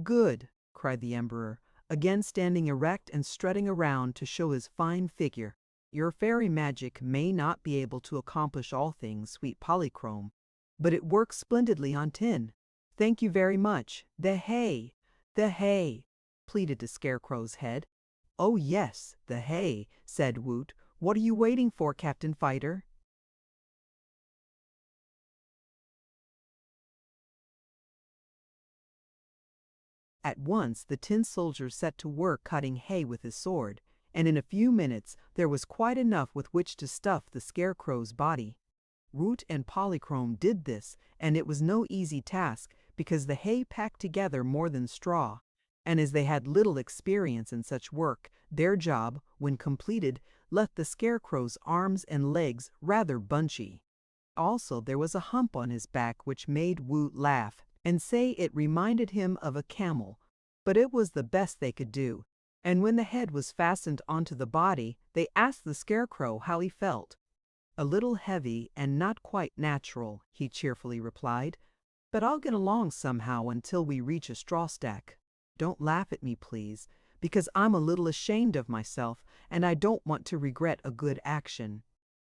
"Good!" cried the Emperor, again standing erect and strutting around to show his fine figure. "Your fairy magic may not be able to accomplish all things, sweet Polychrome, but it works splendidly on tin. Thank you very much. The hay! The hay!" pleaded the Scarecrow's head. "Oh yes, the hay," said Woot. "What are you waiting for, Captain Fighter?" At once the Tin Soldier set to work cutting hay with his sword, and in a few minutes there was quite enough with which to stuff the Scarecrow's body. Woot and Polychrome did this, and it was no easy task, because the hay packed together more than straw, and as they had little experience in such work, their job, when completed, left the Scarecrow's arms and legs rather bunchy. Also there was a hump on his back which made Woot laugh, and say it reminded him of a camel, but it was the best they could do, and when the head was fastened onto the body, they asked the Scarecrow how he felt. "A little heavy and not quite natural," he cheerfully replied, "but I'll get along somehow until we reach a straw stack. Don't laugh at me, please, because I'm a little ashamed of myself, and I don't want to regret a good action."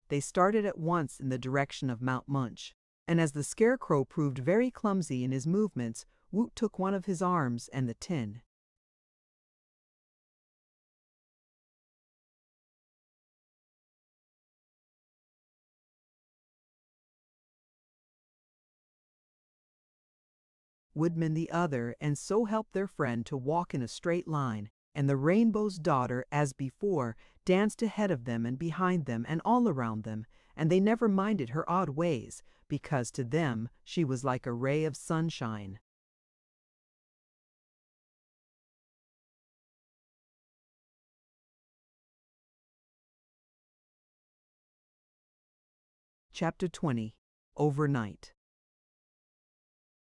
They started at once in the direction of Mount Munch, and as the Scarecrow proved very clumsy in his movements, Woot took one of his arms and the tin. Woodman the other, and so helped their friend to walk in a straight line, and the Rainbow's Daughter, as before, danced ahead of them and behind them and all around them, and they never minded her odd ways, because to them she was like a ray of sunshine. Chapter 20. Overnight.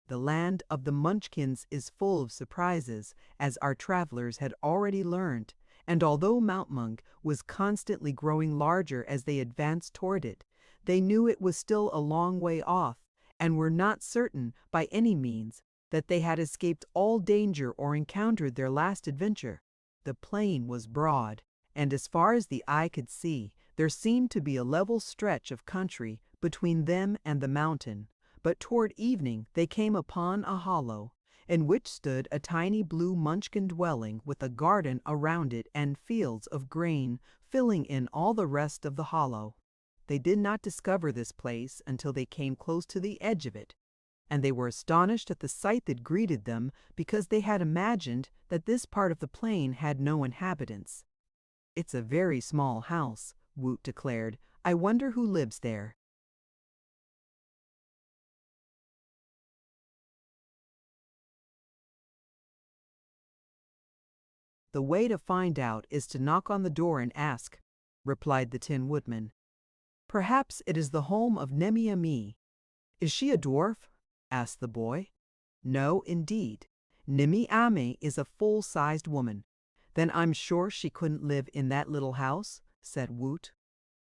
The land of the Munchkins is full of surprises, as our travelers had already learned, and although Mount Monk was constantly growing larger as they advanced toward it, they knew it was still a long way off, and were not certain, by any means, that they had escaped all danger or encountered their last adventure. The plain was broad, and as far as the eye could see, there seemed to be a level stretch of country between them and the mountain. But toward evening they came upon a hollow, in which stood a tiny blue Munchkin dwelling with a garden around it and fields of grain filling in all the rest of the hollow. They did not discover this place until they came close to the edge of it, and they were astonished at the sight that greeted them because they had imagined that this part of the plain had no inhabitants. "It's a very small house," Woot declared. "I wonder who lives there." "The way to find out is to knock on the door and ask," replied the Tin Woodman. "Perhaps it is the home of Nemi-Amee." "Is she a dwarf?" asked the boy. "No, indeed. Nemi-Amee is a full-sized woman." "Then I'm sure she couldn't live in that little house," said Woot.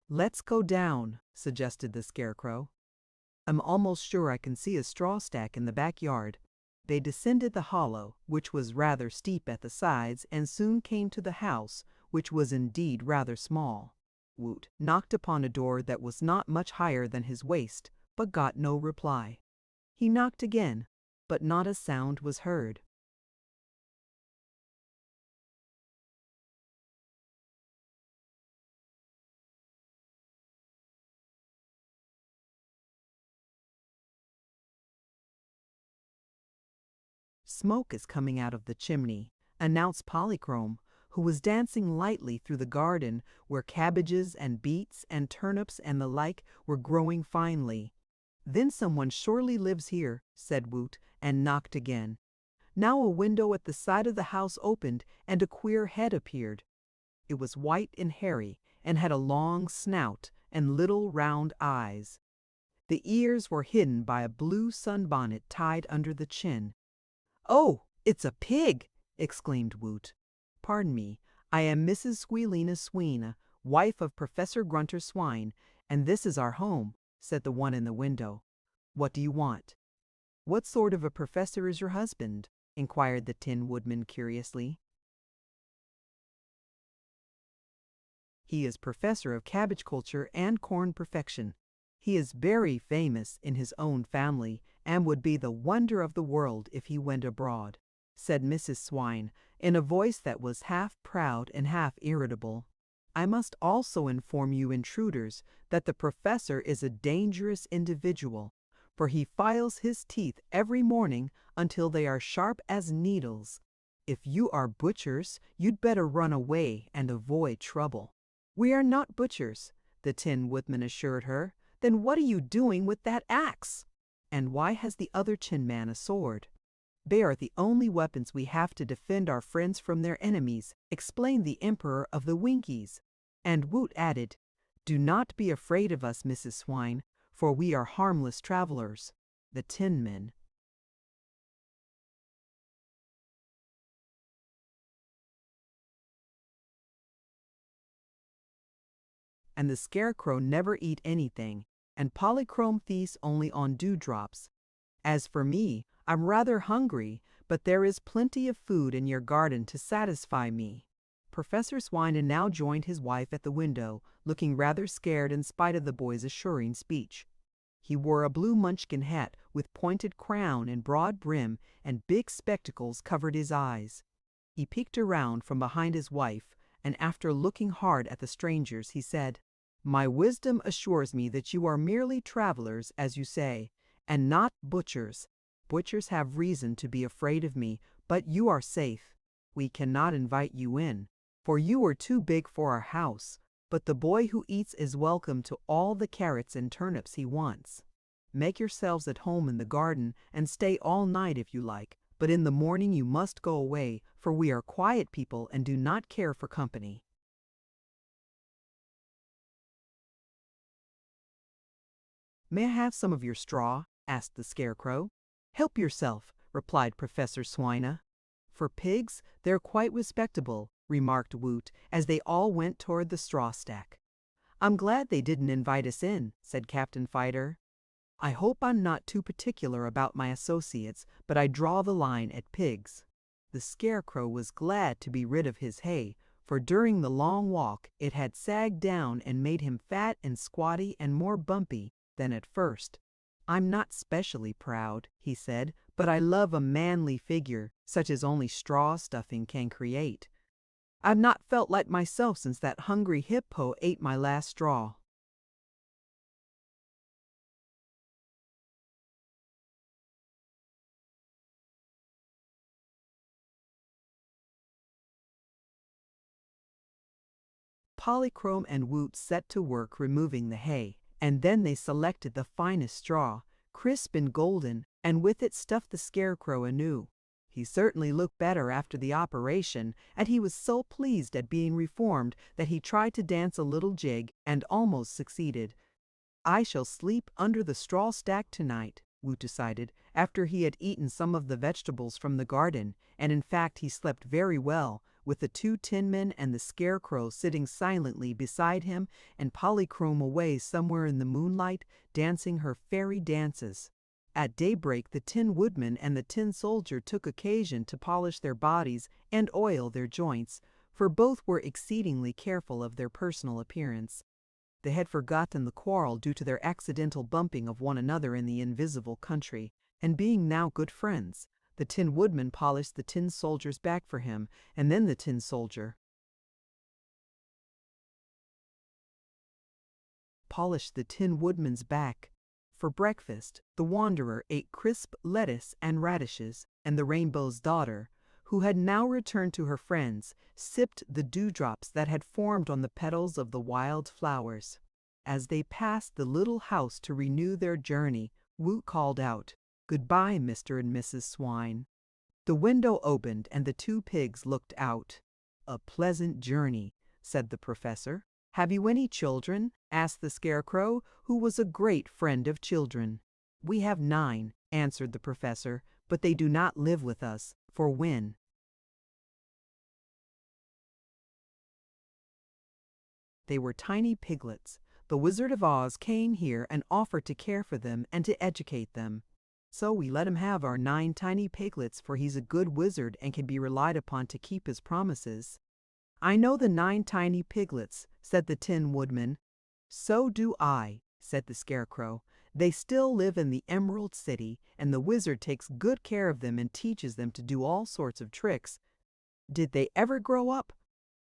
"Let's go down," suggested the Scarecrow. "I'm almost sure I can see a straw stack in the backyard." They descended the hollow, which was rather steep at the sides, and soon came to the house, which was indeed rather small. Woot knocked upon a door that was not much higher than his waist, but got no reply. He knocked again, but not a sound was heard. "Smoke is coming out of the chimney," announced Polychrome, who was dancing lightly through the garden where cabbages and beets and turnips and the like were growing finely. "Then someone surely lives here," said Woot, and knocked again. Now a window at the side of the house opened, and a queer head appeared. It was white and hairy, and had a long snout and little round eyes. The ears were hidden by a blue sunbonnet tied under the chin. "Oh, it's a pig!" exclaimed Woot. "Pardon me, I am Mrs. Squealina Sweena, wife of Professor Grunter Swine, and this is our home," said the one in the window. "What do you want?" "What sort of a professor is your husband?" inquired the Tin Woodman curiously. "He is professor of cabbage culture and corn perfection. He is very famous in his own family and would be the wonder of the world if he went abroad," said Mrs. Swine in a voice that was half proud and half irritable. "I must also inform you intruders that the professor is a dangerous individual, for he files his teeth every morning until they are sharp as needles. If you are butchers, you'd better run away and avoid trouble." "We are not butchers," the Tin Woodman assured her. "Then what are you doing with that axe? And why has the other Tin Man a sword?" "They are the only weapons we have to defend our friends from their enemies," explained the Emperor of the Winkies. And Woot added, "Do not be afraid of us, Mrs. Swine, for we are harmless travelers, the Tin Men." And the Scarecrow never eat anything, and Polychrome feasts only on dewdrops. As for me, I'm rather hungry, but there is plenty of food in your garden to satisfy me." Professor Swine now joined his wife at the window, looking rather scared in spite of the boy's assuring speech. He wore a blue Munchkin hat with pointed crown and broad brim, and big spectacles covered his eyes. He peeked around from behind his wife, and after looking hard at the strangers, he said, "My wisdom assures me that you are merely travelers, as you say, and not butchers. Butchers have reason to be afraid of me, but you are safe. We cannot invite you in, for you are too big for our house, but the boy who eats is welcome to all the carrots and turnips he wants. Make yourselves at home in the garden and stay all night if you like, but in the morning you must go away, for we are quiet people and do not care for company." "May I have some of your straw?" asked the Scarecrow. "Help yourself," replied Professor Swine. "For pigs, they're quite respectable," remarked Woot, as they all went toward the straw stack. "I'm glad they didn't invite us in," said Captain Fighter. "I hope I'm not too particular about my associates, but I draw the line at pigs." The Scarecrow was glad to be rid of his hay, for during the long walk it had sagged down and made him fat and squatty and more bumpy than at first. "I'm not specially proud," he said, "but I love a manly figure, such as only straw stuffing can create. I've not felt like myself since that hungry hippo ate my last straw." Polychrome and Woot set to work removing the hay, and then they selected the finest straw, crisp and golden, and with it stuffed the Scarecrow anew. He certainly looked better after the operation, and he was so pleased at being reformed that he tried to dance a little jig and almost succeeded. "I shall sleep under the straw stack tonight," Woot decided, after he had eaten some of the vegetables from the garden, and in fact he slept very well, with the two tin men and the Scarecrow sitting silently beside him, and Polychrome away somewhere in the moonlight, dancing her fairy dances. At daybreak the Tin Woodman and the Tin Soldier took occasion to polish their bodies and oil their joints, for both were exceedingly careful of their personal appearance. They had forgotten the quarrel due to their accidental bumping of one another in the invisible country, and being now good friends, the Tin Woodman polished the Tin Soldier's back for him, and then the Tin Soldier polished the Tin Woodman's back. For breakfast, the Wanderer ate crisp lettuce and radishes, and the Rainbow's Daughter, who had now returned to her friends, sipped the dewdrops that had formed on the petals of the wild flowers. As they passed the little house to renew their journey, Woot called out, "Goodbye, Mr. and Mrs. Swine." The window opened and the two pigs looked out. "A pleasant journey," said the professor. "Have you any children?" asked the Scarecrow, who was a great friend of children. "We have 9," answered the professor, "but they do not live with us, for when they were tiny piglets, the Wizard of Oz came here and offered to care for them and to educate them. So we let him have our 9 tiny piglets, for he's a good wizard and can be relied upon to keep his promises." "I know the 9 tiny piglets," said the Tin Woodman. "So do I," said the Scarecrow. "They still live in the Emerald City, and the wizard takes good care of them and teaches them to do all sorts of tricks." "Did they ever grow up?"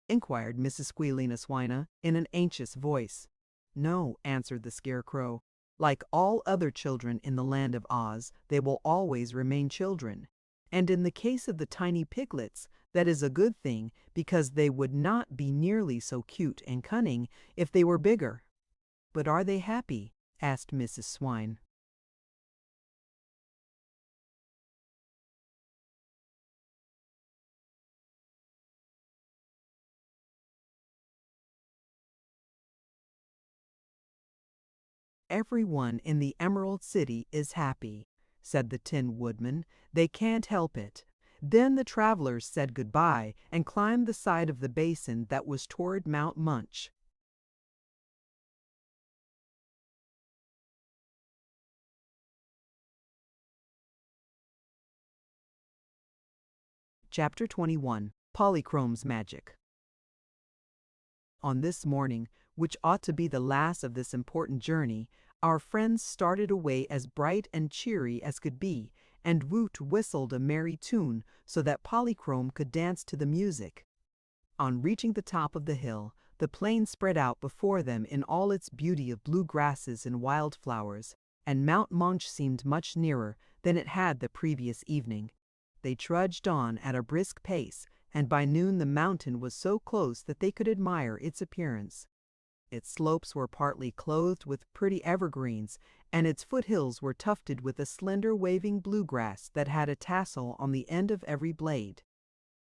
inquired Mrs. Squealina Swina in an anxious voice. "No," answered the Scarecrow. "Like all other children in the land of Oz, they will always remain children. And in the case of the tiny piglets, that is a good thing, because they would not be nearly so cute and cunning if they were bigger." "But are they happy?" asked Mrs. Swine. "Everyone in the Emerald City is happy," said the Tin Woodman. "They can't help it." Then the travelers said goodbye and climbed the side of the basin that was toward Mount Munch. Chapter 21. Polychrome's Magic. On this morning, which ought to be the last of this important journey, our friends started away as bright and cheery as could be, and Woot whistled a merry tune so that Polychrome could dance to the music. On reaching the top of the hill, the plain spread out before them in all its beauty of blue grasses and wild flowers, and Mount Munch seemed much nearer than it had the previous evening. They trudged on at a brisk pace, and by noon the mountain was so close that they could admire its appearance. Its slopes were partly clothed with pretty evergreens, and its foothills were tufted with a slender waving bluegrass that had a tassel on the end of every blade.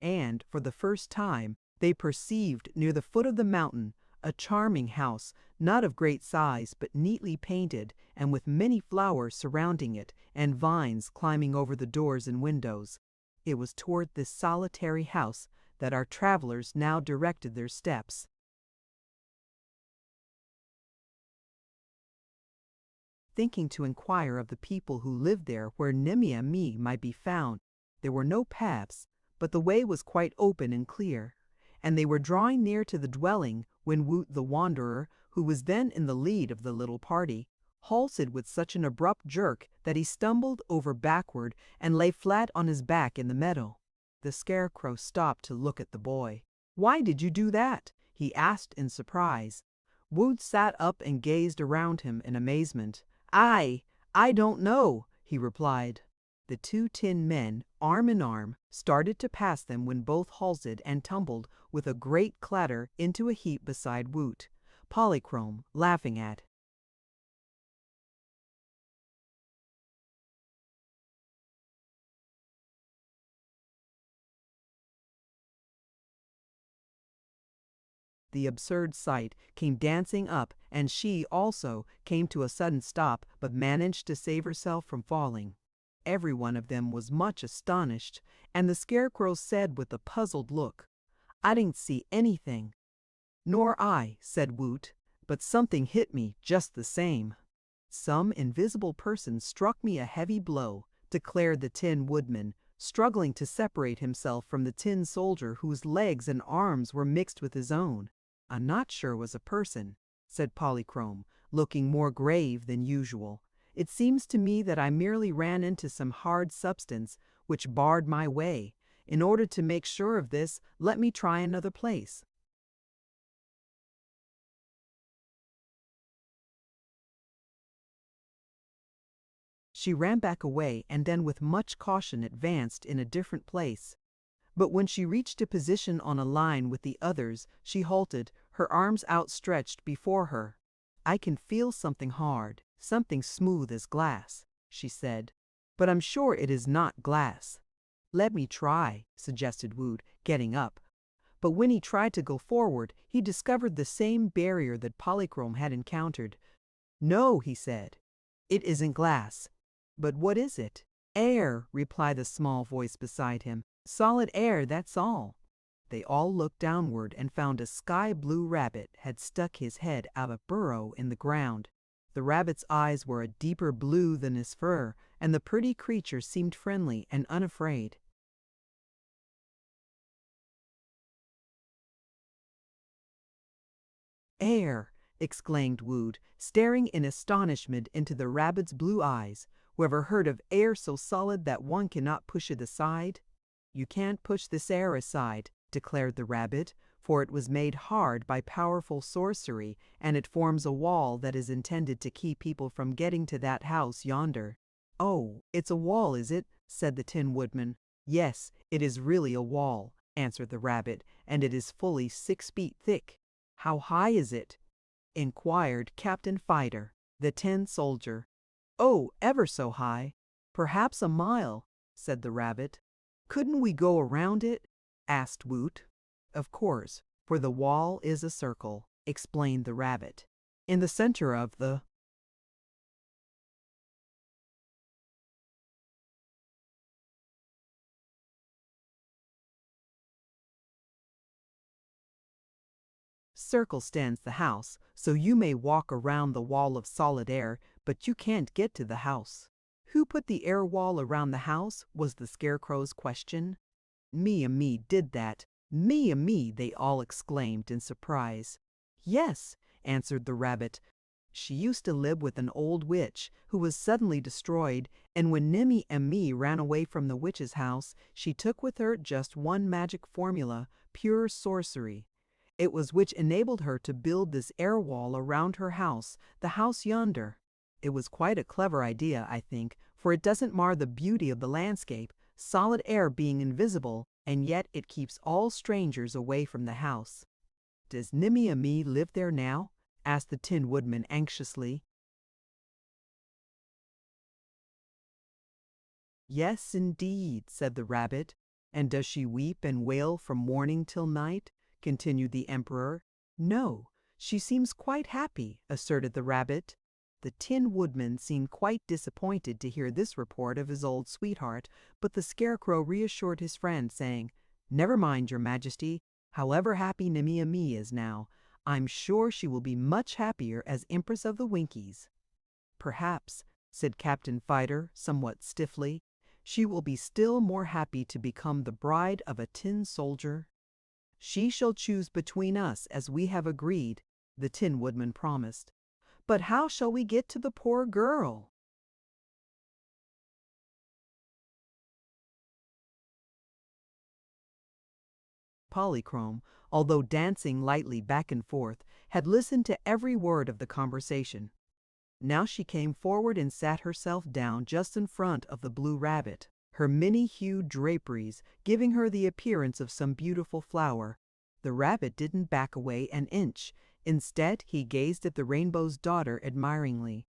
And, for the first time, they perceived near the foot of the mountain a charming house, not of great size, but neatly painted, and with many flowers surrounding it, and vines climbing over the doors and windows. It was toward this solitary house that our travelers now directed their steps. Thinking to inquire of the people who lived there where Nimmy might be found, there were no paths, but the way was quite open and clear, and they were drawing near to the dwelling when Woot the Wanderer, who was then in the lead of the little party, halted with such an abrupt jerk that he stumbled over backward and lay flat on his back in the meadow. The Scarecrow stopped to look at the boy. "Why did you do that?" he asked in surprise. Woot sat up and gazed around him in amazement. I don't know," he replied. The two tin men, arm in arm, started to pass them when both halted and tumbled with a great clatter into a heap beside Woot, Polychrome laughing at. The absurd sight came dancing up, and she, also, came to a sudden stop but managed to save herself from falling. Every one of them was much astonished, and the Scarecrow said with a puzzled look, "I didn't see anything." "Nor I," said Woot, "but something hit me just the same." "Some invisible person struck me a heavy blow," declared the Tin Woodman, struggling to separate himself from the tin soldier whose legs and arms were mixed with his own. "I'm not sure it was a person," said Polychrome, looking more grave than usual. "It seems to me that I merely ran into some hard substance which barred my way. In order to make sure of this, let me try another place." She ran back away and then with much caution advanced in a different place. But when she reached a position on a line with the others, she halted, her arms outstretched before her. "I can feel something hard, something smooth as glass," she said. "But I'm sure it is not glass." "Let me try," suggested Woot, getting up. But when he tried to go forward, he discovered the same barrier that Polychrome had encountered. "No," he said, "it isn't glass." "But what is it?" "Air," replied the small voice beside him. "Solid air, that's all." They all looked downward and found a sky-blue rabbit had stuck his head out of a burrow in the ground. The rabbit's eyes were a deeper blue than his fur, and the pretty creature seemed friendly and unafraid. "Air!" exclaimed Woot, staring in astonishment into the rabbit's blue eyes. "Whoever heard of air so solid that one cannot push it aside?" "You can't push this air aside," declared the rabbit, "for it was made hard by powerful sorcery, and it forms a wall that is intended to keep people from getting to that house yonder." "Oh, it's a wall, is it?" said the Tin Woodman. "Yes, it is really a wall," answered the rabbit, "and it is fully 6 feet thick." "How high is it?" inquired Captain Fighter, the tin soldier. "Oh, ever so high. Perhaps a mile," said the rabbit. "Couldn't we go around it?" asked Woot. "Of course, for the wall is a circle," explained the rabbit. "In the center of the circle stands the house, so you may walk around the wall of solid air, but you can't get to the house." "Who put the air wall around the house?" was the Scarecrow's question. Me did that. Me, they all exclaimed in surprise. "Yes," answered the rabbit. "She used to live with an old witch who was suddenly destroyed, and when Me ran away from the witch's house, she took with her just one magic formula, pure sorcery. It was which enabled her to build this air wall around her house, the house yonder. It was quite a clever idea, I think, for it doesn't mar the beauty of the landscape, solid air being invisible, and yet it keeps all strangers away from the house." "Does Nimmy live there now?" asked the Tin Woodman anxiously. "Yes, indeed," said the rabbit. "And does she weep and wail from morning till night?" continued the Emperor. "No, she seems quite happy," asserted the rabbit. The Tin Woodman seemed quite disappointed to hear this report of his old sweetheart, but the Scarecrow reassured his friend, saying, "Never mind, Your Majesty. However happy Nimmy is now, I'm sure she will be much happier as Empress of the Winkies." "Perhaps," said Captain Fighter somewhat stiffly, "she will be still more happy to become the bride of a tin soldier." "She shall choose between us as we have agreed," the Tin Woodman promised. But how shall we get to the poor girl?" Polychrome, although dancing lightly back and forth, had listened to every word of the conversation. Now she came forward and sat herself down just in front of the blue rabbit, her many-hued draperies giving her the appearance of some beautiful flower. The rabbit didn't back away an inch. Instead, he gazed at the Rainbow's daughter admiringly.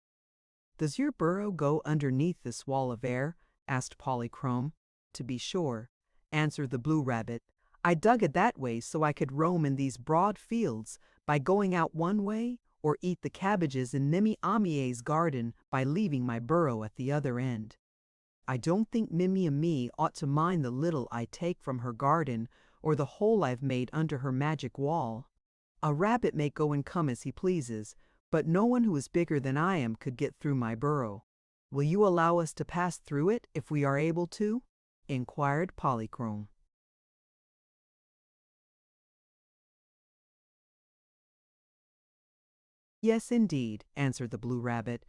"Does your burrow go underneath this wall of air?" asked Polychrome. "To be sure," answered the blue rabbit. "I dug it that way so I could roam in these broad fields by going out one way, or eat the cabbages in Mimi Amie's garden by leaving my burrow at the other end. I don't think Mimi Amie ought to mind the little I take from her garden or the hole I've made under her magic wall. A rabbit may go and come as he pleases, but no one who is bigger than I am could get through my burrow. Will you allow us to pass through it if we are able to?" inquired Polychrome. "Yes, indeed," answered the blue rabbit.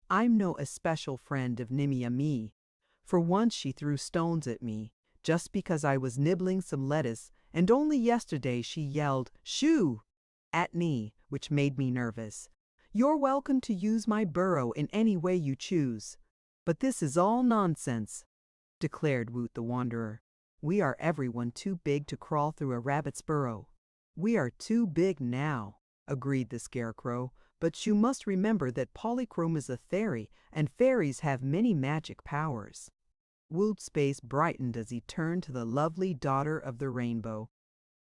"I'm no especial friend of Nimmy Amee. For once she threw stones at me, just because I was nibbling some lettuce, and only yesterday she yelled, 'Shoo!' at me, which made me nervous. You're welcome to use my burrow in any way you choose. But this is all nonsense," declared Woot the Wanderer. "We are everyone too big to crawl through a rabbit's burrow." "We are too big now," agreed the Scarecrow, "but you must remember that Polychrome is a fairy, and fairies have many magic powers." Woot's face brightened as he turned to the lovely daughter of the rainbow.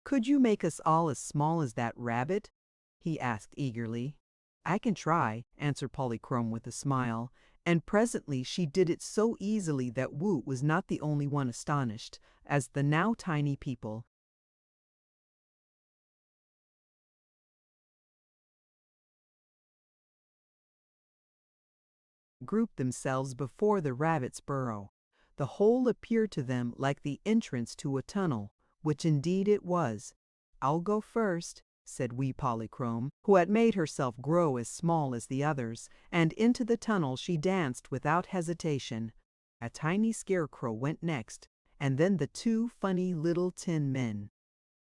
"Could you make us all as small as that rabbit?" he asked eagerly. "I can try," answered Polychrome with a smile, and presently she did it so easily that Woot was not the only one astonished, as the now tiny people grouped themselves before the rabbit's burrow. The hole appeared to them like the entrance to a tunnel, which indeed it was. "I'll go first," said wee Polychrome, who had made herself grow as small as the others, and into the tunnel she danced without hesitation. A tiny Scarecrow went next, and then the two funny little tin men.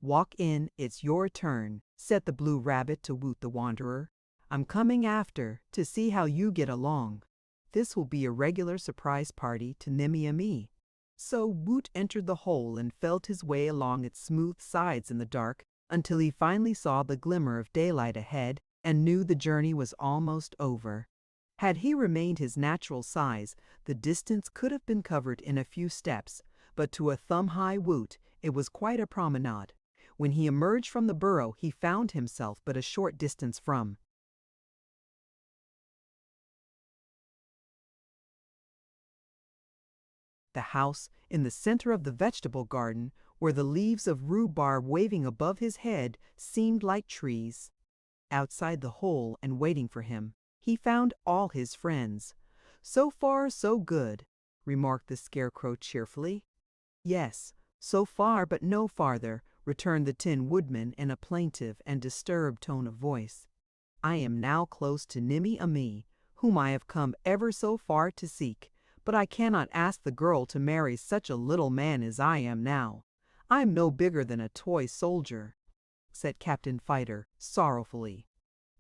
"Walk in, it's your turn," said the blue rabbit to Woot the Wanderer. "I'm coming after, to see how you get along. This will be a regular surprise party to Nimmy Amee." So Woot entered the hole and felt his way along its smooth sides in the dark until he finally saw the glimmer of daylight ahead and knew the journey was almost over. Had he remained his natural size, the distance could have been covered in a few steps, but to a thumb-high Woot it was quite a promenade. When he emerged from the burrow, he found himself but a short distance from the house in the center of the vegetable garden, where the leaves of rhubarb waving above his head seemed like trees. Outside the hole and waiting for him, he found all his friends. "So far, so good," remarked the Scarecrow cheerfully. "Yes, so far but no farther," returned the Tin Woodman in a plaintive and disturbed tone of voice. "I am now close to Nimmy Amee, whom I have come ever so far to seek, but I cannot ask the girl to marry such a little man as I am now. I'm no bigger than a toy soldier," said Captain Fighter sorrowfully.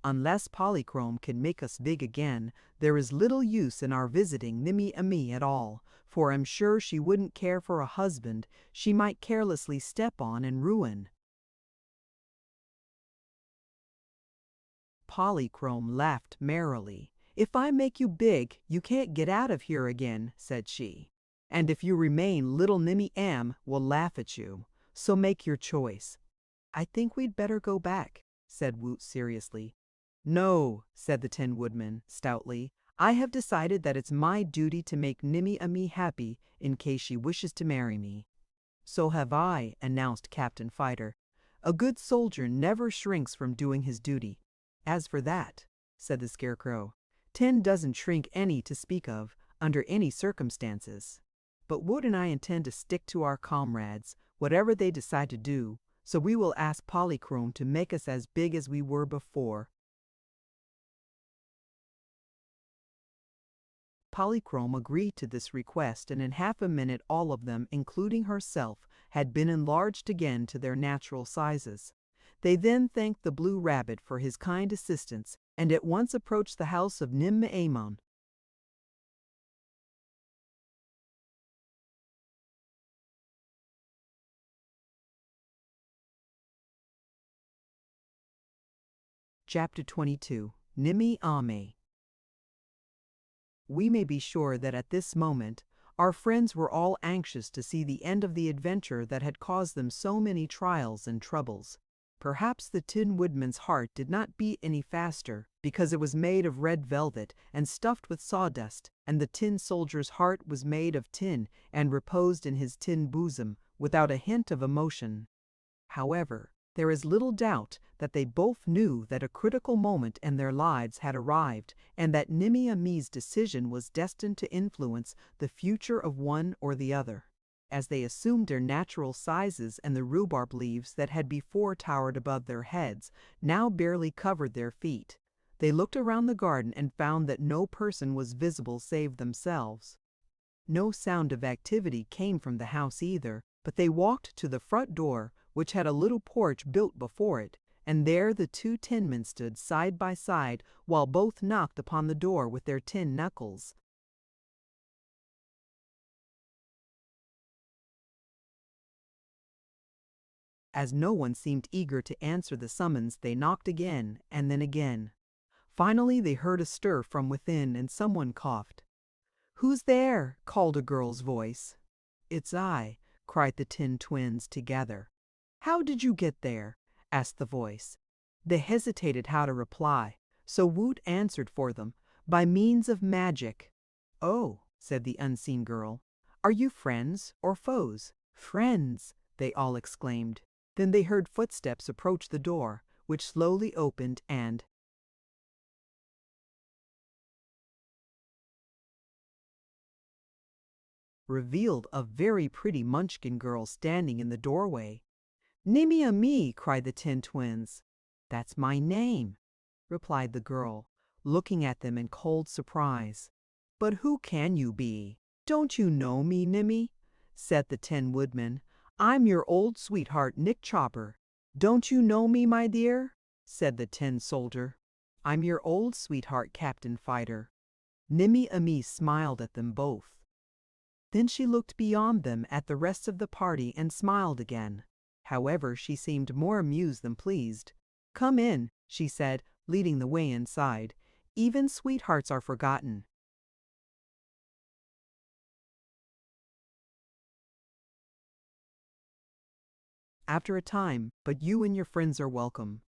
"Unless Polychrome can make us big again, there is little use in our visiting Nimmy Amee at all, for I'm sure she wouldn't care for a husband she might carelessly step on and ruin." Polychrome laughed merrily. "If I make you big, you can't get out of here again," said she. "And if you remain little Nimmy Am will laugh at you. So make your choice." "I think we'd better go back," said Woot seriously. "No," said the Tin Woodman stoutly. "I have decided that it's my duty to make Nimmy Amee happy in case she wishes to marry me." "So have I," announced Captain Fighter. "A good soldier never shrinks from doing his duty." "As for that," said the Scarecrow, "Tin doesn't shrink any to speak of, under any circumstances. But Woot and I intend to stick to our comrades, whatever they decide to do, so we will ask Polychrome to make us as big as we were before." Polychrome agreed to this request, and in half a minute all of them, including herself, had been enlarged again to their natural sizes. They then thanked the Blue Rabbit for his kind assistance, and at once approached the house of Nim'Amon. Chapter 22. Nim'Ame. We may be sure that at this moment our friends were all anxious to see the end of the adventure that had caused them so many trials and troubles. Perhaps the Tin Woodman's heart did not beat any faster because it was made of red velvet and stuffed with sawdust, and the Tin Soldier's heart was made of tin and reposed in his tin bosom without a hint of emotion. However, there is little doubt that they both knew that a critical moment in their lives had arrived, and that Nim'Ame's decision was destined to influence the future of one or the other. As they assumed their natural sizes, and the rhubarb leaves that had before towered above their heads now barely covered their feet, they looked around the garden and found that no person was visible save themselves. No sound of activity came from the house either, but they walked to the front door, which had a little porch built before it, and there the two tin men stood side by side while both knocked upon the door with their tin knuckles. As no one seemed eager to answer the summons, they knocked again and then again. Finally they heard a stir from within, and someone coughed. "Who's there?" called a girl's voice. "It's I," cried the tin twins together. "How did you get there?" asked the voice. They hesitated how to reply, so Woot answered for them, "By means of magic." "Oh," said the unseen girl. "Are you friends or foes?" "Friends!" they all exclaimed. Then they heard footsteps approach the door, which slowly opened and revealed a very pretty Munchkin girl standing in the doorway. "Nim'Ame!" cried the tin twins. "That's my name," replied the girl, looking at them in cold surprise. "But who can you be? Don't you know me, Nimmy?" said the Tin Woodman. "I'm your old sweetheart, Nick Chopper." "Don't you know me, my dear?" said the Tin Soldier. "I'm your old sweetheart, Captain Fighter." Nim'Ame smiled at them both. Then she looked beyond them at the rest of the party and smiled again. However, she seemed more amused than pleased. "Come in," she said, leading the way inside. "Even sweethearts are forgotten." After a time, "But you and your friends are welcome."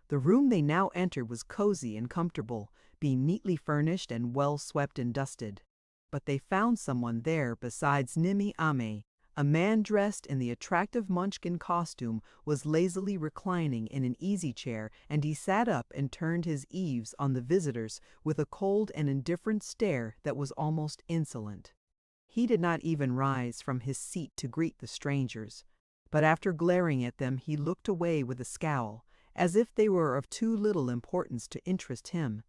The room they now entered was cozy and comfortable, being neatly furnished and well swept and dusted. But they found someone there besides Nim'Ame. A man dressed in the attractive Munchkin costume was lazily reclining in an easy chair, and he sat up and turned his eaves on the visitors with a cold and indifferent stare that was almost insolent. He did not even rise from his seat to greet the strangers, but after glaring at them he looked away with a scowl, as if they were of too little importance to interest him.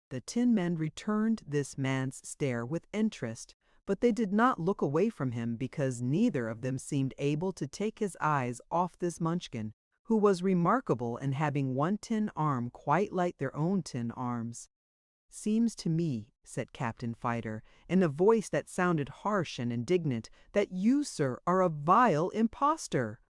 The Tin Men returned this man's stare with interest, but they did not look away from him because neither of them seemed able to take his eyes off this Munchkin, who was remarkable in having one tin arm quite like their own tin arms. "Seems to me," said Captain Fighter, in a voice that sounded harsh and indignant, "that you, sir, are a vile impostor."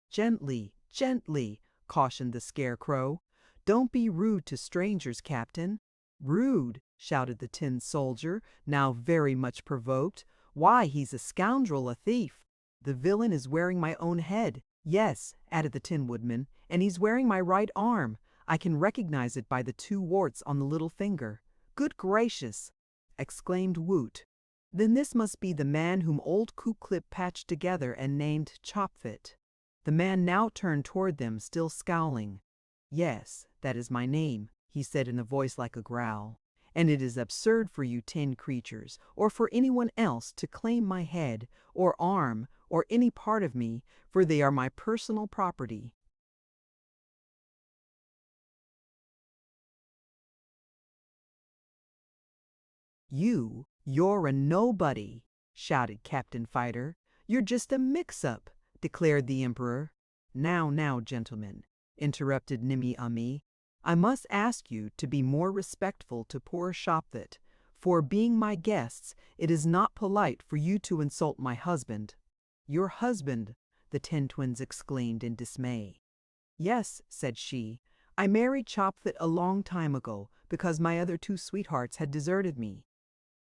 "Gently, gently," cautioned the Scarecrow. "Don't be rude to strangers, Captain." "Rude!" shouted the Tin Soldier, now very much provoked. "Why, he's a scoundrel, a thief." "The villain is wearing my own head." "Yes," added the Tin Woodman, "and he's wearing my right arm. I can recognize it by the two warts on the little finger." "Good gracious!" exclaimed Woot. "Then this must be the man whom old Ku-Klip patched together and named Chopfit." The man now turned toward them, still scowling. "Yes, that is my name," he said in a voice like a growl. "And it is absurd for you tin creatures, or for anyone else, to claim my head, or arm, or any part of me, for they are my personal property." You're a nobody," shouted Captain Fighter. "You're just a mix-up," declared the Emperor. Now, gentlemen," interrupted Nimmy Amee, "I must ask you to be more respectful to poor Shopfit. For being my guests, it is not polite for you to insult my husband." "Your husband!" the Tin Twins exclaimed in dismay. "Yes," said she, "I married Chopfit a long time ago because my other two sweethearts had deserted me."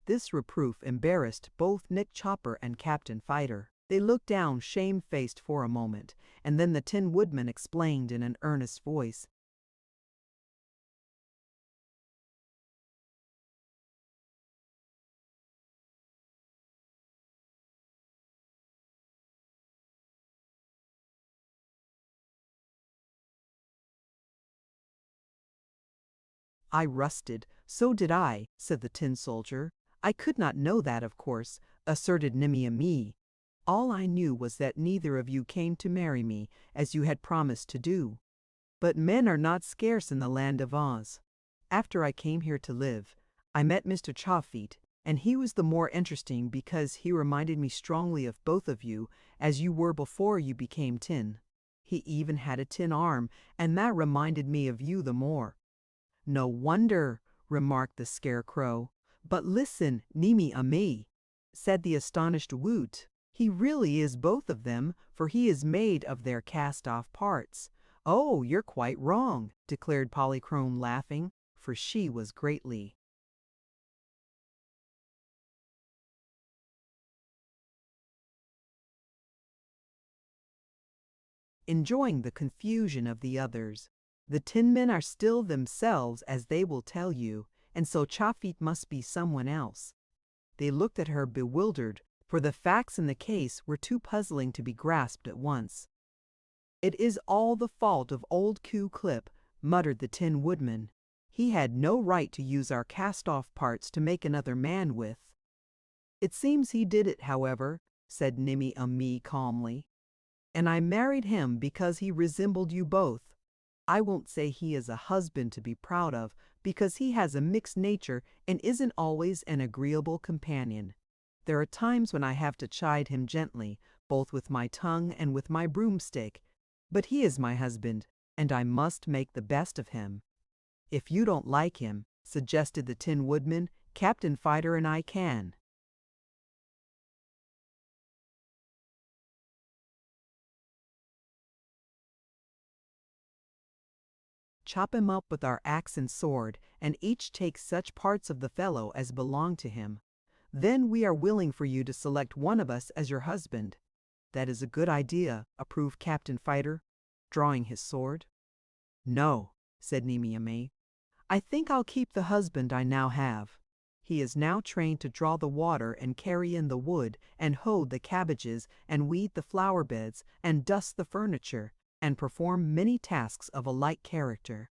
This reproof embarrassed both Nick Chopper and Captain Fighter. They looked down shamefaced for a moment, and then the Tin Woodman explained in an earnest voice. "I rusted, so did I," said the Tin Soldier. "I could not know that, of course," asserted Nimmy Amee. "All I knew was that neither of you came to marry me, as you had promised to do. But men are not scarce in the land of Oz. After I came here to live, I met Mr. Chawfeet, and he was the more interesting because he reminded me strongly of both of you, as you were before you became tin. He even had a tin arm, and that reminded me of you the more." "No wonder," remarked the Scarecrow. "But listen, Nimmy Amee," said the astonished Woot. "He really is both of them, for he is made of their cast-off parts." "Oh, you're quite wrong," declared Polychrome, laughing, for she was greatly enjoying the confusion of the others. "The Tin Men are still themselves, as they will tell you, and so Chafeet must be someone else." They looked at her bewildered, for the facts in the case were too puzzling to be grasped at once. "It is all the fault of old Q-Clip," muttered the Tin Woodman. "He had no right to use our cast-off parts to make another man with." "It seems he did it, however," said Nimmy Amee calmly. "And I married him because he resembled you both. I won't say he is a husband to be proud of, because he has a mixed nature and isn't always an agreeable companion. There are times when I have to chide him gently, both with my tongue and with my broomstick. But he is my husband, and I must make the best of him." "If you don't like him," suggested the Tin Woodman, "Captain Fighter and I can." "Chop him up with our axe and sword, and each take such parts of the fellow as belong to him. Then we are willing for you to select one of us as your husband." "That is a good idea," approved Captain Fighter, drawing his sword. "No," said Nimmy Amee. "I think I'll keep the husband I now have. He is now trained to draw the water and carry in the wood and hoe the cabbages and weed the flower beds and dust the furniture and perform many tasks of a like character.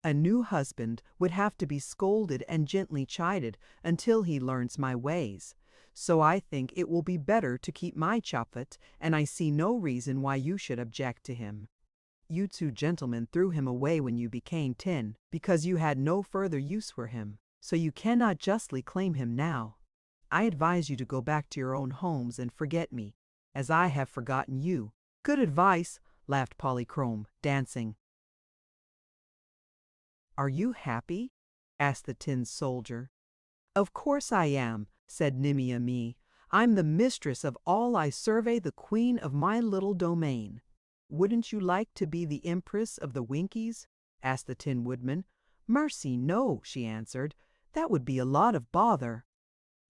A new husband would have to be scolded and gently chided until he learns my ways. So I think it will be better to keep my Chopfit, and I see no reason why you should object to him. You two gentlemen threw him away when you became tin, because you had no further use for him, so you cannot justly claim him now. I advise you to go back to your own homes and forget me, as I have forgotten you." "Good advice," laughed Polychrome, dancing. "Are you happy?" asked the Tin Soldier. "Of course I am," said Nimmy Amee. "I'm the mistress of all. I survey the queen of my little domain." "Wouldn't you like to be the Empress of the Winkies?" asked the Tin Woodman. "Mercy, no," she answered. "That would be a lot of bother.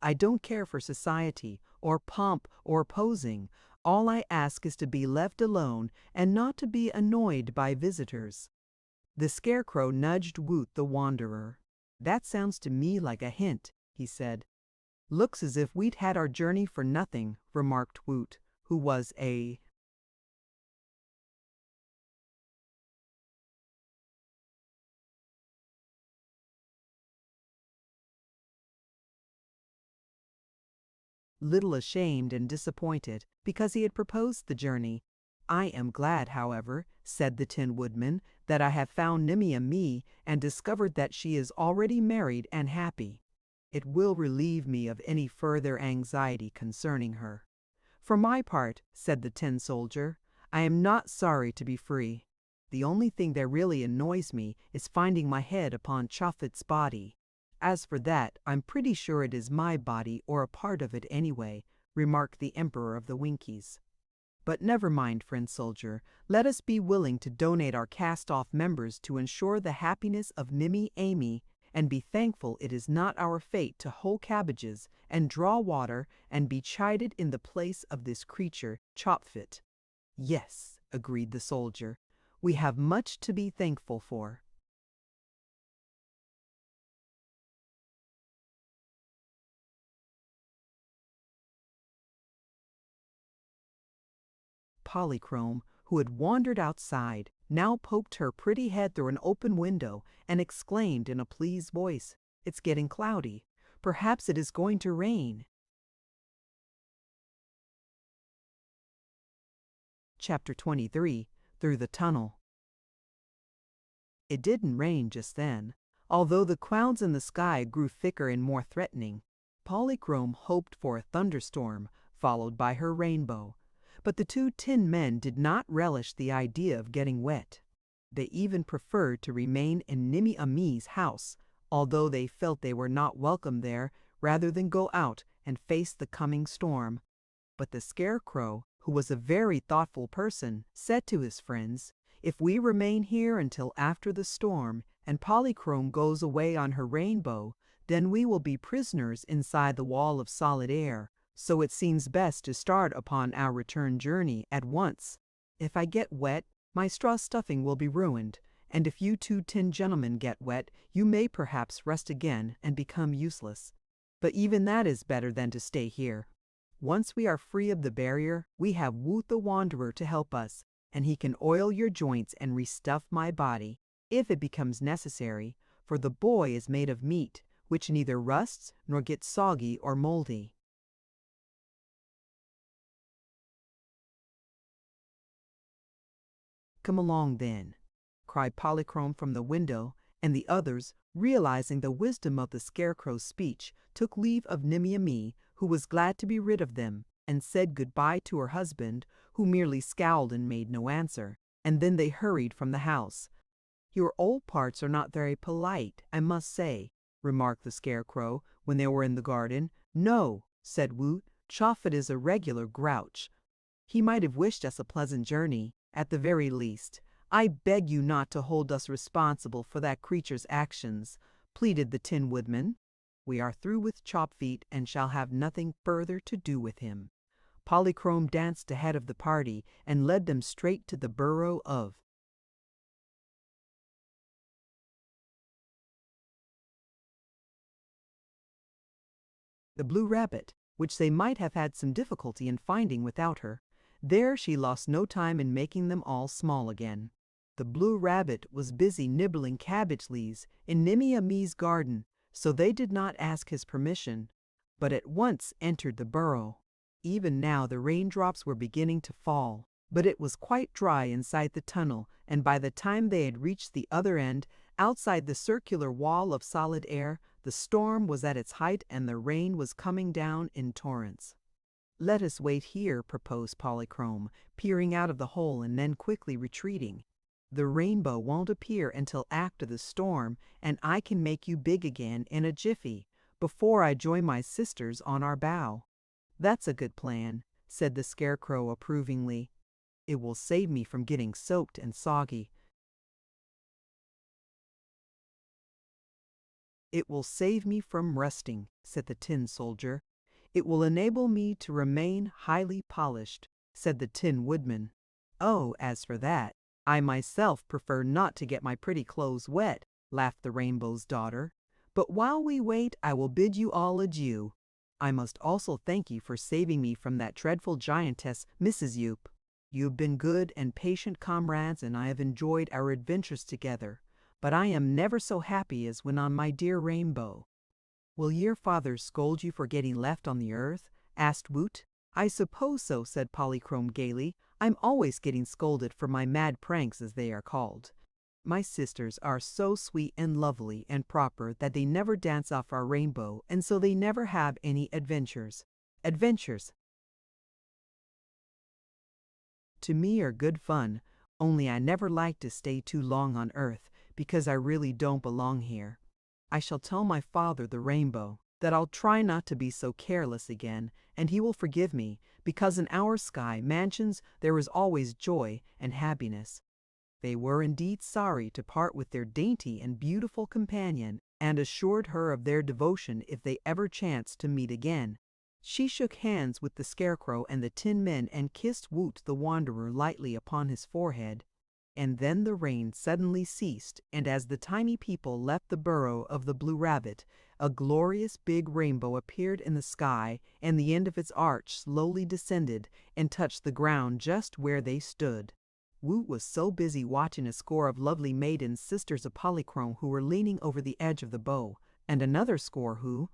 I don't care for society, or pomp, or posing. All I ask is to be left alone and not to be annoyed by visitors." The Scarecrow nudged Woot the Wanderer. "That sounds to me like a hint," he said. "Looks as if we'd had our journey for nothing," remarked Woot, who was a little ashamed and disappointed because he had proposed the journey. "I am glad, however," said the Tin Woodman, "that I have found Nimmy Amee and discovered that she is already married and happy." It will relieve me of any further anxiety concerning her. For my part, said the tin soldier, I am not sorry to be free. The only thing that really annoys me is finding my head upon Chofet's body. As for that, I'm pretty sure it is my body or a part of it anyway, remarked the Emperor of the Winkies. But never mind, friend soldier, let us be willing to donate our cast-off members to ensure the happiness of Mimi Amy, and be thankful it is not our fate to hoe cabbages and draw water and be chided in the place of this creature Chopfit. Yes, agreed the soldier, we have much to be thankful for. Polychrome, who had wandered outside, now poked her pretty head through an open window and exclaimed in a pleased voice, "It's getting cloudy. Perhaps it is going to rain." Chapter 23, Through the Tunnel. It didn't rain just then. Although the clouds in the sky grew thicker and more threatening, Polychrome hoped for a thunderstorm, followed by her rainbow. But the two tin men did not relish the idea of getting wet. They even preferred to remain in Nimmy Amee's house, although they felt they were not welcome there, rather than go out and face the coming storm. But the Scarecrow, who was a very thoughtful person, said to his friends, "If we remain here until after the storm, and Polychrome goes away on her rainbow, then we will be prisoners inside the wall of solid air. So it seems best to start upon our return journey at once. If I get wet, my straw stuffing will be ruined, and if you two tin gentlemen get wet, you may perhaps rust again and become useless. But even that is better than to stay here. Once we are free of the barrier, we have Woot the Wanderer to help us, and he can oil your joints and restuff my body, if it becomes necessary, for the boy is made of meat, which neither rusts nor gets soggy or moldy." "Come along, then," cried Polychrome from the window, and the others, realizing the wisdom of the Scarecrow's speech, took leave of Nimmy Amee, who was glad to be rid of them, and said good-bye to her husband, who merely scowled and made no answer, and then they hurried from the house. "Your old parts are not very polite, I must say," remarked the Scarecrow, when they were in the garden. "No," said Woot, "Chofet is a regular grouch. He might have wished us a pleasant journey, at the very least. I beg you not to hold us responsible for that creature's actions," pleaded the Tin Woodman. "We are through with Chopfeet and shall have nothing further to do with him." Polychrome danced ahead of the party and led them straight to the burrow of the Blue Rabbit, which they might have had some difficulty in finding without her. There she lost no time in making them all small again. The Blue Rabbit was busy nibbling cabbage leaves in Nimmy Amee's garden, so they did not ask his permission, but at once entered the burrow. Even now the raindrops were beginning to fall, but it was quite dry inside the tunnel, and by the time they had reached the other end, outside the circular wall of solid air, the storm was at its height and the rain was coming down in torrents. "Let us wait here," proposed Polychrome, peering out of the hole and then quickly retreating. "The rainbow won't appear until after the storm, and I can make you big again in a jiffy, before I join my sisters on our bough." "That's a good plan," said the Scarecrow approvingly. "It will save me from getting soaked and soggy." "It will save me from rusting," said the Tin Soldier. "It will enable me to remain highly polished," said the Tin Woodman. "Oh, as for that, I myself prefer not to get my pretty clothes wet," laughed the Rainbow's Daughter. "But while we wait, I will bid you all adieu. I must also thank you for saving me from that dreadful giantess, Mrs. Yoop. You have been good and patient comrades, and I have enjoyed our adventures together. But I am never so happy as when on my dear rainbow." "Will your father scold you for getting left on the earth?" asked Woot. "I suppose so," said Polychrome gaily. "I'm always getting scolded for my mad pranks, as they are called." my sisters are so sweet and lovely and proper that they never dance off our rainbow, and so they never have any adventures. Adventures, to me, are good fun, only I never like to stay too long on earth, because I really don't belong here. I shall tell my father, the rainbow, that I'll try not to be so careless again, and he will forgive me, because in our sky mansions there is always joy and happiness. They were indeed sorry to part with their dainty and beautiful companion, and assured her of their devotion if they ever chanced to meet again. She shook hands with the Scarecrow and the Tin Men and kissed Woot the Wanderer lightly upon his forehead. And then the rain suddenly ceased, and as the tiny people left the burrow of the Blue Rabbit, a glorious big rainbow appeared in the sky, and the end of its arch slowly descended and touched the ground just where they stood. Woot was so busy watching a score of lovely maidens, sisters of Polychrome, who were leaning over the edge of the bow, and another score who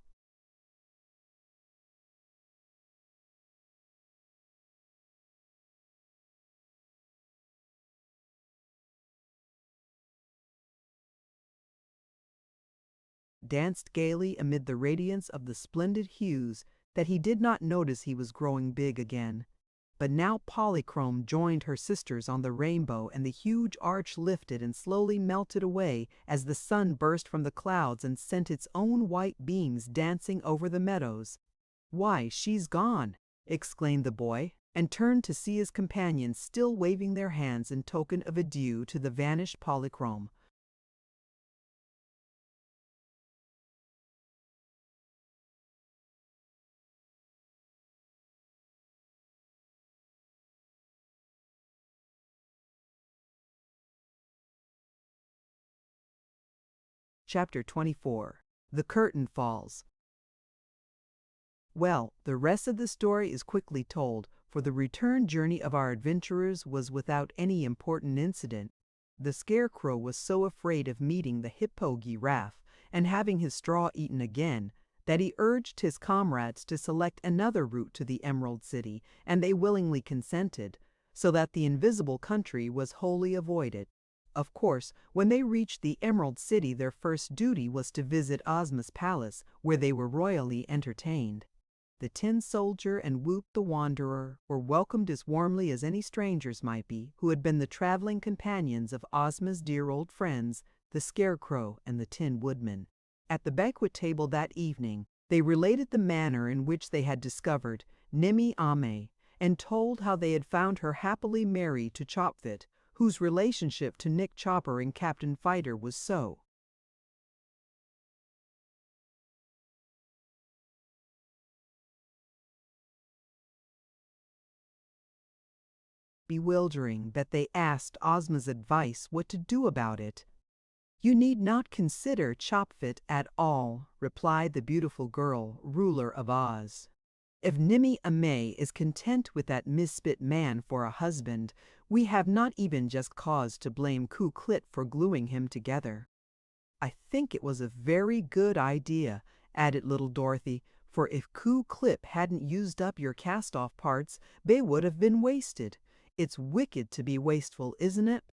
danced gaily amid the radiance of the splendid hues, that he did not notice he was growing big again. But now Polychrome joined her sisters on the rainbow, and the huge arch lifted and slowly melted away as the sun burst from the clouds and sent its own white beams dancing over the meadows. "Why, she's gone!" exclaimed the boy, and turned to see his companions still waving their hands in token of adieu to the vanished Polychrome. Chapter 24. The Curtain Falls. Well, the rest of the story is quickly told, for the return journey of our adventurers was without any important incident. The Scarecrow was so afraid of meeting the Hippo-Giraffe and having his straw eaten again, that he urged his comrades to select another route to the Emerald City, and they willingly consented, so that the invisible country was wholly avoided. Of course, when they reached the Emerald City, their first duty was to visit Ozma's palace, where they were royally entertained. The Tin Soldier and Woot the Wanderer were welcomed as warmly as any strangers might be who had been the traveling companions of Ozma's dear old friends, the Scarecrow and the Tin Woodman. At the banquet table that evening, they related the manner in which they had discovered Nimmy Amé, and told how they had found her happily married to Chopfit, whose relationship to Nick Chopper and Captain Fighter was so bewildering that they asked Ozma's advice what to do about it. "You need not consider Chopfit at all," replied the beautiful girl, ruler of Oz. "If Nimmy Amé is content with that misfit man for a husband, we have not even just cause to blame Ku Klit for gluing him together." "I think it was a very good idea," added little Dorothy, "for if Ku Klip hadn't used up your cast-off parts, they would have been wasted. It's wicked to be wasteful, isn't it?"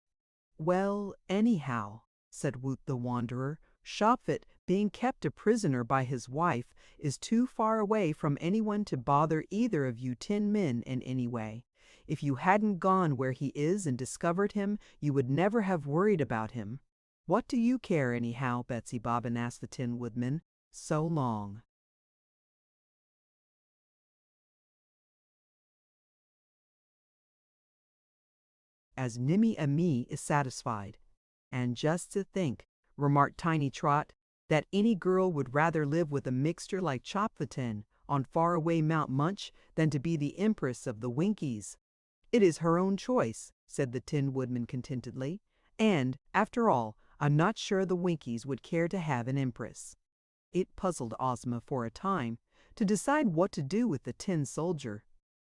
"Well, anyhow," said Woot the Wanderer, "Shopfit, being kept a prisoner by his wife, is too far away from anyone to bother either of you Tin Men in any way. If you hadn't gone where he is and discovered him, you would never have worried about him." "What do you care, anyhow?" Betsy Bobbin asked the Tin Woodman. "So long." "As Nimmy Amee is satisfied. And just to think," remarked Tiny Trot, "that any girl would rather live with a mixture like Chopfitten on far-away Mount Munch than to be the Empress of the Winkies." "It is her own choice," said the Tin Woodman contentedly. "And, after all, I'm not sure the Winkies would care to have an Empress." It puzzled Ozma for a time to decide what to do with the Tin Soldier.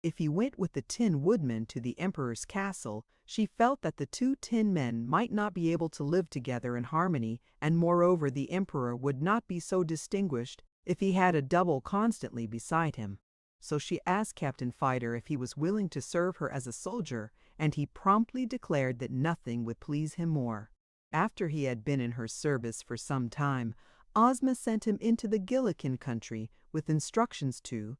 If he went with the Tin Woodman to the Emperor's castle, she felt that the two Tin Men might not be able to live together in harmony, and moreover the Emperor would not be so distinguished if he had a double constantly beside him. So she asked Captain Fighter if he was willing to serve her as a soldier, and he promptly declared that nothing would please him more. After he had been in her service for some time, Ozma sent him into the Gillikin country with instructions to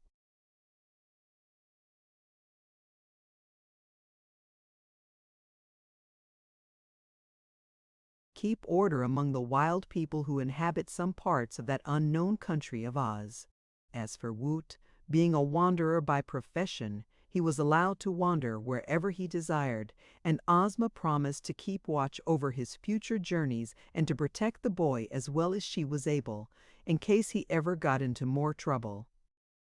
keep order among the wild people who inhabit some parts of that unknown country of Oz. As for Woot, being a wanderer by profession, he was allowed to wander wherever he desired, and Ozma promised to keep watch over his future journeys and to protect the boy as well as she was able, in case he ever got into more trouble.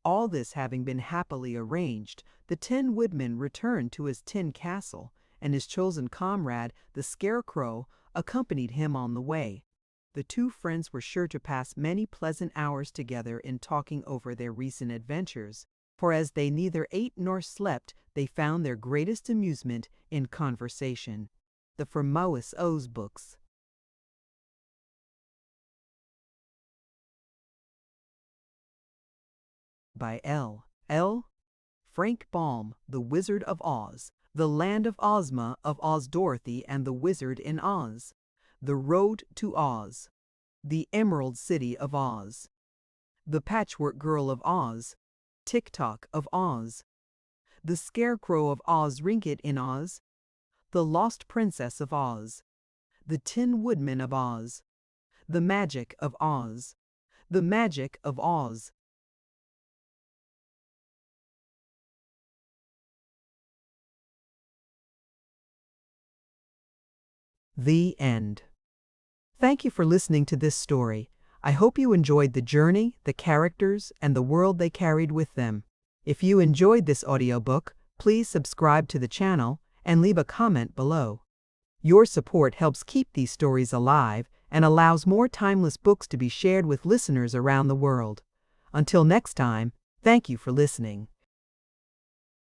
All this having been happily arranged, the Tin Woodman returned to his tin castle, and his chosen comrade, the Scarecrow, accompanied him on the way. The two friends were sure to pass many pleasant hours together in talking over their recent adventures, for as they neither ate nor slept, they found their greatest amusement in conversation. The Famous Oz Books. By L. Frank Baum, The Wizard of Oz, The Land of Ozma, of Oz Dorothy and the Wizard in Oz, The Road to Oz, The Emerald City of Oz, The Patchwork Girl of Oz, Tick-Tock of Oz, The Scarecrow of Oz Rinket in Oz, The Lost Princess of Oz, The Tin Woodman of Oz, The Magic of Oz, The Magic of Oz. The end. Thank you for listening to this story. I hope you enjoyed the journey, the characters, and the world they carried with them. If you enjoyed this audiobook, please subscribe to the channel and leave a comment below. Your support helps keep these stories alive and allows more timeless books to be shared with listeners around the world. Until next time, thank you for listening.